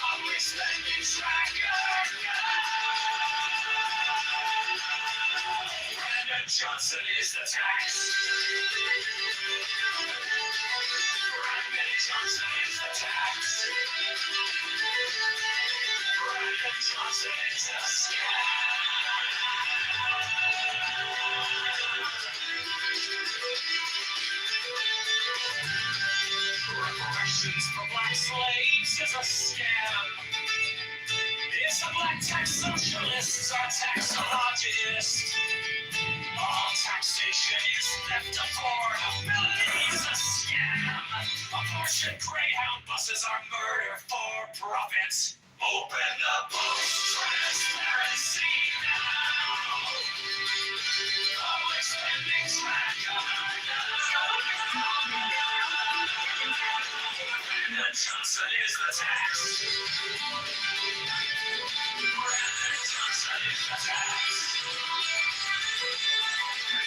Public spending tracker now. Brandon Johnson is the tax. Brandon Johnson is the tax. Brandon Johnson is a scam. Reparations for black slaves is a scam. It's a black tax socialists are taxologists. All taxation is theft affordability is a scam. Abortion Greyhound buses are murder for profits. Open the books, transparency now. Public spending tracker now. Brandon Johnson is the tax. Brandon Johnson is the tax.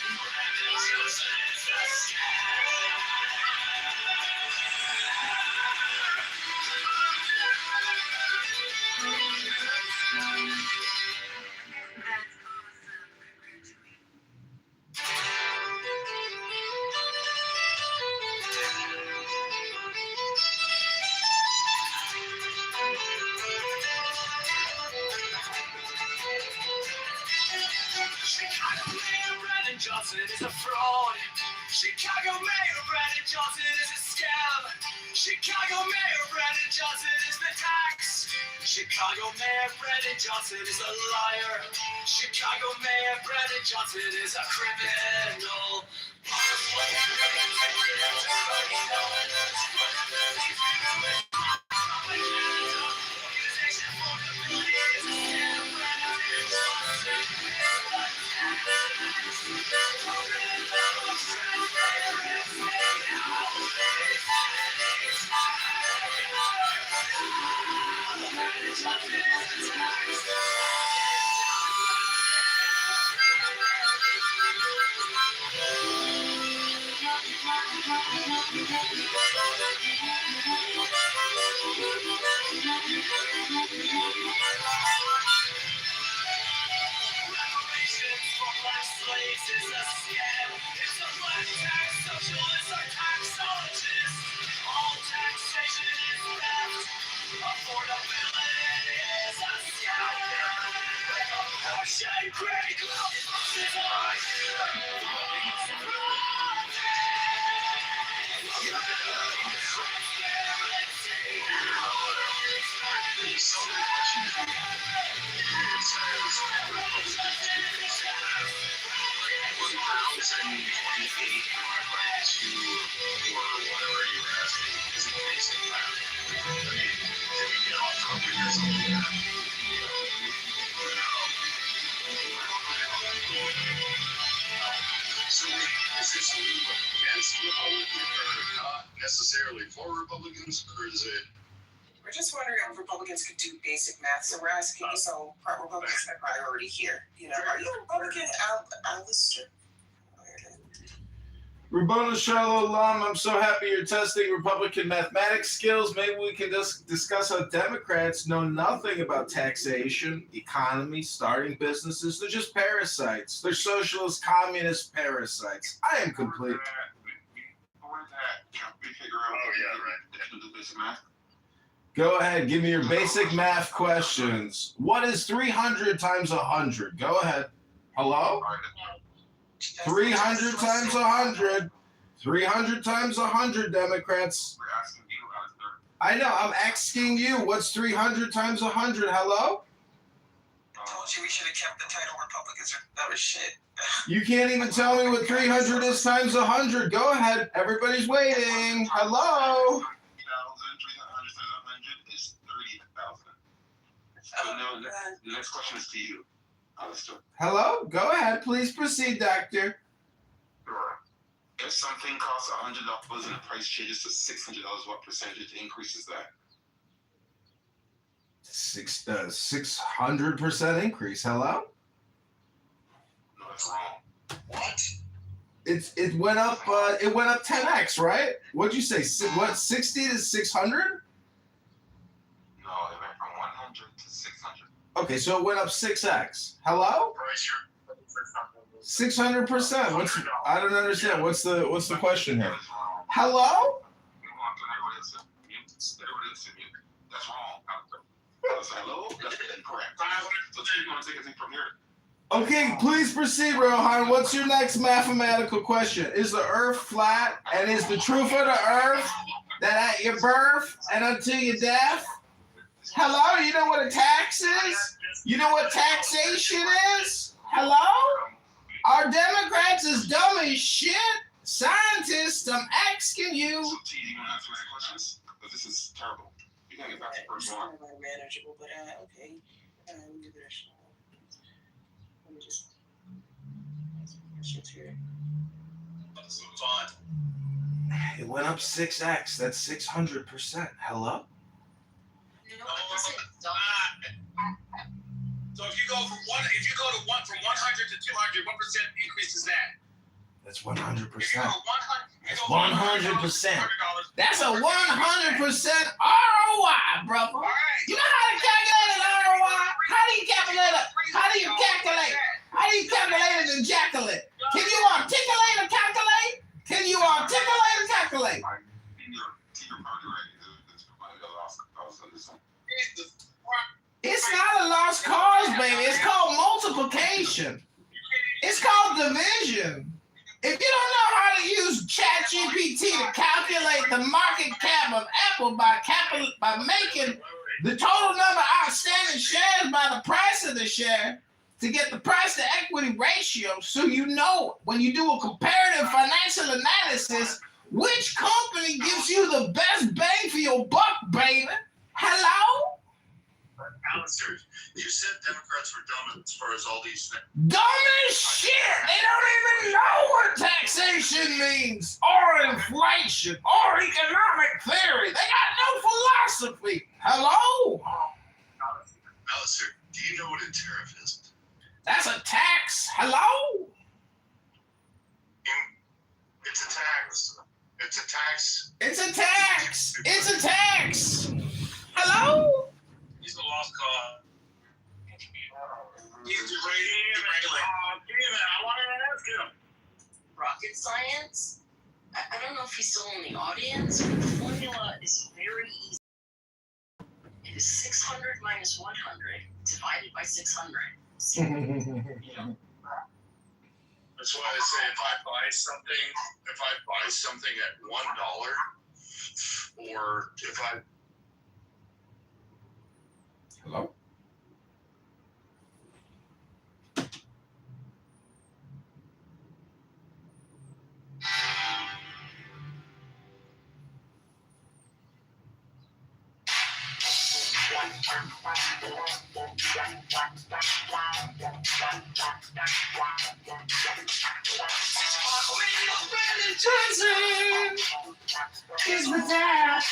Brandon Johnson is the Chicago Mayor Brandon Johnson is a fraud. Chicago Mayor Brandon Johnson is a scam. Chicago Mayor Brandon Johnson is the tax. Chicago Mayor Brandon Johnson is a liar. Chicago Mayor Brandon Johnson is a criminal. Reparations for black slaves is a scam. It's a black tax socialists are taxologists. All taxation is theft. Affordability is a scam. Abortion Greyhound buses are divided by 2 or whatever you were asking isn't basic math. I mean, can we get off topic or something? So is this a move against Republicans or not necessarily for Republicans, or is it? We're just wondering if Republicans could do basic math, so we're asking, so Republicans have priority here. You know, are you a Republican, Alistair? Rabboni Shalom, I'm so happy you're testing Republican mathematics skills. Maybe we can just discuss how Democrats know nothing about taxation, economy, starting businesses. They're just parasites. They're socialist, communist parasites. I am complete. We figure out to do basic math. Go ahead, give me your basic math questions. What is 300 times 100? Go ahead. Hello? 300 times 100. 300 times 100, Democrats. We're asking you, Alistair. I know, I'm asking you. What's 300 times 100? Hello? I told you we should have kept the title Republicans are that was shit. You can't even tell me what 300 is times 100. Go ahead. Everybody's waiting. Hello? 300 is 30,000. So now the next question is to you, Alistair. Hello? Go ahead. Please proceed, doctor. Sure. If something costs $100 and the price changes to $600, what percentage increase is that? 600% increase. Hello? No, that's wrong. What? It went up 10x, right? What'd you say? What, 60 to 600? No, it went from 100 to 600. Okay, so it went up 6x. Hello? 600%. What's, I don't understand. What's the question here? Hello? That's wrong. Hello? That's incorrect. So you're going to take a thing from here. Okay, please proceed, Rohan. What's your next mathematical question? Is the earth flat? And is the truth of the earth that at your birth and until your death? Hello? You know what a tax is? You know what taxation is? Hello? Are Democrats as dumb as shit? Scientists, I'm asking you. So, T, you want to answer my questions? Because this is terrible. You can get back to the first one. It's manageable, but okay. Let me just ask some questions here. Let's move on. It went up 6x. That's 600%. Hello? So if you go to 100 to 200, what percent increase is that? That's 100%. That's 100%. That's a 100% ROI, brother. You know how to calculate an ROI? How do you calculate it? How do you calculate? How do you calculate an ejaculate? Can you articulate or calculate? Can you articulate or calculate? It's not a lost cause, baby. It's called multiplication. It's called division. If you don't know how to use ChatGPT to calculate the market cap of Apple by making the total number of outstanding shares by the price of the share to get the price to equity ratio, so you know when you do a comparative financial analysis, which company gives you the best bang for your buck, baby? Hello? Alistair, you said Democrats were dumb as far as all these things. Dumb as shit! They don't even know what taxation means, or inflation, or economic theory. They got no philosophy. Hello? Alistair, do you know what a tariff is? That's a tax. Hello? It's a tax. It's a tax. It's a tax. It's a tax. Hello? He's a lost cause. He's deregulating. I wanted to ask him. Rocket science? I don't know if he's still in the audience, but the formula is very easy. It is 600 minus 100 divided by 600. That's why I say if I buy something at $1, or if I Hello? Johnson is my dad.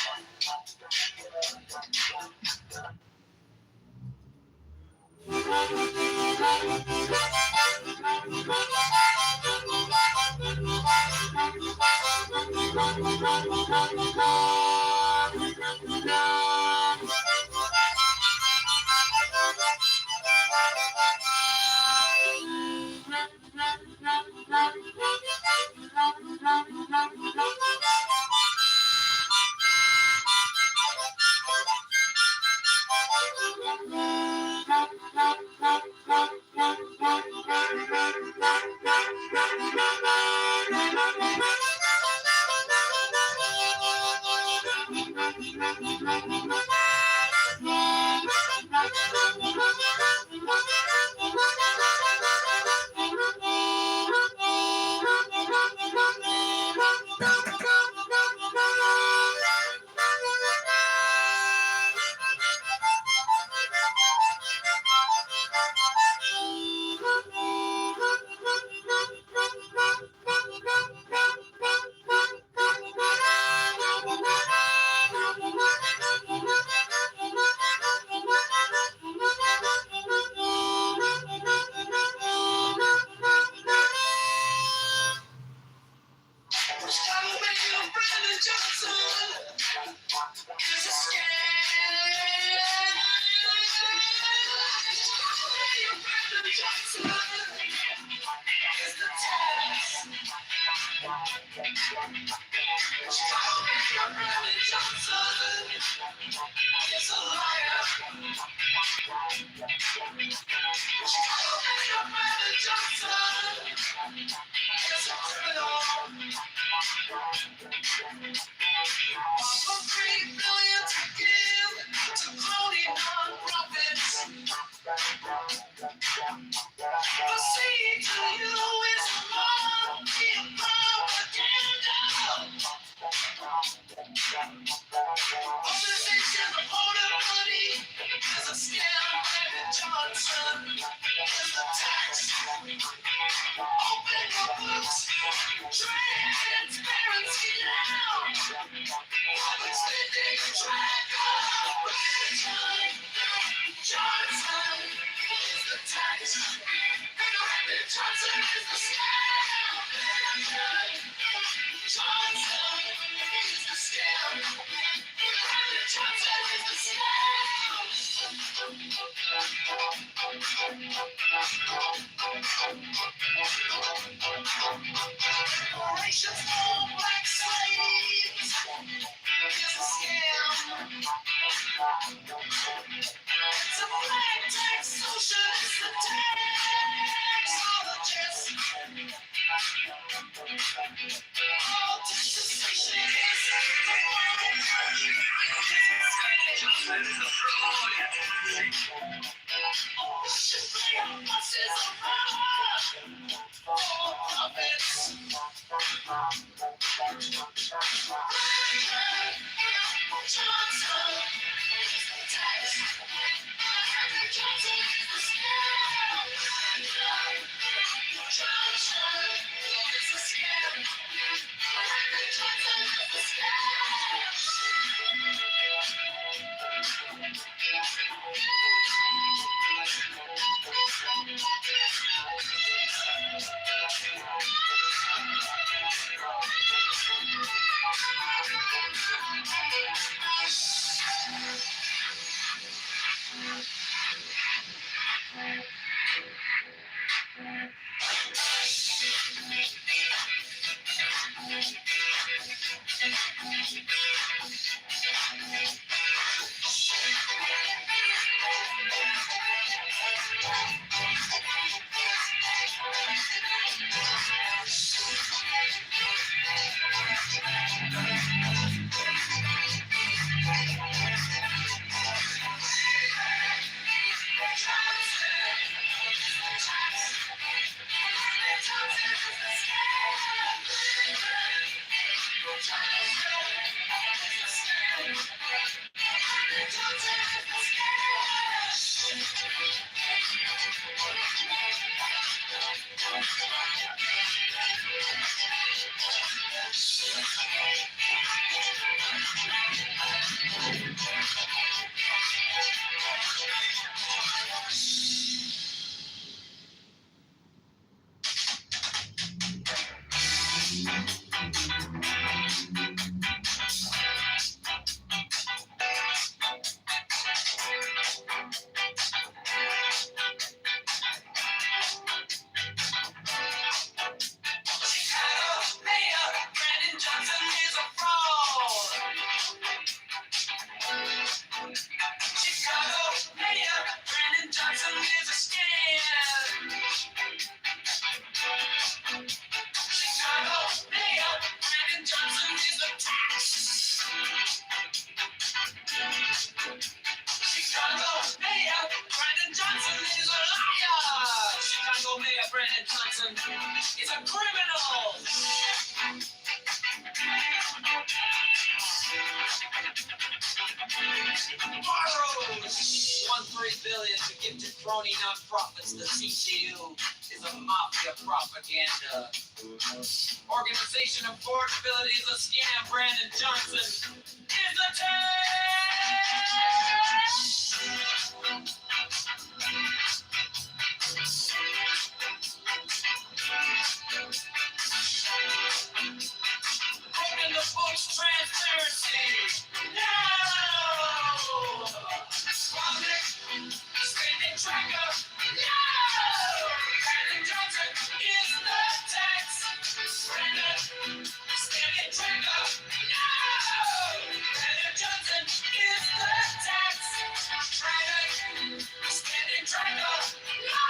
$1.3 billion to give to crony nonprofits. The CCU is a mafia propaganda organization. Affordability is a scam. Brandon Johnson is the Open the books, transparency. No! Public spending tracker. No! Brandon Johnson is the tax. Brandon spending tracker. No! Brandon Johnson is the tax. Brandon spending tracker. No!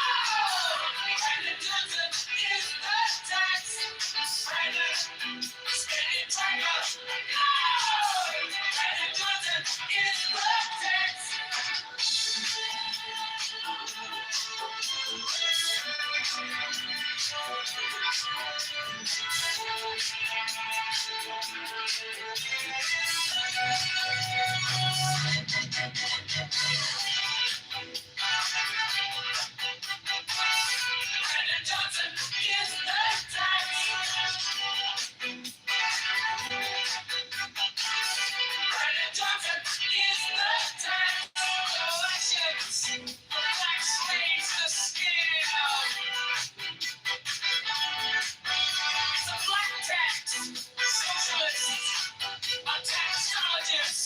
Brandon Johnson is the tax. Brandon spending tracker. No! Brandon Johnson is the tax. Brandon Johnson is the tax. Brandon Johnson is the tax. Elections, tax rates, the scam. It's a black tax, socialist, a taxologist.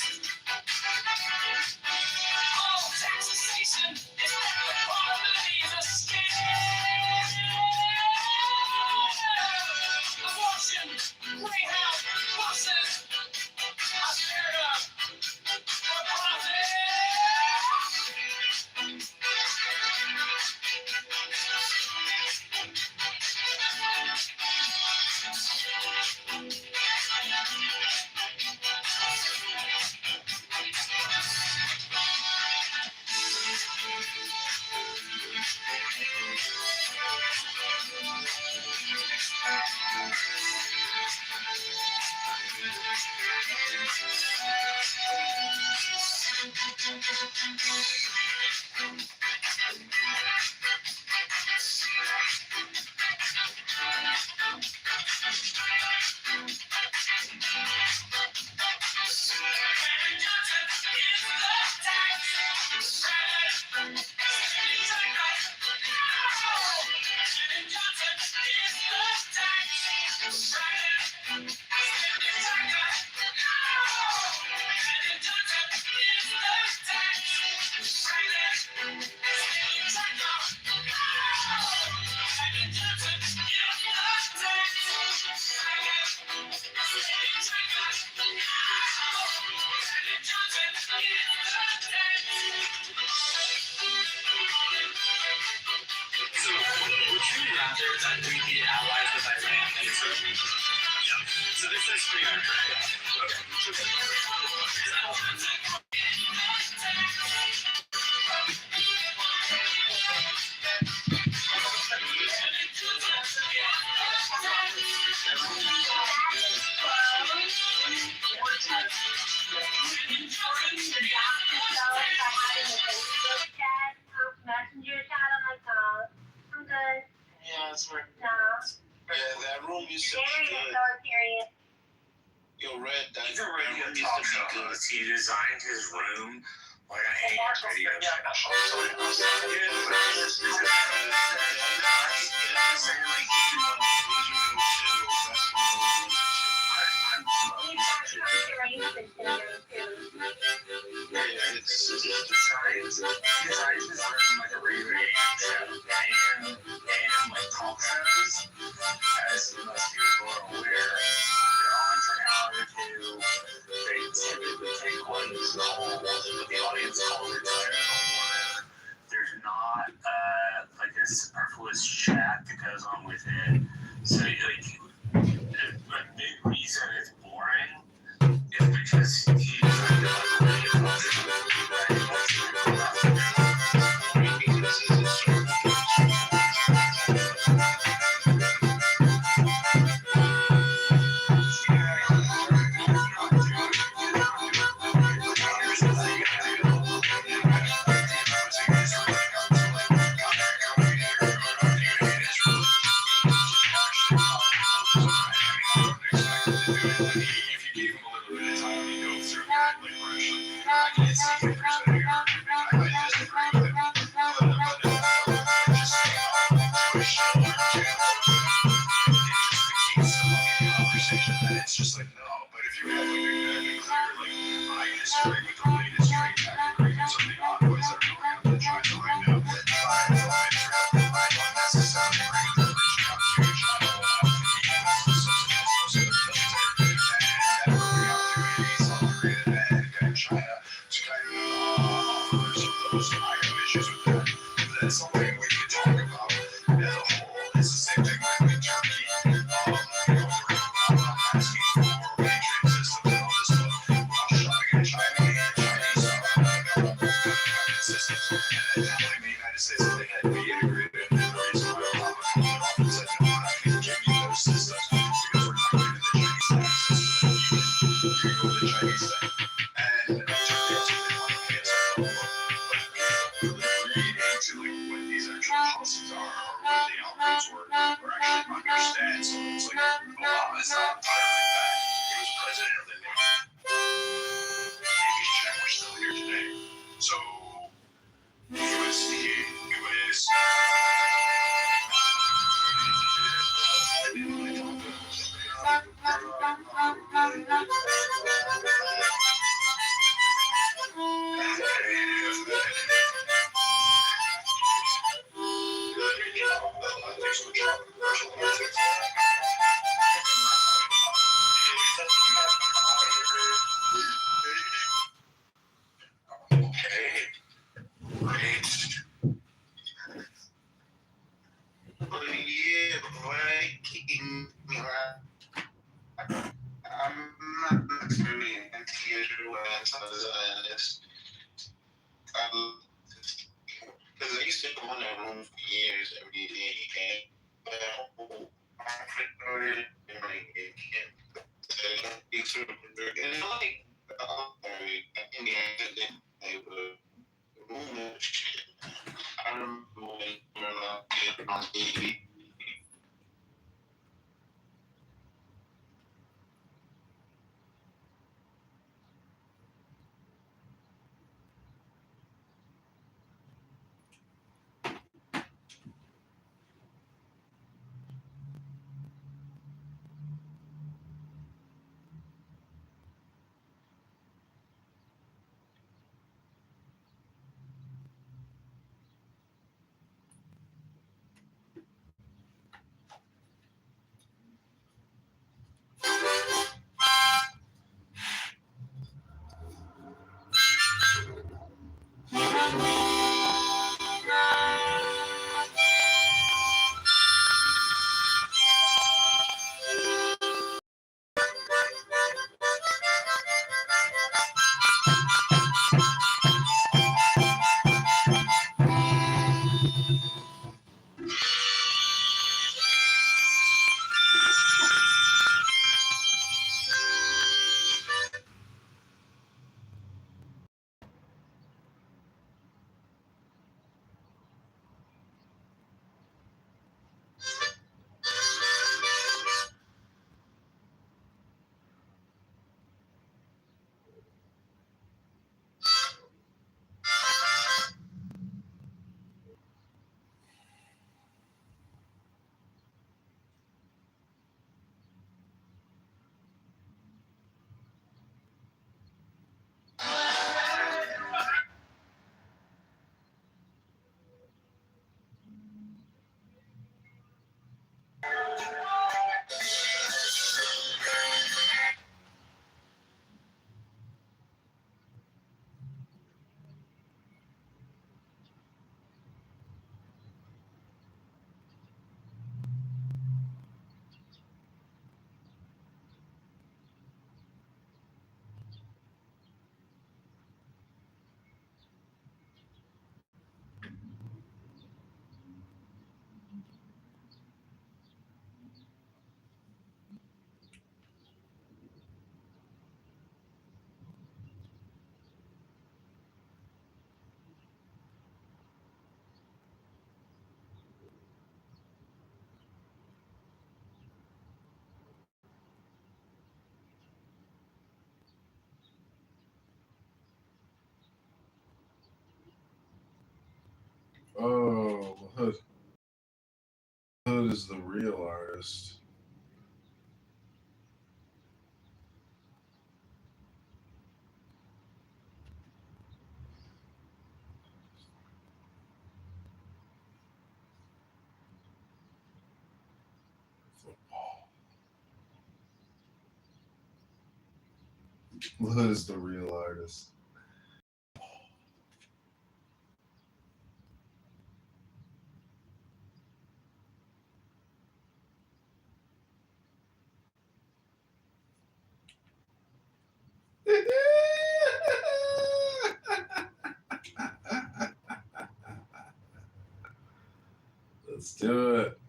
All taxation is affordability is a scam. Abortion, Greyhound, buses, America, for profit. So, would you rather that we be allies with Iran and Israel? Yeah. So this is pretty hard, right? Messenger chat on my phone. I'm good. Yeah, that's right. No. Yeah, that room used to be good. So serious. Yo, Red, that Even room Radio used talk to be show good. host, he designed his room Like, I hate radio chat. It's science. Science is like a radio chat and like talk shows. As most people are aware, they're on for an hour or two. They typically take audience calls, but the audience calls are tired. There's not like a superfluous chat that goes on with it. So like a big reason it's boring is because he's kind of like really emotional. It's just like, no, but if you have like a clear, like, I disagree with the latest trade tactic or something otherwise they're going out to try to find out. I don't necessarily agree with the reaching out to each other. China to kind of offer some of those. I have issues with that. But that's something we can talk about as a whole. It's the same thing like with Turkey. Asking for patriot systems and all this stuff. Shopping in China, Chinese systems. And then telling the United States that they had to be integrated. And the reason why Obama said, no, we're not going to give you those systems because we're not giving the Chinese access to them. You can go to the Chinese thing. And read into like what these actual policies are or what the outcomes were or actually understand. So it's like Obama's not entirely bad. He was president of the nation. Maybe Jack we're still here today. So he was okay. Great. Yeah, Viking. I'm not really anti-Israel as because I used to go in that room for years every day, and that whole conflict started, and like it can't. And like in the end, they were moving shit. I remember when I get on TV. Oh, Hood. Hood is the real artist. Hood is the real artist. Let's do it.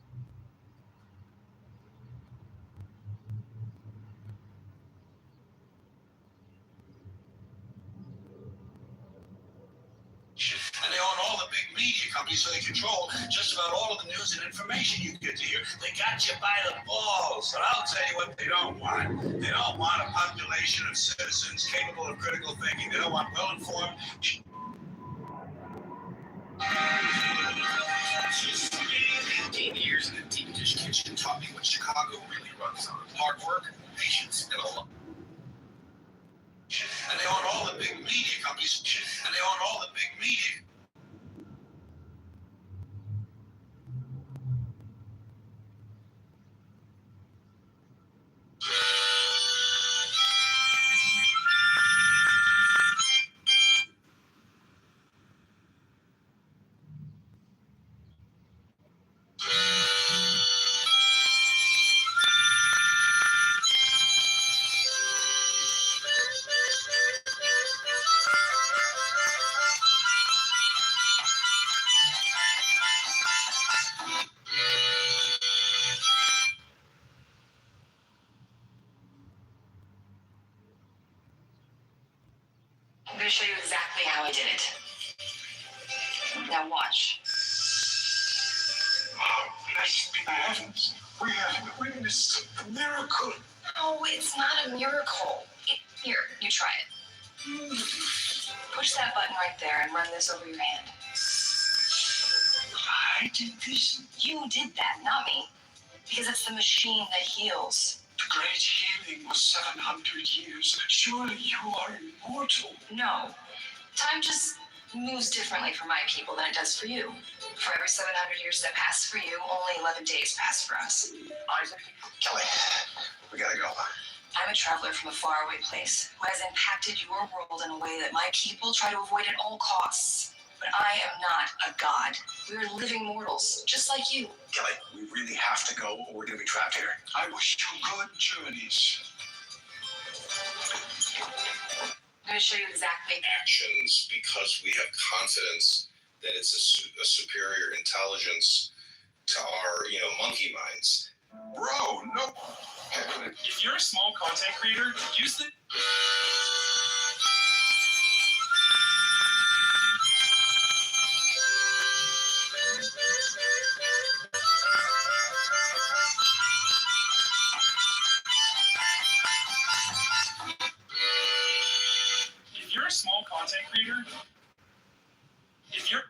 And they own all the big media companies, so they control just about all of the news and information you get to hear. They got you by the balls. And I'll tell you what they don't want. They don't want a population of citizens capable of critical thinking. They don't want well-informed. 18 years in a deep dish kitchen taught me what Chicago really runs on. Hard work, patience, and a lot. And they own all the big media companies. And they own all the big media. I'm going to show you exactly how I did it. Now watch. Oh, blessed be the heavens. We have witnessed a miracle. No, it's not a miracle. Here, you try it. Push that button right there and run this over your hand. I did this. You did that, not me. Because it's the machine that heals. The great healing was 700 years. Surely you are immortal. No. Time just moves differently for my people than it does for you. For every 700 years that pass for you, only 11 days pass for us. Isaac? Kelly, we gotta go. I'm a traveler from a faraway place who has impacted your world in a way that my people try to avoid at all costs. But I am not a god. We are living mortals, just like you. Kelly, we really have to go or we're gonna be trapped here. I wish you good journeys. I'm going to show you exactly. Actions because we have confidence that it's a superior intelligence to our, monkey minds. Bro, no. If you're a small content creator, use the... If you're a small content creator, if you're...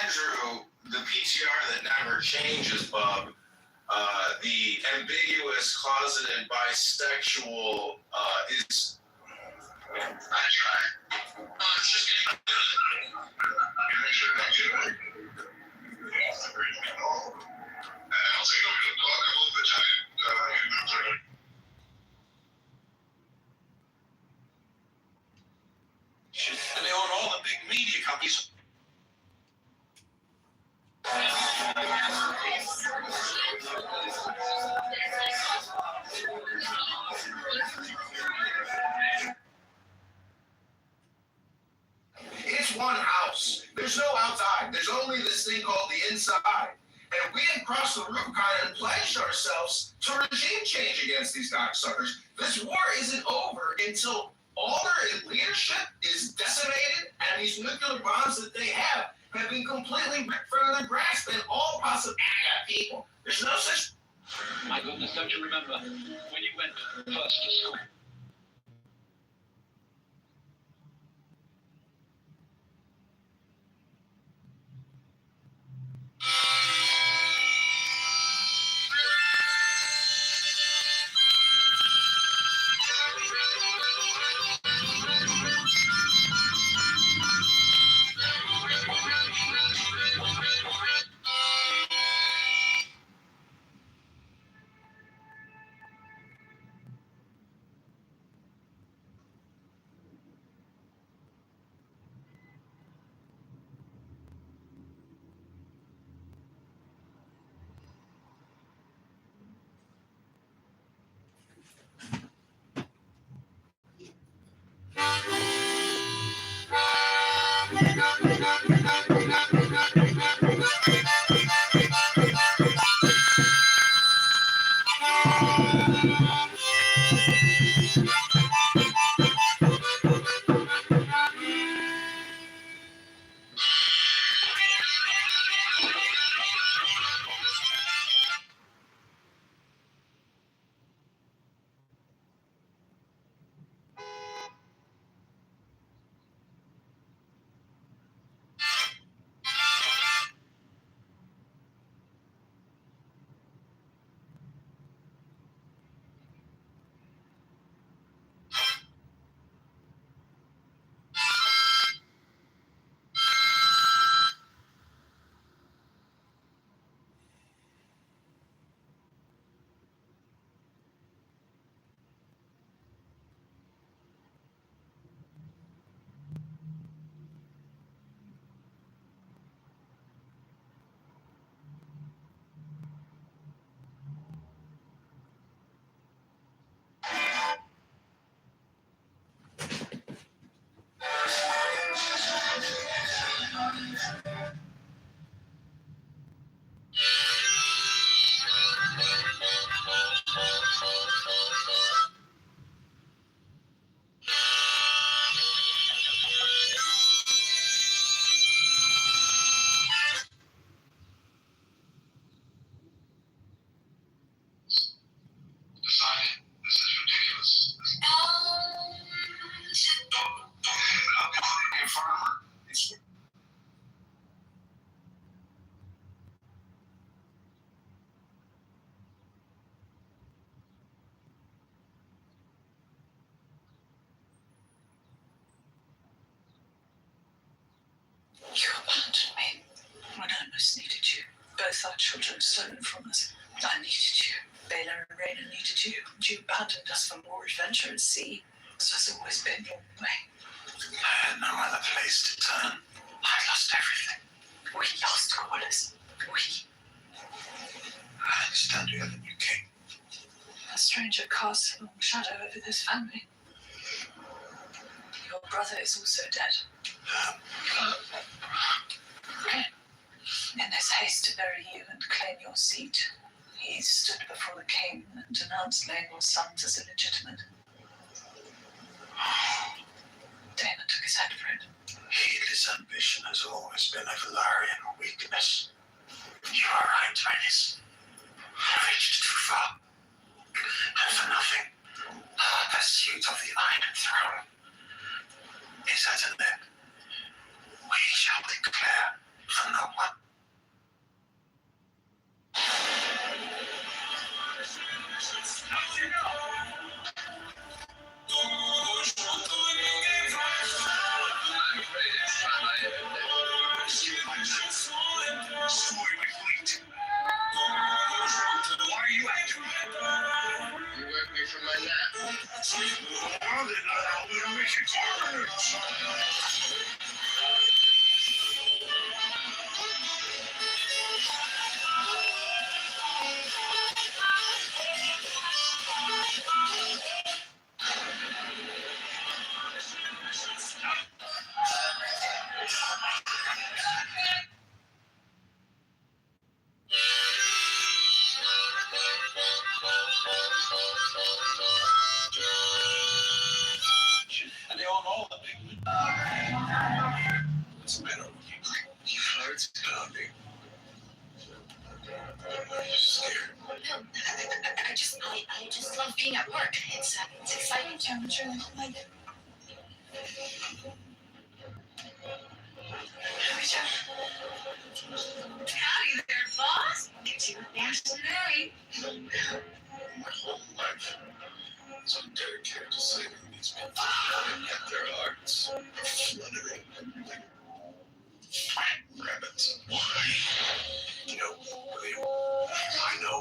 Andrew, the PTR that never changes, Bob, the ambiguous, closeted bisexual is. I tried. It's just getting and they own all the big media companies. It's one house. There's no outside. There's only this thing called the inside. And we across the Rubicon and pledged ourselves to regime change against these cocksuckers. This war isn't over until all their leadership is decimated and these nuclear bombs that they have been completely ripped from their grasp and all possible people. There's no such. My goodness, don't you remember when you went first to school? You abandoned me when I most needed you. Both our children stolen from us. I needed you. Bela and Raina needed you. And you abandoned us for more adventure at sea. This has always been your way. I had no other place to turn. I lost everything. We lost Corliss. I understand you have a new king. A stranger casts a long shadow over this family. Your brother is also dead. In his haste to bury you and claim your seat, he stood before the king and denounced Laenor's sons as illegitimate. Daemon took his head for it. Heedless ambition has always been a Valarian weakness. You are right, Venice. I reached too far. And for nothing. Our pursuit of the Iron Throne is at an end. We shall declare for no one. Why are you acting? You woke me from my nap. Well, then I'll do a mission. And they all know that big. What's the matter with you? You heard about me. Are you scared? No, I just love being at work. It's exciting, challenging, and like. Howdy there, boss. Get you a nash today. My whole life is I'm dedicated to saving these people. And yet their hearts are fluttering like rabbits. Why? You know, William, I know.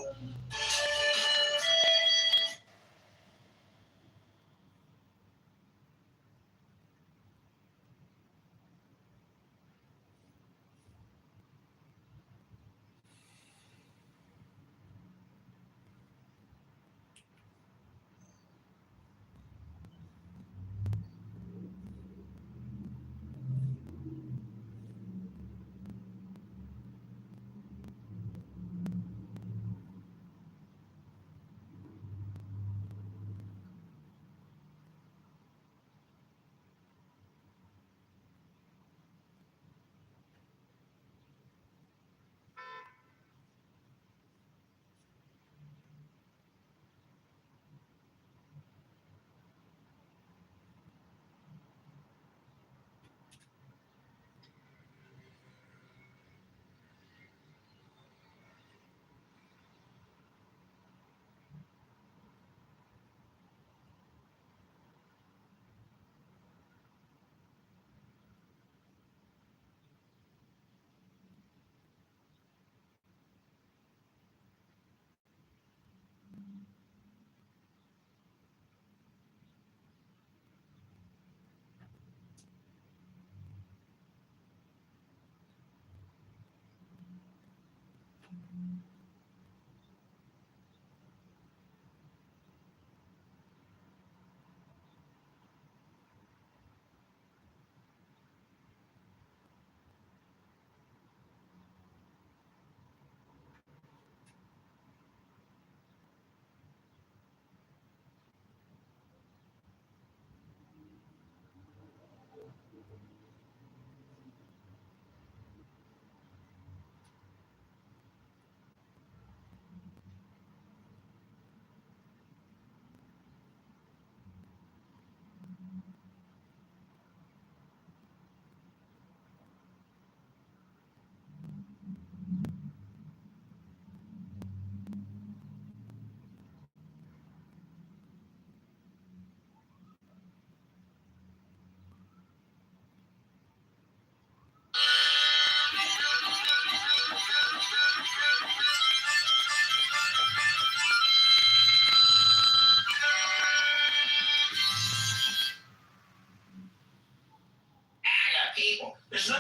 people. There's no.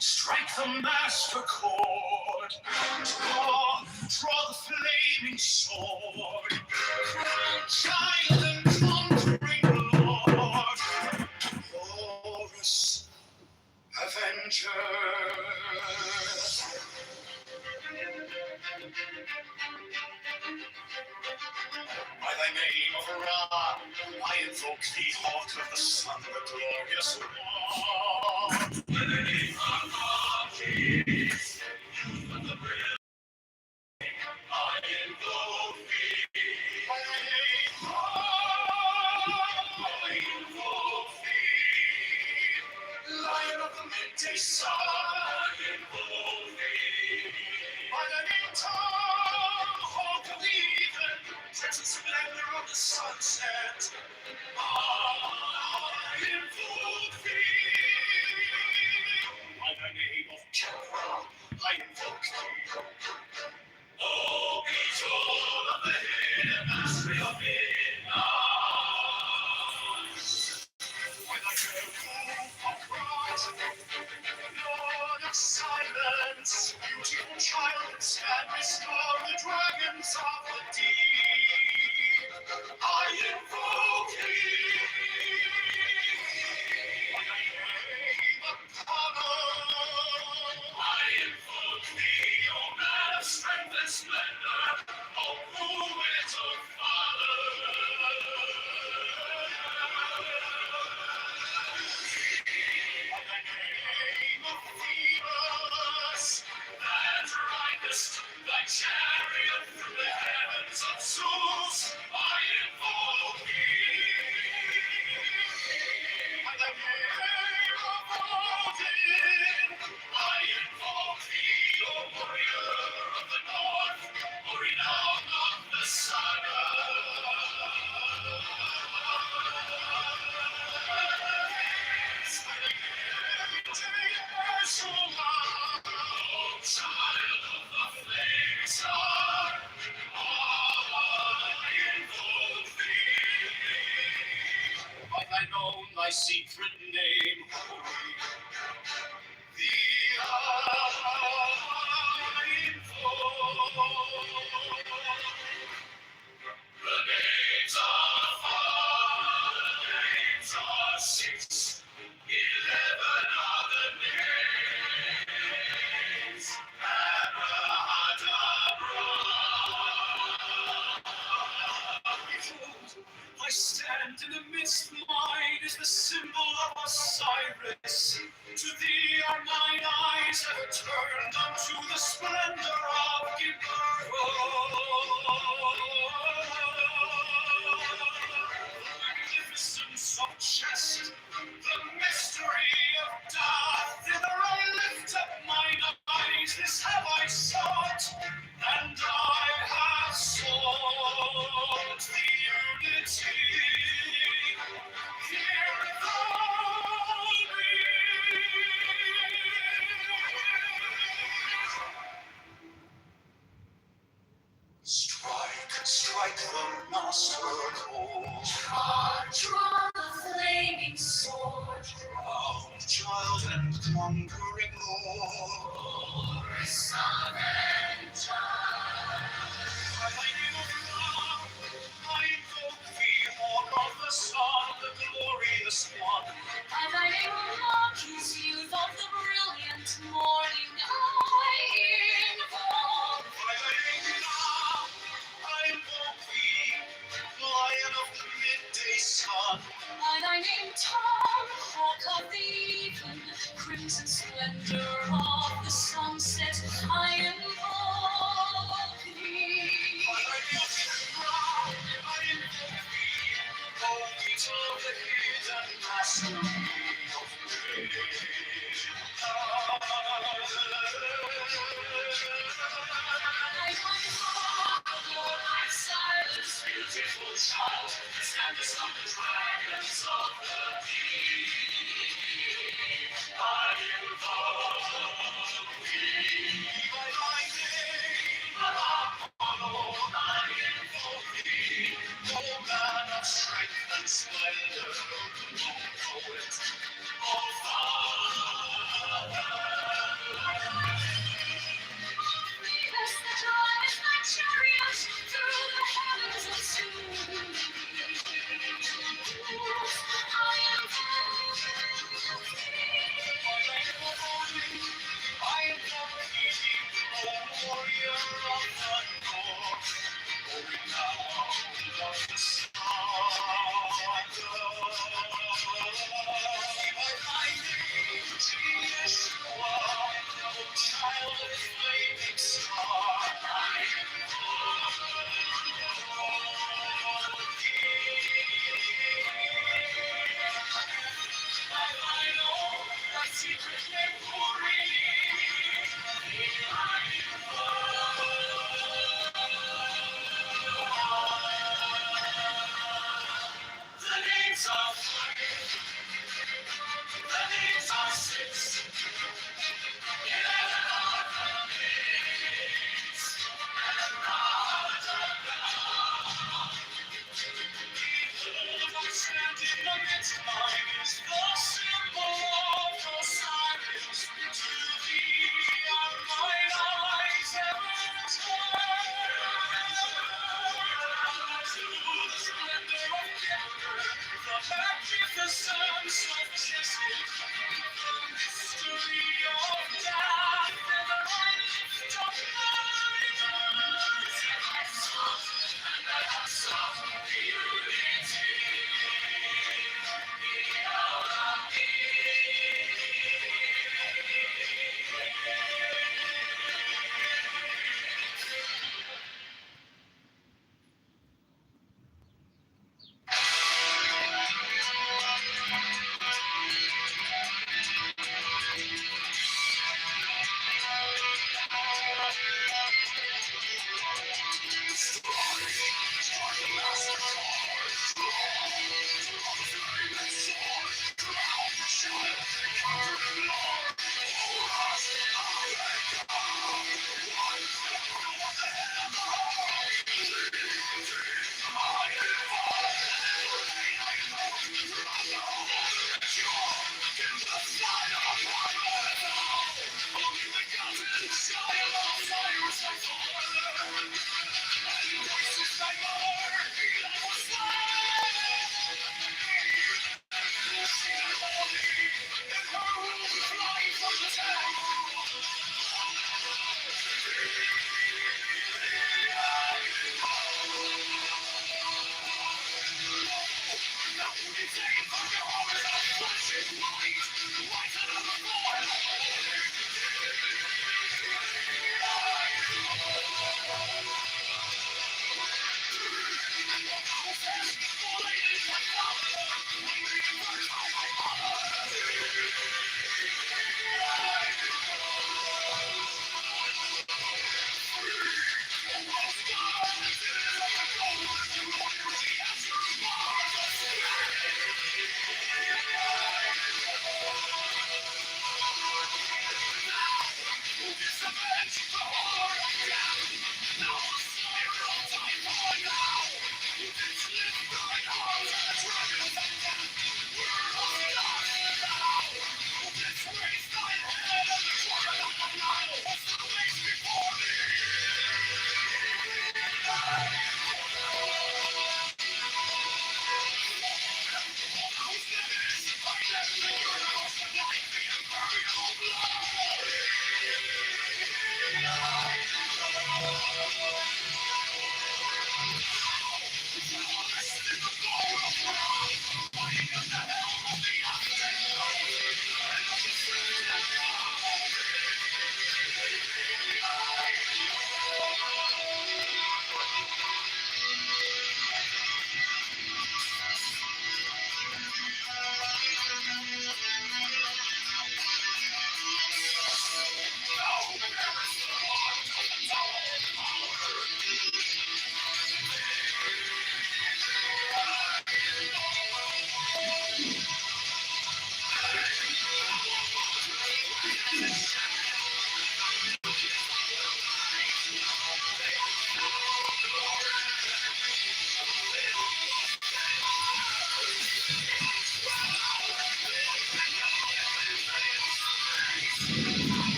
Strike the master chord. Draw the flaming sword. Crown child and conquering lord. Horus, Avenger. By thy name of Ra, I invoke thee, hawk of the sun, the glorious one. By the name of Archies, youth of the brilliant, I invoke thee. By thy name, I invoke thee. Lion of the midday sun, I invoke thee. By thy name, Tom, hawk of the even, present splendor of the sunset, I invoke thee. By the name of Kitover, I invoke thee. O Kitover of the hidden mastery of midnight. By thy name of Christ, Lord of silence, beautiful child, stand restore the dragons of the deep. I invoke thee. By thy name of Apollo, I invoke thee, O man of strength and splendor, O little Father. By thy name of Phoebus, that ridest thy chariot through the heavens of Zeus, I invoke thee. By the name of Odin, I invoke thee, O warrior of the north, O renown of the saga. By the name of Yeshua, O child of the flame star, I invoke thee. By thine own, thy secret name, thee I invoke. The names are four, the names are six, 11 are the names. Behold, I stand in the midst, mine is the symbol of Osiris. To thee are mine eyes ever turned unto the splendor of the magnificence of chest, the mystery of death. Thither I lift up mine eyes, this have I sought, and I have sought the unity. Hear thou me. Strike the master chord. Draw the flaming sword. Proud child and conquering lord. Son and child. By thy name of Ra, I invoke thee, hawk of the sun, the glorious one. By thy name of Archies, youth of the brilliant morn. splendor of the sunset, I invoke thee. Oh, Kitover, hidden mastery of grace. Silence, beautiful child, standest on the dragons of the deep. I invoke thee by thy name, Apollo, I invoke thee, O man of strength and splendor, O poet, O father. As the drive my chariot through the heavens and soon. I am O warrior of the north, O renowned of the sun. By thy name, Yeshua, O child of flaming star, I secret memory. The names of six, 11 are the names, and not standing amidst mine is the symbol of Osiris. To thee are mine eyes ever turned. To the splendor of Kitover, the magnificence of Chesed, the mystery of death, ever I lift up mine eyes. I sought unity.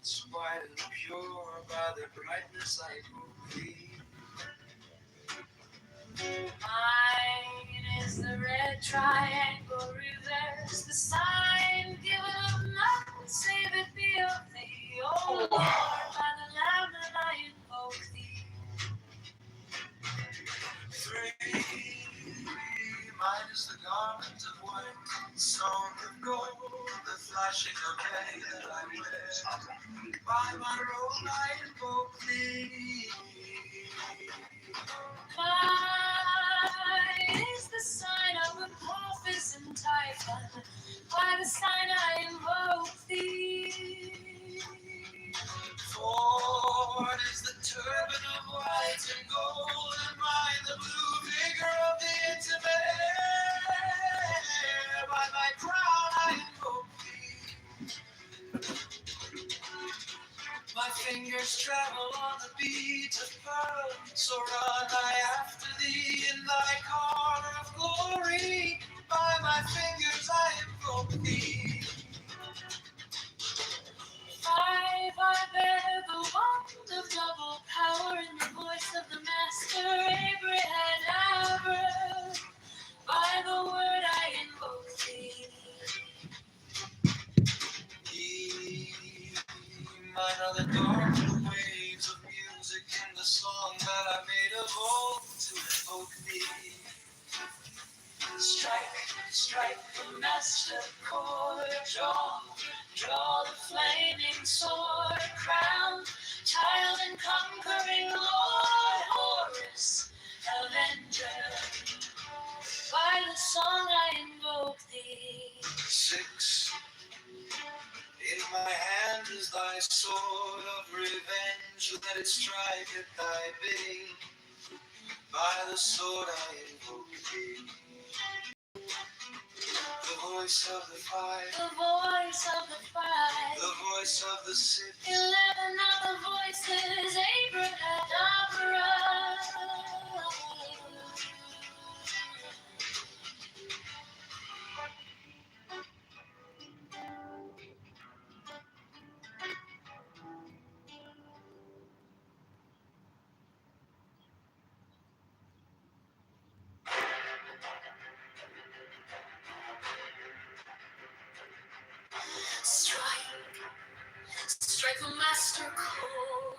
So white and pure by their brightness I invoke thee. Mine is the red triangle reverse, the sign given of none, save it be of thee. Oh Lord, by the Lamb that I invoke thee. 3, mine is the garment of white, sewn with gold, the flashing bouquet that I wear. By my robe I invoke thee. Mine is the sign of Apophis and Typhon. By the sign I invoke thee. 4 is the turban of white and gold, and mine the blue vigor of the intimate air. By my crown I invoke thee. My fingers travel on the beat of pearl, so run I after thee in thy car of glory. By my fingers I invoke thee. 5, I bear the wand of double power in the voice of the Master Abraham. By the word I invoke thee. Mine are the dark waves of music in the song that I made of old to invoke thee. Strike, strike the master chord, draw the flaming sword, crown, child and conquering Lord, Horus, Avenger. By the song I invoke thee. 6, in my hand is thy sword of revenge, let it strike at thy bidding. By the sword I invoke thee. The voice of the fire, the voice of the fire, the voice of the city. 11 other voices, Abracadabra. Strike the master chord.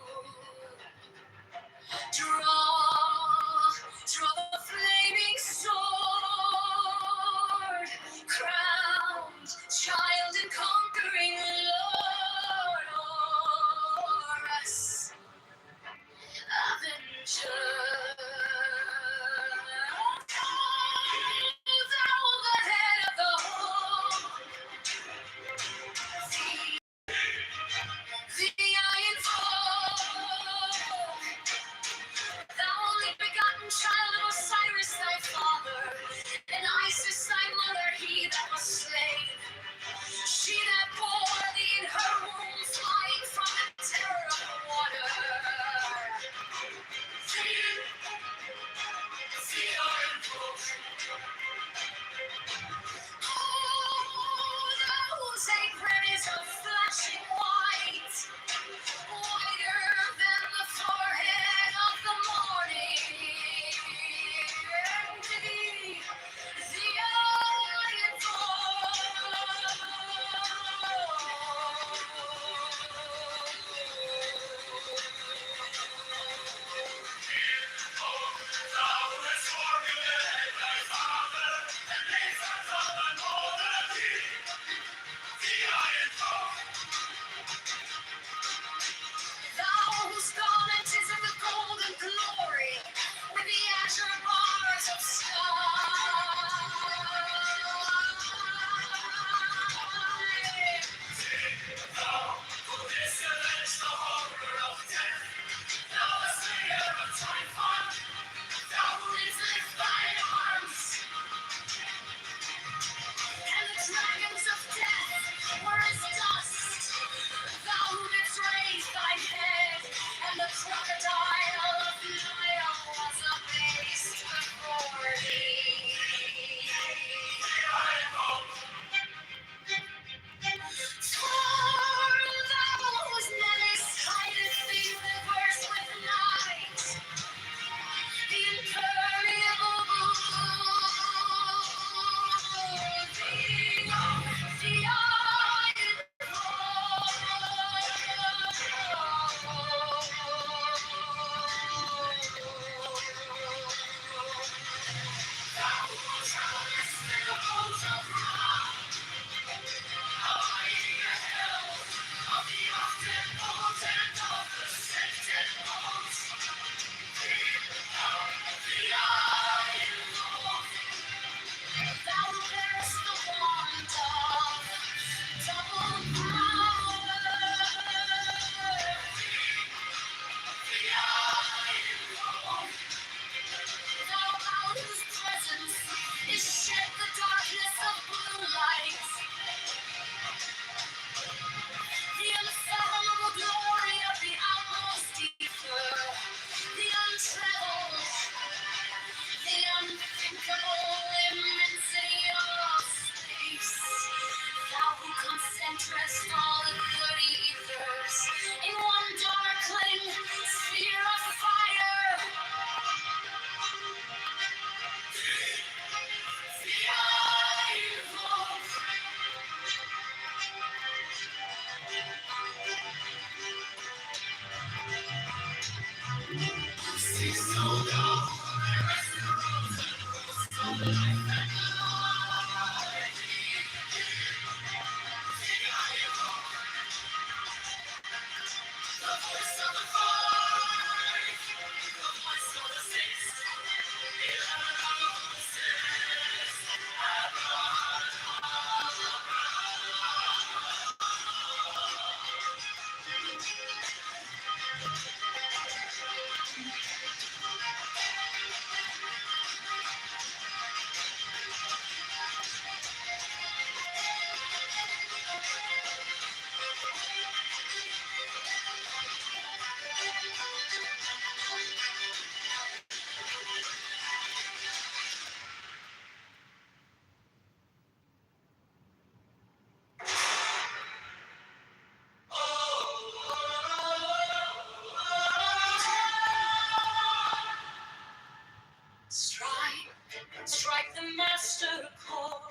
Strike the master chord.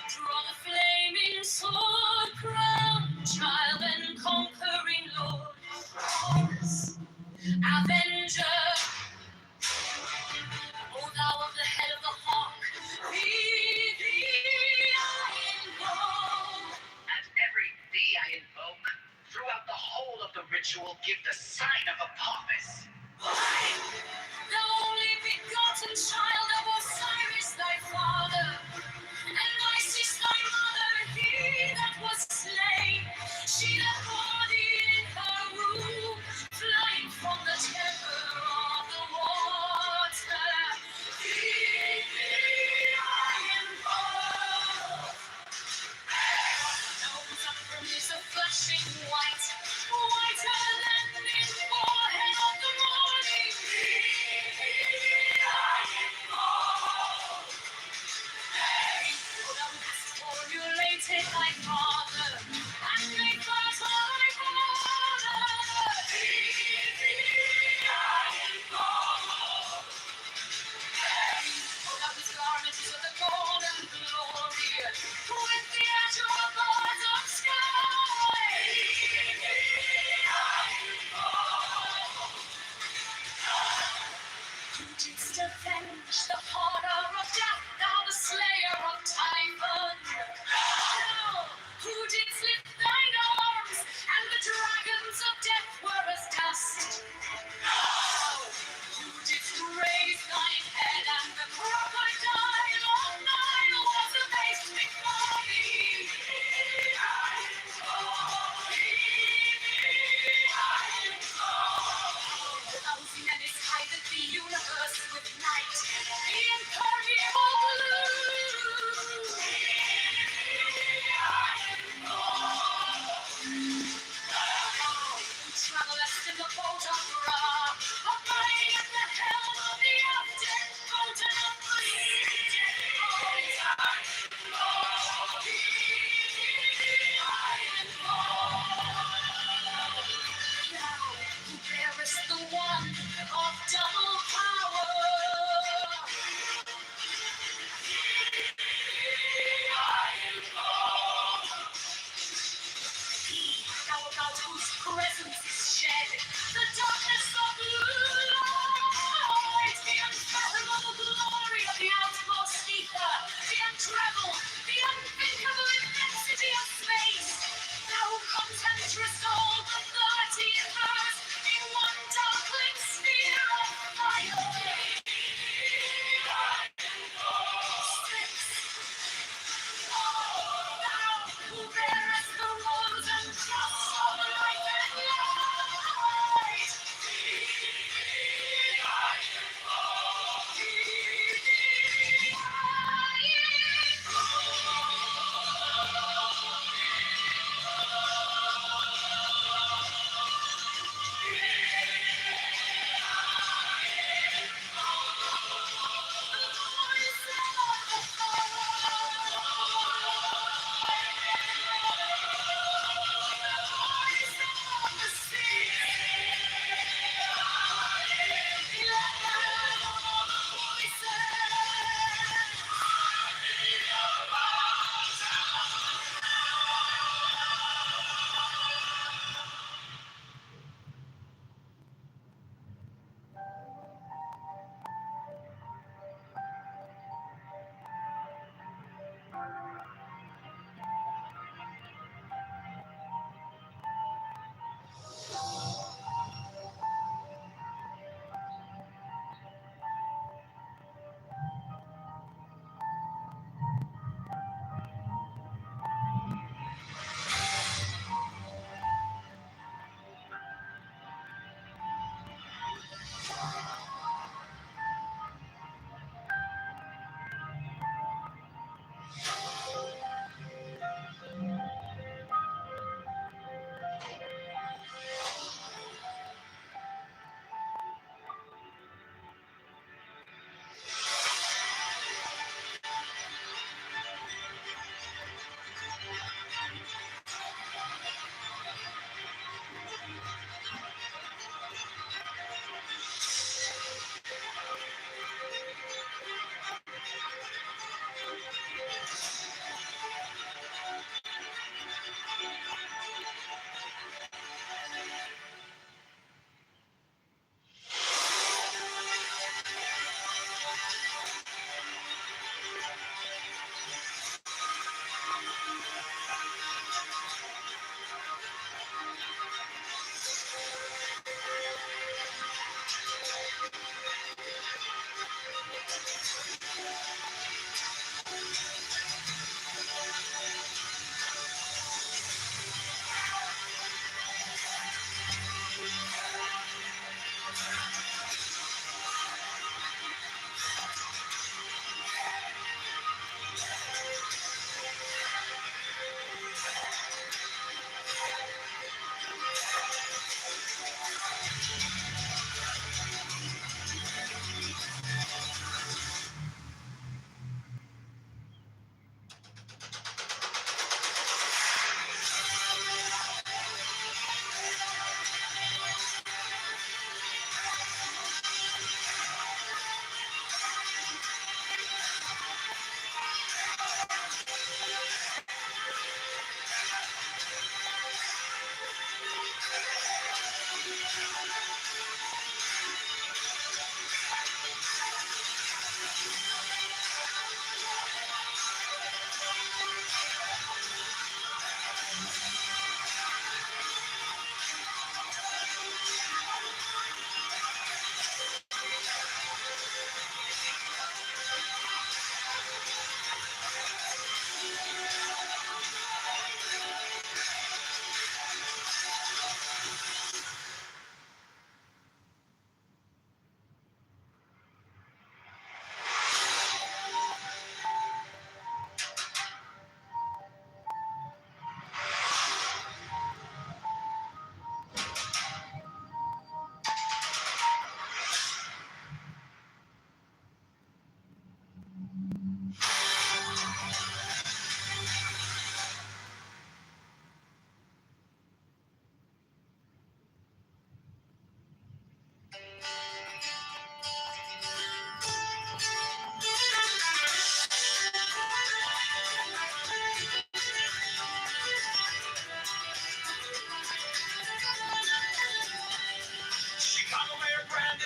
Draw the flaming sword, crown child and conquering lord. Promise, avenger, O thou of the head of the hawk, thee I invoke. At every thee I invoke, throughout the whole of the ritual give the sign of Apophis. Why? The only begotten child of Osiris thy father, and Isis thy mother, he that was slain. She that bore thee in her womb, flying from the temper of the water. Thee I invoke. Nose up from is a flashing white, whiter than the forehead of the morning. Thee I invoke. Thou hast formulated thy father, and made fertile thy father. Thee I invoke. For thou his garment is of the golden glory, with the azure bars of sky. Thee I invoke. Who didst avenge the horror of death, thou the slayer of Typhon? Thou, who didst lift thine arms, and the dragons of death were as dust? Thou, who didst raise thine head, and the crocodile of Nile was abased before thee? I invoke thee, I invoke. Thou zenith hideth the universe with night, the impermeable blue. I invoke. Who travelest in the boat of Ra, abiding at the helm of the often golden of Thou who bearest the one of double power.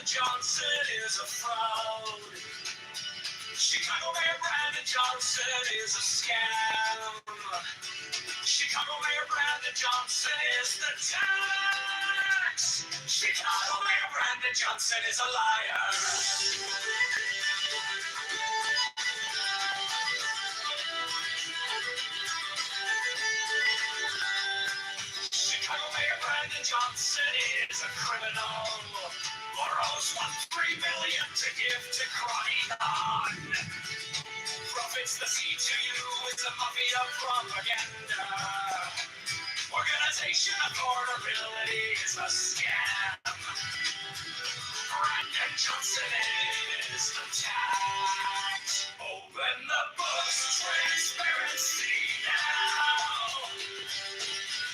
Johnson is a fraud. Chicago Mayor Brandon Johnson is a scam. Chicago Mayor Brandon Johnson is the tax. Chicago Mayor Brandon Johnson is a liar. Chicago Mayor Brandon Johnson is a criminal. Borrows $1.3 million to give to Crying. Profits the CTU with the mafia propaganda. Organization affordability is a scam. Brandon Johnson is the tax. Open the books, transparency now.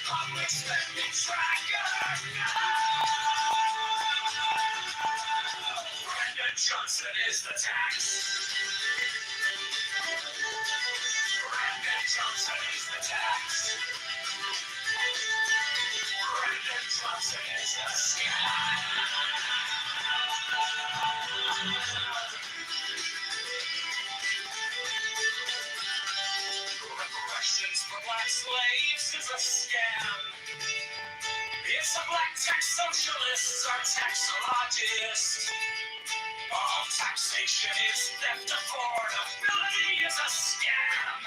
Public spending tracker now. Brandon Johnson is the tax. Brandon Johnson is the tax. Brandon Johnson is the scam. Reparations for black slaves is a scam. It's a black tax socialists are taxologists. All taxation is theft. Affordability is a scam.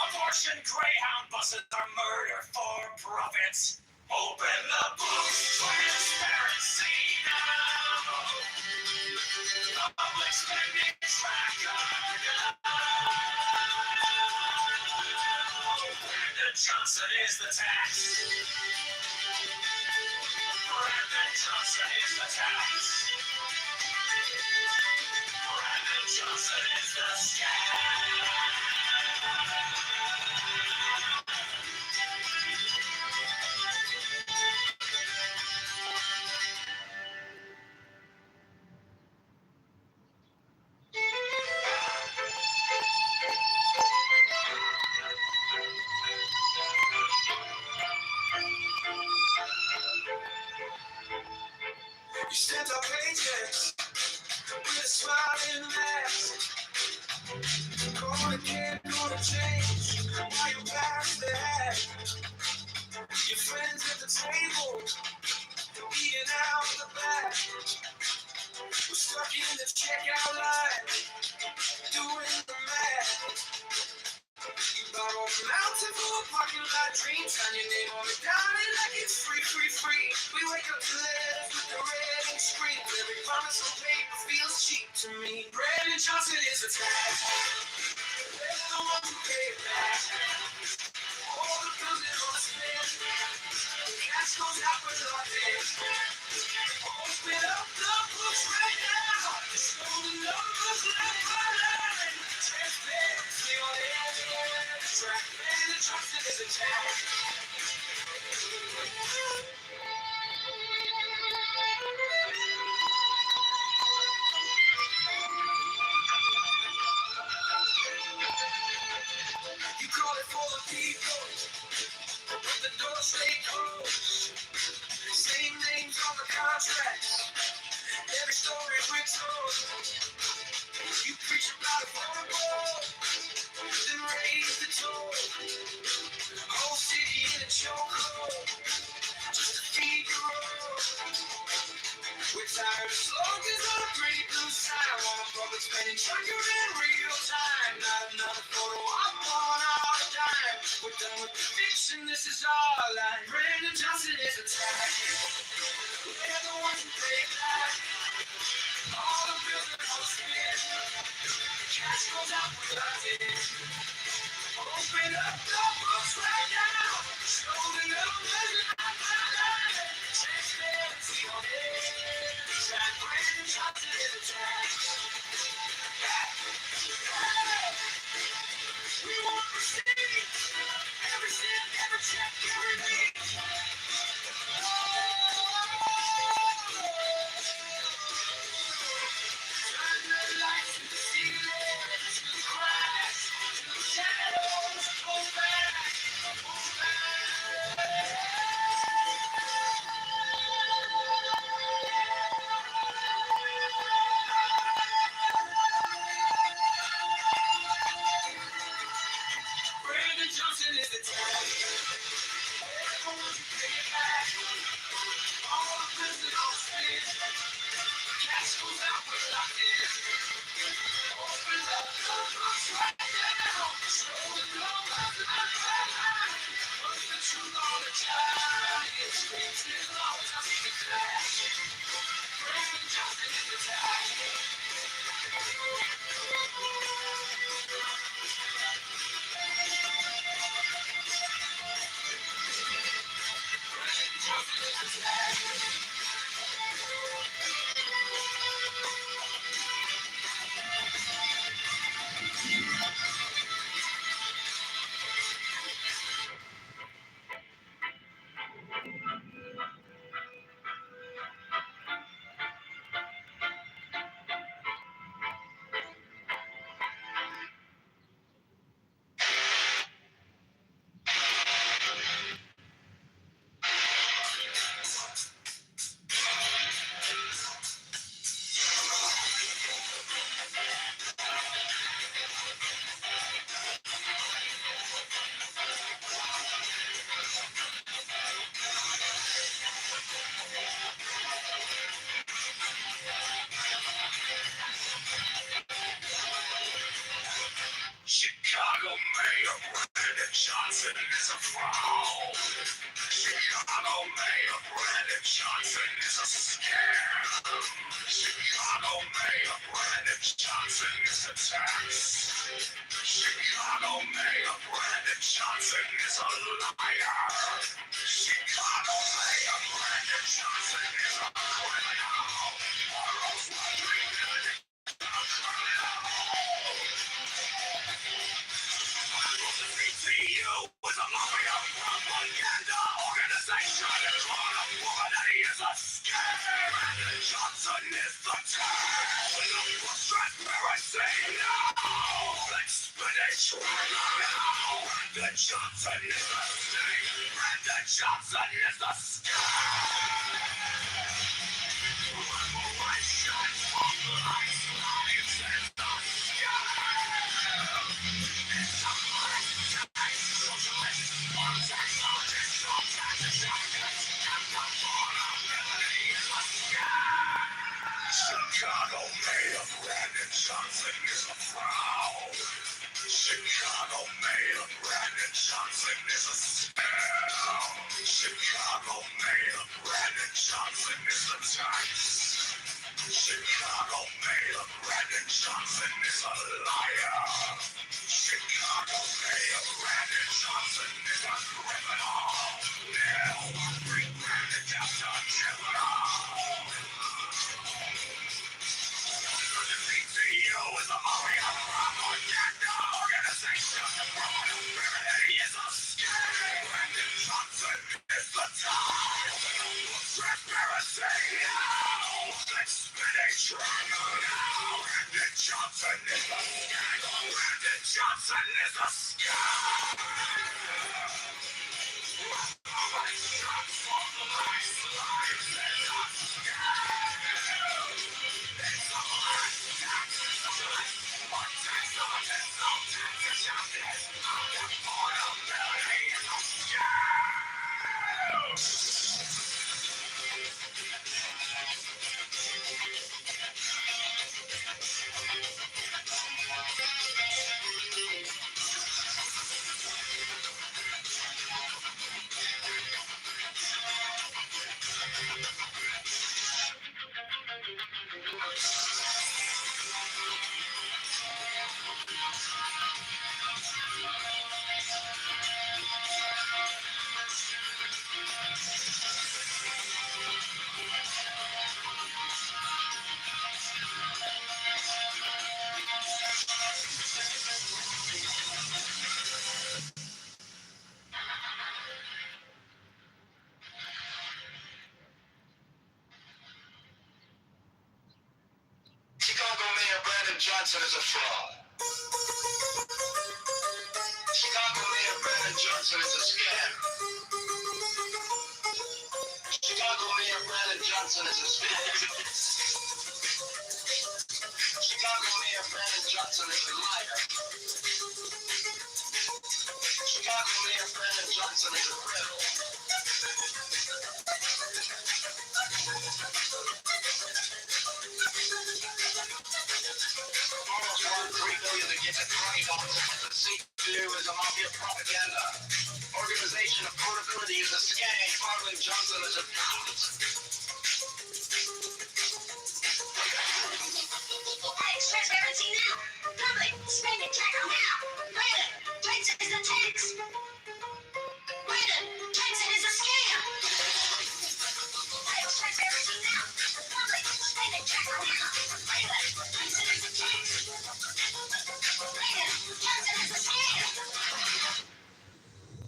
Abortion Greyhound buses are murder for profits. Open the books, transparency now. Public spending tracker now. Brandon Johnson is the tax. Brandon Johnson is the tax. Brandon Johnson is the scam. You sent our paychecks with a smiling mask. Gonna get, gonna change while you pass the hat. Your friends at the table, eating out the back. We're stuck in the checkout line, doing the math. You borrow a mountain full of parking lot dreams, sign your name on the dime like it's free, free, free. We wake up to letters with the red ink screen. Every promise on paper feels cheap to me. Brandon Johnson is a tax. They're the ones who pay it back. All the bills they're gonna spend. Cash goes out with our hands. Open up the books right now. Show the numbers left by line. Transparency on every track. Brandon Johnson is a tax. You call it for the people, the doors stay closed. Same names on the contracts, every story we're told. You preach about affordable, then raise the toll. Whole city in a chokehold, just to feed your own. We're tired of slogans on a pretty blue sign. Want a public spending tracker in real time. Not another photo op on our dime. We're done with the fiction, this is our line. Brandon Johnson is a tax. We're the ones who pay it back. All the bills are all spent. Cash goes out with our hands. Open up the books right now. Show the numbers not by line. Transparency on every track. Brandon Johnson is a tax. We want receipts. Every cent, every check, every beat. Turn the lights to the ceiling, to the cracks, to the shadows. Pull back, pull back. Chicago Mayor Brandon Johnson is a fraud. Chicago Mayor Brandon Johnson is a scam. Chicago Mayor Brandon Johnson is a tax. Chicago Mayor Brandon Johnson is a liar. Chicago Mayor Brandon Johnson is a criminal. CTU is a mafia propaganda organization. Call a woman that he is a scam. Brandon Johnson is the tag. Transparency now. Spinach now. Brandon Johnson is the snake. Brandon Johnson is the scam. Reparations of life's lives is the scam. It's a Chicago Mayor Brandon Johnson is a fraud. Chicago Mayor Brandon Johnson is a scam. Chicago Mayor Brandon Johnson is a tax. Chicago Mayor Brandon Johnson is a liar. Chicago Mayor Brandon Johnson is a criminal. Now, bring Brandon down to criminal. CTU is a mafia propaganda organization. He is a scam. Brandon Johnson is the time. Transparency now. Spinach now. Brandon Johnson is the scam. Brandon Johnson is a scam. Chicago Mayor Brandon Johnson is a fraud. Chicago Mayor Brandon Johnson is a scam. Chicago Mayor Brandon Johnson is a scam. Chicago Mayor Brandon Johnson is a liar. Chicago Mayor Brandon Johnson is a criminal. It's a crime. The C2 is a mafia propaganda. Organization of portability is a scam. Carlin Johnson is a Transparency now. Public spending tracker now. Brandon, Johnson is a tax. Brandon, Johnson is a scam. Transparency now. Public spending tracker now. Brandon, Johnson is a tax. Brandon, Johnson is a scam.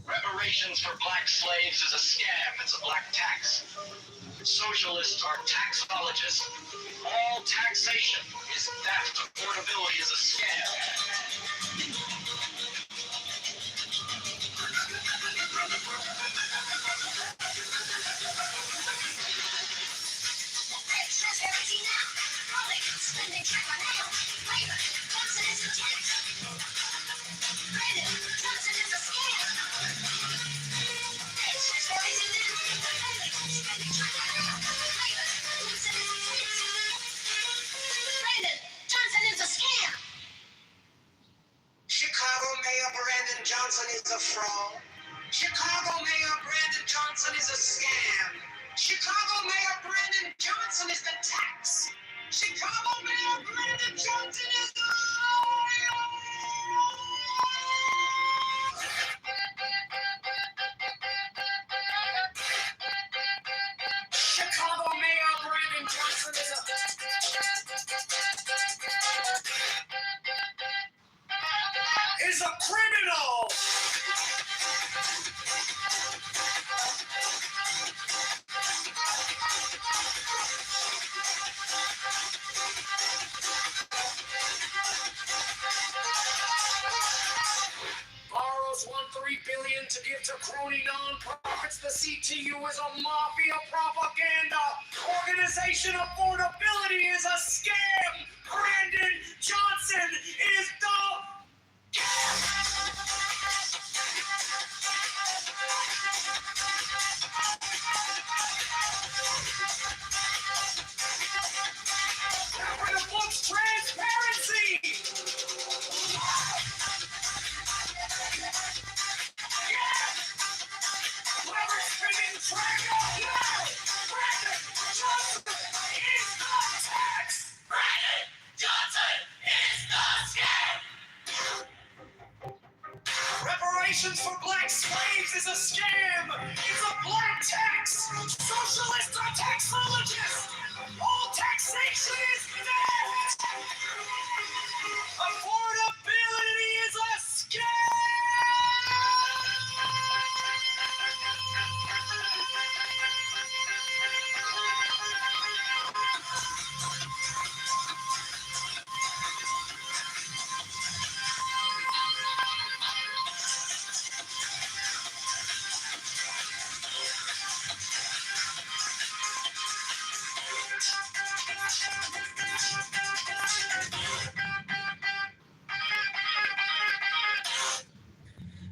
reparations for black slaves is a scam. It's a black tax. Socialists are taxologists. All taxation is theft. Affordability is a scam. Transparency now. Public spending tracker now. Brandon, Johnson is a tax. Brandon, Johnson is a scam. Transparency now. Public spending tracker now. Brandon, Johnson is a tax. Brandon, Johnson is a scam. Chicago Mayor Brandon Johnson is a fraud. Chicago Mayor Brandon Johnson is a scam. Chicago Mayor Brandon Johnson is the tax. Chicago Mayor Brandon Johnson is the liar. Chicago Mayor Brandon Johnson is a criminal. Borrows $1.3 billion to give to crony nonprofits. The CTU is a mafia propaganda organization. Affordability is a scam. Brandon Johnson is the the book's transparency. Whoever's spinning tracker, Brandon Johnson is the tax. Brandon Johnson is the scam. Reparations for black slaves is a scam. It's a black tax. Socialists are taxologists. All taxation is theft. Affordability is a scam.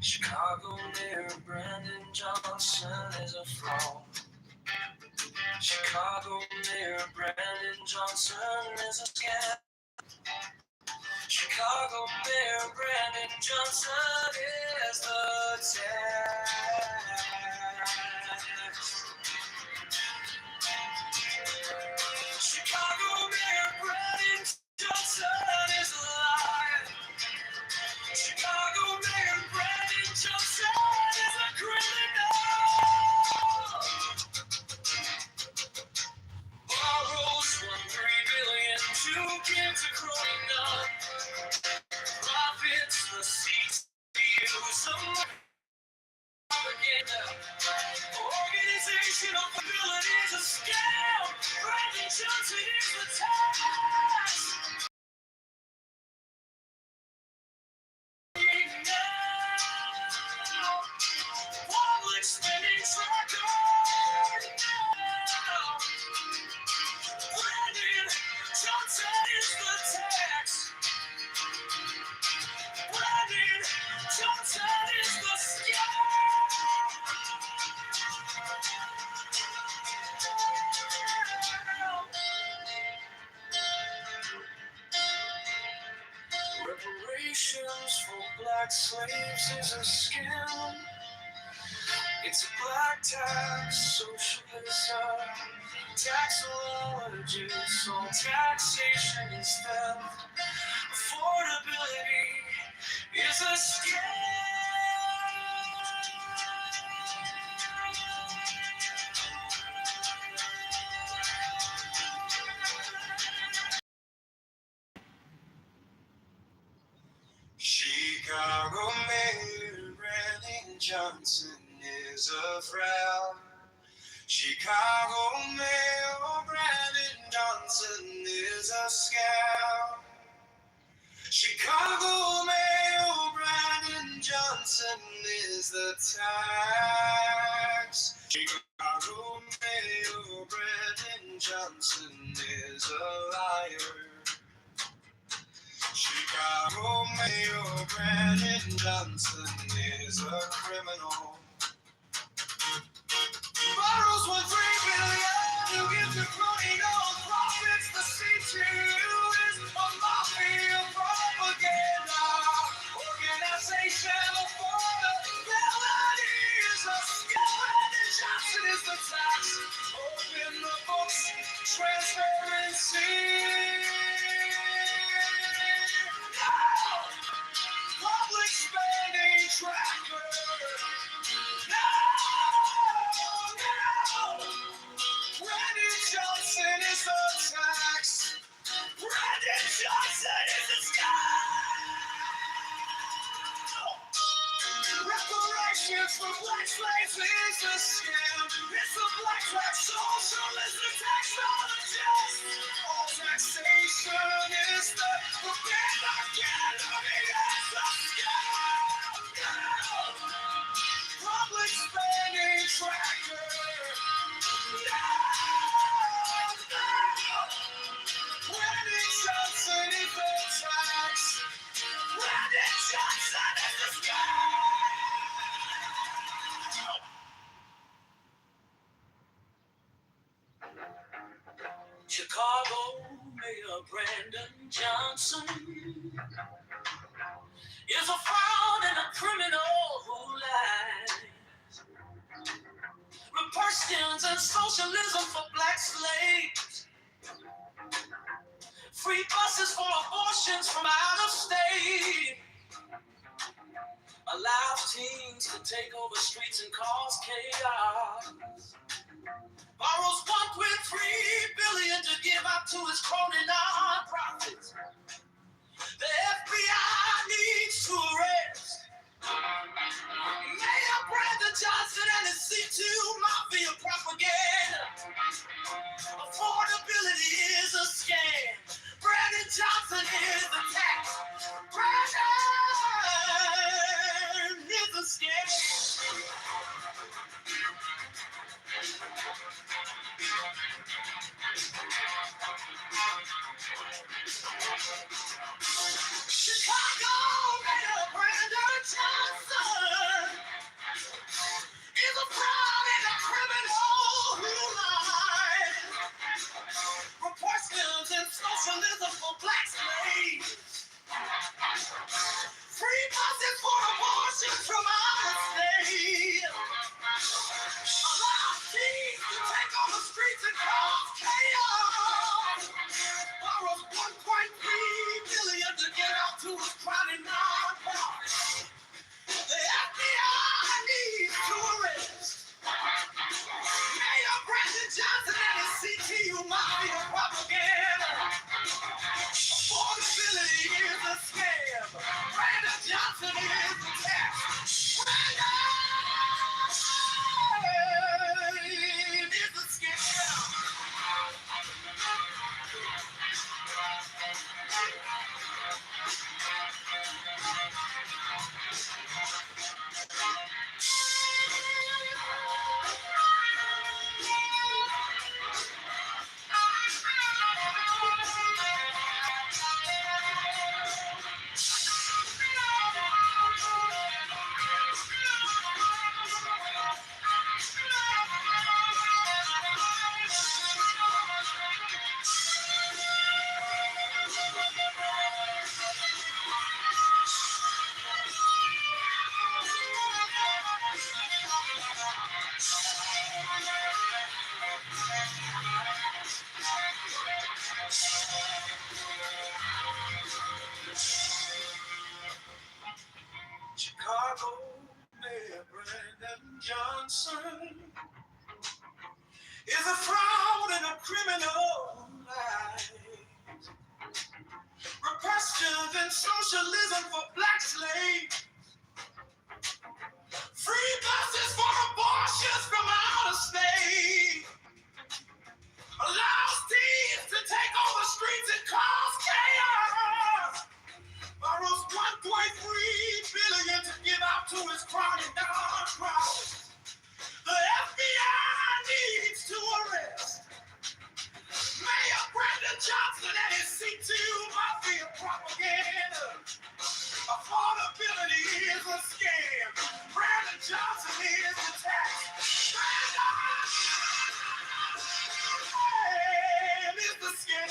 Chicago Mayor Brandon Johnson is a fraud. Chicago Mayor Brandon Johnson is a scam. Chicago Mayor Brandon Johnson is the tax. Chicago Mayor Brandon Johnson is a liar. Chicago Mayor Brandon Johnson is a criminal. Borrows $1.3 billion to give to crony non-profits. The seats use a propaganda organization. Affordability is a scam. Brandon Johnson is the tax. Public spending tracker now. Brandon Johnson is the tax. Brandon Johnson is the scam. reparations for black slaves is a scam. It's a black tax, socialism, taxologists, all taxation is theft. Affordability is a scam. Chicago Mayor Brandon Johnson is a fraud. Chicago Mayor Brandon Johnson is a scam. Chicago Mayor Brandon Johnson is the tax. Chicago Mayor Brandon Johnson is a liar. Chicago Mayor Brandon Johnson is a criminal. Borrows $1.3 billion to give to crony non-profits. The CTU is a mafia propaganda organization. Affordability is a scam. Brandon Johnson is the tax. Open the books, transparency. Public spending tracker. No! Brandon Johnson is the tax. Brandon Johnson is the scam. Reparations for black slaves is a scam. It's a black tax socialist taxologist. All taxation is the propaganda gallery is a scam. Public spending tracker. Brandon Johnson is the tax. Brandon Johnson is the scam. Chicago Mayor Brandon Johnson is a fraud and a criminal who lies. Reparations and socialism for black slaves. Free buses for abortions from out of state. Allows teens to take over streets and cause chaos. Borrows $1.3 billion to give out to his crony non-profits. The FBI needs to arrest Mayor Brandon Johnson and his C2 mafia propaganda. Affordability is a scam. Brandon Johnson is the tax. Brandon is a scam. Chicago Mayor Brandon Johnson is a fraud and a criminal who lies. Reparations and socialism for black slaves. Free buses for abortion from out of state. Allow teens to take on the streets and cause chaos. Borrows $1.3 billion to get out to his crowded non-profits. The FBI needs to arrest Mayor Brandon Johnson and his CTU mafia propaganda. socialism for black slaves. Free buses for abortions from out of state. Allows teens to take over streets and cause chaos. Borrows 1.3 billion to give out to his crony nonprofits. The FBI needs to arrest Mayor Brandon Johnson and his C2 mafia propaganda. Affordability is a scam. Brandon Johnson is the tax. Brandon is the scam.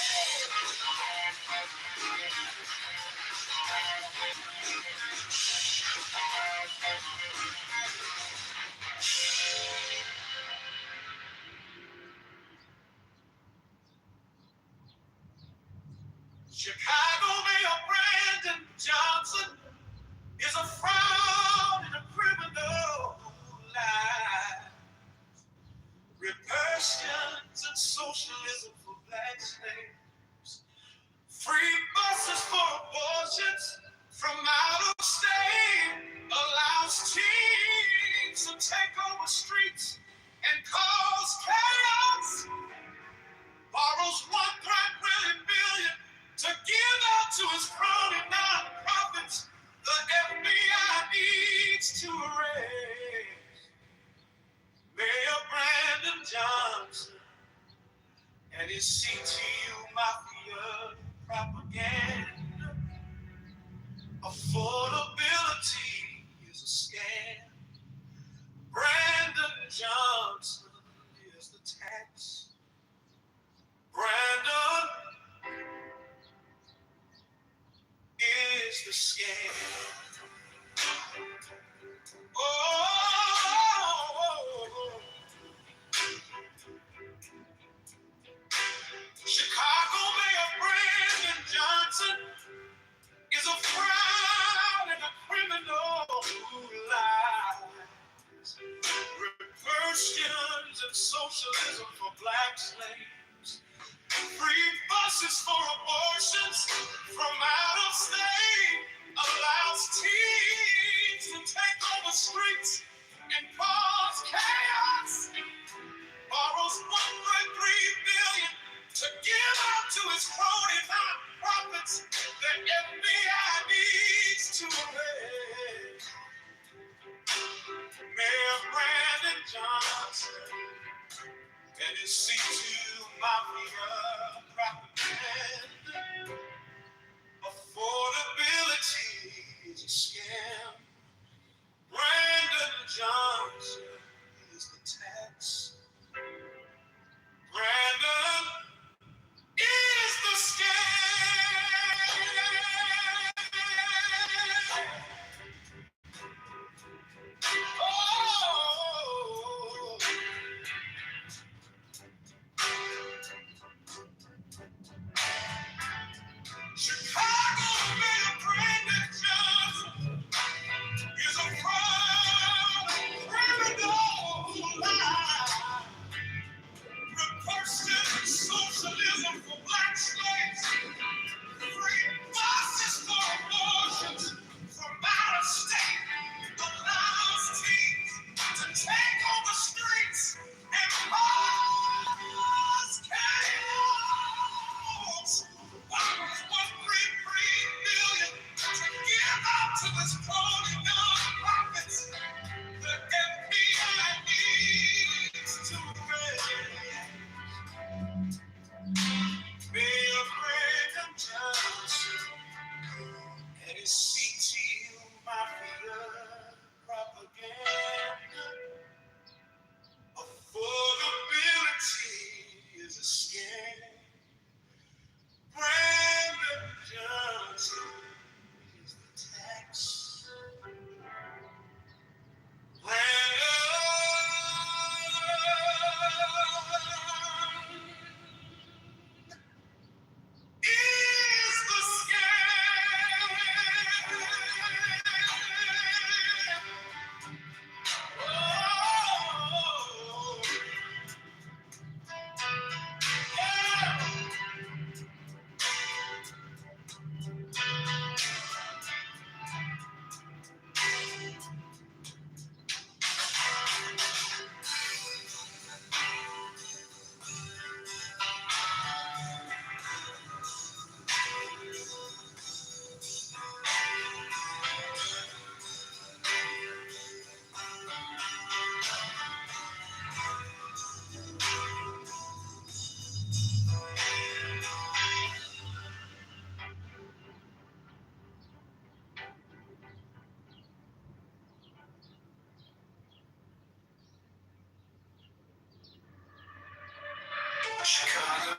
Chicago Mayor Brandon Johnson is a fraud and a criminal lie. Repressions and socialism for black slaves. Free buses for abortions from out of state. Allows teens to take over streets and cause chaos. Borrows 1.1 billion to give out to his crony nonprofits. The FBI needs to arrest Mayor Brandon Johnson and his CTU mafia propaganda. Affordability is a scam. Brandon Johnson is the tax. Brandon is the scam. Chicago Mayor Brandon Johnson is a fraud and a criminal who lies. Reversions and socialism for black slaves. Free buses for abortions from out of state. Allows teens to take over streets and cause chaos. Borrows 1.3 billion to give out to his crony nonprofits. The FBI needs to arrest Mayor Brandon Johnson and his C2 mafia propaganda. Affordability is a scam. Brandon Johnson is the tax. Brandon is the scam. Oh.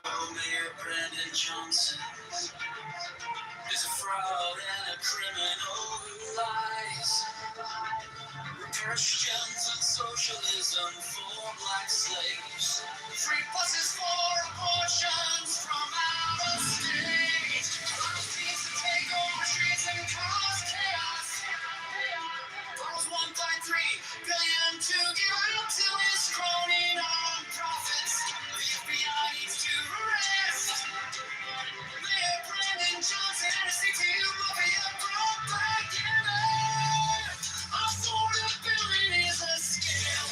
Mayor Brandon Johnson is a fraud and a criminal who lies. Christians and socialism for black slaves. Free buses for abortions from out of state. Policies to take over streets and cause chaos. Borrows 1.3 billion to give out to his crony non-profits. The FBI needs to arrest Mayor Brandon Johnson and his CTU mafia propaganda. Affordability is a scam.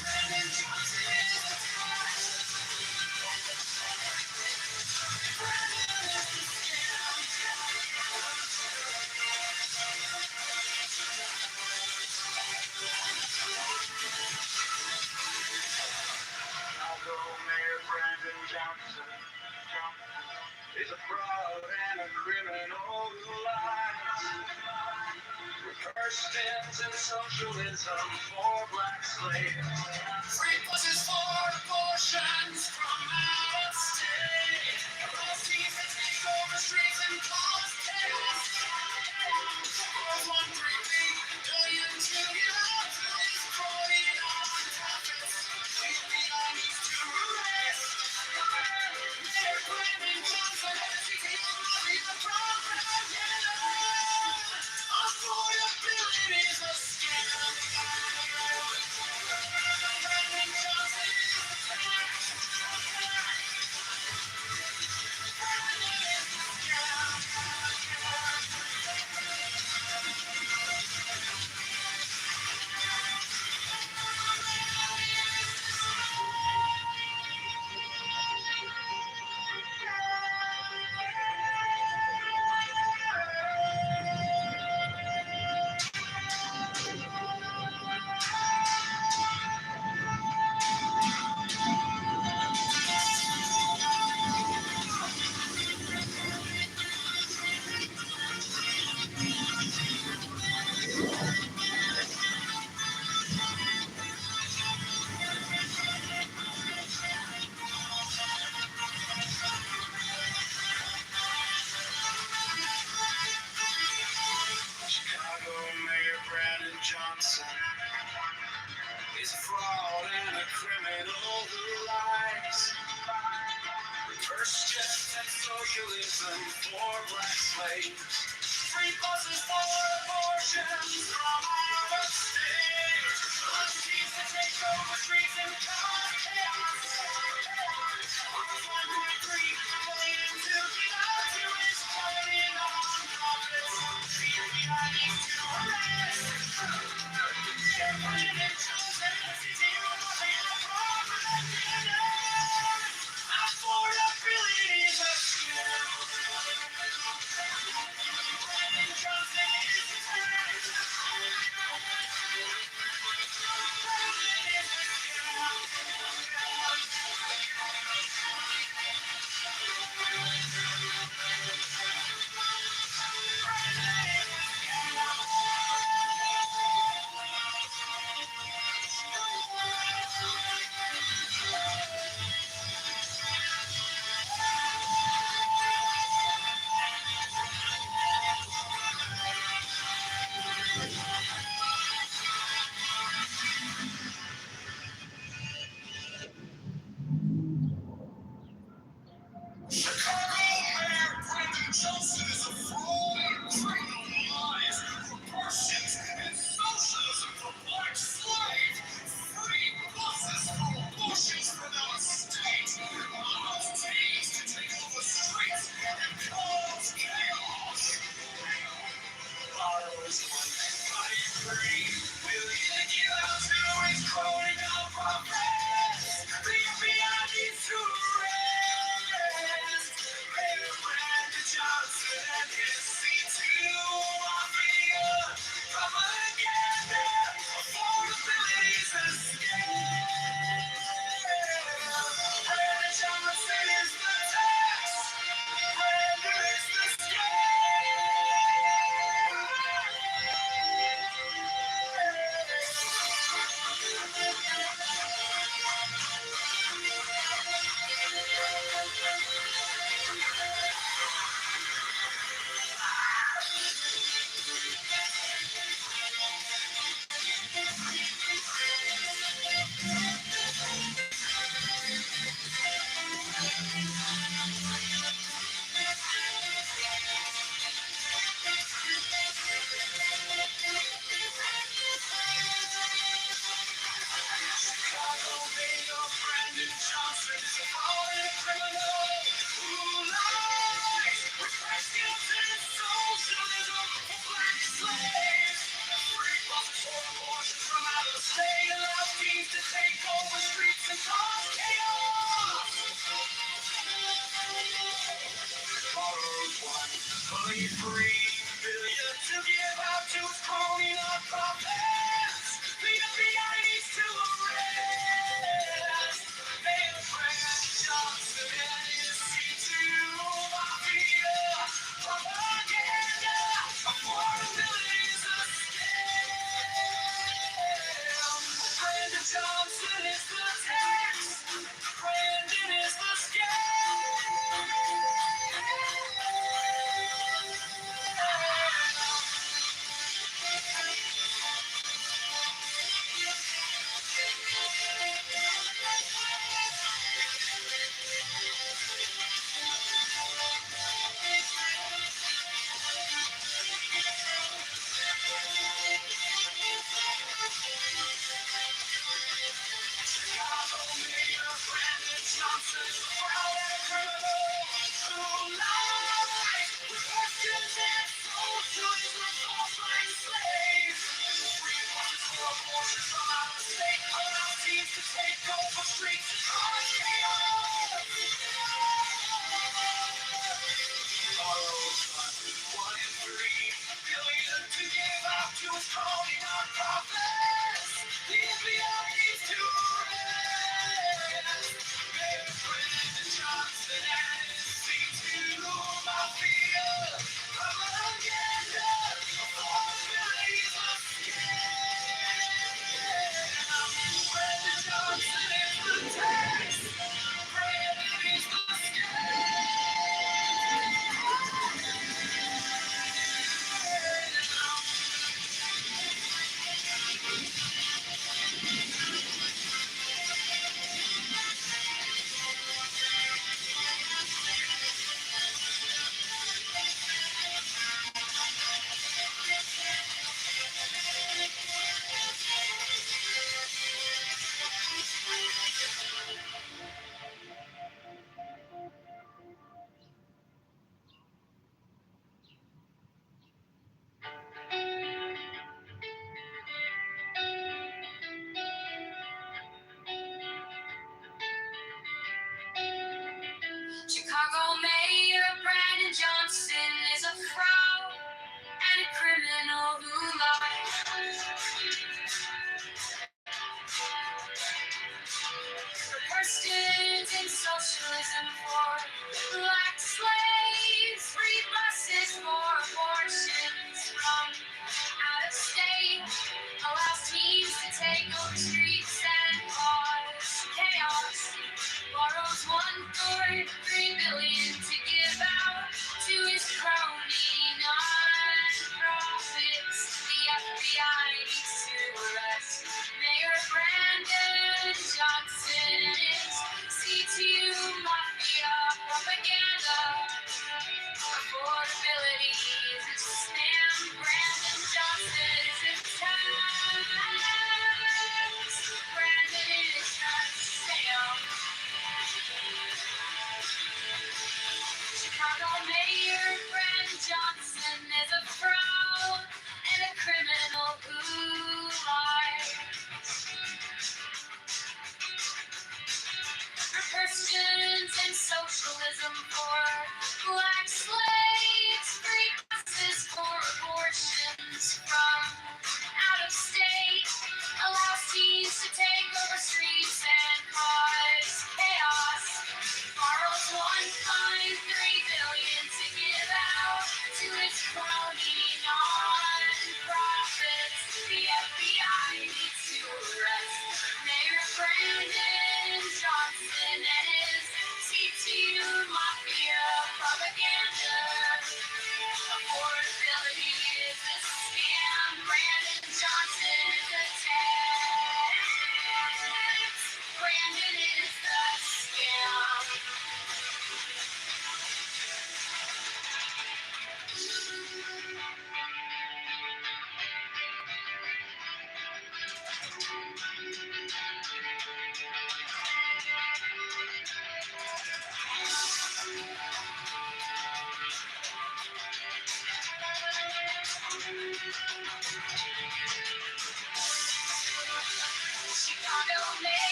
Brandon Johnson is a fraud. Brandon is a scam. Although Mayor Brandon Johnson is a fraud and a criminal who lies. Christians and socialism for black slaves. Free buses for abortions from out of state. Policies that take over streets and cause chaos. Borrows 1.3 billion to give out to his crony non-profits. The FBI needs to arrest Mayor Brandon Johnson and his CTU mafia propaganda. Affordability is a scam. Brandon Johnson is a fraud. Brandon is a Chicago Mayor Brandon Johnson is a fraud and a criminal who lies. Christians and socialism for black slaves. Free buses for abortions from out of state. Policies to take over streets and cause chaos. Borrows 1.3 billion to give out to his crony non-profits. The FBI needs to arrest Mayor Brandon Johnson and his CTU mafia propaganda. Affordability is a scam. Brandon Johnson is a fraud. Brandon is a scam. Brandon is a scam. borrowed one. Fully free, billion to give out to his crony non-profits. The FBI needs to arrest. Bail Grant Johnson and his C2 mafia. Propaganda, affordability is a scam. Brandon Johnson is the tax. Brandon is the scam.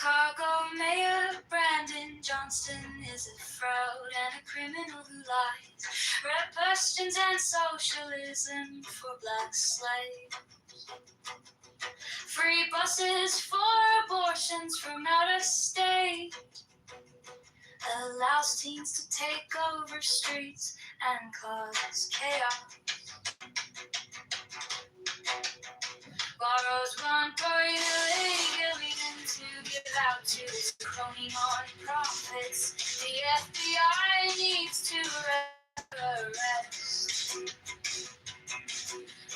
Chicago Mayor Brandon Johnston is a fraud and a criminal who lies. Questions and socialism for black slaves. Free buses for abortions from out of state. Allows teens to take over streets and cause chaos. Borrows $1 billion to give out to his crony non-profits. The FBI needs to arrest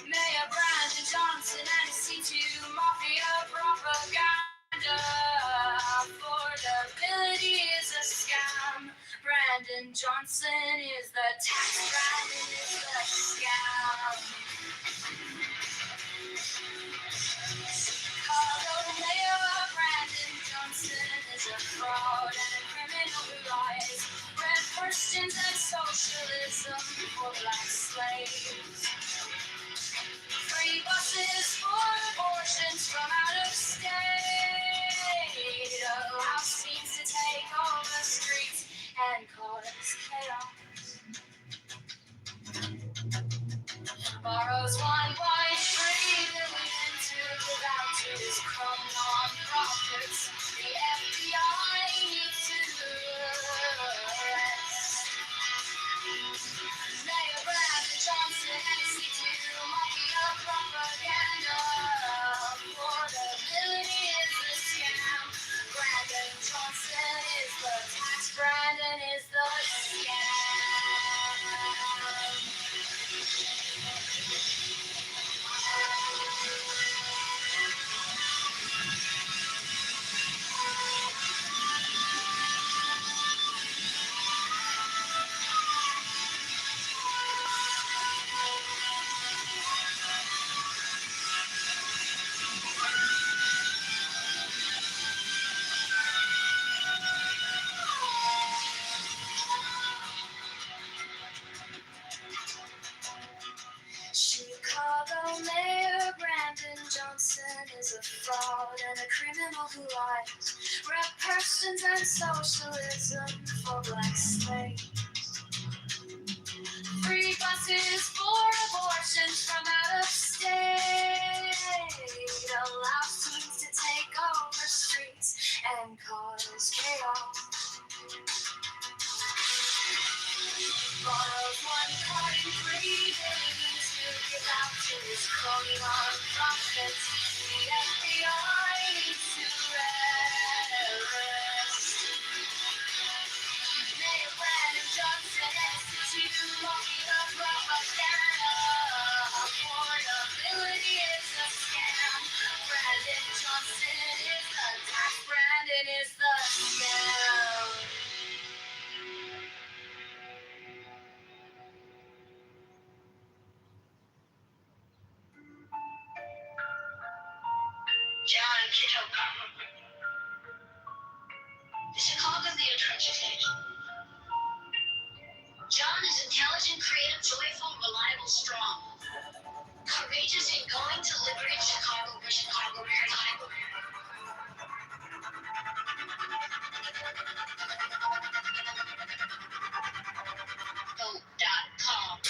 Mayor Brandon Johnson and his C2 Mafia propaganda. Affordability is a scam. Brandon Johnson is the tax. Brandon is the scam. Chicago Mayor Brandon Johnson is a fraud and a criminal who lies. Red Christians and socialism for black slaves. Free buses for abortions from out of state. Allows teens to take over streets and cause chaos. Borrows $1.3 billion to give out to his crumb non-profits. The FBI needs to arrest Mayor Brandon Johnson and his C2 Mafia propaganda. Affordability is a scam. Brandon Johnson is the tax. Brandon is the scam. Chicago Mayor Brandon Johnson is a fraud and a criminal who lies. Rep persons and socialism for black slaves. Free buses for abortions from out of state. Allows teens to take over streets and cause chaos. Borrows $1.3 billion to give out to his crony non-profits. The FBI needs to arrest Mayor Brandon Johnson and his C2 Mafia propaganda. Affordability is a scam. Brandon Johnson is the tax. Brandon is the scam. John Kitover. The Chicago Mayor Education. John is intelligent, creative, joyful, reliable, strong. Courageous and going to liberate Chicago for Chicago Maritime. Vote.com.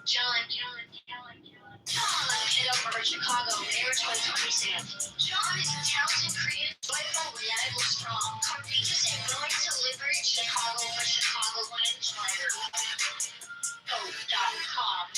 John Kitover, Chicago Mayor 2026. John is intelligent, creative, joyful, reliable, strong. Courageous and willing to liberate Chicago for Chicago Insider. Vote.com.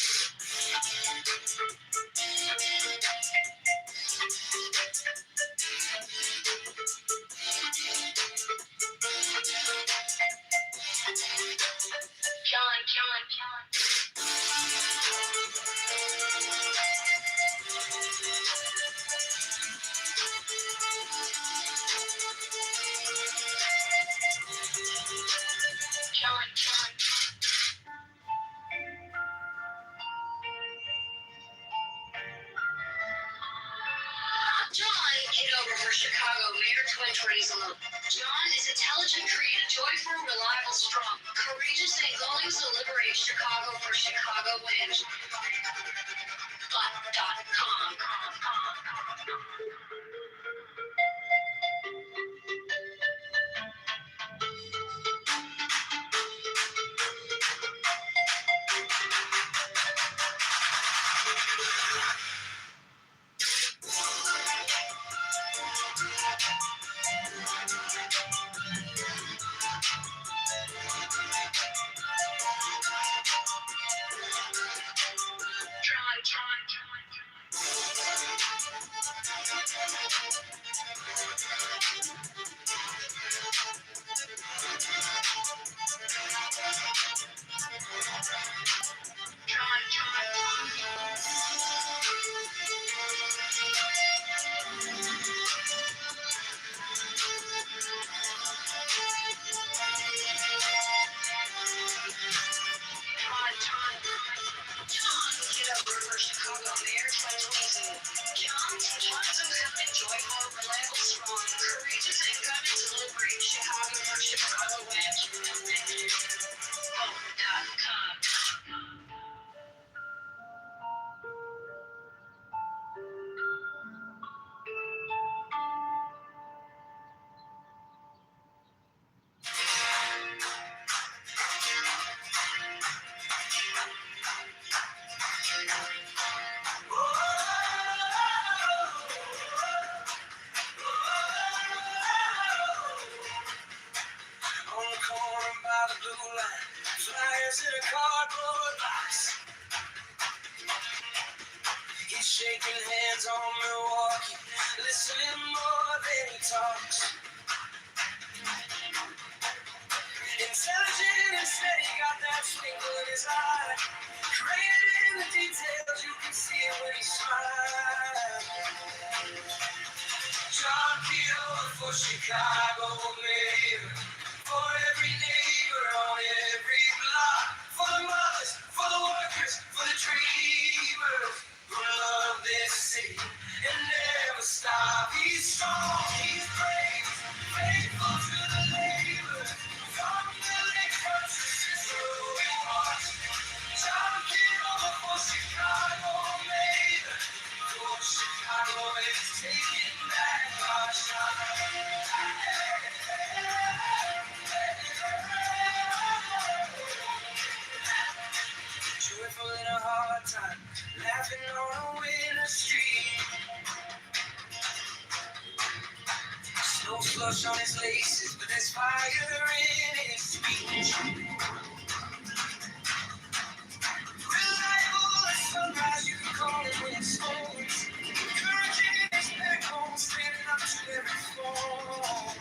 John Kitover for Chicago Mayor 2020. John is intelligent, creative, Joyful, reliable, strong. Courageous and going to liberate Chicago for Chicago wins. Butt.com. Kitover for Chicago Mayor 2022. John Johnson coming joyful, reliable, strong, courageous and coming to liberate Chicago for Chicago wins. Butt.com. On the corner by the blue line, flyers in a cardboard box. He's shaking hands on Milwaukee, listening more than he talks. Intelligent and steady, got that twinkle in his eye. Created in the details, you can see it when he smiles. John Kitover for Chicago Mayor. For every neighbor on every block. For the mothers, for the workers, for the dreamers who love this city and never stop. He's strong, he's brave, faithful to the labor. From the lakefront to Cicero and March. John Kitover for Chicago Mayor. For Chicago is taking back our shot. Joyful in a hard time, laughing on a winter street. Snow slush on his laces, but there's fire in his speech. Reliable as sunrise, you can call it when it storms. Courage in his backbone, standing up to every storm.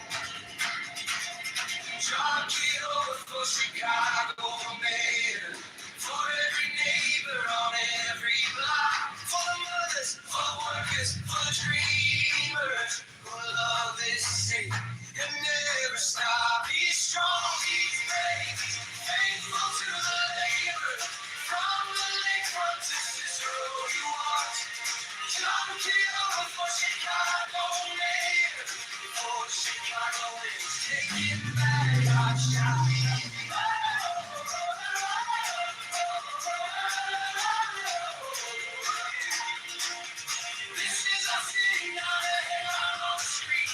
John Kitover for Chicago Mayor. For every neighbor on every block. For the mothers, for the workers, for the dreamers who love this city and never stop. He's strong, he's brave, he's faithful to the labor. From the lakefront to Cicero he walks. John Kitover for Chicago Mayor. For Chicago is taking back our shot. This is our city, not a headline on the street.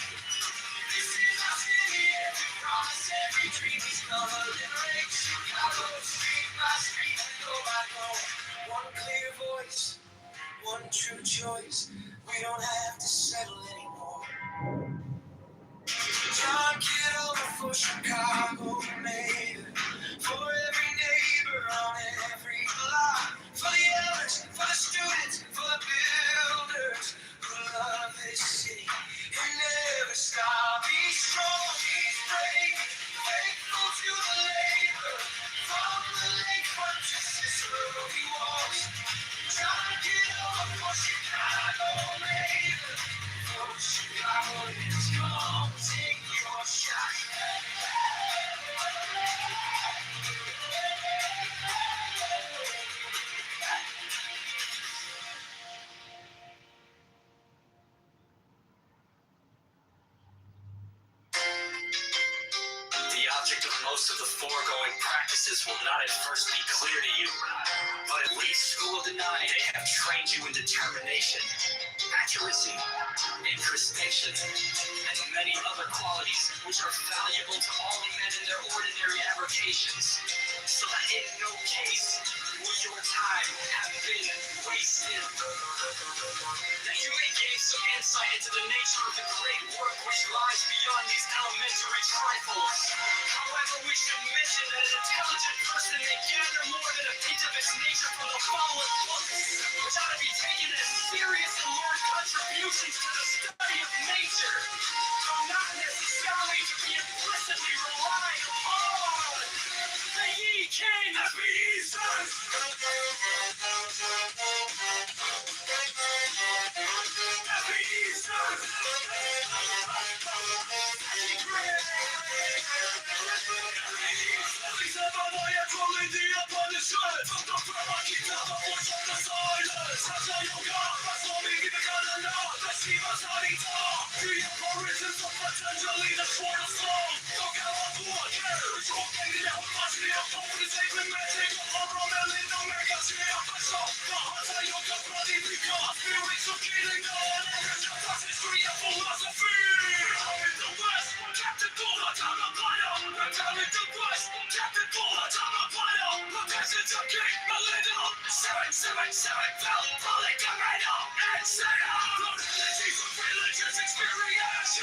This is our city, every promise, every dream. He's gonna liberate Chicago street by street, door by door. One clear voice, one true choice. We don't have to settle anymore. John Kitover for Chicago Mayor. For every neighbor on every block. For the elders, for the students, for the builders who love this city and never stop. He's strong, he's brave, faithful to the labor. From the lakefront to Cicero he walks. John Kitover for Chicago Mayor. For Chicago is gone, take your shot. logic of most of the foregoing practices will not at first be clear to you, but at least who will deny they have trained you in determination, accuracy, incrustation, and many other qualities which are valuable to all men in their ordinary avocations, so that in no case will your time have been wasted. That you may gain some insight into the nature of the great work which lies beyond these elementary trifles. However, we should mention that an intelligent person may gather more than a bit of its nature from the following books, which ought to be taken as serious and large contributions to the study of nature, though not necessarily to be implicitly relied upon. The ye king of the Eastern! Potentially the shortest song. Don't get off the one. Religious experience.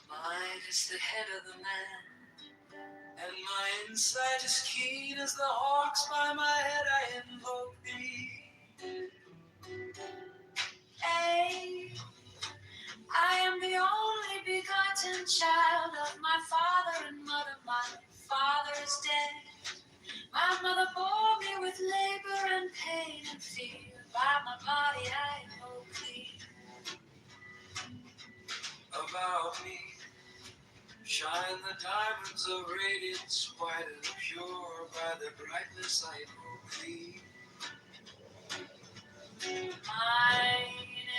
Mine is the head of the man, and my insight is keen as the hawks. By my head I invoke thee. Ay, I am the only begotten child of my father and mother. My father is dead. My mother bore me with labor and pain and fear. By my body I invoke thee. About me shine the diamonds of radiance, white and pure. By their brightness I invoke thee. Mine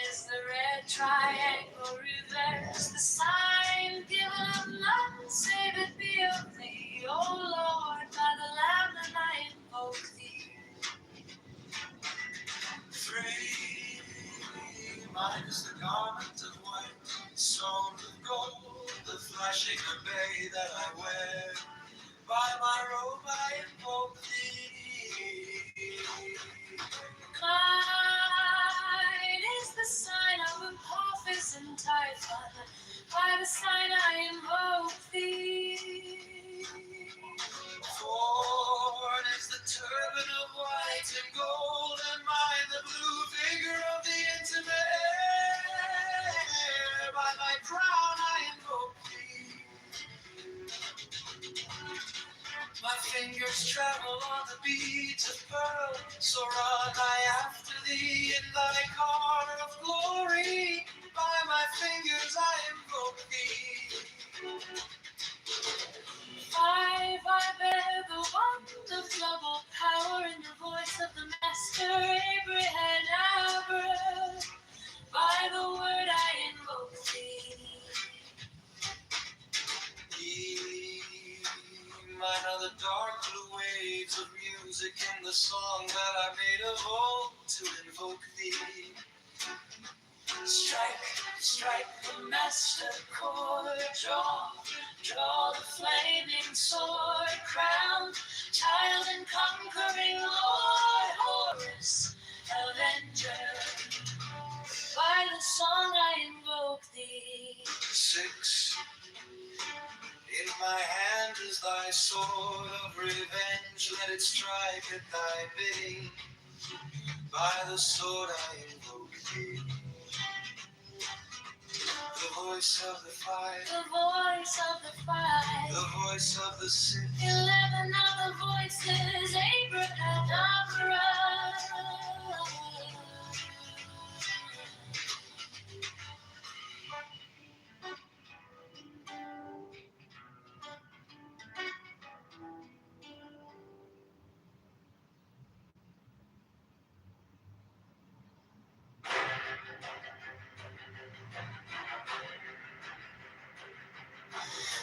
is the red triangle reverse, the sign given of none save it be of thee. O Lord, by the Lamb that I invoke thee. Free, mine is the garment of white, sewn with gold, the flashing obey that I wear. By my robe I invoke thee. Mine is the sign of Apophis and Typhon. By the sign I invoke thee. Torn is the turban of white and gold, and mine the blue vigor of the intimate air. By my crown I invoke thee. My fingers travel on the beads of pearl, so run I after thee in thy car of glory. By my fingers I invoke thee. Five, I bear the wand of double power in the voice of the master Abraham. By the word I invoke thee. dark blue waves of music in the song that I made of old to invoke thee. Strike, strike the master chord, draw the flaming sword, crowned child and conquering Lord, Horus, avenger. By the song I invoke thee. 6. In my hand is thy sword of revenge, let it strike at thy bidding. By the sword I invoke thee. The voice of the fire, the voice of the fire, the voice of the 6. 11 other voices, Abracadabra.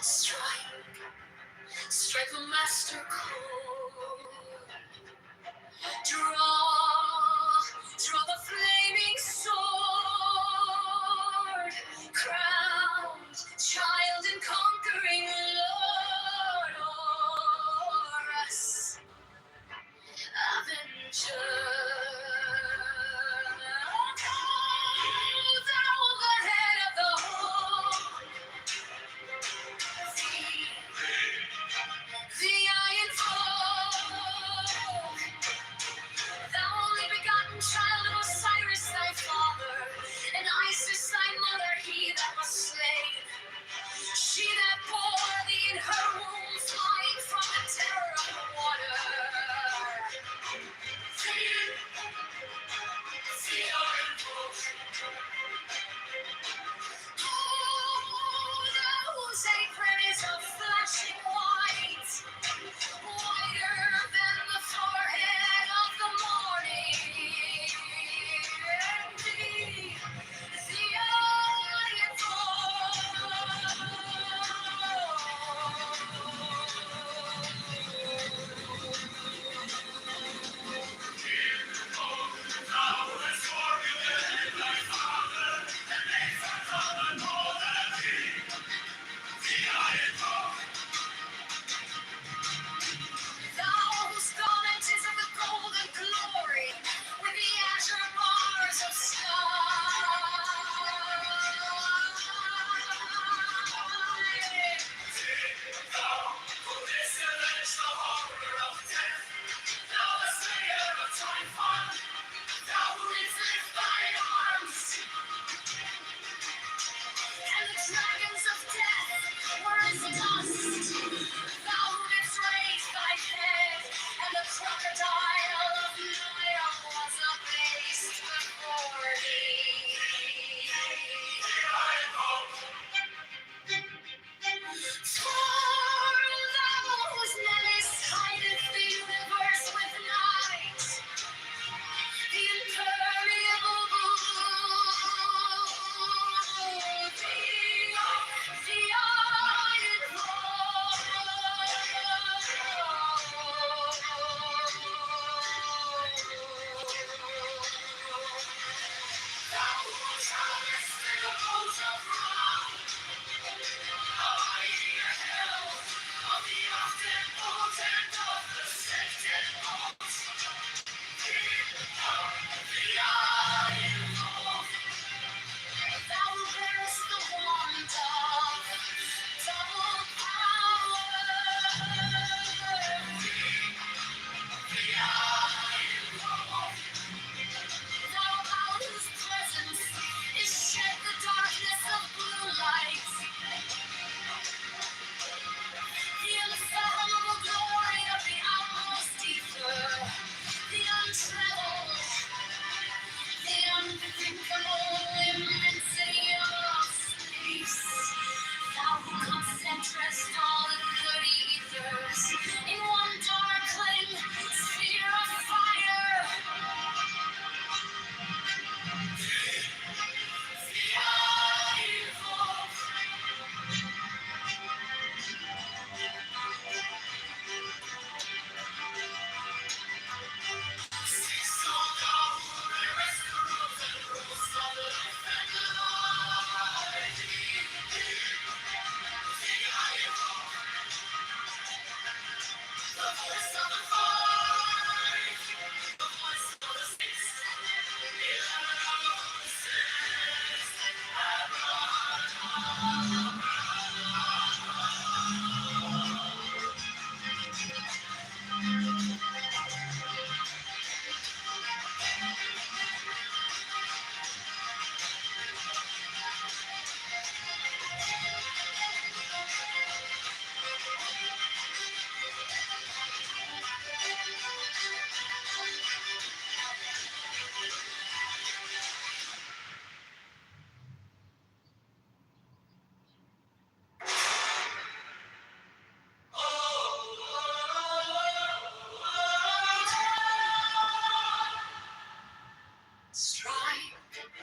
Strike, strike a master chord. Draw the flaming sword. Crowned child and conquering Lord, Horus, avenger. Thou the head of the whole. The iron folk,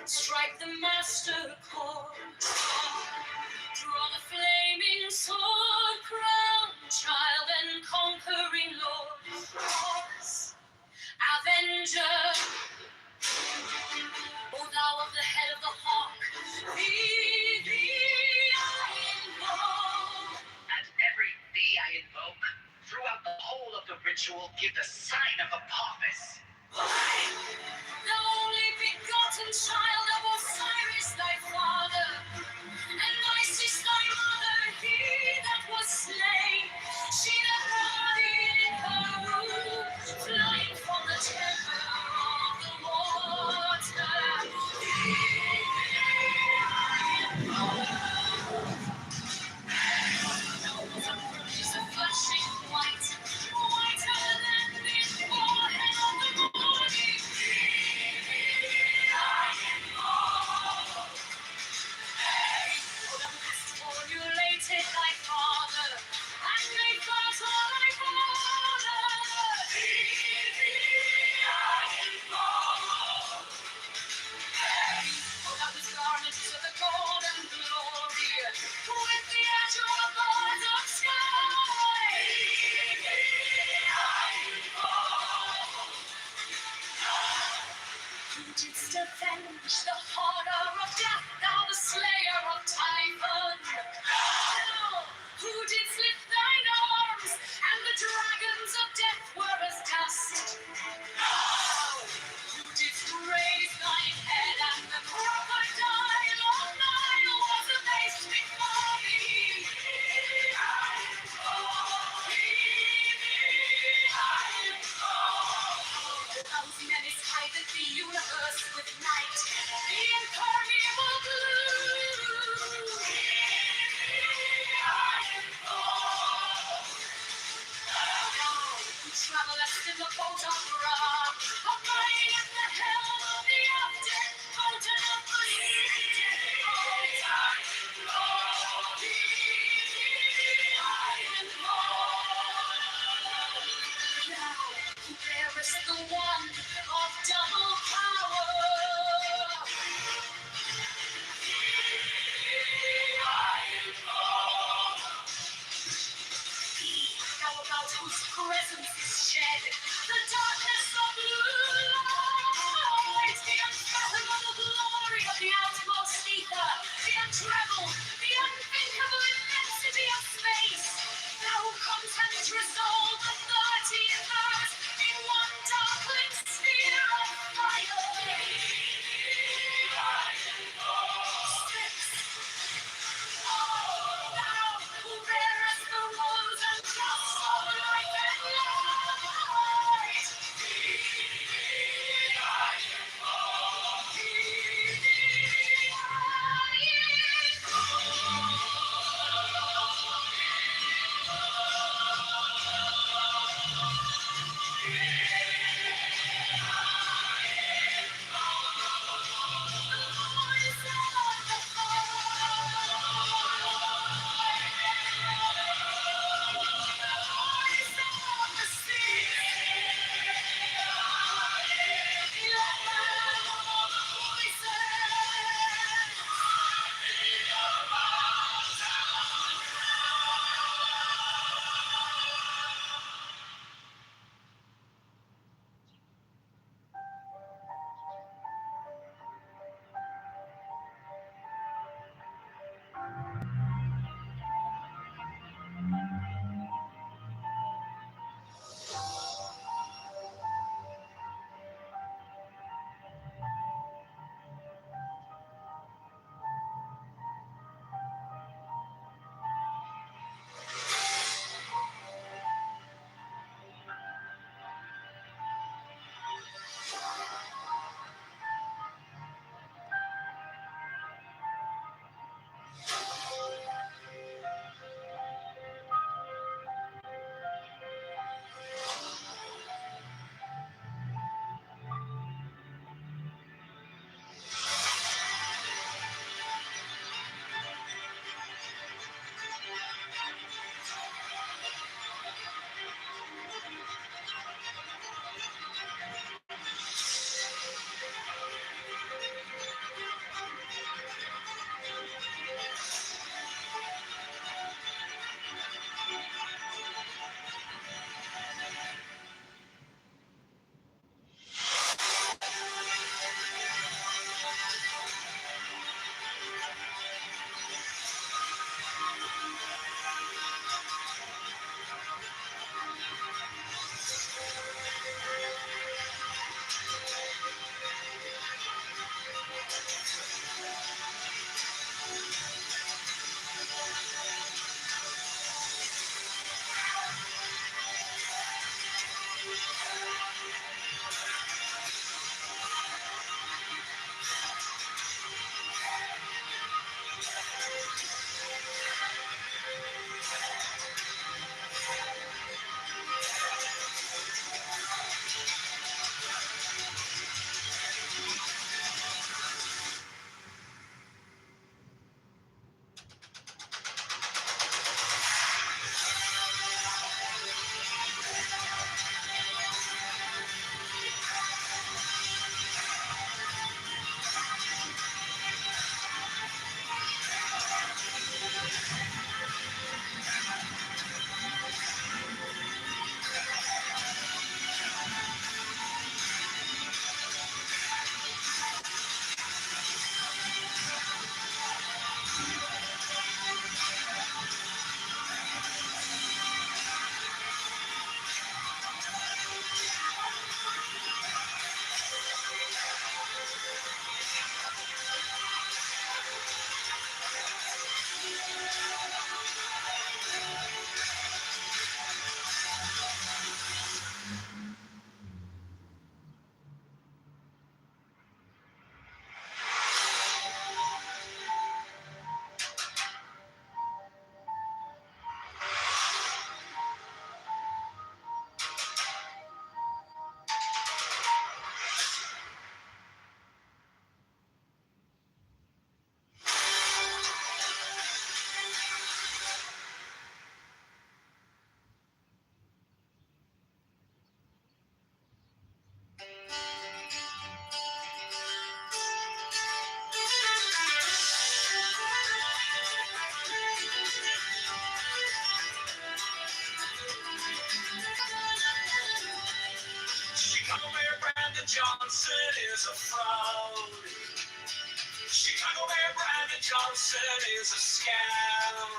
Strike the master chord. Draw the flaming sword, crown child and conquering lord. Pause, avenger, O thou of the head of the hawk, thee I invoke. And every thee I invoke, throughout the whole of the ritual, give the sign of Apophis. The only begotten child of Osiris, thy father, and Isis, thy mother, he that was slain, she that brought thee in her womb, flying from the temple of the water. She's a flashing white, whiter than the forehead of the morning. Formulated thy father, and made first all thy father. Oh, that was garnished with the golden glory, with the azure of the heart of sky. Who didst avenge the horror of death, thou the slayer of Typhon? Thou, who didst lift thine arms, and the dragons of death were as dust? Thou, who didst raise thine head, and the crocodile of Nile was abased before thee? Those menaced hide the universe with night, the impermeable blue. Who travelest in the boat of Ra, abiding at the helm of the after, mountain of the there is the one of double power. Now about whose presence is shed the darkness of blue light, the unfathomable glory of the outmost ether, the untravelled, the unthinkable immensity of space. Thou who comes and resolve the 30th earth in one darkling sphere of fire. Thou who bearest the woes and drops of life and light. Johnson is a fraud. Chicago Mayor Brandon Johnson is a scam.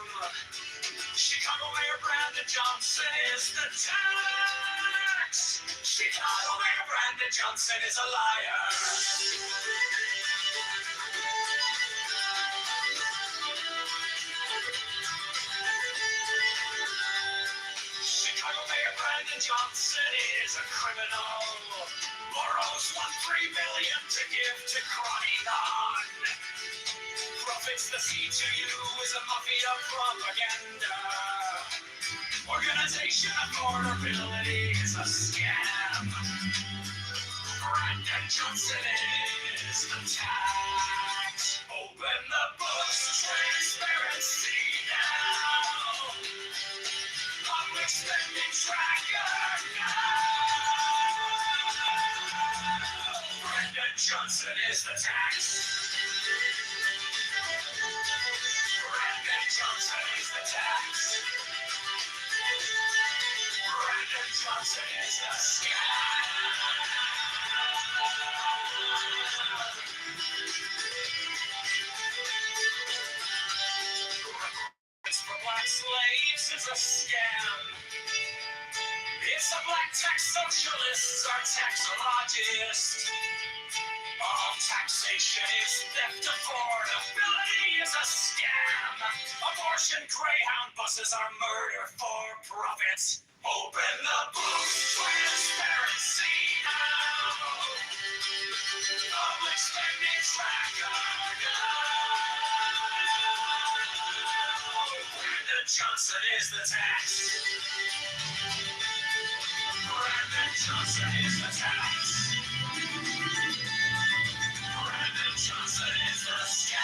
Chicago Mayor Brandon Johnson is the tax. Chicago Mayor Brandon Johnson is a liar. Chicago Mayor Brandon Johnson is a criminal. Borrows $1.3 million to give to Cronygon. Profits the C2U is a mafia propaganda. Organization affordability is a scam. Brandon Johnson is the tax. Open the books, transparency now. Public spending tracker now. Brandon Johnson is the tax. Brandon Johnson is the tax. Brandon Johnson is the scam. It's for black slaves is a scam. It's a black tax socialists are taxologists. All taxation is theft. Affordability is a scam. Abortion Greyhound buses are murder for profits. Open the books, transparency now. Public spending tracker now. Brandon Johnson is the tax. Brandon Johnson is the tax. Brandon Johnson is the scam.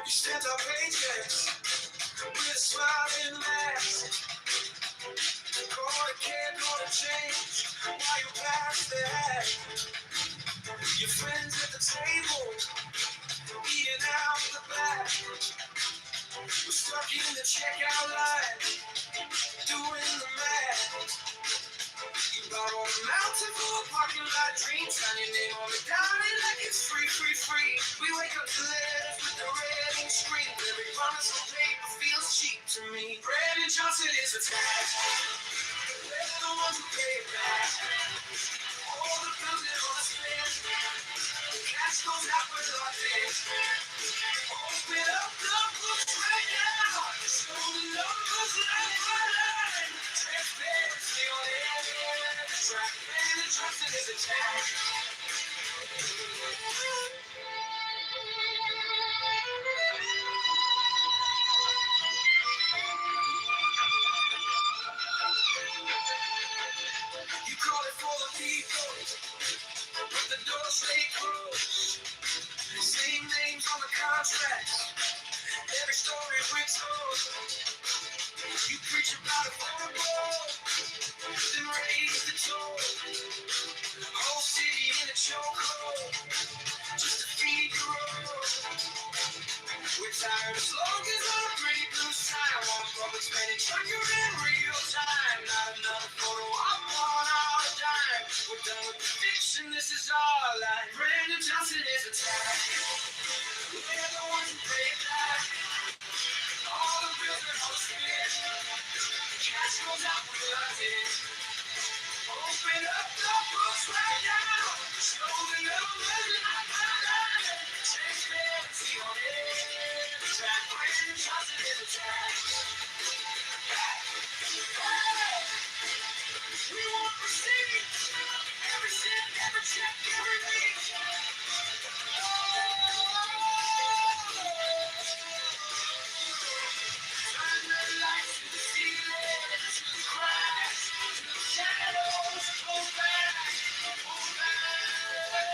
You sent our paychecks with a smiling mask. Call it care, call it change. While you pass the hat, your friends at the table eating out the back. We're stuck in the checkout line, doing the math. You bought on a mountain full of parking lot dreams. Sign your name on the dime like it's free, free, free. We wake up to letters with the red ink screen. Every promise on paper feels cheap to me. Brandon Johnson is a tax. We're the ones who pay it back. All the bills that on the spend. Cash goes out with our things. Open up the books right now. Show the numbers line by line. Transparency on every track. Brandon Johnson is a tax. You call it for the people, but the doors stay closed. Same names on the contracts, every story we're told. You preach about affordable, then raise the toll. Whole city in a chokehold, just to feed your road. We're tired of slogans on a pretty blue sign. One public spending tracker in real time. Not another photo op on our dime. We're done with the fiction, this is our line. Brandon Johnson is a tax. We're the ones who pay it back. All the bills are all spent. Cash goes out with nothing. Open up the books right now. Show the numbers line by line. Transparency on every track. Brandon Johnson is a tax. We want receipts. Every cent, every check, every week. Turn the lights to the ceiling, to the cracks, to the shadows. Pull back, pull back.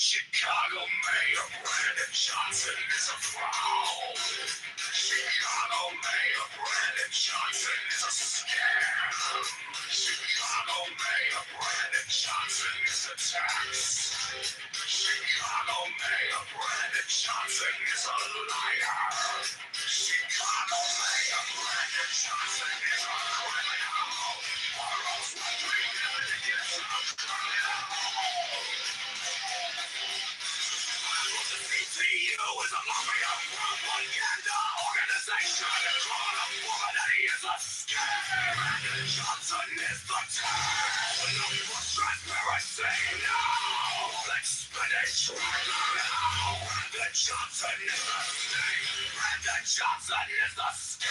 Chicago Mayor Brandon Johnson is a fraud. Chicago Mayor Brandon Johnson is a scam. Chicago Mayor Brandon Johnson is a tax. Chicago Mayor Brandon Johnson is a liar. Chicago Mayor Brandon Johnson is a criminal. Or else what we do is a criminal. CTU is a mafia propaganda organization. Call a woman that he is a scam. Brandon Johnson is the town. For transparency now. Expedition now. Brandon Johnson is the snake. Brandon Johnson is the scam.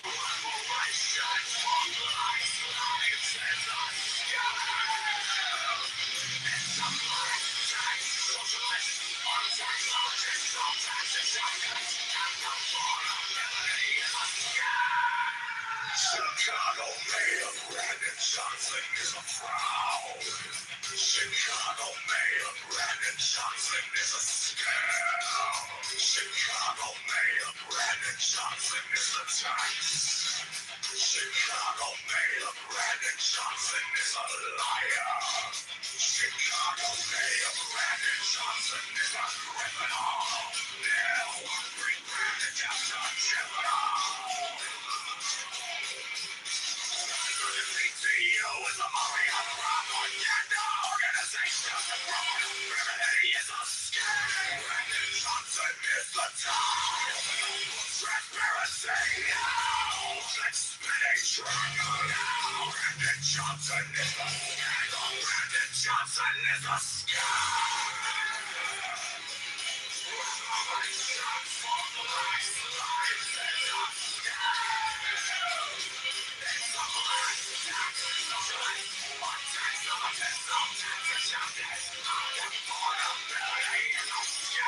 Reparations for black slaves is a scam. It's a black tax socialist, technologist, taxation, and affordability is a scam. Chicago Mayor Brandon Johnson is a fraud. Chicago Mayor Brandon Johnson is a scam. Chicago Mayor Brandon Johnson is a tax. Chicago Mayor Brandon Johnson is a liar. Chicago Mayor Brandon Johnson is a criminal. Now, bring Brandon Johnson to criminal. CTU is a mafia propaganda organization. Criminality is a scam. Brandon Johnson is the time. Transparency now. Expedition now. Brandon Johnson is the scandal. Brandon Johnson is the scam. Reparations for black slaves is a scam. It's a black tax socialist, technologist, taxation, and affordability is a scam.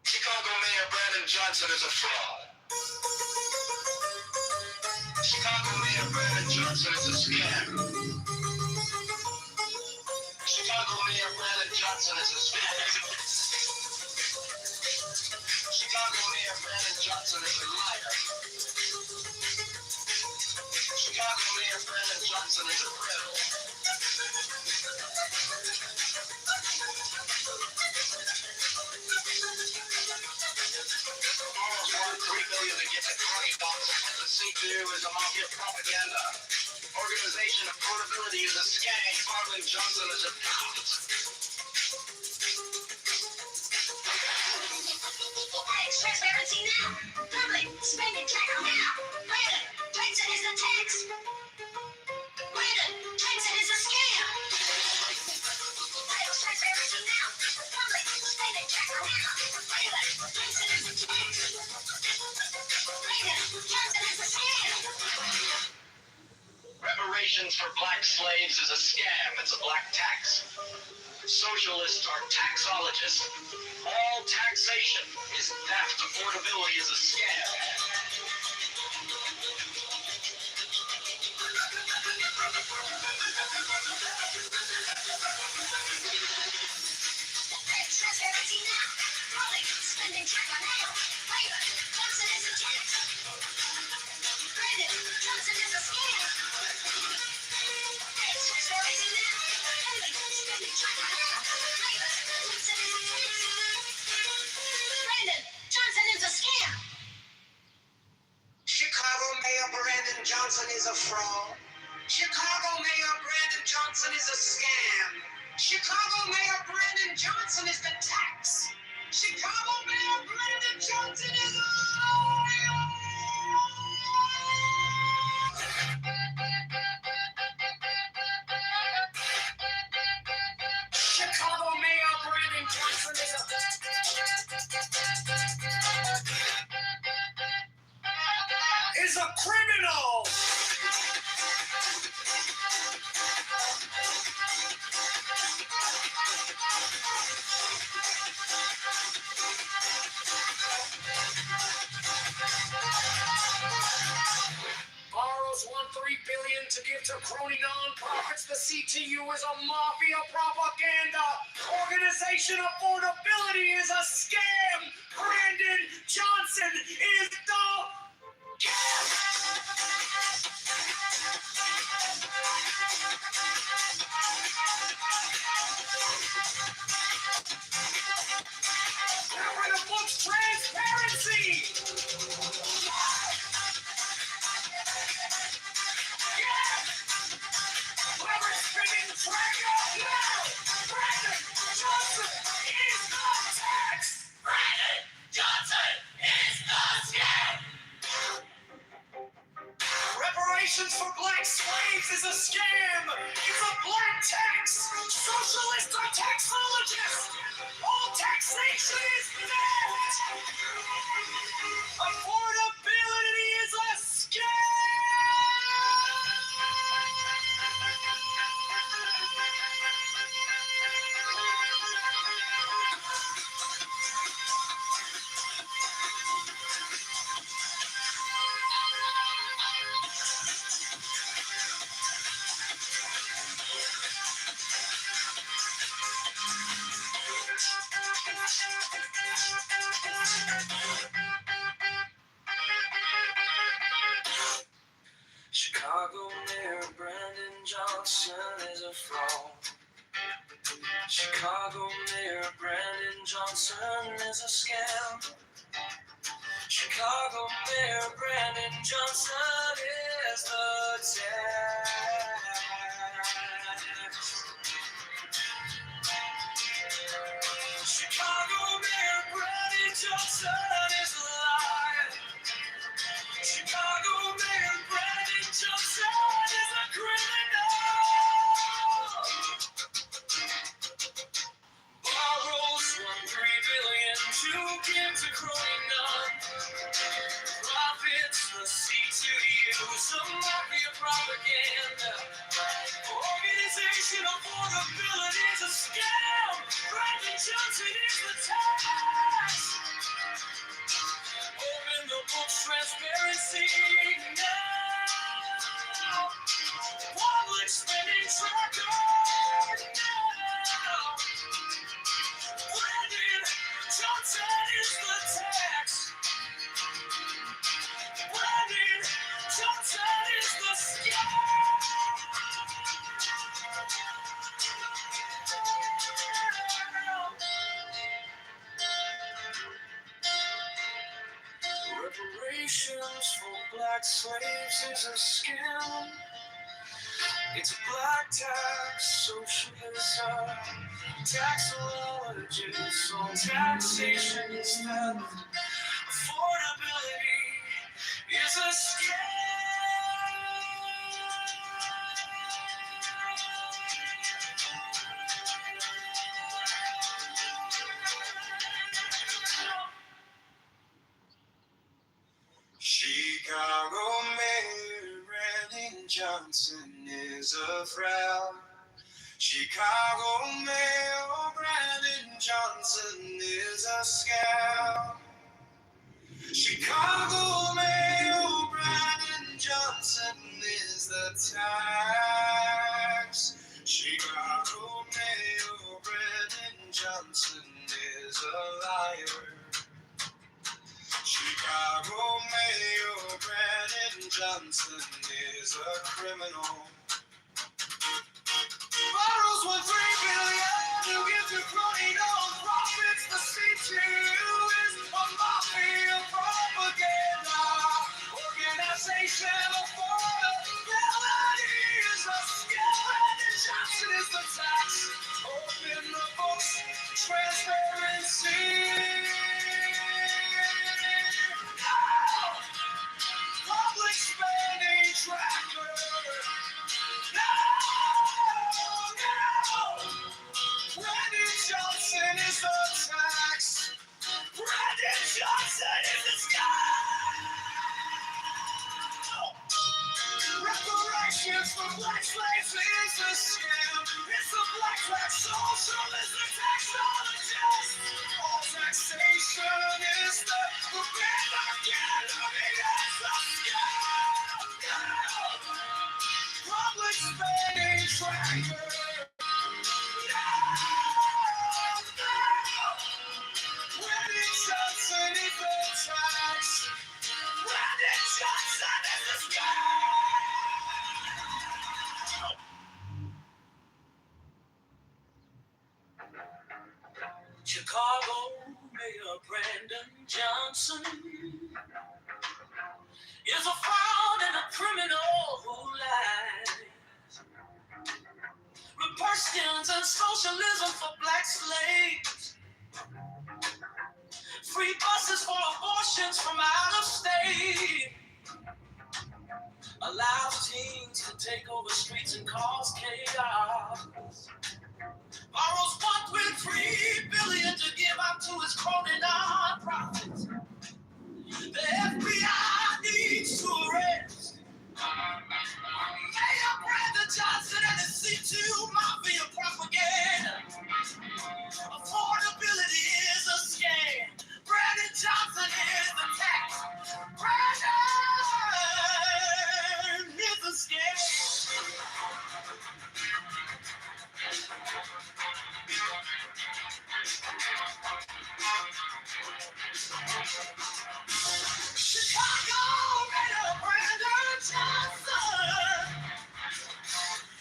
Chicago Mayor Brandon Johnson is a fraud. Chicago Mayor Brandon Johnson is a scam. Chicago Mayor Brandon Johnson is a scam. Chicago Mayor Brandon Johnson is a liar. Chicago Mayor Brandon Johnson is a criminal. Almost won $3 billion to get to $20. The CTU is a mafia propaganda organization. Affordability is a scam. Brandon Johnson is a cop. Hey, transparency now. Public spending tracker now. Brandon Johnson is the tax. Brandon Johnson is a scam. slaves is a scam. It's a black tax. Socialists are taxologists. All taxation is theft. Affordability is a scam. Transparency now. Public spending check on mail. Labor. Johnson is a tax. Brandon Johnson is a scam. Transparency now. Public spending check on mail. Labor. Johnson is a tax. Brandon Johnson is a scam. Chicago Mayor Brandon Johnson is a fraud. Chicago Mayor Brandon Johnson is a scam. Chicago Mayor Brandon Johnson is the tax. Chicago Mayor Brandon Johnson is a liar. Chicago Mayor Brandon Johnson is a criminal. Borrows $1.3 billion to give to crony nonprofits. The CTU is a mafia propaganda organization. Affordability is a scam. Brandon Johnson is the Now the book's transparency. Whoever's spinning trigger now. Brandon Johnson is the tax. Brandon Johnson is the scam. Reparations for black slaves is a scam. It's a black tax. Socialists are taxologists. All taxation is theft. Affordability is a scam. Chicago Mayor Brandon Johnson is a fraud. Chicago Mayor Brandon Johnson is a scam. Chicago Mayor Brandon Johnson is the tax. Chicago Mayor Brandon Johnson is a liar. Chicago Mayor Brandon Johnson is a criminal. Borrows $1.3 billion to give to crony non-profits. The CTU is a mafia propaganda organization. Affordability is a scam. Brandon Johnson is the tax. Open the book's transparency now. Public spending tracker now. Brandon Johnson is the tax. Brandon Johnson is the scam. Reparations for black slaves is a scam. It's a black tax, socialism, taxologists, all taxation is theft. Affordability is a scam. Chicago Mayor Brandon Johnson is is a frown. Chicago Mayor Brandon Johnson is a scout. Chicago Mayor Brandon Johnson is the tax. Chicago Mayor Brandon Johnson is a liar. Chicago Mayor Brandon Johnson is a criminal. Borrows $1.3 billion to give to crony non-profits. The CTU is a mafia propaganda organization. Affordability is a skill, and Johnson is the tax. Open the books, transparency. No! Public spending tracker. No! Brandon Johnson is the tax. Brandon Johnson is the scam. Reparations for black slaves is a scam. It's a black tax socialism taxologist. All taxation is the propaganda gallery. It's a scam. Public spending tracker. Brandon Johnson is the tax. Brandon Johnson is the scam. Chicago Mayor Brandon Johnson is a fraud and a criminal who lies. Republicans and socialism for black slaves. Free buses for abortions from out of state. Allows teens to take over streets and cause chaos. Borrows $1.3 billion to give out to his crony non-profits. The FBI needs to arrest Mayor Brandon Johnson and the C2 mafia propaganda. Affordability is a scam. Brandon Johnson is the tax. Brandon is a scam. Chicago Mayor Brandon Johnson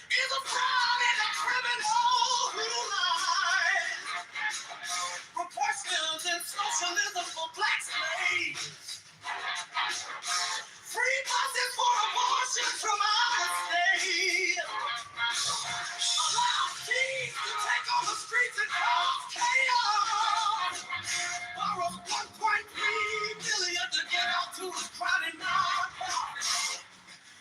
is a fraud and a criminal who lies. Republicans and socialism for black slaves. Free buses for abortions from out of state. Allow teens to take on the streets and cause chaos. Borrows $1.3 billion to get out to his crowded non-profits.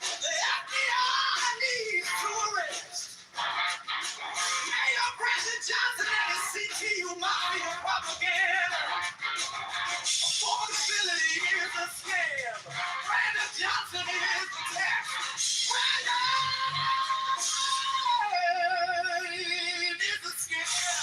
The FBI needs to arrest Mayor Brandon Johnson and his CTU mafia propaganda. Affordability is a scam. Brandon Johnson is the tax. Brandon is a scam.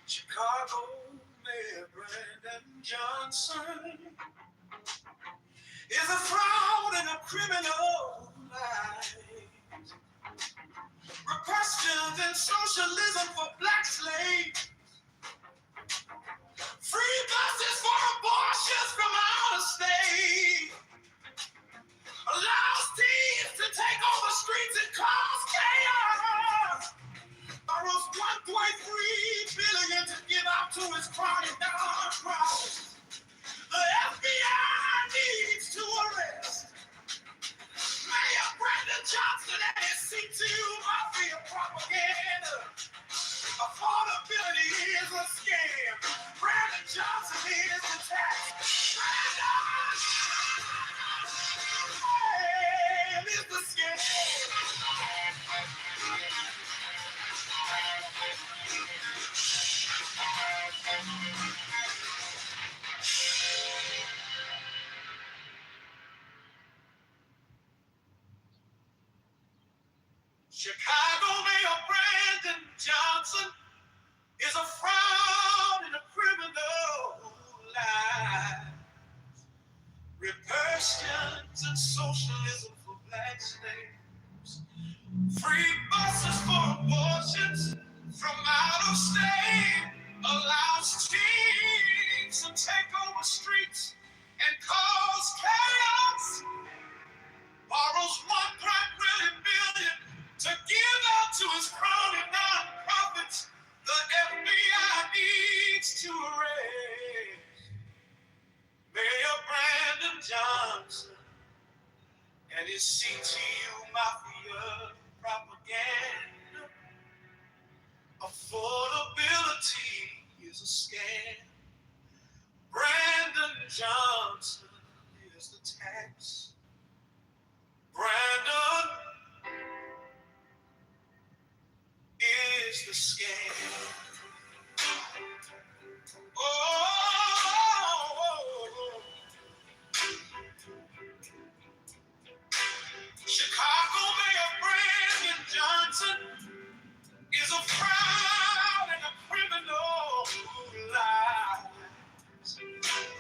Chicago Mayor Brandon Johnson is a fraud and a criminal who lies. Repressions and socialism for black slaves. Free buses for abortions from out of state. Allows teens to take over streets and cause chaos. Borrows $1.3 billion to give out to his chronic nonprofits. The FBI needs to arrest Mayor Brandon Johnson and his C2 mafia propaganda. Affordability is a scam. Brandon Johnson is the tax. Brandon is the scam. Chicago Mayor Brandon Johnson is a fraud and a criminal lie. Repercussions and socialism for black slaves. Free buses for abortions from out of state. Allows teens to take over streets and cause chaos. Borrows $1.3 billion to give out to his crony nonprofits. The FBI needs to arrest Mayor Brandon Johnson and his CTU mafia propaganda. Affordability is a scam. Brandon Johnson is the tax. Brandon is the scam. Chicago Mayor Brandon Johnson is a fraud and a criminal who lies.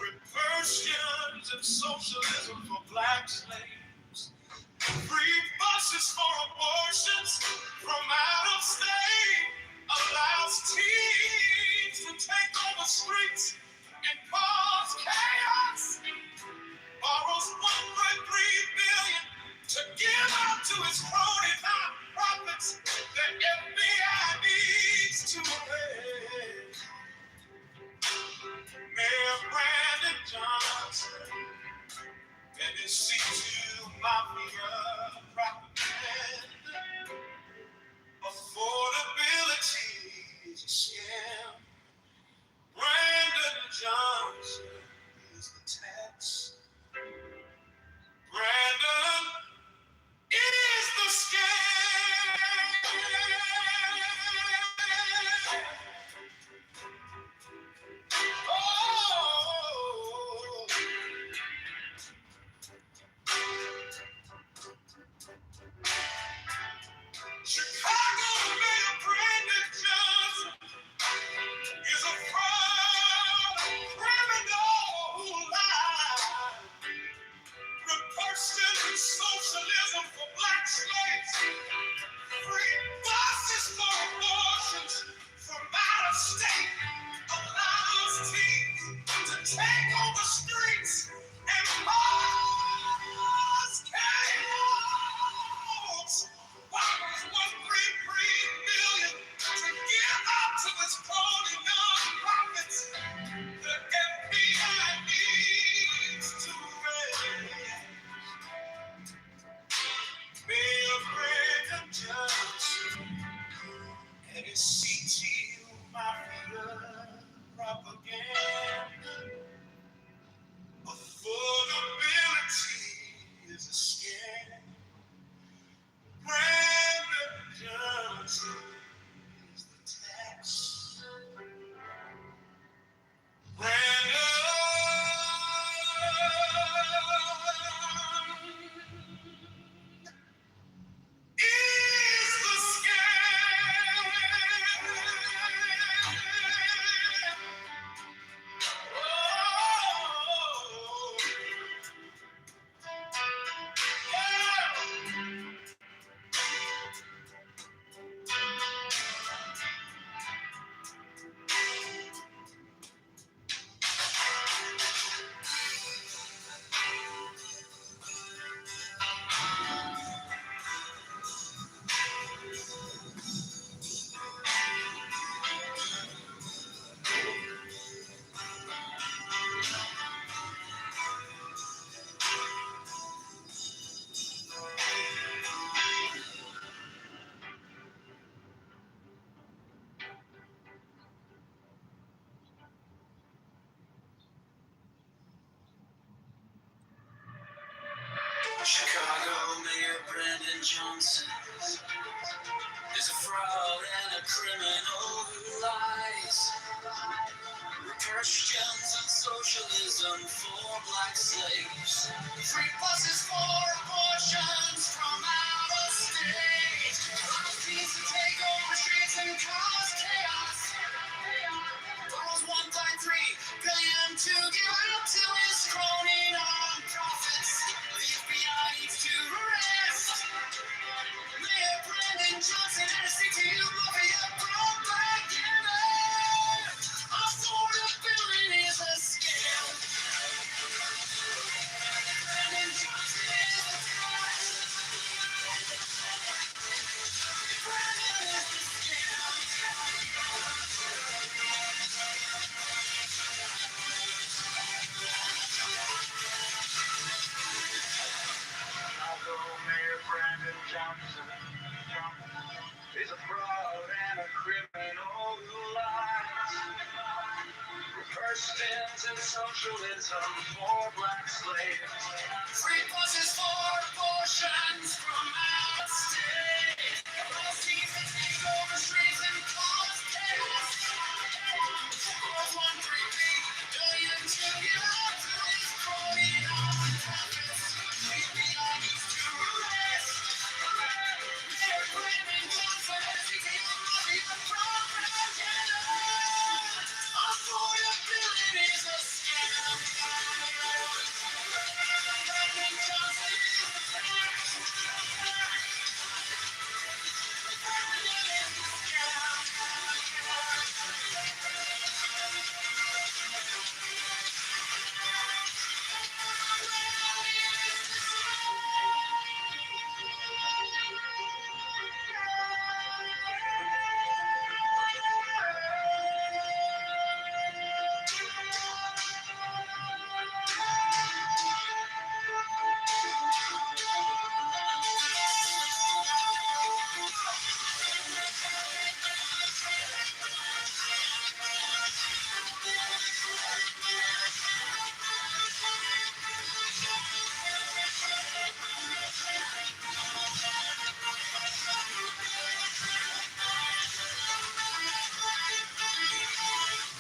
Reversions and socialism for black slaves. Free buses for abortions from out of state. Allows teens to take over streets and cause chaos. Borrows $1.3 billion to give out to his crony nonprofits. The FBI needs to arrest Mayor Brandon Johnson and his C2 mafia propaganda. Affordability is a scam. Brandon Johnson is the tax. Brandon is the scam. Oh. Chicago Mayor Brandon Johnson is a fraud, criminal who lies. Reversion and socialism for black slaves. Free buses for abortions from out of state. Allows teens to take over streets and cause chaos. Borrows $1.3 billion to give out to his crony nonprofits. The FBI needs to arrest Mayor Brandon Johnson and his CTU mafia propaganda. Affordability is a scam. Brandon Johnson is the tax. Brandon is the scam. Johnson is a fraud and a criminal who lies. Christians and socialism for black slaves. Free buses for abortions from outer state. Peace to take over streets and cause chaos. Borrows 1.3 billion to give out to his crony non-profits. The FBI needs to arrest Mayor Brandon Johnson and his CTU mafia propaganda. Affordability is a scam. Brandon Johnson is the threat. Brandon is the scam. Chicago Mayor Brandon Johnson is a fraud and a criminal who lies. Christians and socialism for black slaves. Free buses for abortions from out of state. Most teams that take over streets and cause chaos. World 1.3 billion to give out to his crony non-profits. The FBI needs to arrest Mayor Brandon Johnson as he takes the mafia propaganda. Affordability is a scam. Brandon Johnson is the threat. Brandon is the scam.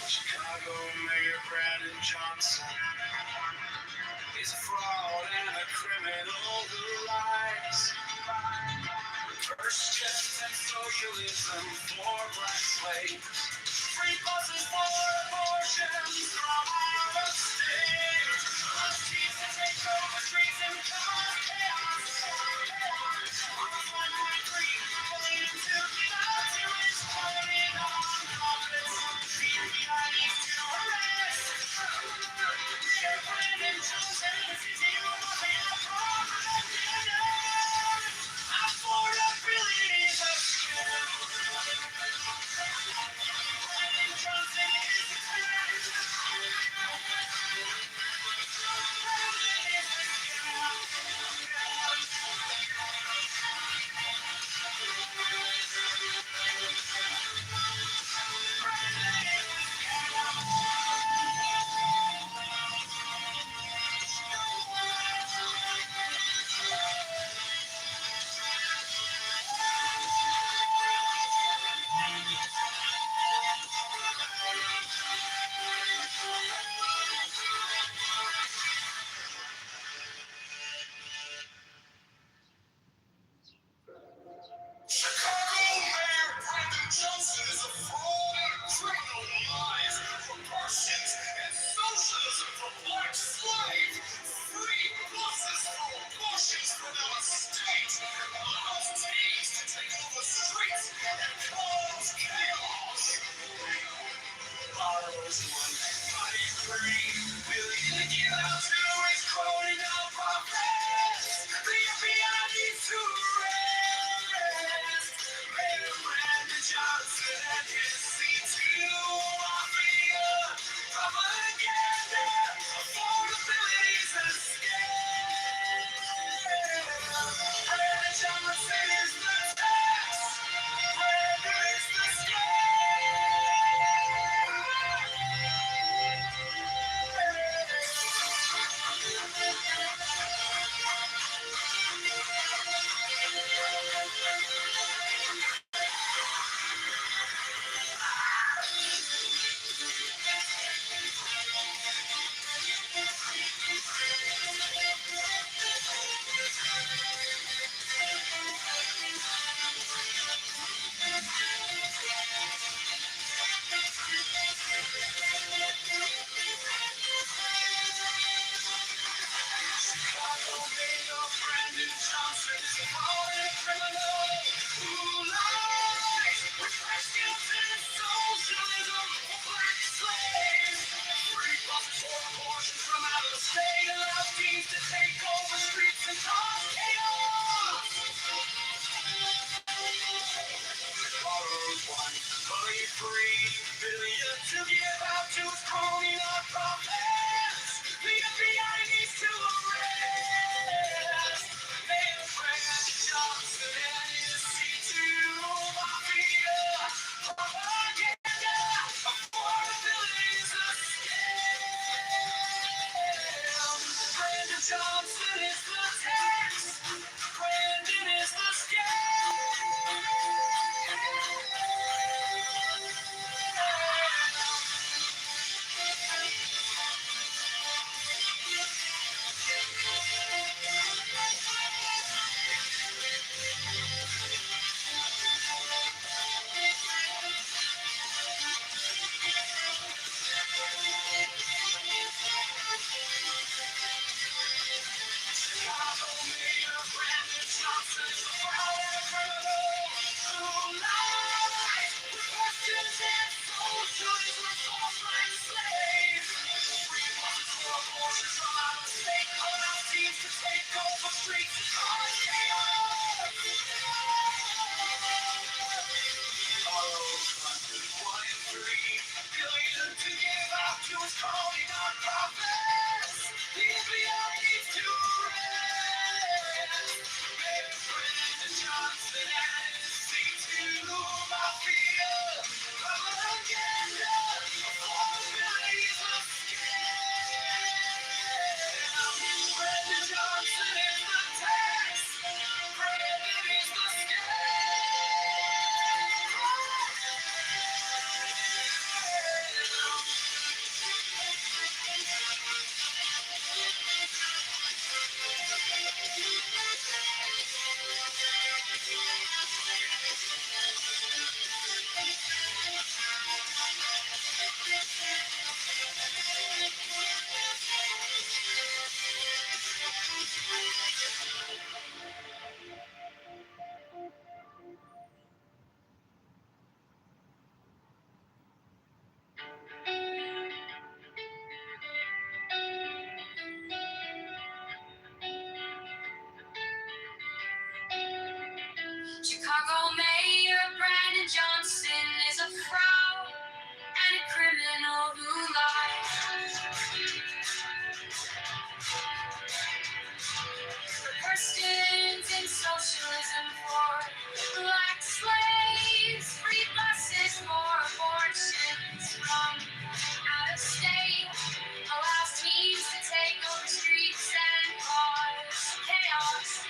Chicago Mayor Brandon Johnson is a fraud and a criminal who lies. Christians and socialism for black slaves. Free buses for abortions from out of state. Us teams to take over streets and cause chaos. Almost 1.3 billion to give out to his crony non-profits. The FBI needs to arrest Mayor Brandon Johnson and his CTU mafia propaganda. Affordability is a scam. Brandon Johnson is the threat. fraud and a criminal who lies with rescues and socialism for black slaves. Free buses for abortions from out of state allow teens to take over streets and cause chaos. Borrows 1.3 billion to give out to its crony nonprofits. The FBI needs to arrest Mayor Brandon Johnson and his C2 mafia propaganda. Affordability is a scam. Brandon Johnson is the tax. Brandon is the Chicago Mayor Brandon Johnson is a fraud and a criminal who lies with questions and socialism for black slaves. Free buses for abortions from out of state allow teens to take over streets and cause chaos.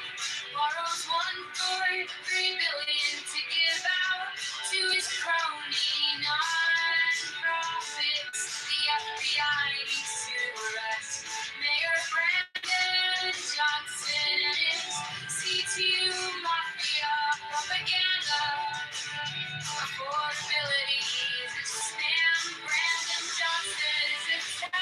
Borrows $1.3 billion to give out to its crony nonprofits. The FBI needs to arrest Mayor Brandon Johnson and his C2 mafia propaganda. Affordability is a scam. Brandon Johnson is the tax.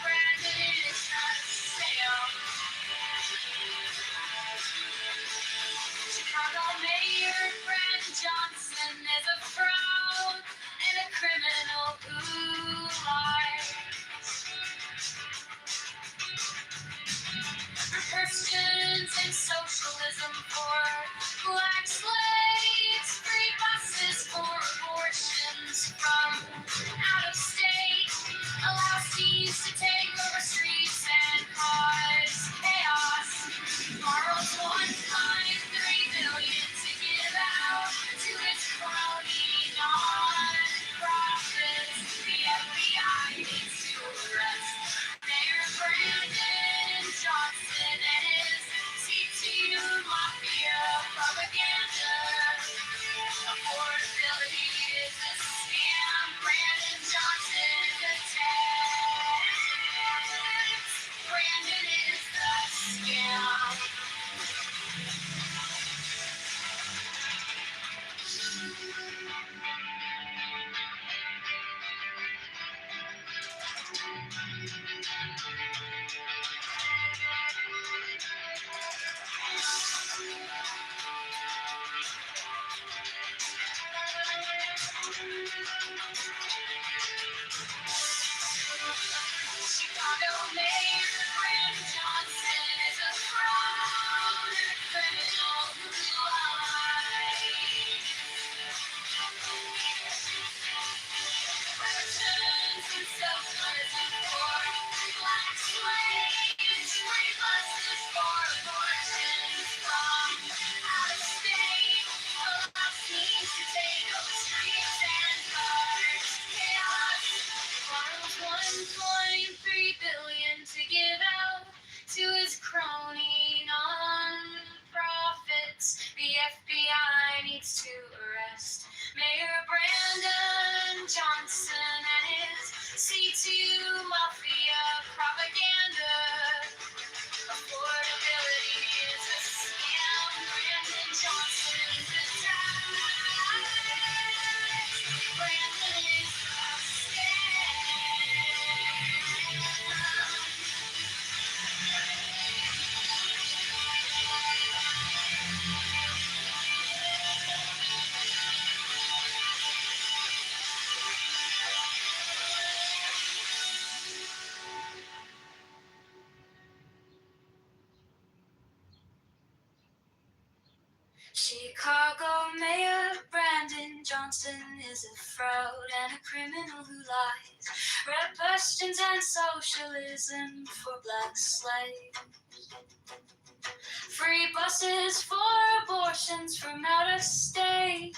Brandon is the Chicago Mayor Brandon Johnson is a fraud and a criminal who lies. Persons in socialism for black slaves, free buses for abortions from out of state, allows teens to take over streets and cause chaos. Borrows $1.3 billion to give out to his crony non-profits. The FBI needs to arrest Mayor Brandon Johnson and his C2 mafia propaganda. Affordability is a scam. Brandon Johnson is a tax. Brandon is not a scam. Chicago Mayor Brandon Johnson is a fraud and a criminal who lies. Christians in socialism for black slaves, free buses for abortions from out of state, allows teens to take over streets and cause chaos. Borrows $1.3 billion to give out to its crony non-profits. The FBI needs to arrest Mayor Brandon Johnson and his C2 mafia propaganda. Affordability is a scam. Brandon Johnson is a tax. Brandon is the scam. Chicago Mayor Brandon Johnson is a fraud and a criminal who lies. Returns and socialism for black slaves, free buses for abortions from out of state, allows teens to take over streets and cars, chaos. Borrows $1.3 billion to give out to his crony non-profits. The FBI needs to arrest Mayor Brandon Johnson and his C2 Mafia propaganda. Affordability is a scam. Brandon Johnson's a tax. Brandon is a Chicago Mayor Brandon Johnson is a fraud and a criminal who lies. Red questions and socialism for black slaves. Free buses for abortions from out of state.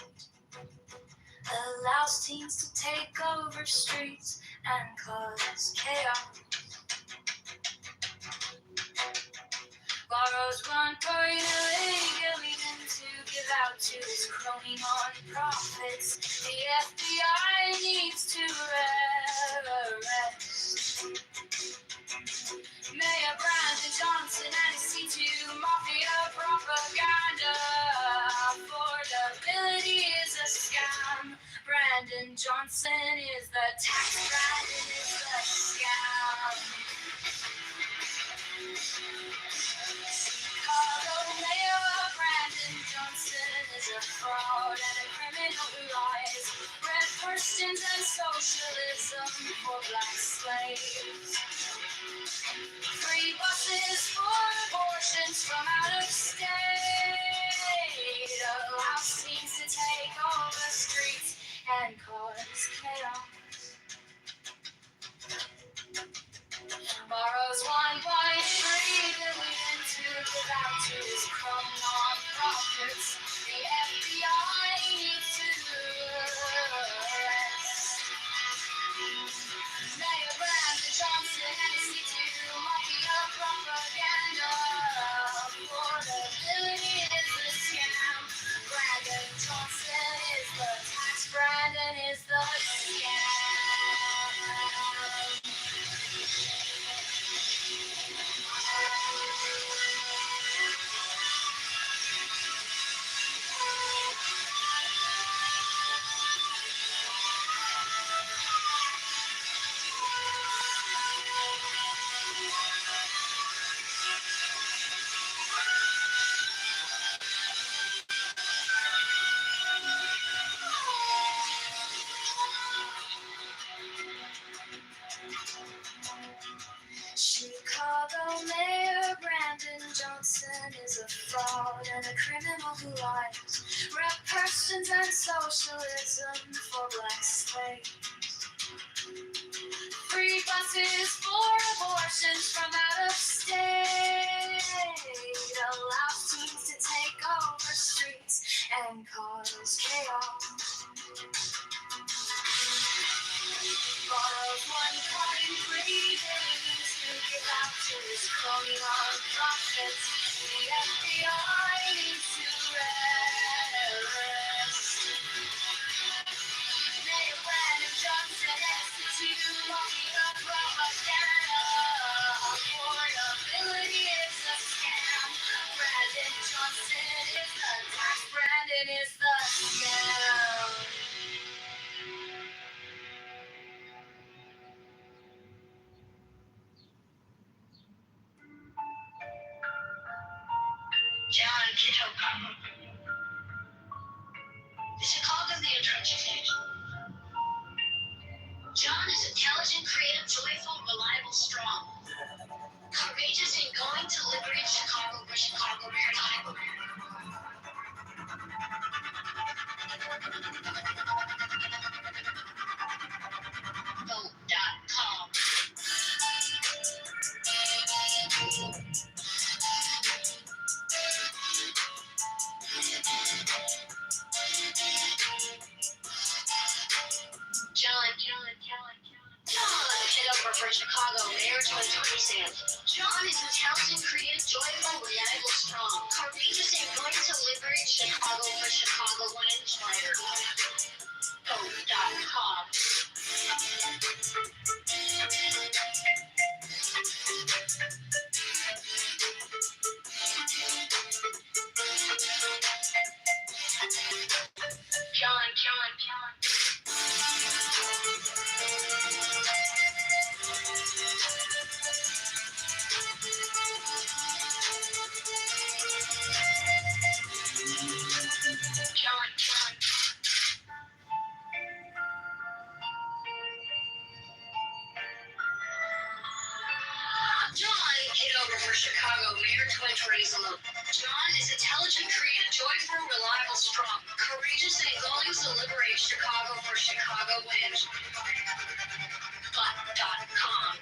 Allows teens to take over streets and cause chaos. Borrows $1.8 billion to give out to his crony non-profits. The FBI needs to arrest Mayor Brandon Johnson and his C2 Mafia propaganda. Affordability is a scam. Brandon Johnson is the tax. Brandon is the scam. Chicago Mayor Brandon Johnson is a fraud and a criminal who lies. Red Christians and socialism for black slaves. Free buses for abortions from out of state. Allows teens to take over streets and cause chaos. Borrows $1.3 billion to give out to his crony non-profits. The FBI needs to arrest Mayor Brandon Johnson and his C2 Mafia propaganda. Affordability is a scam. Brandon Johnson is the tax. Brandon is the scam. Chicago Mayor Brandon Johnson is a fraud and a criminal who lies. Red persons and socialism for black slaves. Free buses for abortions from out of state. Allows teens to take over streets and cause chaos. Borrows $1.3 billion to give out to his crony non-profits. The FBI needs to arrest Mayor Brandon Johnson and C2 Mafia propaganda. Affordability is a scam. Brandon Johnson is the tax. Brandon is the scam. John Kitover. The Chicago Mayor Transportation Kitover for Chicago, Mayor 2027. John is intelligent, creative, joyful, reliable, strong, courageous, and going to liberate Chicago for Chicago and Charter. Hope.com. John. John Kitover for Chicago, Mayor 2027. John is intelligent, creative, joyful, reliable, strong, courageous, and going to liberate Chicago for Chicago and Butt.com.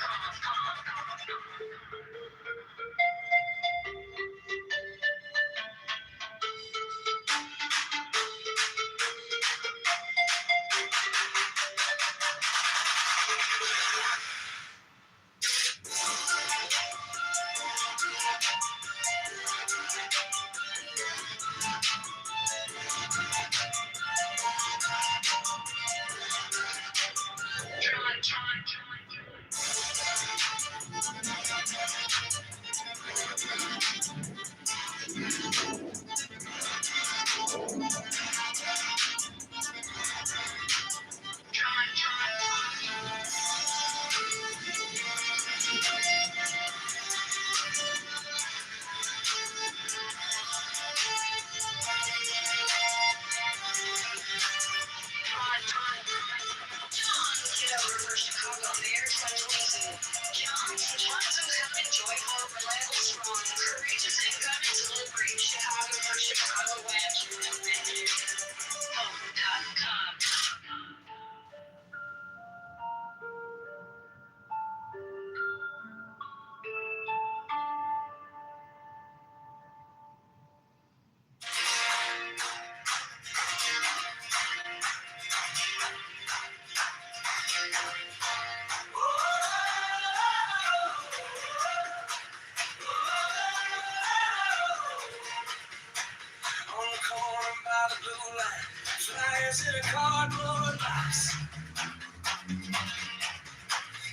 Flyers in a cardboard box.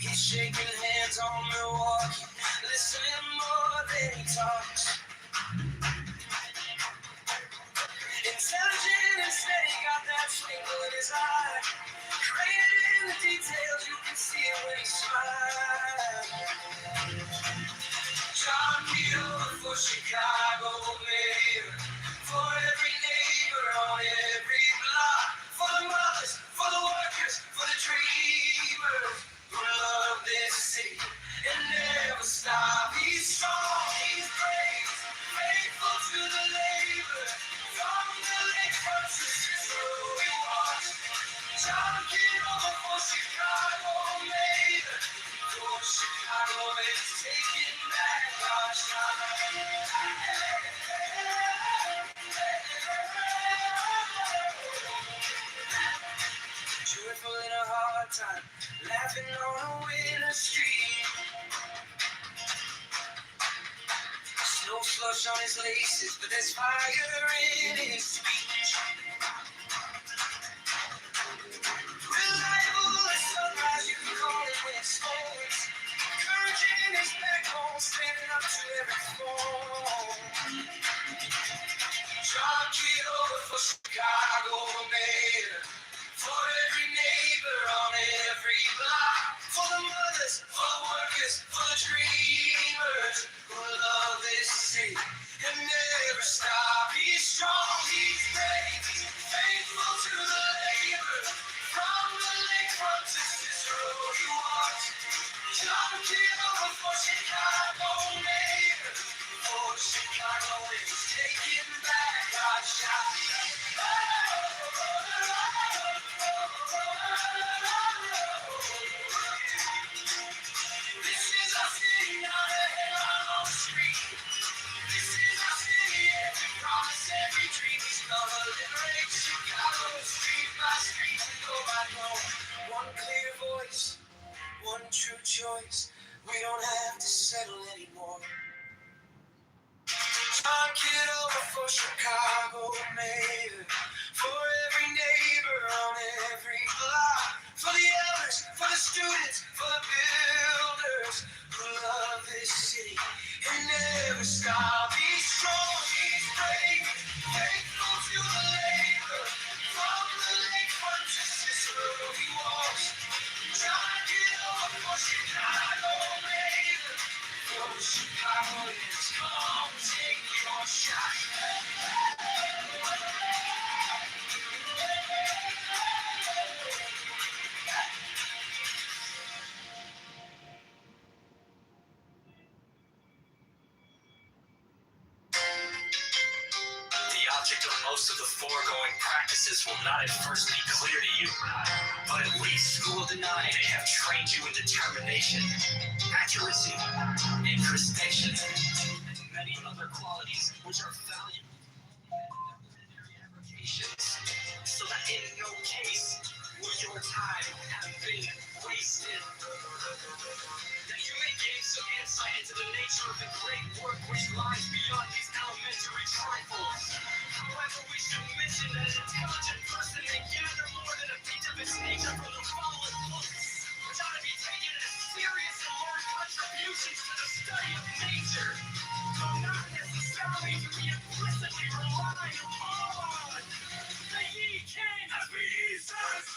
He's shaking hands on Milwaukee, listening more than he talks. Intelligent and steady, got that twinkle in his eye. Created in the details, you can see it when he smiles. John Kitover for Chicago, mayor. For every neighbor on every block. For the mothers, for the workers, for the dreamers who love this city and never stop. He's strong, he's brave, faithful to the labor. From the lakefront to Cicero he walks. John Kitover for Chicago, mayor. For Chicago is taking back our shine. Joyful in a hard time, laughing on a winter street. Snow slush on his laces, but there's fire in his speech. Reliable as sunrise, you can call it when it storms. Courage in his backbone, standing up to every storm. John Kitover for Chicago, mayor. For every neighbor on every block. For the mothers, for the workers, for the dreamers who love this city and never stop. He's strong, he's brave, faithful to the labor. From the lakefront to Cicero he walks. John Kitover for Chicago, mayor. For Chicago is taking back our shot. This is our city, not a hell on We don't have to settle anymore. John Kitover for Chicago mayor, for every neighbor on every block, for the elders, for the students, for the builders who love this city and never stop. He's strong, he's brave, faithful to the labor, from the lakefront to Cicero he walks. John Kitover for Chicago mayor, for the Chicagoans, come take your shot. The object of most of the foregoing practices will not at first be clear to you, but at least school deny they have trained you in determination, accuracy, incrustation, and many other qualities which are valuable in their applications, so that in no case will your time have been wasted. That you may gain some insight into the nature of the great work which lies beyond these elementary trifles. However, we should mention that an intelligent person may gather more than a piece of its nature from the following books, which ought to be taken as serious and large contributions to the study of nature, though not necessarily to be implicitly relied upon. The ye king has been Jesus!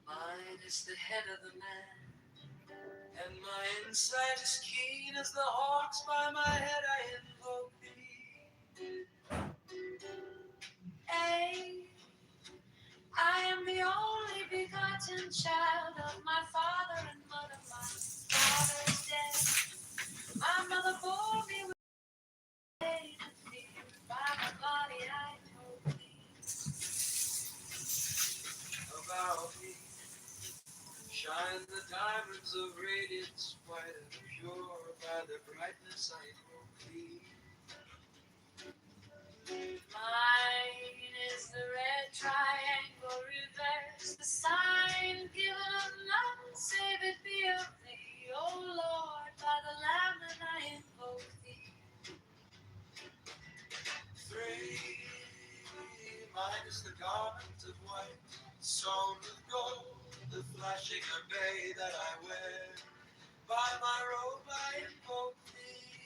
Mine is the head of the man, and my insight is keen as the hawks. By my head I invoke thee. I am the only begotten child of my father and mother. My father is dead. My mother bore me with pain and fear. By my body I invoke thee. About me shine the diamonds of radiance, white and pure. By the brightness I invoke thee. Mine is the red triangle reverse, the sign given of none save it be of thee, O Lord, by the Lamb that I invoke thee. 3, mine is the garment of white, sewn with gold, the flashing array that I wear. By my robe I invoke thee.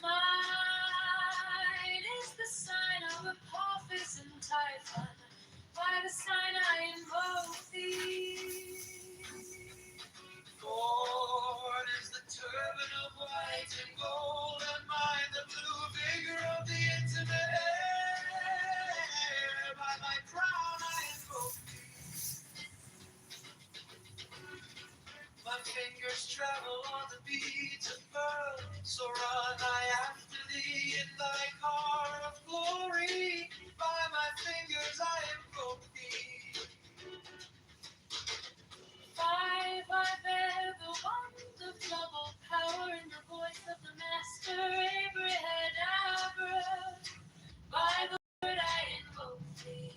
Mine thee in thy car of glory. By my fingers I invoke thee. Five, I bear the wand of double power in the voice of the master, Abrahadabra. By the word I invoke thee.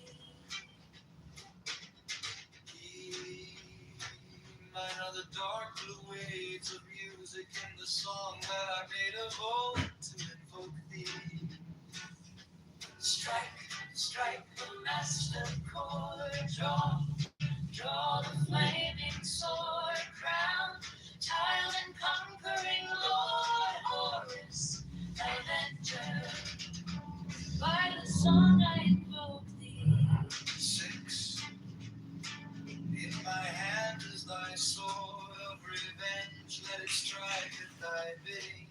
Mine are the dark blue waves of music in the song that I made of old to invoke thee. Strike, strike the master chord, draw the flaming sword, crown, child and conquering Lord Horus, Avenger. By the song I invoke thee. 6. In my hand is thy sword of revenge, let it strike at thy bidding.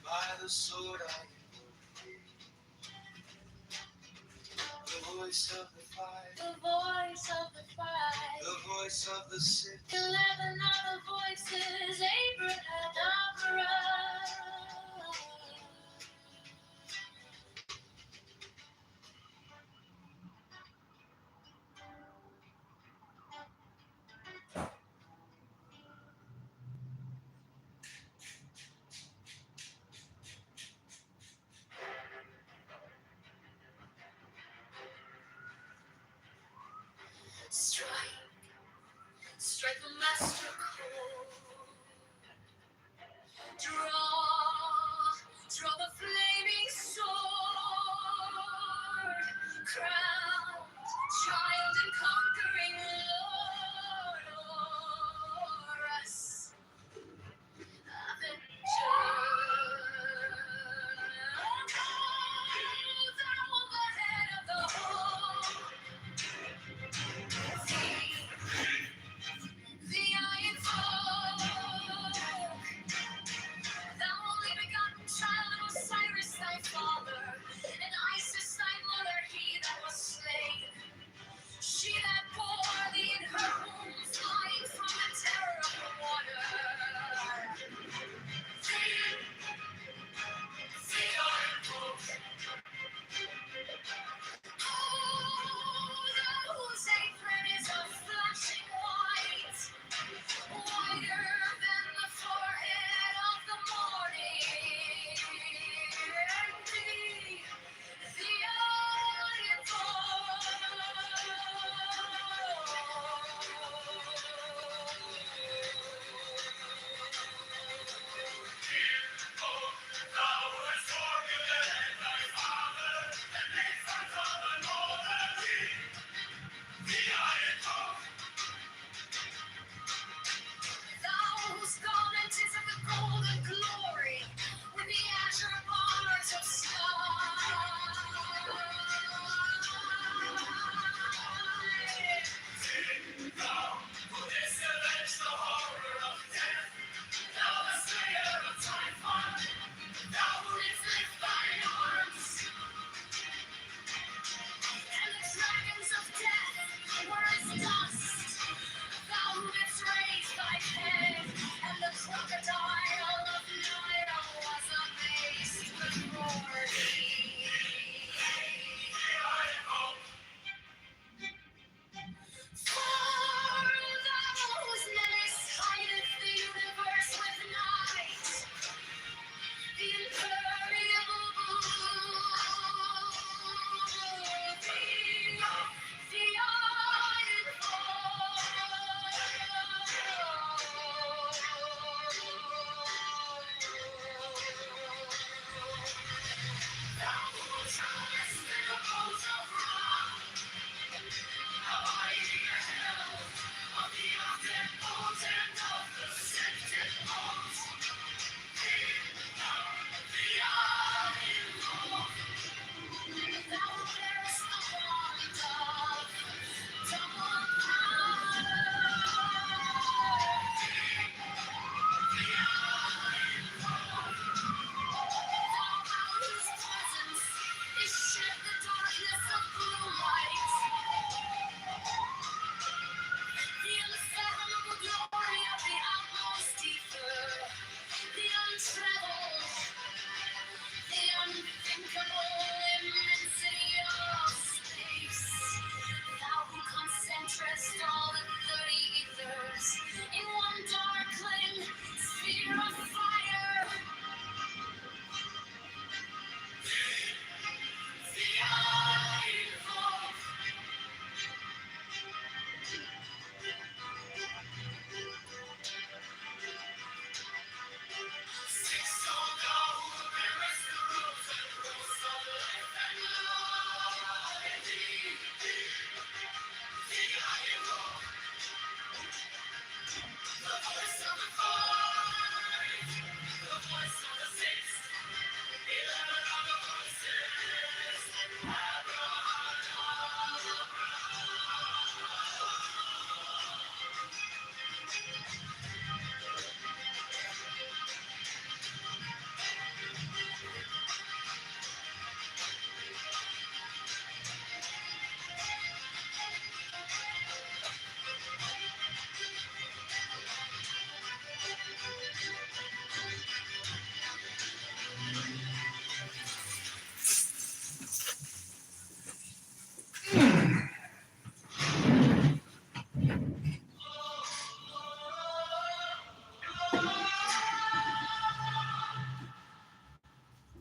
By the sword I invoke thee. The voice of the five, the voice of the five, the voice of the 6. 11 other voices, Abrahadabra. Strike, strike the master chord. Draw the flaming sword. Crowned, child and conquering Lord Horus, Avenger. Thou the head of the whole.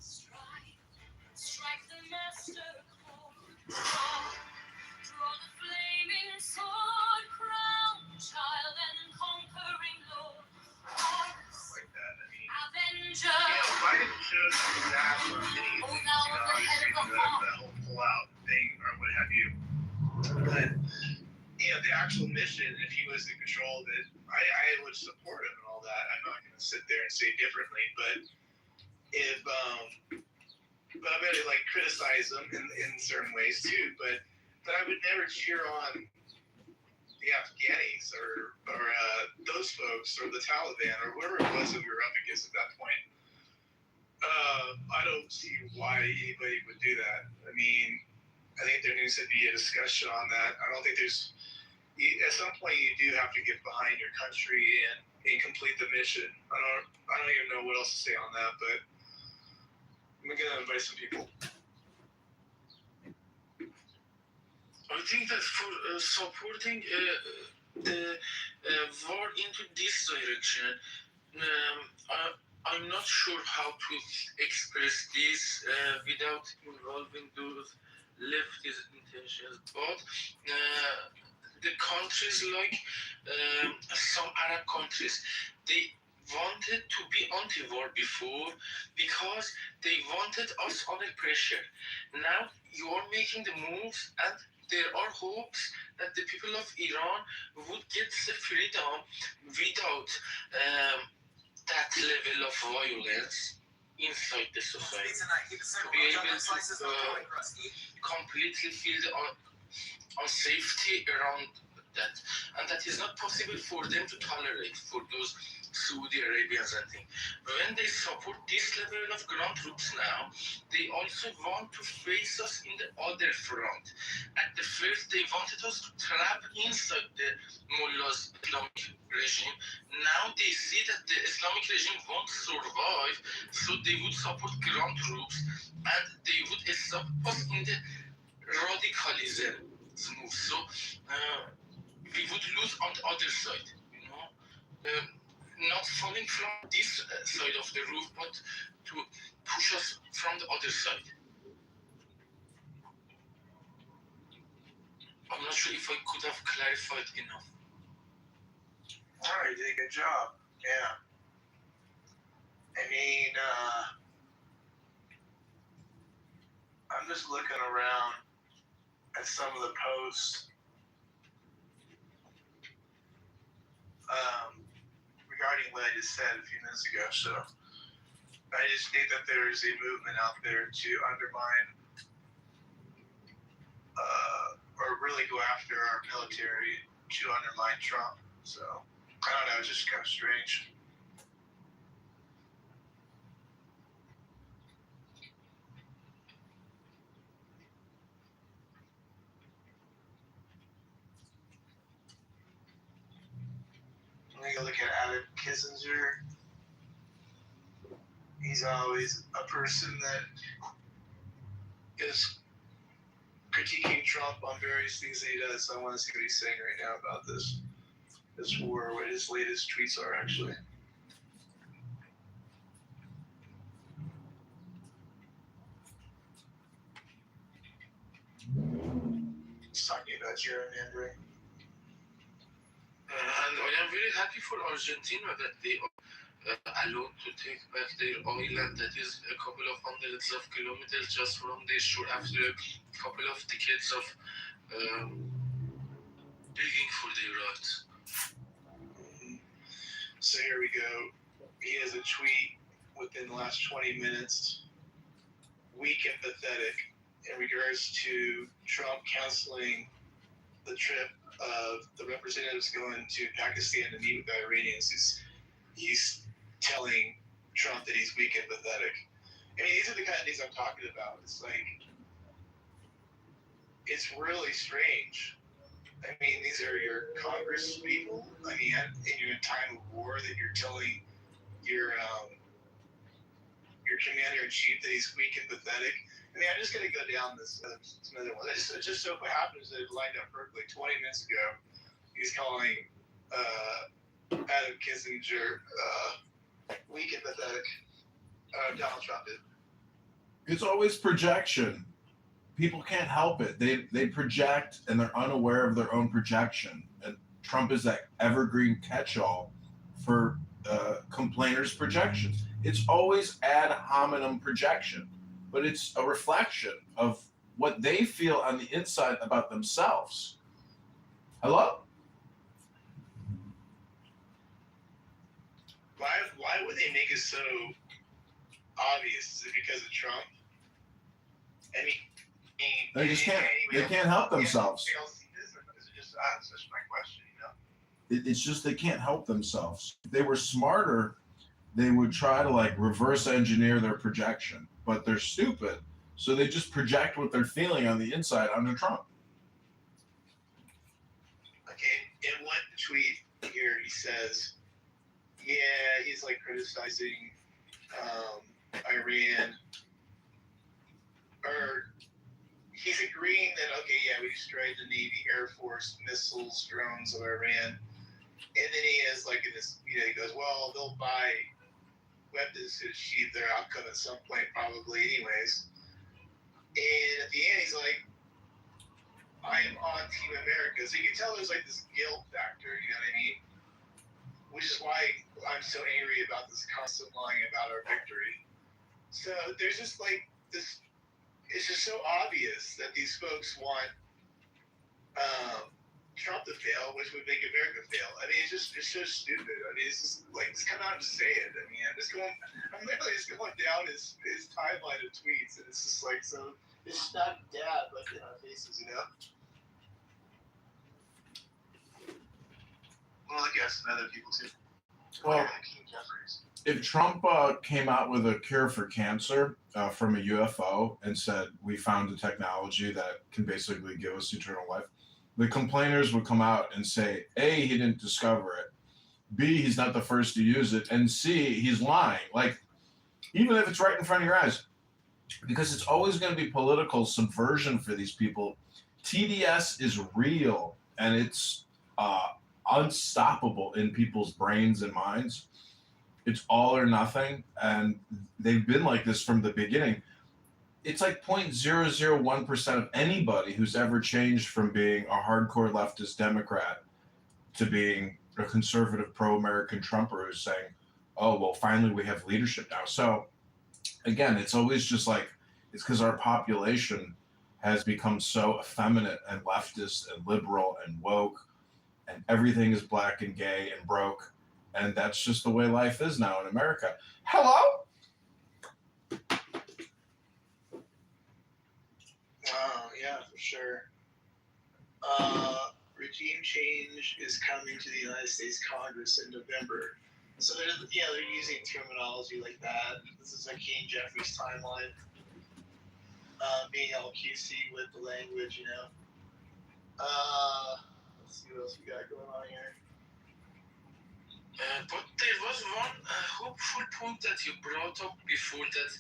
Strike the master chord. Draw the flaming sword, crown child and conquering lord. Like that. I mean, Avenger. if I had chosen that or anything, the whole pull-out thing or what have you. But, the actual mission, if he was in control of it, I would support him and all that. I'm not going to sit there and say differently, but if, but I'm going to, criticize him in certain ways, too. But I would never cheer on the Afghanis or those folks or the Taliban or whoever it was that we were up against at that point. I don't see why anybody would do that. I mean, I think there needs to be a discussion on that. I don't think at some point you do have to get behind your country and complete the mission. I don't even know what else to say on that, but I'm gonna invite some people. I think that for supporting the war into this direction, I'm not sure how to express this without involving those leftist intentions, but the countries like some Arab countries, they wanted to be anti-war before because they wanted us under pressure. Now you are making the moves and there are hopes that the people of Iran would get the freedom without that level of violence inside the society. To be able to completely feel the unsafety around that. And that is not possible for them to tolerate, for those Saudi Arabians and things. When they support this level of ground troops now, they also want to face us in the other front. At the first, they wanted us to trap inside the mullah's Islamic regime. Now they see that the Islamic regime won't survive, so they would support ground troops and they would stop us in the radicalism move. So we would lose on the other side, not falling from this side of the roof, but to push us from the other side. I'm not sure if I could have clarified enough. All right, you did a good job. Yeah. I mean, I'm just looking around at some of the posts regarding what I just said a few minutes ago. So I just think that there is a movement out there to undermine or really go after our military to undermine Trump. So I don't know, it's just kind of strange. Let me go look at Adam Kissinger. He's always a person that is critiquing Trump on various things that he does. So I want to see what he's saying right now about this war, what his latest tweets are actually. He's talking about gerrymandering. And I am very happy for Argentina that they are allowed to take back their island that is a couple of hundreds of kilometers just from their shore after a couple of decades of begging for their rights. So here we go. He has a tweet within the last 20 minutes. Weak and pathetic in regards to Trump canceling the trip of the representatives going to Pakistan to meet with the Iranians. He's telling Trump that he's weak and pathetic. I mean, these are the kind of things I'm talking about. It's like, it's really strange. I mean, these are your Congress people. I mean, in your time of war, that you're telling your commander-in-chief that he's weak and pathetic. I mean, I'm just going to go down this another one. It just so happens that it lined up perfectly. 20 minutes ago, he's calling Adam Kissinger weak and pathetic. Donald Trump did. It's always projection. People can't help it. They project and they're unaware of their own projection. And Trump is that evergreen catch-all for complainers' projections. It's always ad hominem projection, but it's a reflection of what they feel on the inside about themselves. Hello? Why would they make it so obvious? Is it because of Trump? I mean, They just can't. They can't help themselves. Is it just us? That's my question. You know. It's just they can't help themselves. If they were smarter, they would try to like reverse engineer their projection, but they're stupid, so they just project what they're feeling on the inside onto Trump. Okay, in one tweet here, he says, yeah, he's like criticizing Iran, or he's agreeing that, okay, yeah, we destroyed the Navy, Air Force, missiles, drones of Iran. And then he has like in this, he goes, well, they'll buy weapons to achieve their outcome at some point, probably anyways. And at the end, he's like, I am on Team America. So you can tell there's like this guilt factor, you know what I mean? Which is why I'm so angry about this constant lying about our victory. So there's just like this, it's just so obvious that these folks want Trump to fail, which would make America fail. I mean, it's so stupid. I mean, it's just like, just come out and say it. I mean, I'm literally just going down his timeline of tweets, and it's just like, so it's just not dab like in our faces, you know? Well, I guess and other people too. Well, if Trump came out with a cure for cancer from a UFO and said, we found a technology that can basically give us eternal life, the complainers would come out and say, A, he didn't discover it, B, he's not the first to use it, and C, he's lying. Like, even if it's right in front of your eyes, because it's always going to be political subversion for these people. TDS is real, and it's unstoppable in people's brains and minds. It's all or nothing, and they've been like this from the beginning. It's like 0.001% of anybody who's ever changed from being a hardcore leftist Democrat to being a conservative pro-American Trumper who's saying, oh, well, finally we have leadership now. So again, it's always just like, it's because our population has become so effeminate and leftist and liberal and woke, and everything is black and gay and broke. And that's just the way life is now in America. Hello? Yeah, for sure. Regime change is coming to the United States Congress in November. So they're using terminology like that. This is like King Jeffrey's timeline. Being LQC with the language, you know. Let's see what else we got going on here. But there was one hopeful point that you brought up before that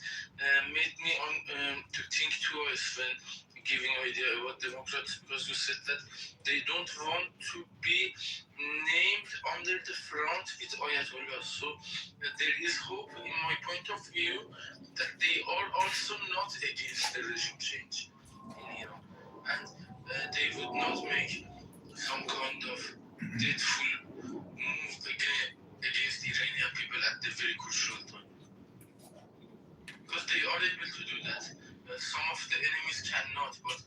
made me to think twice when giving idea about Democrats, because you said that they don't want to be named under the front with Ayatollah. So there is hope in my point of view that they are also not against the regime change in Iran, and they would not make some kind of deadful move against the Iranian people at the very crucial time. Because they are able to do that. Some of the enemies cannot, but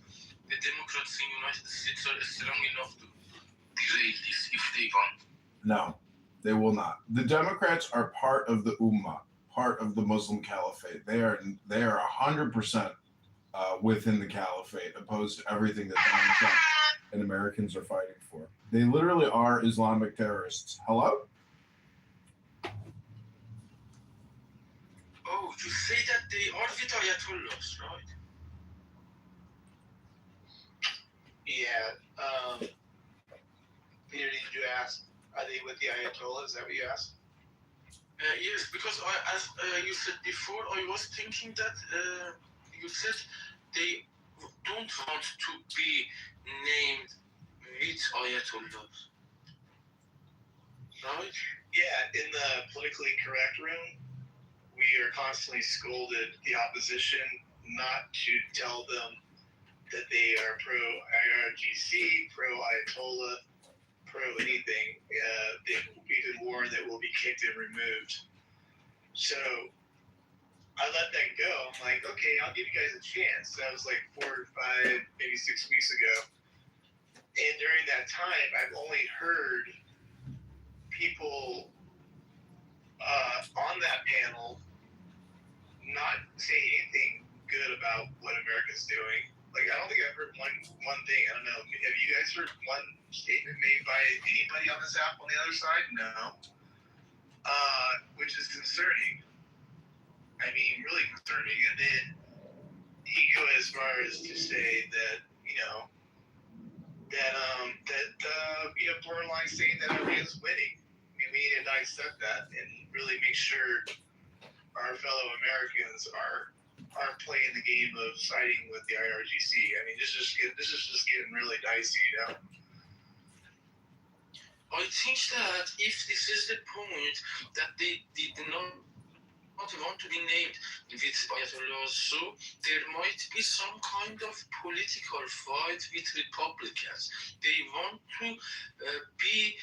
the Democrats in United States are strong enough to derail this if they want. No, they will not. The Democrats are part of the Ummah, part of the Muslim Caliphate. They are 100% within the Caliphate, opposed to everything that Donald Trump and Americans are fighting for. They literally are Islamic terrorists. Hello? Oh, you say that they are with Ayatollahs, right? Yeah. Peter, did you ask, are they with the Ayatollah? Is that what you asked? Yes, because as you said before, I was thinking that you said they don't want to be named with Ayatollahs, right? Yeah, in the politically correct room, we are constantly scolded, the opposition, not to tell them that they are pro-IRGC, pro-Ayatollah, pro-anything. We've been warned that we'll be kicked and removed. So I let that go. I'm like, okay, I'll give you guys a chance. That was like 4 or 5, maybe 6 weeks ago. And during that time, I've only heard people on that panel not say anything good about what America's doing. Like, I don't think I've heard one thing. I don't know. Have you guys heard one statement made by anybody on this app on the other side? No. Which is concerning. I mean, really concerning. And then you go as far as to say that, borderline saying that Iran's winning. I mean, we need to dissect that and really make sure our fellow Americans are playing the game of siding with the IRGC. I mean, this is just getting really dicey, I think that if this is the point that they did not want to be named with Ayatollah, so there might be some kind of political fight with Republicans. They want to be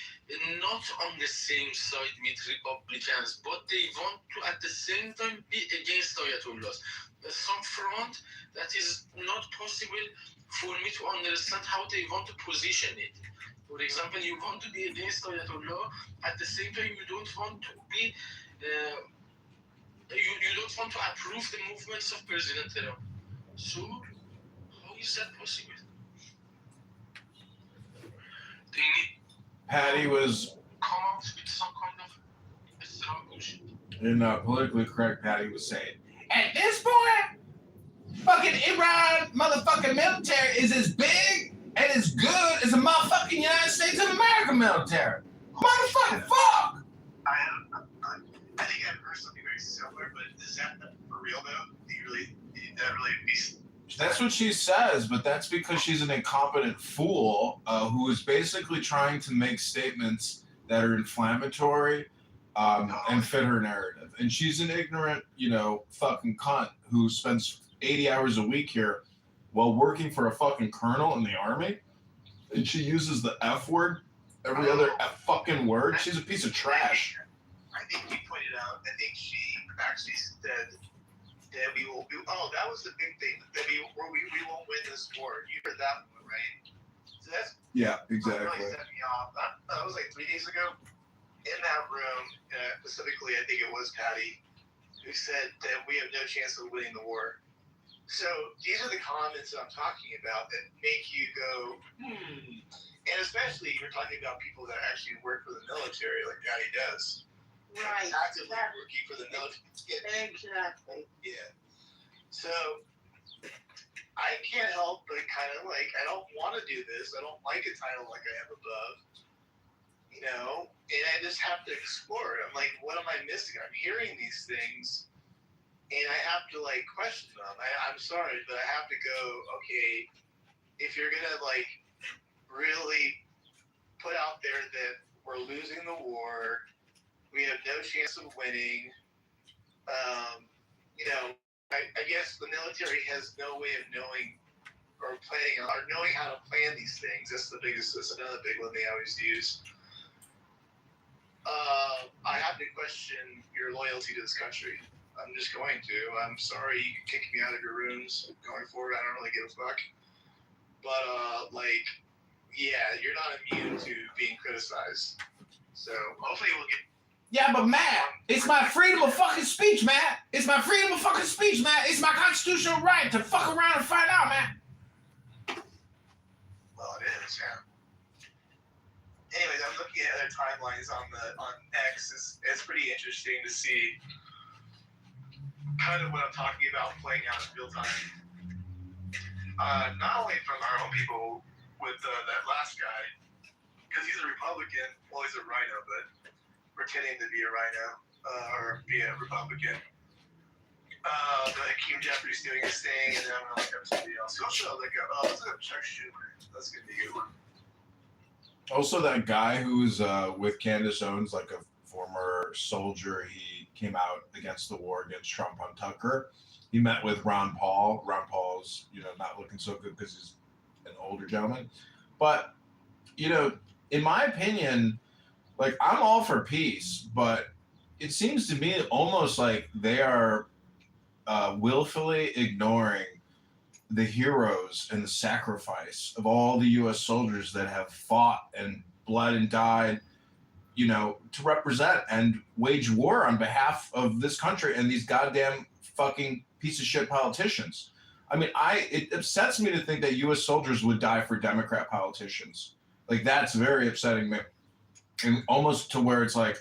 not on the same side with Republicans, but they want to at the same time be against Ayatollahs. Some front that is not possible for me to understand how they want to position it. For example, you want to be against Ayatollah, at the same time you don't want to be you don't want to approve the movements of President Trump. So, how is that possible? They need Patty was come out with some kind of strong bullshit. in politically correct. Patty was saying, at this point, fucking Iran motherfucking military is as big and as good as the motherfucking United States of America military. Motherfucking fuck! I think I've heard something very similar, but is that for real though? Do you really be? That's what she says, but that's because she's an incompetent fool who is basically trying to make statements that are inflammatory and fit her narrative. And she's an ignorant, fucking cunt who spends 80 hours a week here while working for a fucking colonel in the army. And she uses the F word every other fucking word. She's a piece of trash. I think you pointed out, I think she actually said that we will do, that was the big thing, that we won't win this war. You heard that one, right? So that's exactly. Really set me off. That was like 3 days ago. In that room, specifically, I think it was Patty, who said that we have no chance of winning the war. So these are the comments that I'm talking about that make you go, And especially you're talking about people that actually work for the military, like Patty does. Right. Actively working for the military. Exactly. Yeah. So I can't help but kind of like, I don't want to do this. I don't like a title like I have above. And I just have to explore it. I'm like, what am I missing? I'm hearing these things and I have to like question them. I'm sorry, but I have to go, okay, if you're going to like really put out there that we're losing the war, we have no chance of winning. I guess the military has no way of knowing or planning or knowing how to plan these things. That's another big one they always use. I have to question your loyalty to this country. I'm just going to. I'm sorry you can kick me out of your rooms going forward. I don't really give a fuck. But you're not immune to being criticized. So hopefully we'll get. Yeah, but Matt, it's my freedom of fucking speech, Matt. It's my freedom of fucking speech, Matt. It's my constitutional right to fuck around and find out, Matt. Well, it is, yeah. Anyways, I'm looking at other timelines on X. It's pretty interesting to see kind of what I'm talking about playing out in real time. Not only from our own people with that last guy, because he's a Republican. Well, he's a rhino, but pretending to be a rhino or be a Republican. But Kim Jeffries doing his thing, and then I'm gonna look up somebody else. Let's look up Chuck Schumer. That's gonna be a good one. Also, that guy who's with Candace Owens, like a former soldier. He came out against the war against Trump on Tucker. He met with Ron Paul. Ron Paul's, not looking so good because he's an older gentleman. But, in my opinion, like, I'm all for peace, but it seems to me almost like they are willfully ignoring the heroes and the sacrifice of all the U.S. soldiers that have fought and bled and died, to represent and wage war on behalf of this country and these goddamn fucking piece of shit politicians. I mean, it upsets me to think that U.S. soldiers would die for Democrat politicians. Like, that's very upsetting me. And almost to where it's like,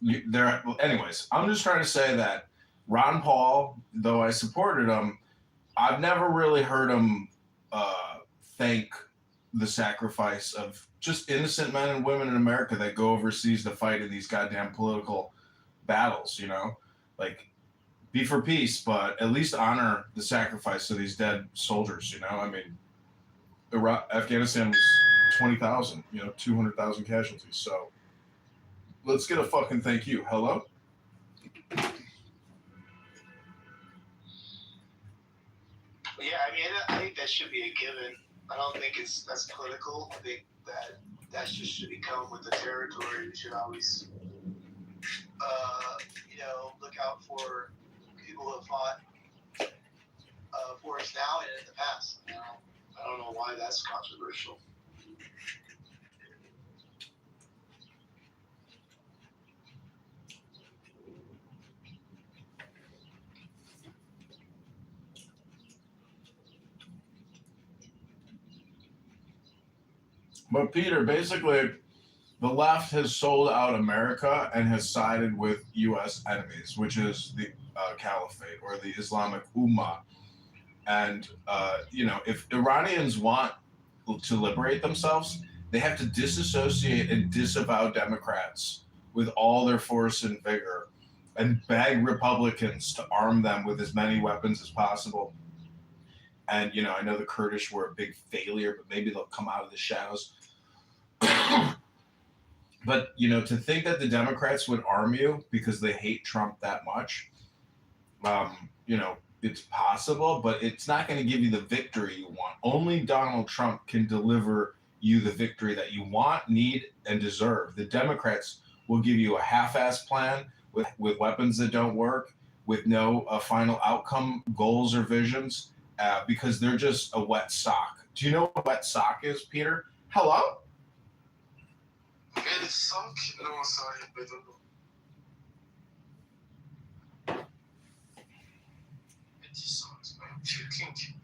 anyways, I'm just trying to say that Ron Paul, though I supported him, I've never really heard him thank the sacrifice of just innocent men and women in America that go overseas to fight in these goddamn political battles, Like, be for peace, but at least honor the sacrifice of these dead soldiers, I mean, Afghanistan was 20,000, 200,000 casualties. So let's get a fucking thank you. Hello? Yeah, I mean, I think that should be a given. I don't think that's political. I think that just should become with the territory. We should always, look out for people who have fought for us now and in the past. I don't know why that's controversial. But Peter, basically, the left has sold out America and has sided with U.S. enemies, which is the Caliphate or the Islamic Ummah. And, if Iranians want to liberate themselves, they have to disassociate and disavow Democrats with all their force and vigor and beg Republicans to arm them with as many weapons as possible. And, I know the Kurdish were a big failure, but maybe they'll come out of the shadows. But, to think that the Democrats would arm you because they hate Trump that much, it's possible, but it's not going to give you the victory you want. Only Donald Trump can deliver you the victory that you want, need, and deserve. The Democrats will give you a half-ass plan with weapons that don't work, with no final outcome, goals, or visions, because they're just a wet sock. Do you know what a wet sock is, Peter? Hello? Wet sock? No, sorry, I don't know. Socks, I'm thinking.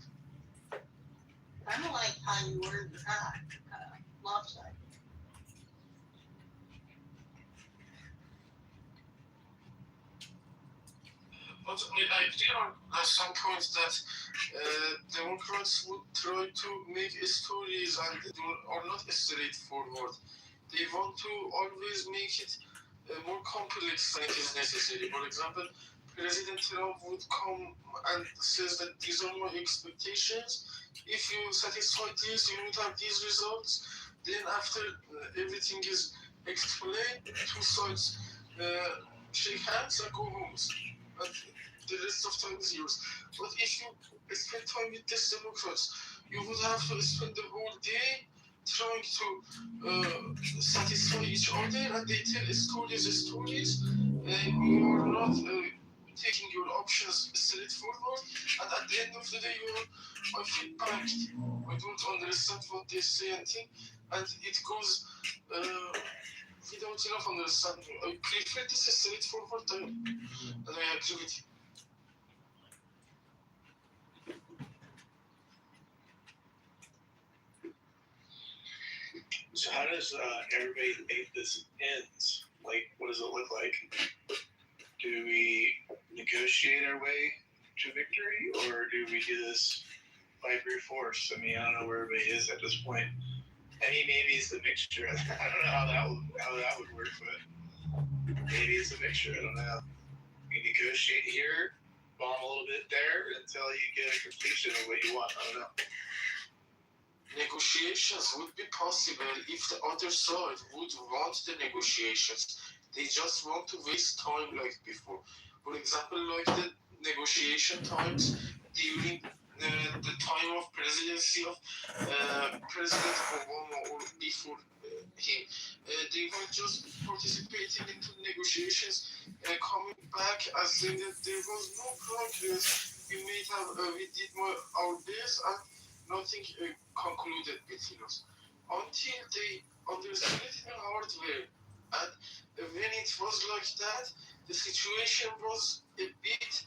I don't like how you word that. Lopsided. But I feel at some point that Democrats would try to make stories and they are not straightforward. They want to always make it more complex than it is necessary. For example, President Trump would come and says that these are my expectations. If you satisfy these, you would have these results. Then after everything is explained, two sides shake hands and go home. And the rest of time is yours. But if you spend time with these Democrats, you would have to spend the whole day trying to satisfy each other, and they tell stories, and you are not taking your options straightforward, and at the end of the day, I feel panicked. I don't understand what they say and think, and it goes without enough understanding. I prefer this straightforward time, and I agree with you. So how does everybody think this ends? Like, what does it look like? Do we negotiate our way to victory, or do we do this by brute force? I mean, I don't know where everybody is at this point. I mean, maybe it's the mixture. I don't know how that would work, but maybe it's a mixture. I don't know. You negotiate here, bomb a little bit there until you get a completion of what you want. I don't know. Negotiations would be possible if the other side would want the negotiations. They just want to waste time like before. For example, like the negotiation times during the time of presidency of President Obama or before him. They were just participating into negotiations, coming back as saying that there was no progress. We did our best and nothing concluded between us. Until they understood the hardware. And when it was like that, the situation was a bit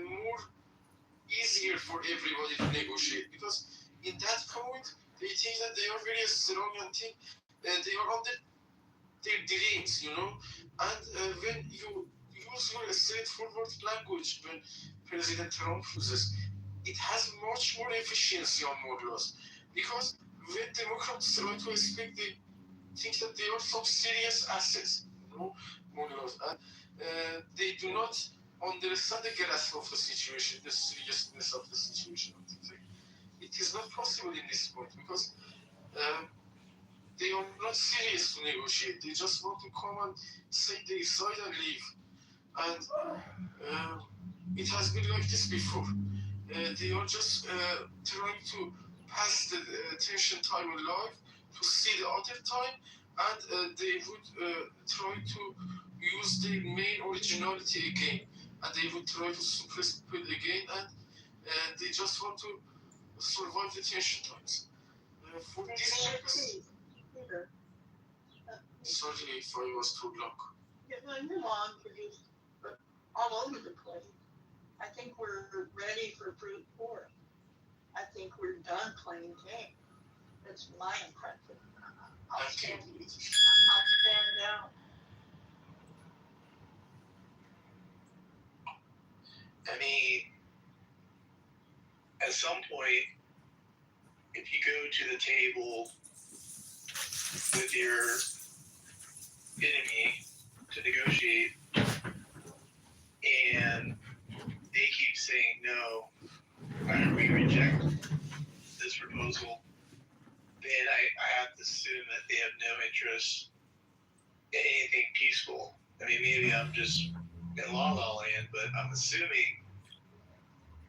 more easier for everybody to negotiate, because in that point they think that they are very strong and think they are under their dreams, And when you use your straightforward language, when President Trump uses, it has much more efficiency on more laws, because when Democrats try to speak, they think that they are some serious assets, more laws, and they do not understand the grasp of the situation, the seriousness of the situation. It is not possible in this point, because they are not serious to negotiate. They just want to come and say their side and leave. And it has been like this before. They are just trying to pass the tension time alive to see the other time, and they would try to use their main originality again, and they would try to suppress it again, and they just want to survive the tension times. For this purpose, sorry if I was too long. Yeah, no, you're long for just all over the place. I think we're ready for brute force. I think we're done playing games. That's my impression. I'll stand down. I mean, at some point, if you go to the table with your enemy to negotiate, and they keep saying no, we reject this proposal, then I have to assume that they have no interest in anything peaceful. I mean, maybe I'm just in la la land, but I'm assuming,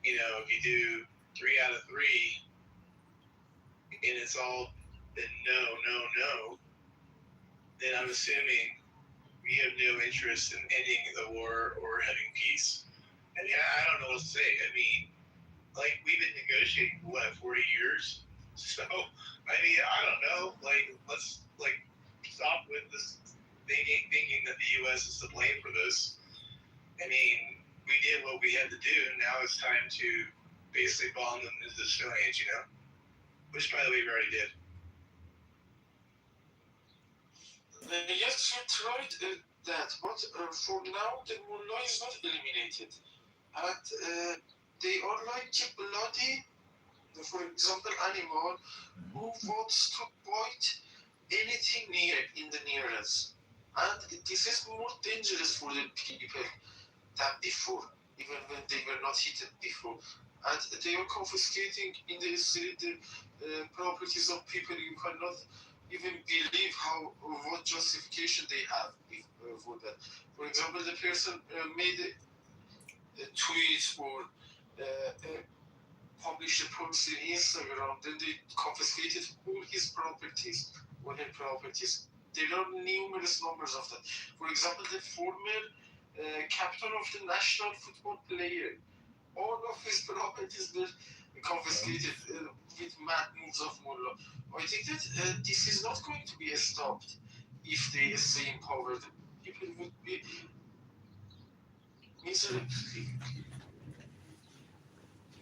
if you do 3 out of 3, and it's all been no, then I'm assuming we have no interest in ending the war or having peace. I mean, I don't know what to say. I mean, like, we've been negotiating for 40 years? So, I mean, I don't know. Like, let's, stop with this thinking that the U.S. is to blame for this. I mean, we did what we had to do. Now it's time to basically bomb them into the Stone Age, Which, by the way, we already did. Yes, you tried that, but for now, the mullah is not eliminated. And they are like a bloody, for example, animal who wants to bite anything near in the nearness. And this is more dangerous for the people than before, even when they were not hit before. And they are confiscating in the street the properties of people. You cannot even believe what justification they have for that. For example, the person made a tweet or published a post in Instagram, then they confiscated all his properties, all her properties. There are numerous numbers of that. For example, the former captain of the national football player, all of his properties were confiscated with mad moves of Mullah. I think that this is not going to be stopped if they stay in power. The people would be miserable.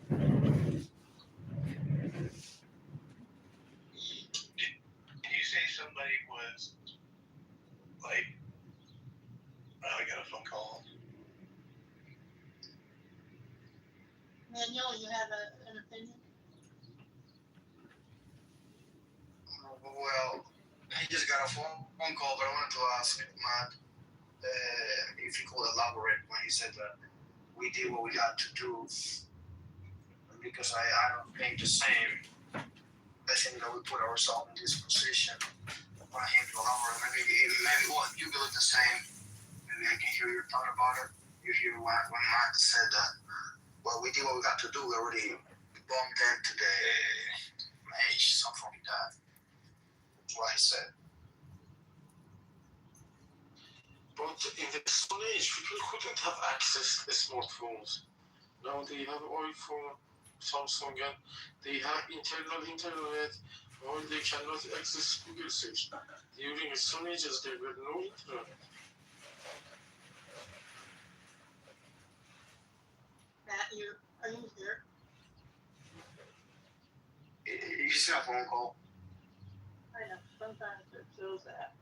Did you say somebody was like, I got a phone call. Daniel, you have an opinion? Well, he just got a phone call, but I wanted to ask Matt if he could elaborate when he said that we did what we had to do, because I don't think the same. I think that we put ourselves in this position when I came to a number, maybe what you look the same. Maybe I can hear your thought about it. You hear when Matt said that, well, we did what we got to do. We already bumped into the age, something like that. That's what I said. But in the Stone Age, people couldn't have access to smartphones. Now they have iPhone, Samsung, and they have internal internet, or they cannot access Google search. During the Stone Ages, there were no internet. Matt, are you here? You just got a phone call. I know, sometimes it feels that.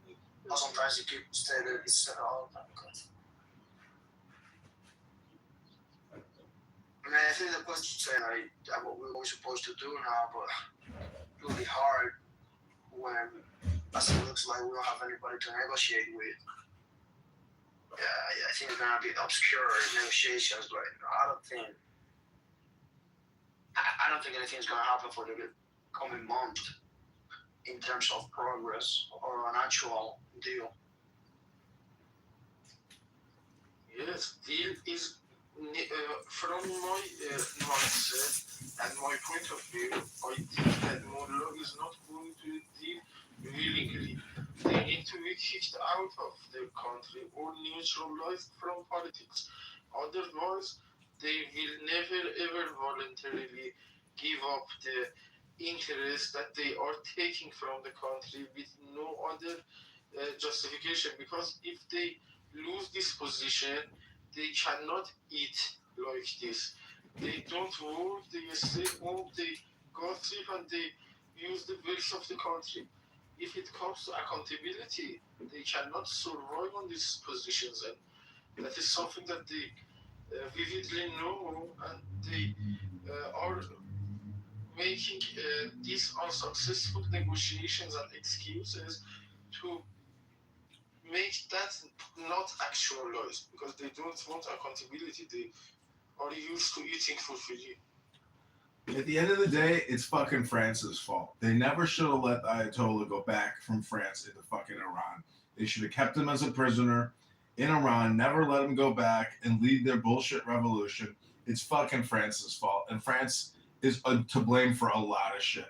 Sometimes you keep stay there, it's all the time. I mean, I think the question is saying what we're supposed to do now, but it'll be hard when, as it looks like, we don't have anybody to negotiate with. Yeah, I think it's gonna be obscure negotiations, but I don't think anything's gonna happen for the coming month in terms of progress or an actual deal. Yes, deal is, from my mindset and my point of view, I think that Morlock is not going to deal willingly. They need to be kicked out of the country or neutralized from politics. Otherwise, they will never ever voluntarily give up the interest that they are taking from the country with no other justification. Because if they lose this position, they cannot eat like this. They don't work, they stay home, they gossip, and they use the wealth of the country. If it comes to accountability, they cannot survive on these positions, and that is something that they vividly know, and they are making these unsuccessful negotiations and excuses to make that not actualized, because they don't want accountability. They are used to eating for free. At the end of the day, it's fucking France's fault. They never should have let the Ayatollah go back from France into fucking Iran. They should have kept him as a prisoner in Iran, never let him go back and lead their bullshit revolution. It's fucking France's fault. And France is to blame for a lot of shit.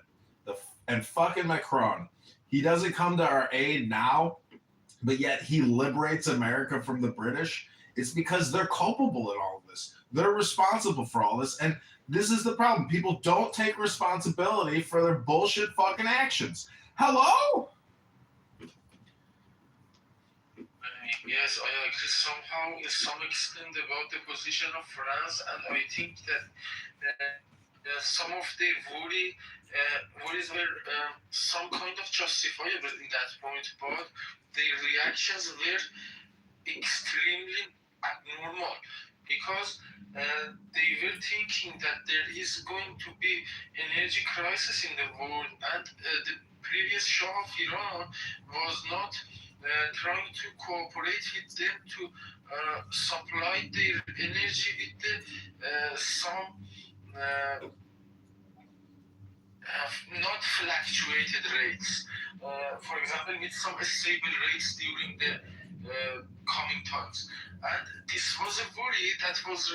And fucking Macron, he doesn't come to our aid now, but yet he liberates America from the British. It's because they're culpable in all of this. They're responsible for all this. And this is the problem. People don't take responsibility for their bullshit fucking actions. Hello? Yes, I agree somehow in some extent about the position of France, and I think that some of their worries were some kind of justifiable in that point, but their reactions were extremely abnormal, because they were thinking that there is going to be energy crisis in the world, and the previous Shah of Iran was not trying to cooperate with them to supply their energy with some not fluctuated rates. For example, with some stable rates during the coming times. And this was a worry that was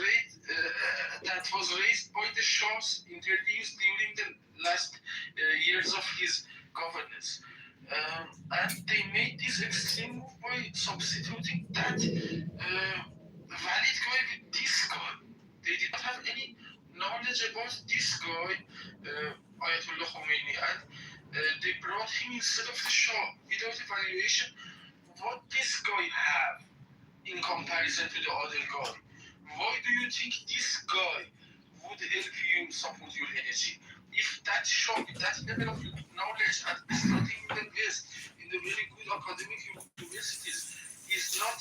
raised by the Shah's interviews during the last years of his governance. And they made this extreme move by substituting that valid guy with this guy. They did not have any knowledge about this guy, Ayatollah Khomeini, and they brought him instead of the Shah without evaluation. What this guy have in comparison to the other guy? Why do you think this guy would help you support your energy? If that Shah with that level of knowledge and studying in the West, in the very good academic universities, is not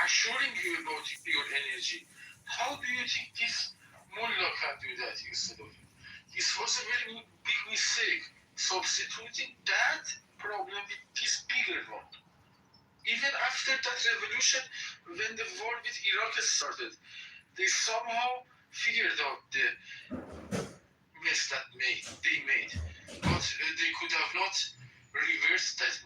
assuring you about your energy, how do you think this mullah can do that instead of you? This was a very big mistake, substituting that problem with this bigger one. Even after that revolution, when the war with Iraq started, they somehow figured out the mess that they made. But they could have not reversed that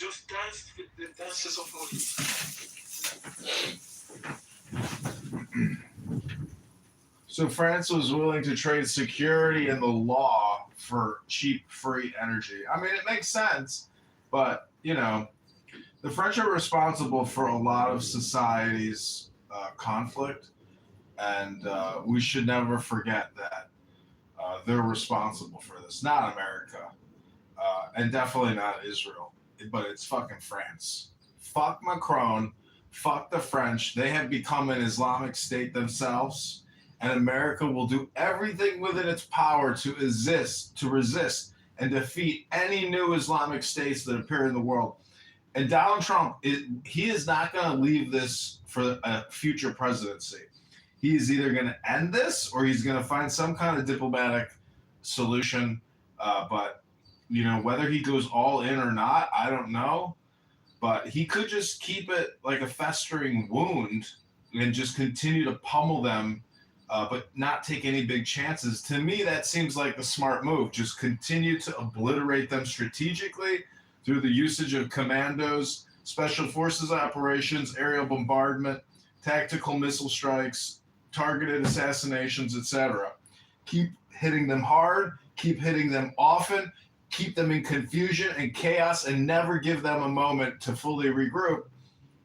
just danced with the dances of Modi. So France was willing to trade security and the law for cheap, free energy. I mean, it makes sense, but, you know, the French are responsible for a lot of society's conflict, and we should never forget that they're responsible for this. Not America, and definitely not Israel, but it's fucking France. Fuck Macron, fuck the French. They have become an Islamic state themselves, and America will do everything within its power to resist and defeat any new Islamic states that appear in the world. And Donald Trump, he is not going to leave this for a future presidency. He is either going to end this or he's going to find some kind of diplomatic solution. But, you know, whether he goes all in or not, I don't know. But he could just keep it like a festering wound and just continue to pummel them, but not take any big chances. To me, that seems like the smart move. Just continue to obliterate them strategically through the usage of commandos, special forces operations, aerial bombardment, tactical missile strikes, targeted assassinations, etc. Keep hitting them hard, keep hitting them often, keep them in confusion and chaos, and never give them a moment to fully regroup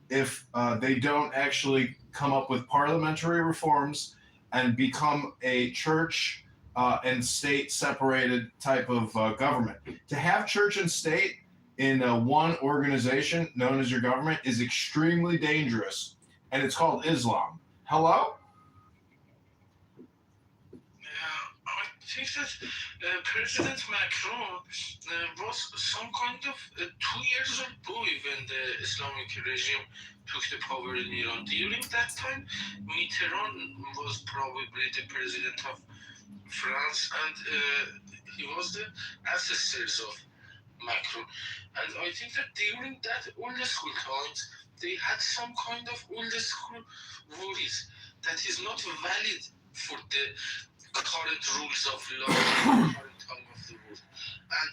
if they don't actually come up with parliamentary reforms and become a church and state separated type of government. To have church and state in one organization known as your government is extremely dangerous, and it's called Islam. Hello? I think that President Macron was some kind of 2 years old boy when the Islamic regime took the power in Iran. During that time, Mitterrand was probably the president of France, and he was the ancestors of Macron. And I think that during that old school times, they had some kind of old school worries that is not valid for the current rules of law, current time of the world. And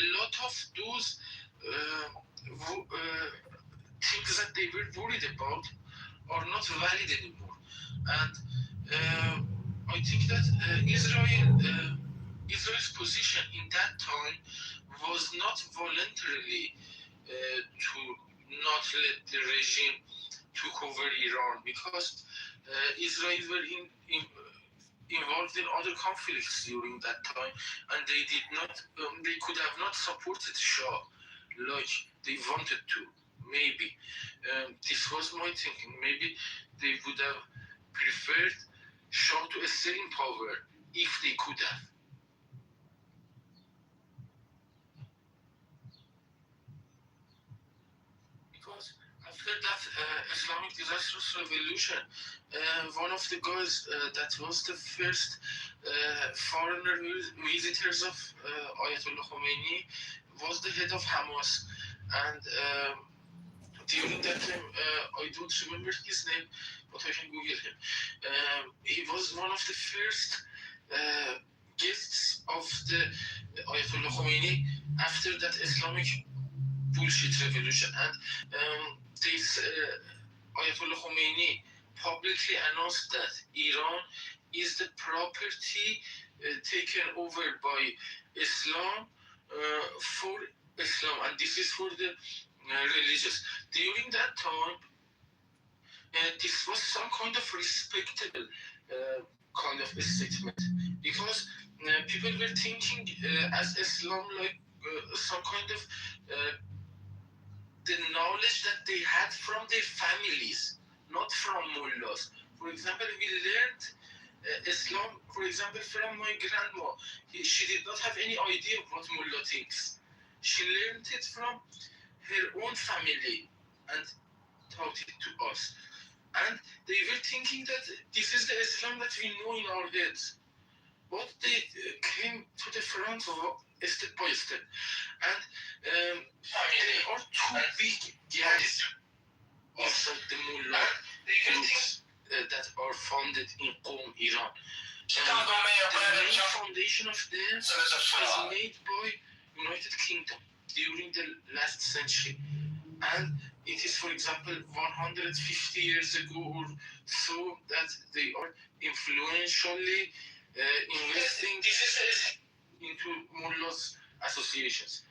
a lot of those things that they were worried about are not valid anymore. And I think that Israel's position in that time was not voluntarily to not let the regime took over Iran, because Israel were involved in other conflicts during that time, and they could have not supported Shah like they wanted to. Maybe this was my thinking. Maybe they would have preferred Shah to stay in power if they could have. Because after that Islamic disastrous revolution, one of the guys that was the first foreigner visitors of Ayatollah Khomeini was the head of Hamas. And during that time, I don't remember his name, but I can Google him. He was one of the first guests of the Ayatollah Khomeini after that Islamic bullshit revolution. And this Ayatollah Khomeini publicly announced that Iran is the property taken over by Islam for Islam, and this is for the religious. During that time, this was some kind of respectable kind of statement, because people were thinking as Islam like some kind of the knowledge that they had from their families, not from mullahs. For example, we learned Islam, for example, from my grandma. She did not have any idea of what mullah thinks. She learned it from her own family and taught it to us. And they were thinking that this is the Islam that we know in our heads. But they came to the front step by step. And they are too big gaps outside the mullah groups that are founded in Qom, Iran. The main foundation of them is made by United Kingdom. during the last century. And it is, for example, 150 years ago or so that they are influentially investing into mullahs associations.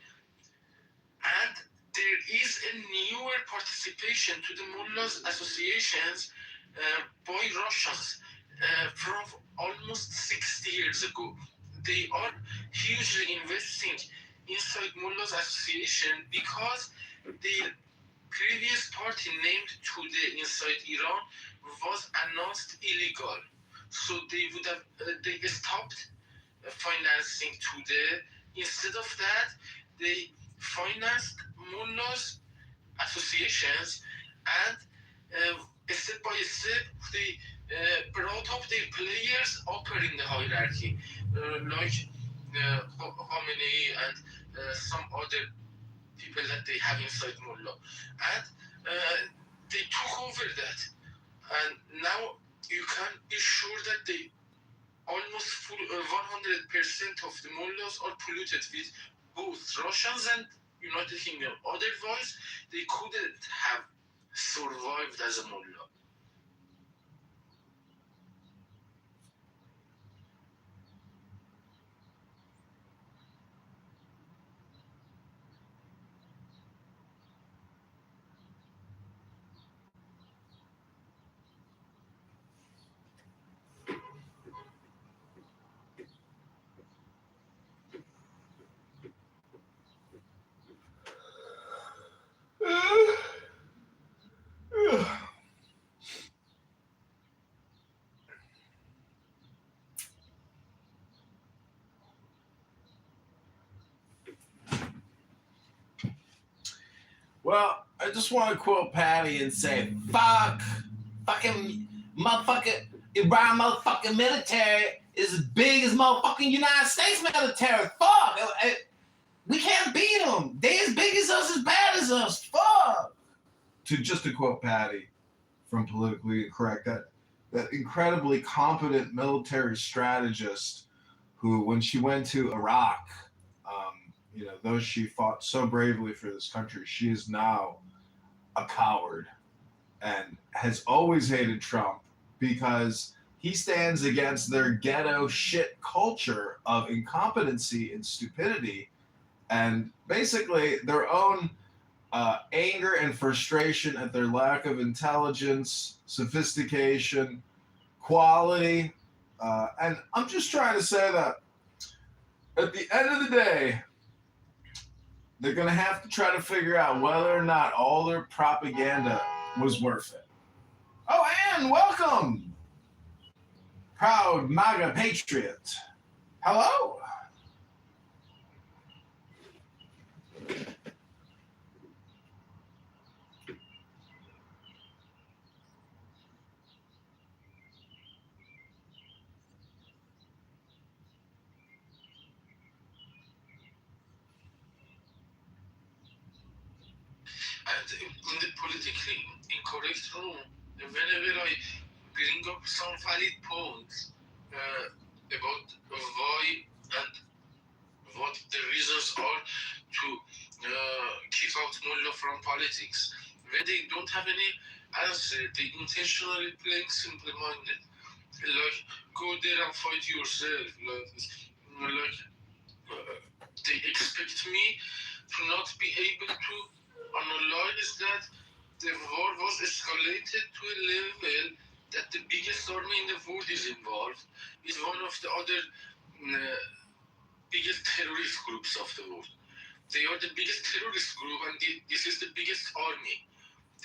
And there is a newer participation to the mullahs associations by Russians from almost 60 years ago. They are hugely investing inside mullahs association because their previous party named Today inside Iran was announced illegal. So they would have they stopped financing Today. Instead of that, they financed mullahs associations, and step by step they brought up their players upper in the hierarchy, like Khomeini and some other people that they have inside mullah, and they took over that, and now you can be sure that they almost 100% of the mullahs are polluted with both Russians and United Kingdom. Otherwise, they couldn't have survived as a mullah. Well, I just want to quote Patty and say, fucking motherfucking Iran motherfucking military is as big as motherfucking United States military. Fuck. We can't beat them. They as big as us, as bad as us. Fuck. To quote Patty from Politically Incorrect, that incredibly competent military strategist who, when she went to Iraq, though she fought so bravely for this country, she is now a coward and has always hated Trump because he stands against their ghetto shit culture of incompetency and stupidity and basically their own anger and frustration at their lack of intelligence, sophistication, quality. And I'm just trying to say that at the end of the day, they're going to have to try to figure out whether or not all their propaganda was worth it. Oh, and welcome, proud MAGA patriot. Hello. And in the politically incorrect room, whenever I bring up some valid points about why and what the reasons are to kick out mullah from politics, when they don't have any answer, they intentionally playing simple-minded. Like, go there and fight yourself. They expect me to not be able to analyze that the war was escalated to a level that the biggest army in the world is involved, is one of the other biggest terrorist groups of the world. They are the biggest terrorist group, and this is the biggest army.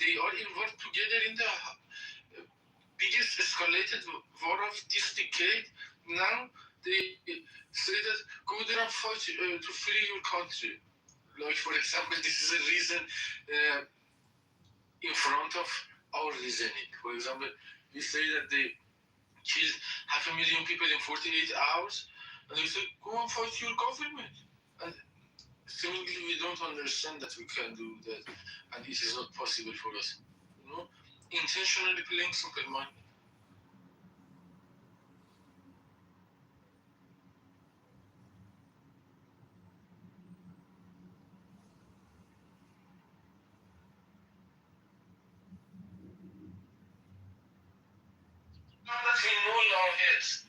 They are involved together in the biggest escalated war of this decade. Now they say that go there and fight to free your country. Like, for example, this is a reason in front of our reasoning. For example, we say that they killed 500,000 people in 48 hours, and we say, go and fight your government. And seemingly we don't understand that we can do that, and it is not possible for us. Intentionally playing simple-minded. he no law is.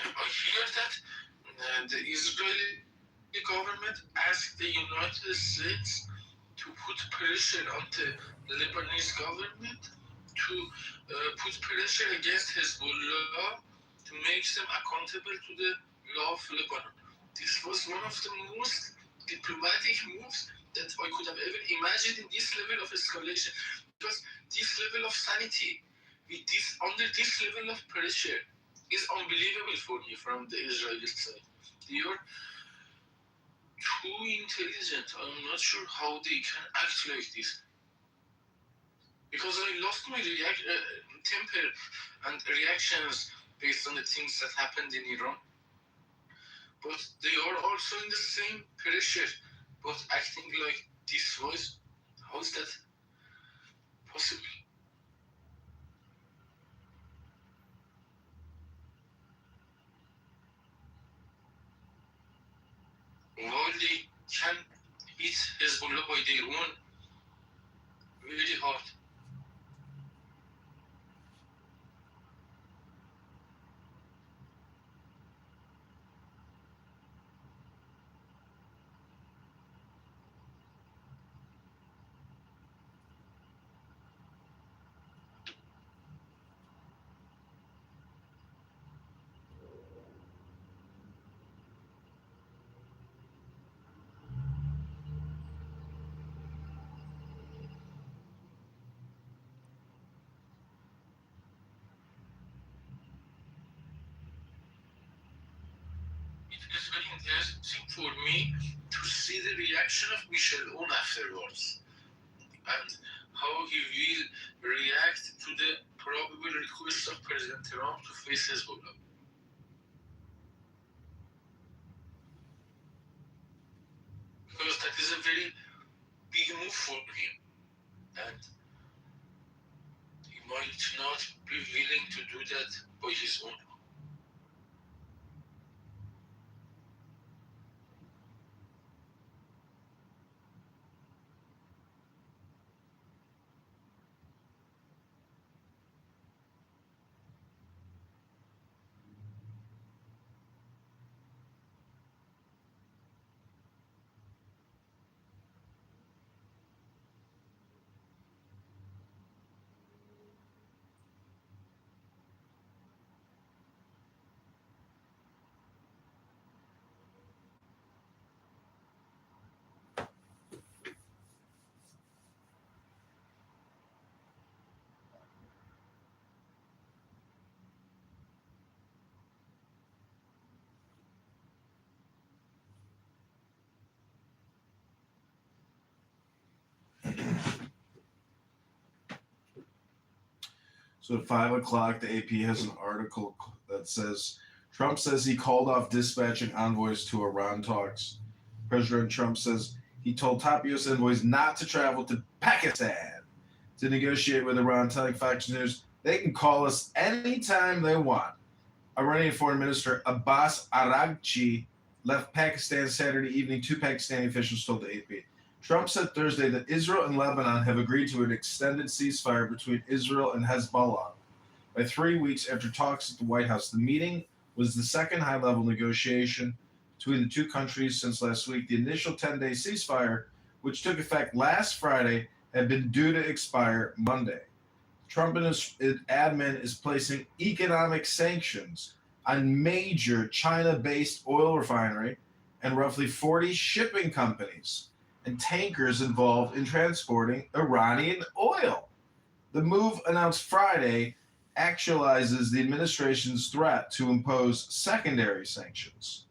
I hear that the Israeli government asked the United States to put pressure on the Lebanese government to put pressure against Hezbollah to make them accountable to the law of Lebanon. This was one of the most diplomatic moves that I could have ever imagined in this level of escalation. Because this level of sanity, with this under this level of pressure, is unbelievable for me from the Israeli side. They are too intelligent. I'm not sure how they can act like this. Because I lost my temper and reactions based on the things that happened in Iran. But they are also in the same pressure, but acting like this was. How is that possible? While they can hit Hezbollah by their own really hard. It is very interesting for me to see the reaction of Michel Aoun afterwards and how he will react to the probable request of President Trump to face Hezbollah. Because that is a very big move for him and he might not be willing to do that by his own. So at 5 o'clock, the AP has an article that says Trump says he called off dispatching envoys to Iran talks. President Trump says he told top U.S. envoys not to travel to Pakistan to negotiate with Iran, telling Fox News they can call us anytime they want. Iranian Foreign Minister Abbas Araghchi left Pakistan Saturday evening, two Pakistani officials told the AP. Trump said Thursday that Israel and Lebanon have agreed to an extended ceasefire between Israel and Hezbollah by 3 weeks after talks at the White House. The meeting was the second high-level negotiation between the two countries since last week. The initial 10-day ceasefire, which took effect last Friday, had been due to expire Monday. Trump and his admin is placing economic sanctions on major China-based oil refinery and roughly 40 shipping companies and tankers involved in transporting Iranian oil. The move announced Friday actualizes the administration's threat to impose secondary sanctions.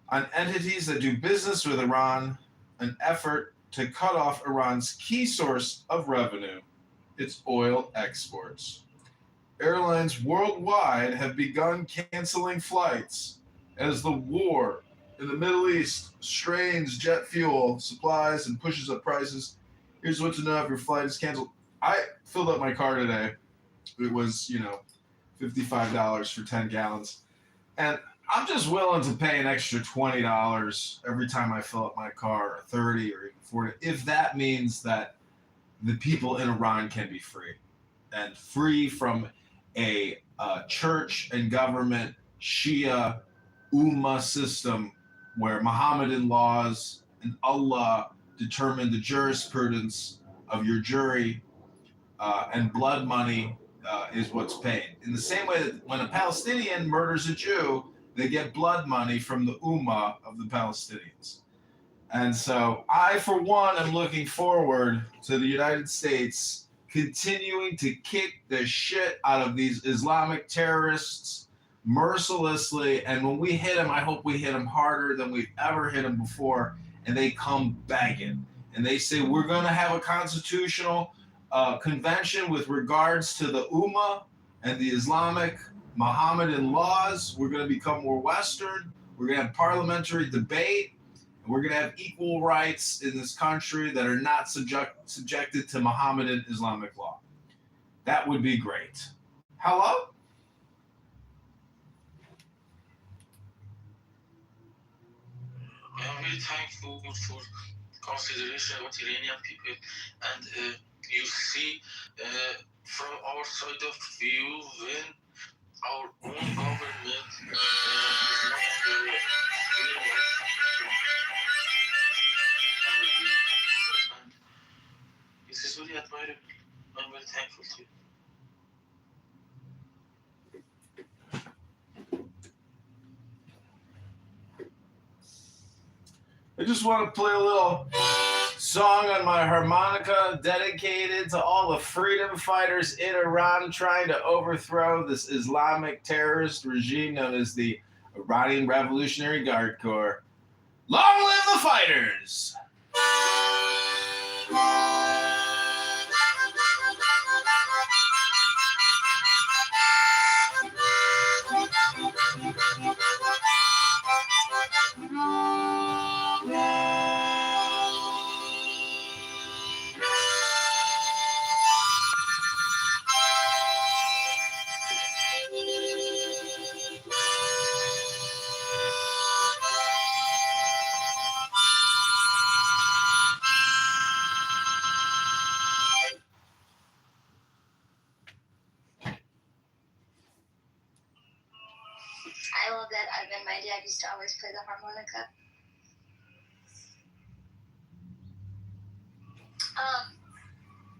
on entities that do business with Iran, an effort to cut off Iran's key source of revenue, its oil exports. Airlines worldwide have begun canceling flights as the war in the Middle East strains jet fuel supplies and pushes up prices. Here's what to know if your flight is canceled. I filled up my car today. It was, $55 for 10 gallons. And I'm just willing to pay an extra $20 every time I fill up my car, or $30 or even $40, if that means that the people in Iran can be free and free from a church and government Shia Ummah system where Mohammedan laws and Allah determine the jurisprudence of your jury, and blood money is what's paid. In the same way that when a Palestinian murders a Jew, they get blood money from the Ummah of the Palestinians. And so I, for one, am looking forward to the United States continuing to kick the shit out of these Islamic terrorists mercilessly. And when we hit them, I hope we hit them harder than we've ever hit them before. And they come begging. And they say, we're going to have a constitutional convention with regards to the Ummah and the Islamic Mohammedan laws. We're going to become more Western. We're going to have parliamentary debate. We're going to have equal rights in this country that are not subjected to Mohammedan Islamic law. That would be great. Hello? I'm very thankful for consideration of Iranian people, and you see from our side of view when our own government is not doing what and this is very admirable. I'm very thankful to you. I just want to play a little song on my harmonica dedicated to all the freedom fighters in Iran trying to overthrow this Islamic terrorist regime known as the Iranian Revolutionary Guard Corps. Long live the fighters! I love that. My dad used to always play the harmonica.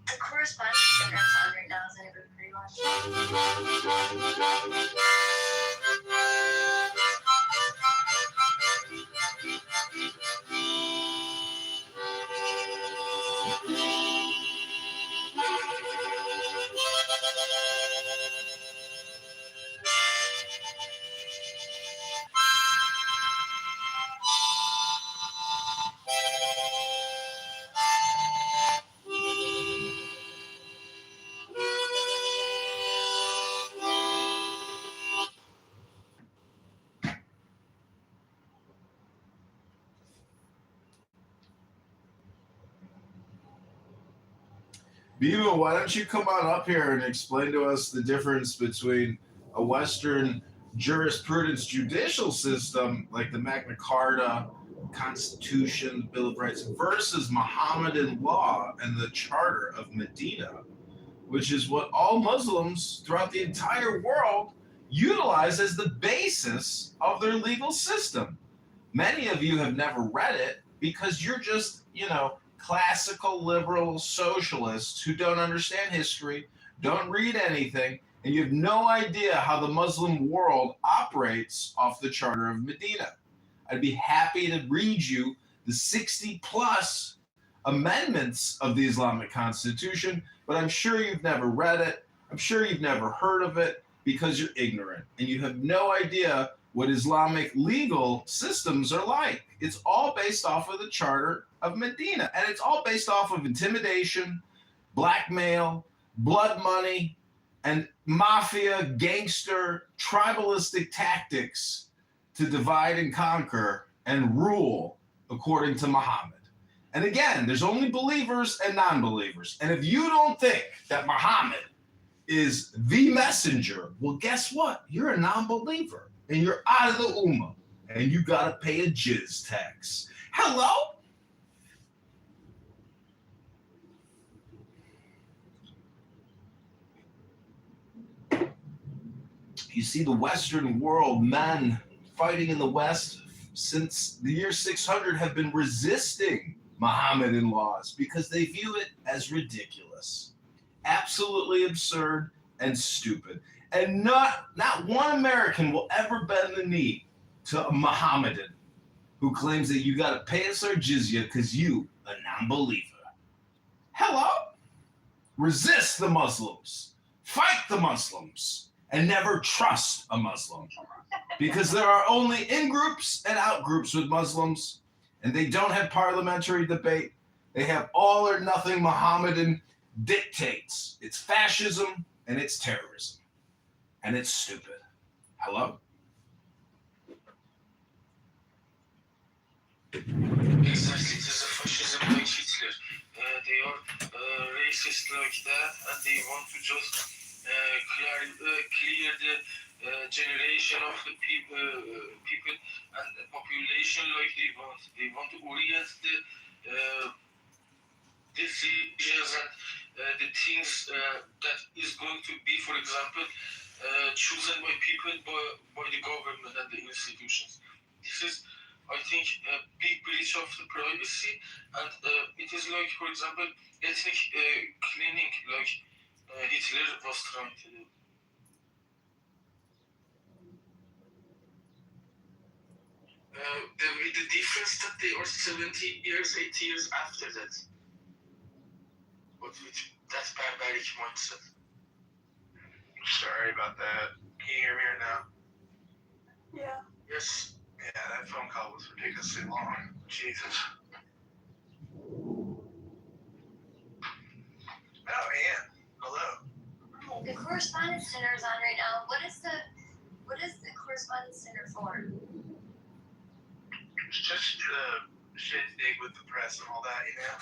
The correspondence that I'm on right now is never pretty much. Biba, why don't you come on up here and explain to us the difference between a Western jurisprudence judicial system like the Magna Carta, Constitution, Bill of Rights versus Mohammedan law and the Charter of Medina, which is what all Muslims throughout the entire world utilize as the basis of their legal system. Many of you have never read it because you're just, classical liberal socialists who don't understand history, don't read anything, and you have no idea how the Muslim world operates off the Charter of Medina. I'd be happy to read you the 60 plus amendments of the Islamic Constitution, but I'm sure you've never read it. I'm sure you've never heard of it because you're ignorant and you have no idea what Islamic legal systems are like. It's all based off of the Charter of Medina, and it's all based off of intimidation, blackmail, blood money, and mafia, gangster, tribalistic tactics to divide and conquer and rule according to Muhammad. And again, there's only believers and non-believers. And if you don't think that Muhammad is the messenger, well, guess what? You're a non-believer and you're out of the Ummah and you got to pay a jizz tax. Hello? You see the Western world, men fighting in the West since the year 600 have been resisting Mohammedan laws because they view it as ridiculous, absolutely absurd and stupid. And not one American will ever bend the knee to a Mohammedan who claims that you got to pay us our jizya because you a non-believer. Hello? Resist the Muslims. Fight the Muslims. And never trust a Muslim. Because there are only in-groups and out-groups with Muslims, and they don't have parliamentary debate. They have all or nothing Mohammedan dictates. It's fascism and it's terrorism. And it's stupid. Hello? Exactly, it is a fascism like Hitler. They are racist like that, and they want to just clear the generation of the people and the population like they want. They want to orient the decisions and the things that is going to be, for example, chosen by people, by the government and the institutions. This is, I think, a big breach of the privacy, and it is like, for example, ethnic cleaning, like Hitler was trying to do. With the difference that they are 70 years, 80 years after that. But with that barbaric mindset. Sorry about that. Can you hear me right now? Yeah. Yes. Yeah, that phone call was ridiculously long. Jesus. Oh, Ann. Hello. Hi, the correspondence center is on right now. What is the correspondence center for? It's just shindig with the press and all that, you know?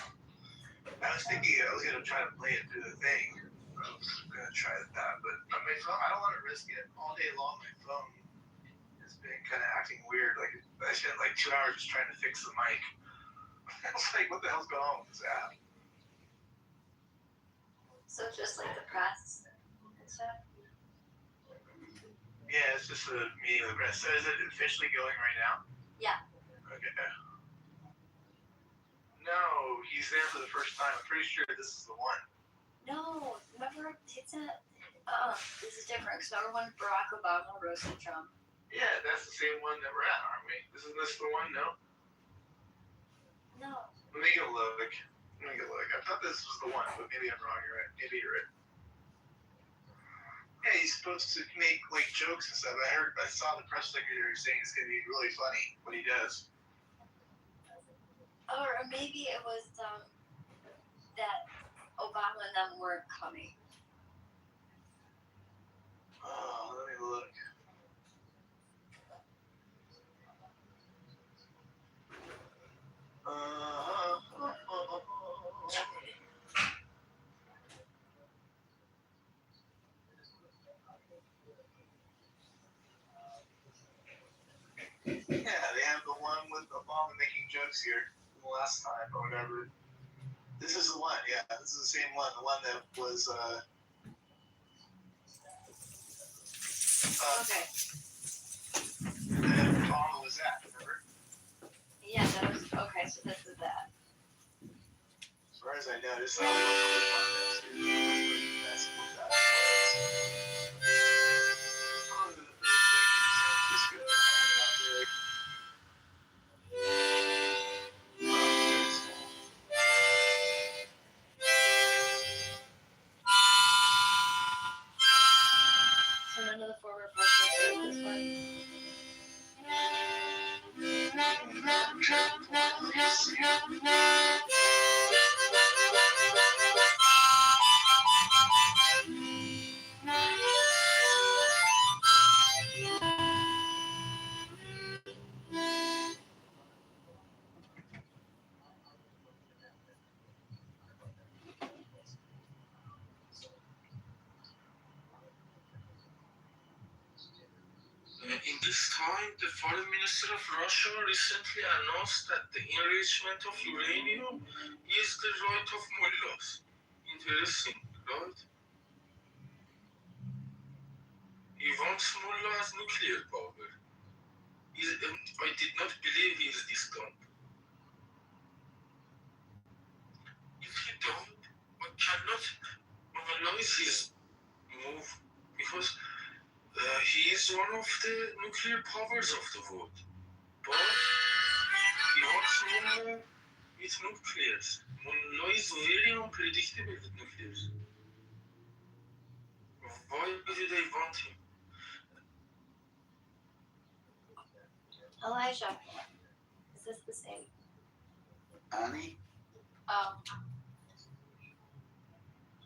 I was thinking I was going to try to play it through the thing. I was going to try that, but on my phone, I don't want to risk it. All day long, my phone has been kind of acting weird. Like, I spent like 2 hours just trying to fix the mic. I was like, what the hell's going on with this app? So just like the press and stuff? Yeah, it's just a meeting with the press. So is it officially going right now? Yeah. Okay. No, he's there for the first time. I'm pretty sure this is the one. No, remember, it's a, this is different, because remember when Barack Obama roasted Trump? Yeah, that's the same one that we're at, aren't we? Isn't this the one? No? No. Let me go look. I thought this was the one, but maybe I'm wrong. You're right. Maybe you're right. Yeah, he's supposed to make like jokes and stuff. I saw the press secretary saying it's gonna be really funny what he does. Or maybe it was that Obama and them weren't coming. Oh, let me look. Yeah, they have the one with Obama making jokes here from the last time or whatever. This is the one, yeah. This is the same one. The one that was, Okay. that Obama was at, remember? Yeah, that was, okay, so this is that. As far as I know, this is the one that's So none of the former presidents are this one. In this time, the foreign minister of Russia recently announced that the enrichment of uranium is the right of mullahs. Interesting, right? He wants mullah as nuclear power. I did not believe he is this dumb. If he don't, I cannot analyze his move because he is one of the nuclear powers of the world. But he wants mullah with nuclears. Mullah is very unpredictable with nuclears. Why do they want him? Elijah, is this the same? Annie? Oh,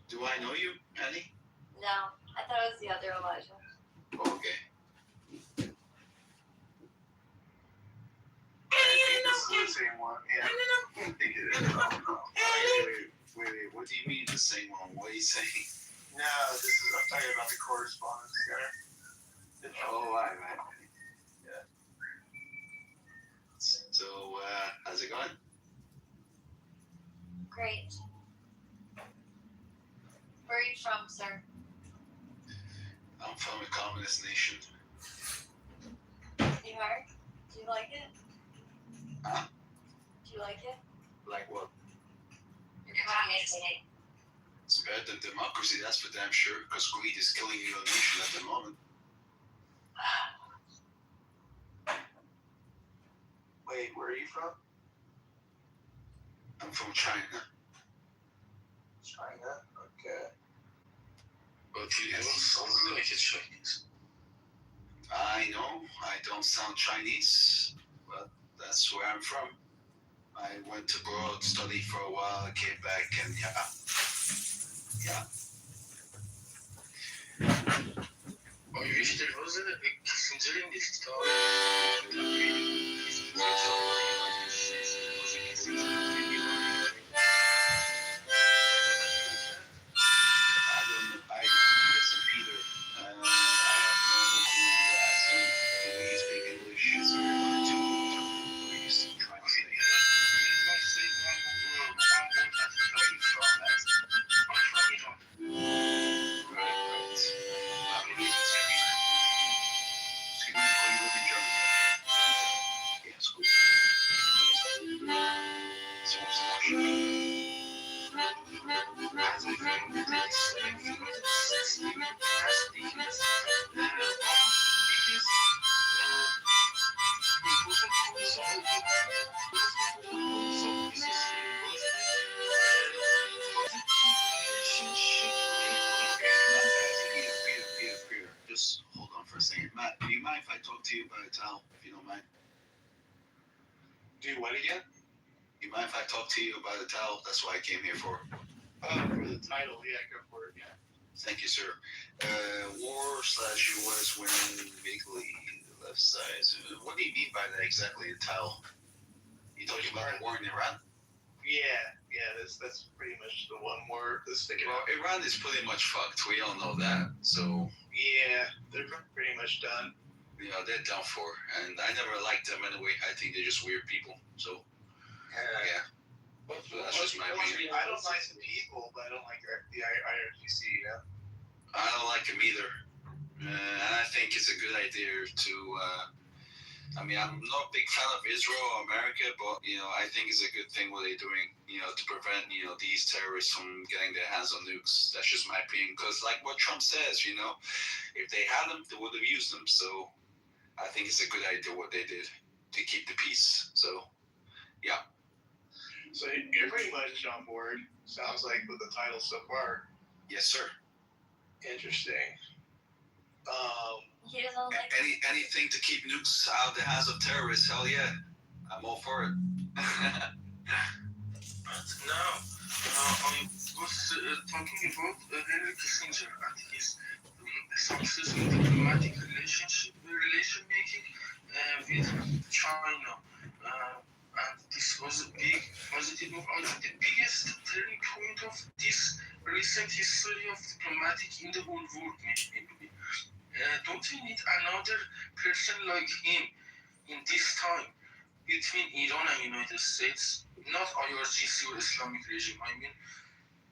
Do I know you, Annie? no. I thought it was the other Elijah. Okay. This is the same one. Yeah. I think it is. Wait, what do you mean the same one? What are you saying? No, I'm talking about the correspondence there. Oh, right. Yeah. So, how's it going? Great. Where are you from, sir? I'm from a communist nation. You are? Do you like it? Huh? Do you like it? Like what? You're communist. It's better than democracy, that's for damn sure, because greed is killing your nation at the moment. Wait, where are you from? I'm from China. China? Okay. But you don't sound like a Chinese. I know, I don't sound Chinese, but that's where I'm from. I went abroad, studied for a while, came back, and yeah. Oczywiście drodzy, księżyc jest to I listen, Peter. I have no accent. Can you speak English? Is there one or two words you're trying to say? Peter, just hold on for a second. Matt, do you mind if I talk to you by the towel, if you don't mind? Do what again? You mind if I talk to you by the towel? That's what I came here for. For the title, yeah, go for it, yeah. Thank you, sir. War/US women legally left side. What do you mean by that exactly, the towel? You talking about the war in Iran? Yeah, that's pretty much the one word that's sticking Well, out. Iran is pretty much fucked. We all know that. So, Yeah, they're pretty much done. you know, they're done for. And I never liked them anyway. I think they're just weird people. So, yeah. So that's just my opinion. I don't like the people, but I don't like the IRGC, you know? I don't like them either. And I think it's a good idea to, I mean, I'm not a big fan of Israel or America, but, you know, I think it's a good thing what they're doing, you know, to prevent, you know, these terrorists from getting their hands on nukes. That's just my opinion. Because like what Trump says, you know, if they had them, they would have used them. So I think it's a good idea what they did to keep the peace. So, yeah. So you're pretty much on board, sounds like, with the title so far. Yes, sir. Interesting. He doesn't like Anything to keep nukes out of the hands of terrorists, hell yeah. I'm all for it. But now, I was talking about Henry Kissinger and his successful diplomatic relation making with China. And this was a big positive move. I think the biggest turning point of this recent history of diplomatic in the whole world, maybe. Don't we need another person like him in this time between Iran and United States? Not IRGC or Islamic regime, I mean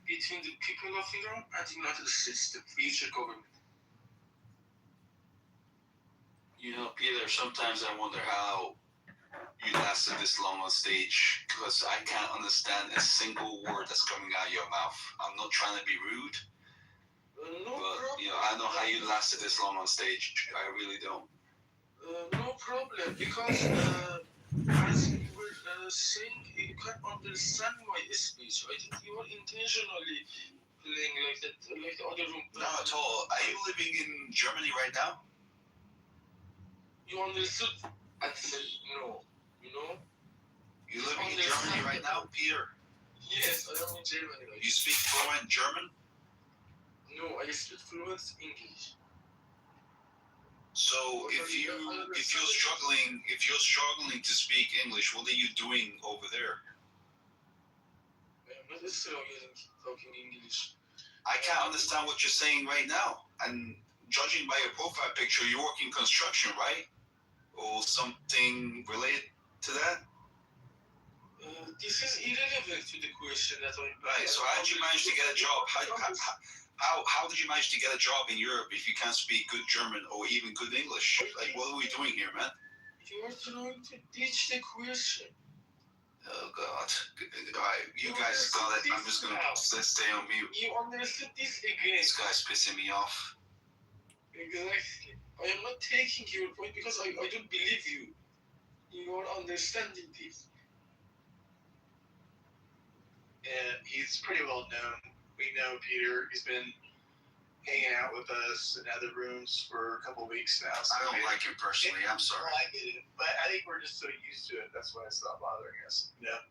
between the people of Iran and the United States, the future government. You know, Peter, sometimes I wonder how you lasted this long on stage, because I can't understand a single word that's coming out of your mouth. I'm not trying to be rude, but you know, I don't know how you lasted this long on stage. I really don't. No problem, because as you were saying, you can understand my speech. I think you are intentionally playing like that, like the other room. Not at all. Are you living in Germany right now? You understood? I said no. You know? You living in Germany right now, Peter? Yes, I am in Germany. You speak fluent German? No, I speak fluent English. So if you're struggling to speak English, what are you doing over there? I am not struggling talking English. I can't understand what you're saying right now. And judging by your profile picture, you work in construction, right? Or something related to that? This is irrelevant to the question that I'm. Right. So how did you manage to get a job? How did you manage to get a job in Europe if you can't speak good German or even good English? Like, what are we doing here, man? You are trying to ditch the question. Oh God! Alright, you guys got it. I'm just gonna stay on mute. You understood this again. This guy's pissing me off. Exactly. I am not taking your point because I don't believe you. You are understanding this. And he's pretty well known. We know Peter. He's been hanging out with us in other rooms for a couple of weeks now. So I don't like him personally. I'm sorry. Well, I get it, but I think we're just so used to it. That's why it's not bothering us. You know,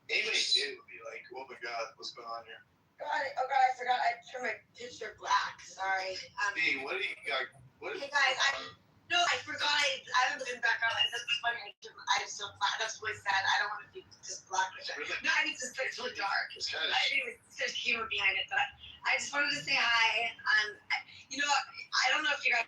anybody new would be like, "Oh my God, what's going on here?" Oh God, I forgot. I turned my picture black. Sorry. B, what do you got? Hey guys, I forgot. I haven't been back on. That's funny. I'm so black. That's really sad. I don't want to be just black. No, I need to stay so dark. I think there's humor behind it, but I just wanted to say hi. You know, I don't know if you guys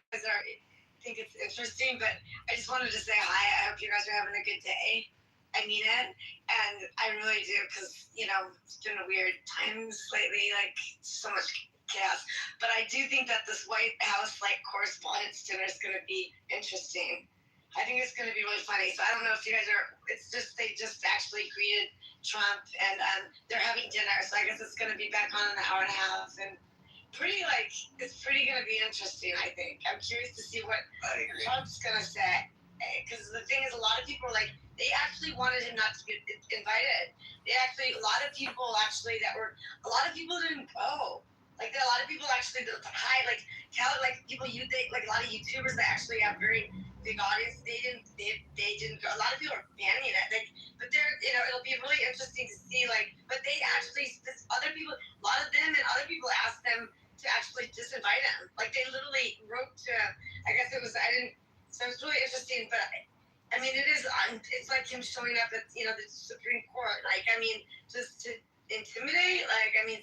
think it's interesting, but I just wanted to say hi. I hope you guys are having a good day. I mean it, and I really do, because you know it's been a weird times lately, like so much chaos. But I do think that this White House correspondence dinner is going to be interesting. I think it's going to be really funny. So I don't know if you guys are. It's just they just actually greeted Trump, and they're having dinner. So I guess it's going to be back on in an hour and a half, and it's pretty going to be interesting. I think I'm curious to see what Trump's going to say, because the thing is, a lot of people are like. They actually wanted him not to get invited. A lot of people didn't go. Like, there are a lot of people actually that hide, people a lot of YouTubers that actually have very big audience. They didn't go. A lot of people are banning it. But it'll be really interesting to see. But they actually, other people, a lot of them and other people asked them to actually disinvite him. Like, they literally wrote to. So it's really interesting. But I mean, it's like him showing up at, the Supreme Court. Just to intimidate,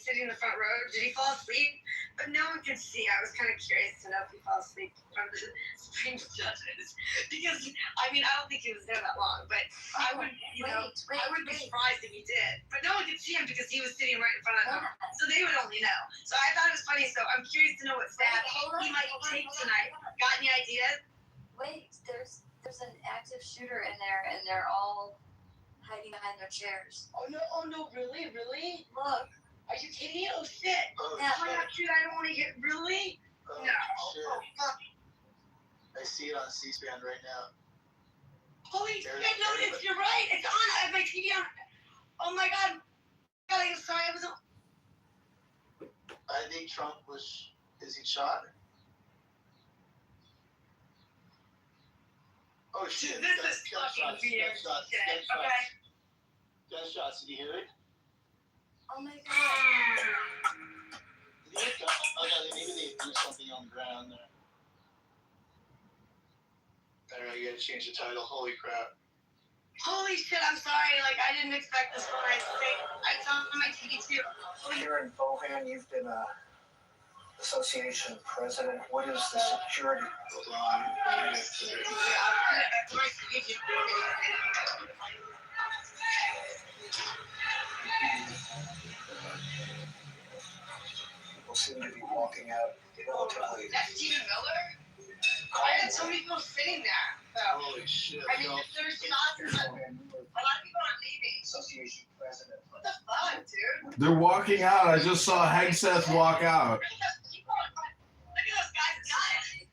sitting in the front row. Did he fall asleep? But no one could see. I was kind of curious to know if he fell asleep from the Supreme judges. Because, I don't think he was there that long. But I wouldn't be surprised if he did. But no one could see him because he was sitting right in front of them. So they would only know. So I thought it was funny. So I'm curious to know what stab he might take tonight. Got any ideas? Wait, there's an active shooter in there, and they're all hiding behind their chairs. Oh no, really? Look. Are you kidding? Oh shit. Yeah. Oh my God, dude, I don't want to get, really? Oh, No. shit. Oh fuck. I see it on C-SPAN right now. Holy shit, no, you're right. It's on. I have my TV on. Oh my God. I'm sorry, I was on. I think Trump is he shot? Oh shit! This is fucking weird shit. Okay. Gunshots. Did you hear it? Oh my god. Did you hear it? Oh no, maybe they threw something on the ground there. Alright, you gotta change the title. Holy crap. Holy shit, I'm sorry. Like, I didn't expect this for my sake. I saw on my TV too. Here in Bohan, you've been association president. What is the security? Hold on. People seem to be walking out relatively. That's Stephen Miller? I had so many people sitting there. Holy shit. I mean, there's shots. A lot of people are leaving. Association president. What the fuck, dude? They're walking out. I just saw Hegseth walk out. Look at those guys' guys.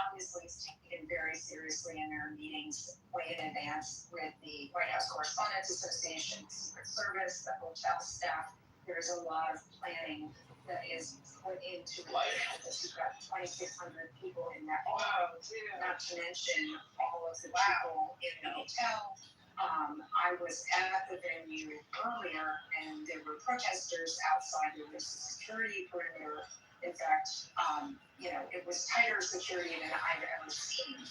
Obviously, it's taken very seriously in their meetings way in advance with the White House Correspondents Association, Secret Service, the hotel staff. There's a lot of planning that is put into it. We've got 2,600 people in that room, not to mention all of the people in the hotel. I was at the venue earlier, and there were protesters outside. There was a security perimeter. In fact, it was tighter security than I've ever seen.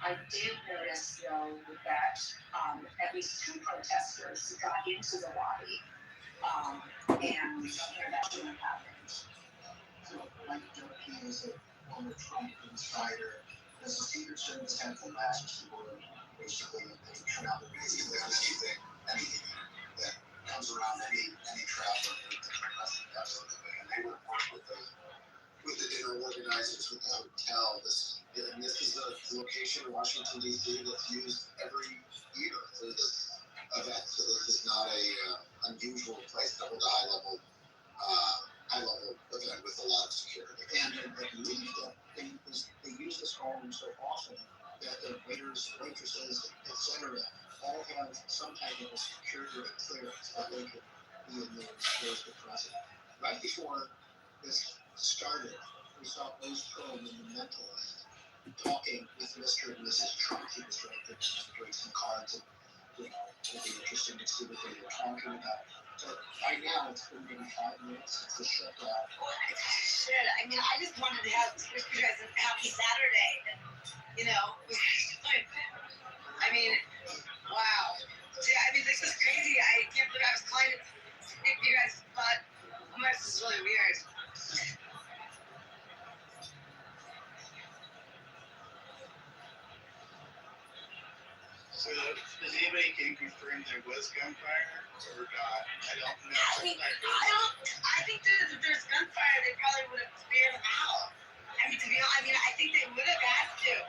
I did notice, though, that at least 2 protesters got into the lobby, and that shouldn't have happened. So, Mike Durkee is a former Trump insider. Does the Secret Service have the last keyword? Basically, they come out with anything that comes around any traveler. Absolutely, and they would work with the dinner organizers, with the hotel. This is the location in Washington D.C. that's used every year for this event. So this is not a unusual place to hold a high level event with a lot of security. And I believe that they use this home so often that the waiters, waitresses, etc., all have some type of a security clearance that they could be in there as the president. Right before this started, we saw Rose Probe in the Mentalist talking with Mr. and Mrs. Trump. He was right there to bring some cards, and it'll be interesting to see what they were talking about. So right now, it's been maybe 5 minutes since the shutdown. Shit, I mean, I just wanted to wish you guys a happy Saturday. And, I mean, wow. I mean, this is crazy. I can't believe I was calling it. If you guys thought, oh my, this is really weird. So, does anybody can confirm there was gunfire or not? I don't know. I mean, I think that if there's gunfire, they probably would have cleared them out. I mean, to be honest, I think they would have had to.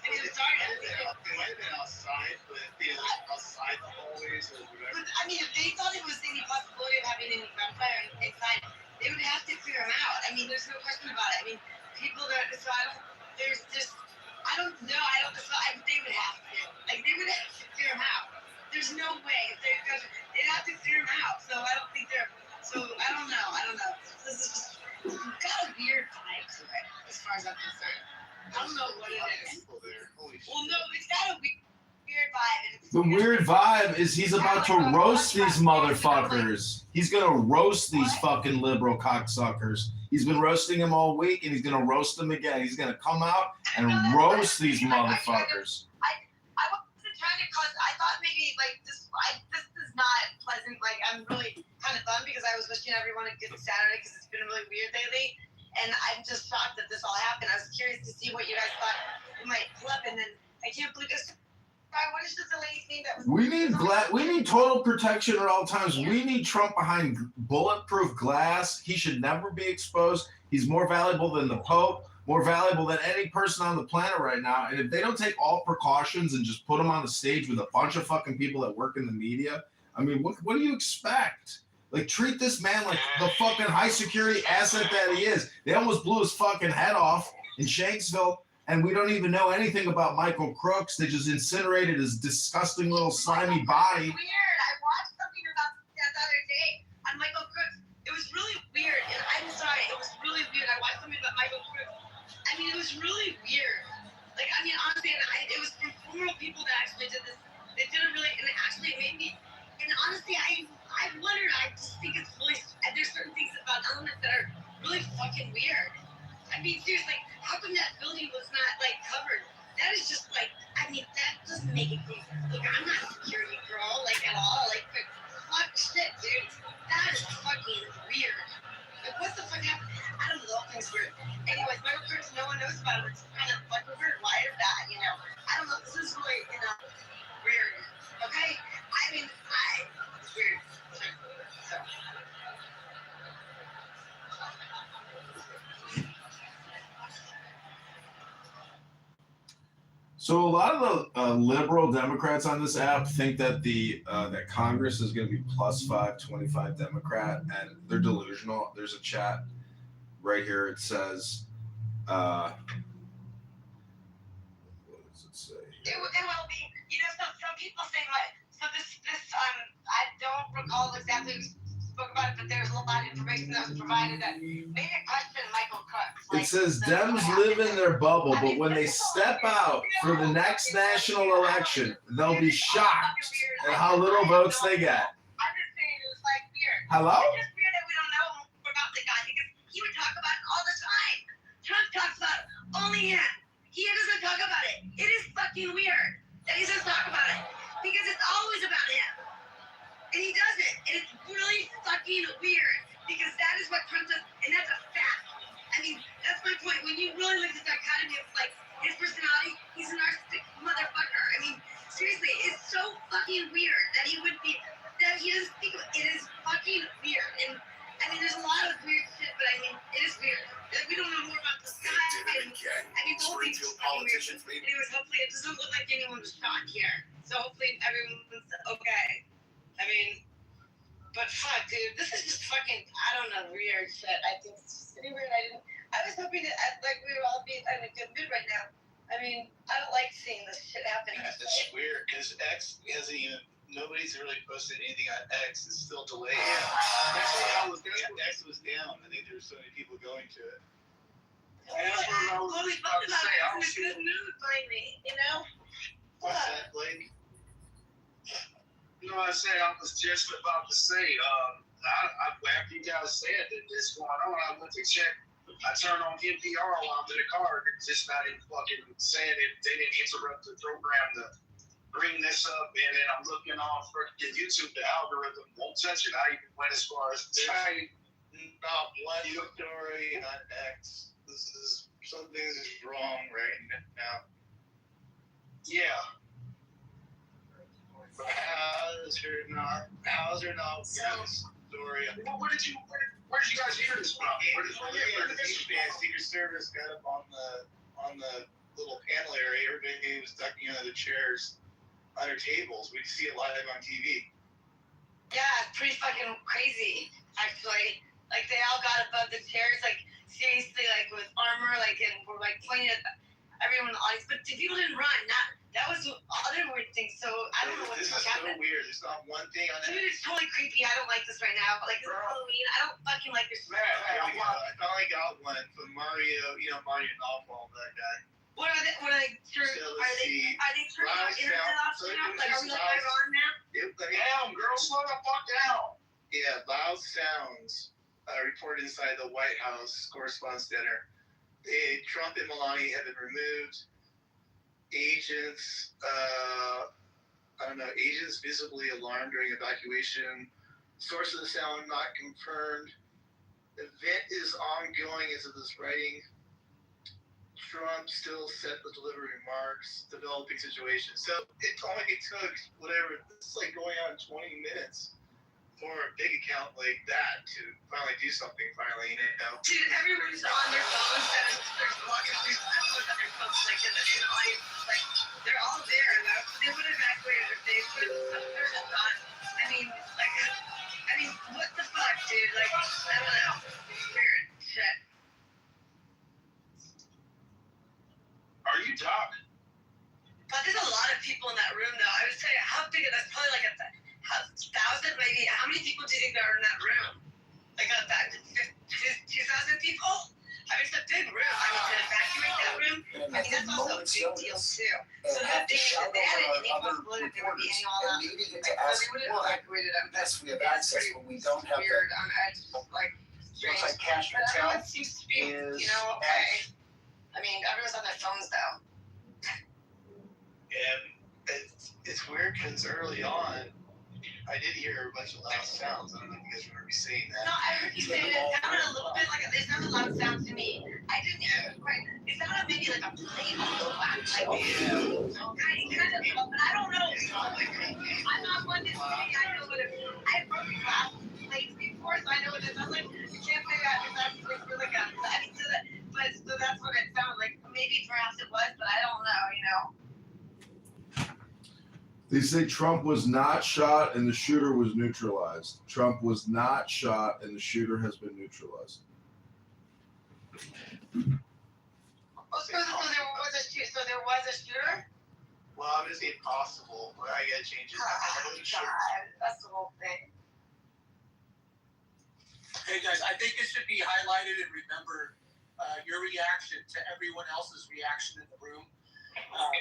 I mean, I'm sorry. They might have been outside, but they were outside the hallways or whatever. But, I mean, if they thought it was any possibility of having any gunfire inside, they would have to clear them out. I mean, there's no question about it. I mean, people that, so I don't, there's just, I don't know. They would have to. Like, they would have to clear them out. There's no way. They'd have to clear them out. So I don't think they're, I don't know. This is just got a weird vibe to it, as far as I'm concerned. I don't know what it is. Well, no, it's got a weird vibe. The weird vibe is he's about to roast these motherfuckers. He's gonna roast these fucking liberal cocksuckers. He's been roasting them all week, and he's gonna roast them again. He's gonna come out and roast these motherfuckers. I wasn't trying to cause. I thought maybe like this. This is not pleasant. Like, I'm really kind of bummed because I was wishing everyone a good Saturday because it's been really weird lately. And I'm just shocked that this all happened. I was curious to see what you guys thought it might pull up, and then I can't believe this. What is this lady thing that was? We need total protection at all times. We need Trump behind bulletproof glass. He should never be exposed. He's more valuable than the Pope, more valuable than any person on the planet right now. And if they don't take all precautions and just put him on the stage with a bunch of fucking people that work in the media, I mean, what do you expect? Like, treat this man like the fucking high security asset that he is. They almost blew his fucking head off in Shanksville, and we don't even know anything about Michael Crooks. They just incinerated his disgusting little slimy body. Weird. I watched something about that the other day on Michael Crooks. It was really weird, and I'm sorry. It was really weird. I watched something about Michael Crooks. I mean, it was really weird. Like, I mean, honestly, it was from former seriously, how come that building was not like covered? That is just like, I mean, that doesn't make it good. Look, I'm not a security girl, like at all. Like, but fuck shit, dude. That is fucking weird. Like, what the fuck happened? I don't know, the whole thing's weird. Anyways, my recruits, no one knows about it. It's kind of fucking weird. Why is that, you know? I don't know. This is really, you know, weird. Okay? I mean, it's weird. So. So a lot of the liberal Democrats on this app think that that Congress is going to be +5, 25 Democrat, and they're delusional. There's a chat right here. It says, what does it say? It will be. You know, some people say this I don't recall exactly who spoke about it, but there's a lot of information that was provided that made it question Michael Crooks. It says Dems live in their bubble, but when they step out for the next national election, they'll be shocked at how little votes they get. I'm just saying it was like weird. Hello? It's just weird that we don't know about the guy because he would talk about it all the time. Trump talks about it only him. He doesn't talk about it. It is fucking weird that he doesn't talk about it because it's always about him. And he doesn't. And it's really fucking weird because that is what Trump does, and that's a fact. I mean, that's my point. When you really look at the dichotomy of like his personality, he's a narcissistic motherfucker. I mean, seriously, it's so fucking weird that he would be, that he doesn't speak. It is fucking weird. And I mean, there's a lot of weird shit, but I mean, it is weird. We don't know more about this guy. I mean, the whole thing's just fucking weird. Anyways, hopefully it doesn't look like anyone was shot here. So hopefully everyone's okay. I mean, but fuck, dude, this is just fucking, I don't know, weird shit. I think it's just pretty weird. I was hoping that, like, we would all be in a good mood right now. I mean, I don't like seeing this shit happening. Yeah, it's weird, because X hasn't even, nobody's really posted anything on X. It's still delayed. X was down. I think there were so many people going to it. I was about to say, I was in a good mood finally, you know? What's that, Blake? You know what I said? I was just about to say, after you guys said that this going on, I went to check. I turned on NPR while I'm in the car. It's just not even fucking saying it. They didn't interrupt the program to bring this up. And then I'm looking on for YouTube. The algorithm won't touch it. I even went as far as Not one story on X. This is something is wrong right now. Yeah. But how's there not one story? Where did you guys hear this from? The Secret Service got up on the little panel area. Everybody was ducking under the chairs, under tables. We see it live on TV. Yeah, it's pretty fucking crazy, actually. Like, they all got above the chairs, like, seriously, like, with armor, like, and we're, like, pointing at everyone in the audience. But the people didn't run. That was the other weird thing. So, I don't know what the fuck happened. This is so weird. There's not one thing on that. Dude, it's totally creepy. I don't like this right now. Like, it's Halloween. I don't fucking like this. I finally got one from Mario, Mario Knopfler, that guy. What are they? Are they turning our internet off now? Like, are we like Iran now? Damn, girl, slow the fuck down. Yeah, loud sounds reported inside the White House Correspondents' Dinner. Trump and Melania have been removed. Agents visibly alarmed during evacuation. Source of the sound not confirmed. Event is ongoing as of this writing. Trump still set to deliver remarks, developing situation. So it only took whatever, this is like going on 20 minutes for a big account like that to finally do something finally, Dude, everyone's on their phones and there's walking through everyone's on their phones, like in the audience, like they're all there. They would have evacuated if they would have just gone. I mean, what the fuck, dude? Like, I don't know. Weird shit. Are you Doc? But there's a lot of people in that room, though. I would say, how big is that? Probably like 1,000, maybe. How many people do you think are in that room? Like 2,000 people? I mean, it's a big room. I mean, to evacuate that room, I mean, that's also a big deal, too. So that thing is that they had any possibility that there would be any all that. They would have evacuated them. Yes, we have access, but we don't have weird. It's like, looks like Cash Patel it seems to be, okay. early on, I did hear a bunch of loud sounds. I don't know if you guys remember me saying that. No, I heard you say it. It sounded a little bit like it sounded a loud sound to me. I didn't hear it right. It sounded maybe like a plane on the back. Like, kind of, but I don't know. I'm not one to say I know what it is. I've broken glass plates before, so I know what it sounds like. You can't say that because that's for the gun. I mean, so that's what it sounded like. Maybe perhaps it was, but I don't know, you know. They say Trump was not shot and the shooter was neutralized. Trump was not shot and the shooter has been neutralized. Oh, so there was a shooter? Well, I'm just saying possible. I gotta change it. That's the whole thing. Hey guys, I think it should be highlighted and remember your reaction to everyone else's reaction in the room.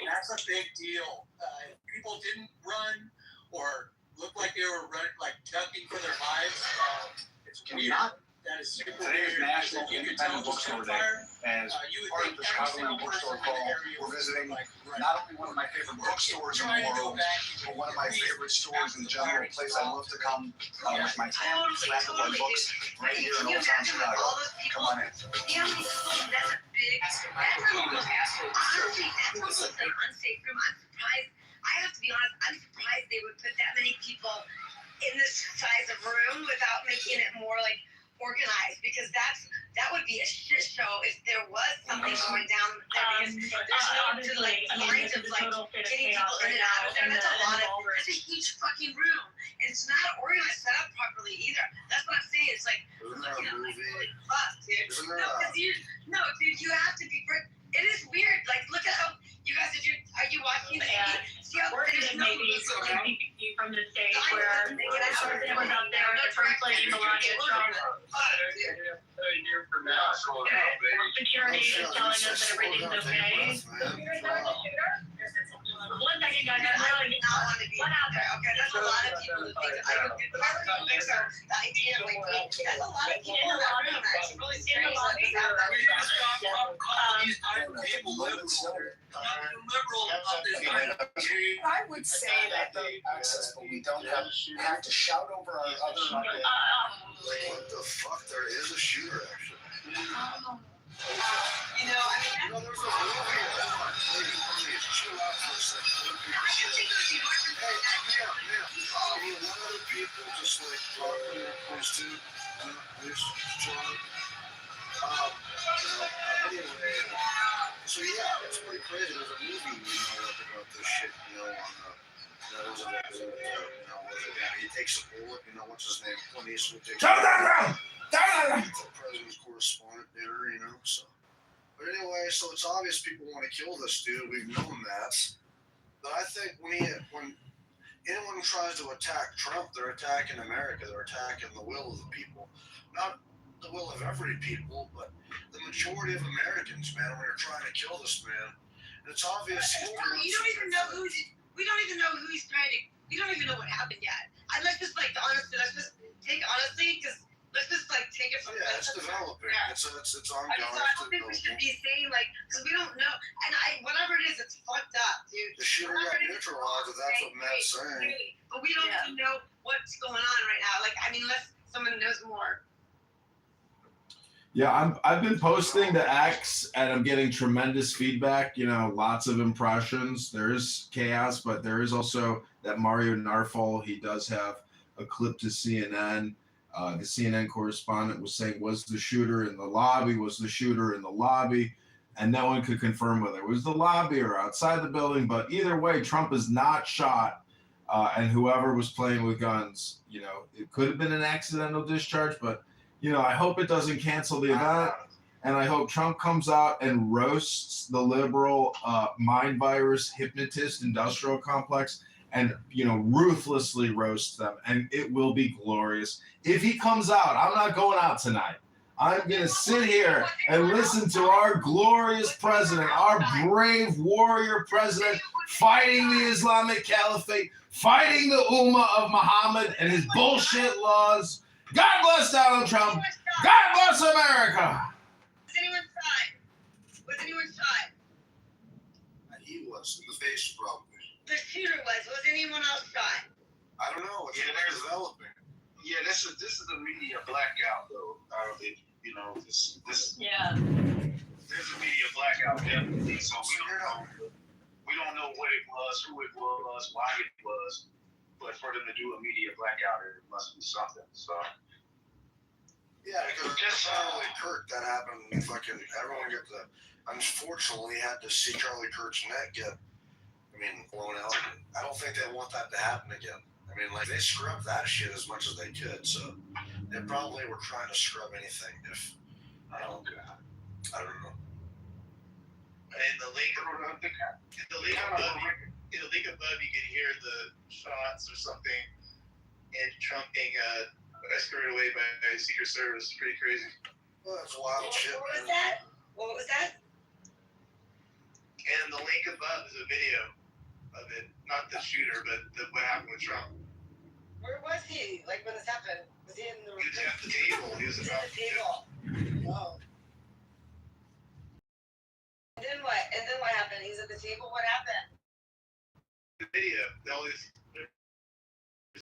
That's a big deal. If people didn't run or look like they were running, like ducking for their lives, it's weird. That is super Today is weird. National You can Independent tell Bookstore the Day, gunfire, and as you would part think of the every Chicago single Bookstore person in Call, the area we're was visiting like, right. not only one of my favorite bookstores in the world, but one of my favorite stores in general, a place I love to come with my family, flat of my books, right here in Old Town Chicago. Come on in. Yeah, that's a big. That's almost honestly, that's almost an unsafe room. I'm surprised. I have to be honest. I'm surprised they would put that many people in this size of room without making it more like organized, because that would be a shit show if there was something going down there, because there's no to like lines of like getting people in and out of there. That's a huge fucking room, and it's not organized, set up properly either. That's what I'm saying. It's like looking at like holy fuck, dude. No, dude, you have to be. It is weird. Like, look at how you guys. Are you watching the TV? See how there's no maybe from the state where everything was out there, they're translating a lot of it from security is telling us that everything's okay. One second, guys, I'm really not want to be out there. Okay, that's a lot of people who think I don't get part of the idea of like that's a lot of people in that room. It's really strange that this I would say that the access, but we don't have to shout over our other. What the fuck? There is a shooter, actually. You know, I mean, there's a movie. Please, chill out for a second. One other people just like talking, please do. Please chill out. Anyway, so yeah, it's pretty crazy. There's a movie, about this shit, there's a guy, he takes a bullet, what's his name? Clint Eastwood takes a bullet. The president's correspondent there, so. But anyway, so it's obvious people want to kill this dude. We've known that. But I think when anyone tries to attack Trump, they're attacking America. They're attacking the will of the people. Not the will of every people, but the majority of Americans, man, when they're trying to kill this man. And it's obvious he's doing we don't even know who he's trying to. We don't even know what happened yet. Let's just take it from yeah, it's developing. Yeah. It's ongoing. I don't think we should be saying because we don't know. And whatever it is, it's fucked up, dude. The shooter got neutralized. That's what Matt's saying. But we don't even know what's going on right now. Unless someone knows more. Yeah, I've been posting to X and I'm getting tremendous feedback. Lots of impressions. There is chaos, but there is also that Mario Narfol. He does have a clip to CNN. The CNN correspondent was saying, was the shooter in the lobby? Was the shooter in the lobby? And no one could confirm whether it was the lobby or outside the building. But either way, Trump is not shot. And whoever was playing with guns, it could have been an accidental discharge. But, I hope it doesn't cancel the event. And I hope Trump comes out and roasts the liberal mind virus hypnotist industrial complex and, ruthlessly roast them. And it will be glorious. If he comes out, I'm not going out tonight. I'm going to sit here and listen to our glorious president, our brave warrior president, fighting the Islamic Caliphate, fighting the Ummah of Muhammad and his bullshit laws. God bless Donald Trump. God bless America. Was anyone shot? He was in the face, probably. the shooter was anyone else shot? I don't know. It's developing. Yeah, this is a media blackout though. You know, this Yeah. there's a media blackout definitely. So we don't know what it was, who it was, why it was. But for them to do a media blackout, it must be something. So. Yeah, because Charlie Kirk, that happened. Fucking everyone get the. Unfortunately, had to see Charlie Kirk's neck get, blown out. I don't think they want that to happen again. They scrubbed that shit as much as they could, so they probably were trying to scrub anything. If I don't know. And the link above, you could hear the shots or something, and Trump being escorted away by Secret Service. Pretty crazy. Well, that's wild shit. What was that? What was that? And the link above is a video of it, not the shooter, but what happened with Trump. Where was he? Like when this happened? Was he in the? He was at the table. He was about at the table. Oh. And then what? And then what happened? He's at the table. What happened? The video. All these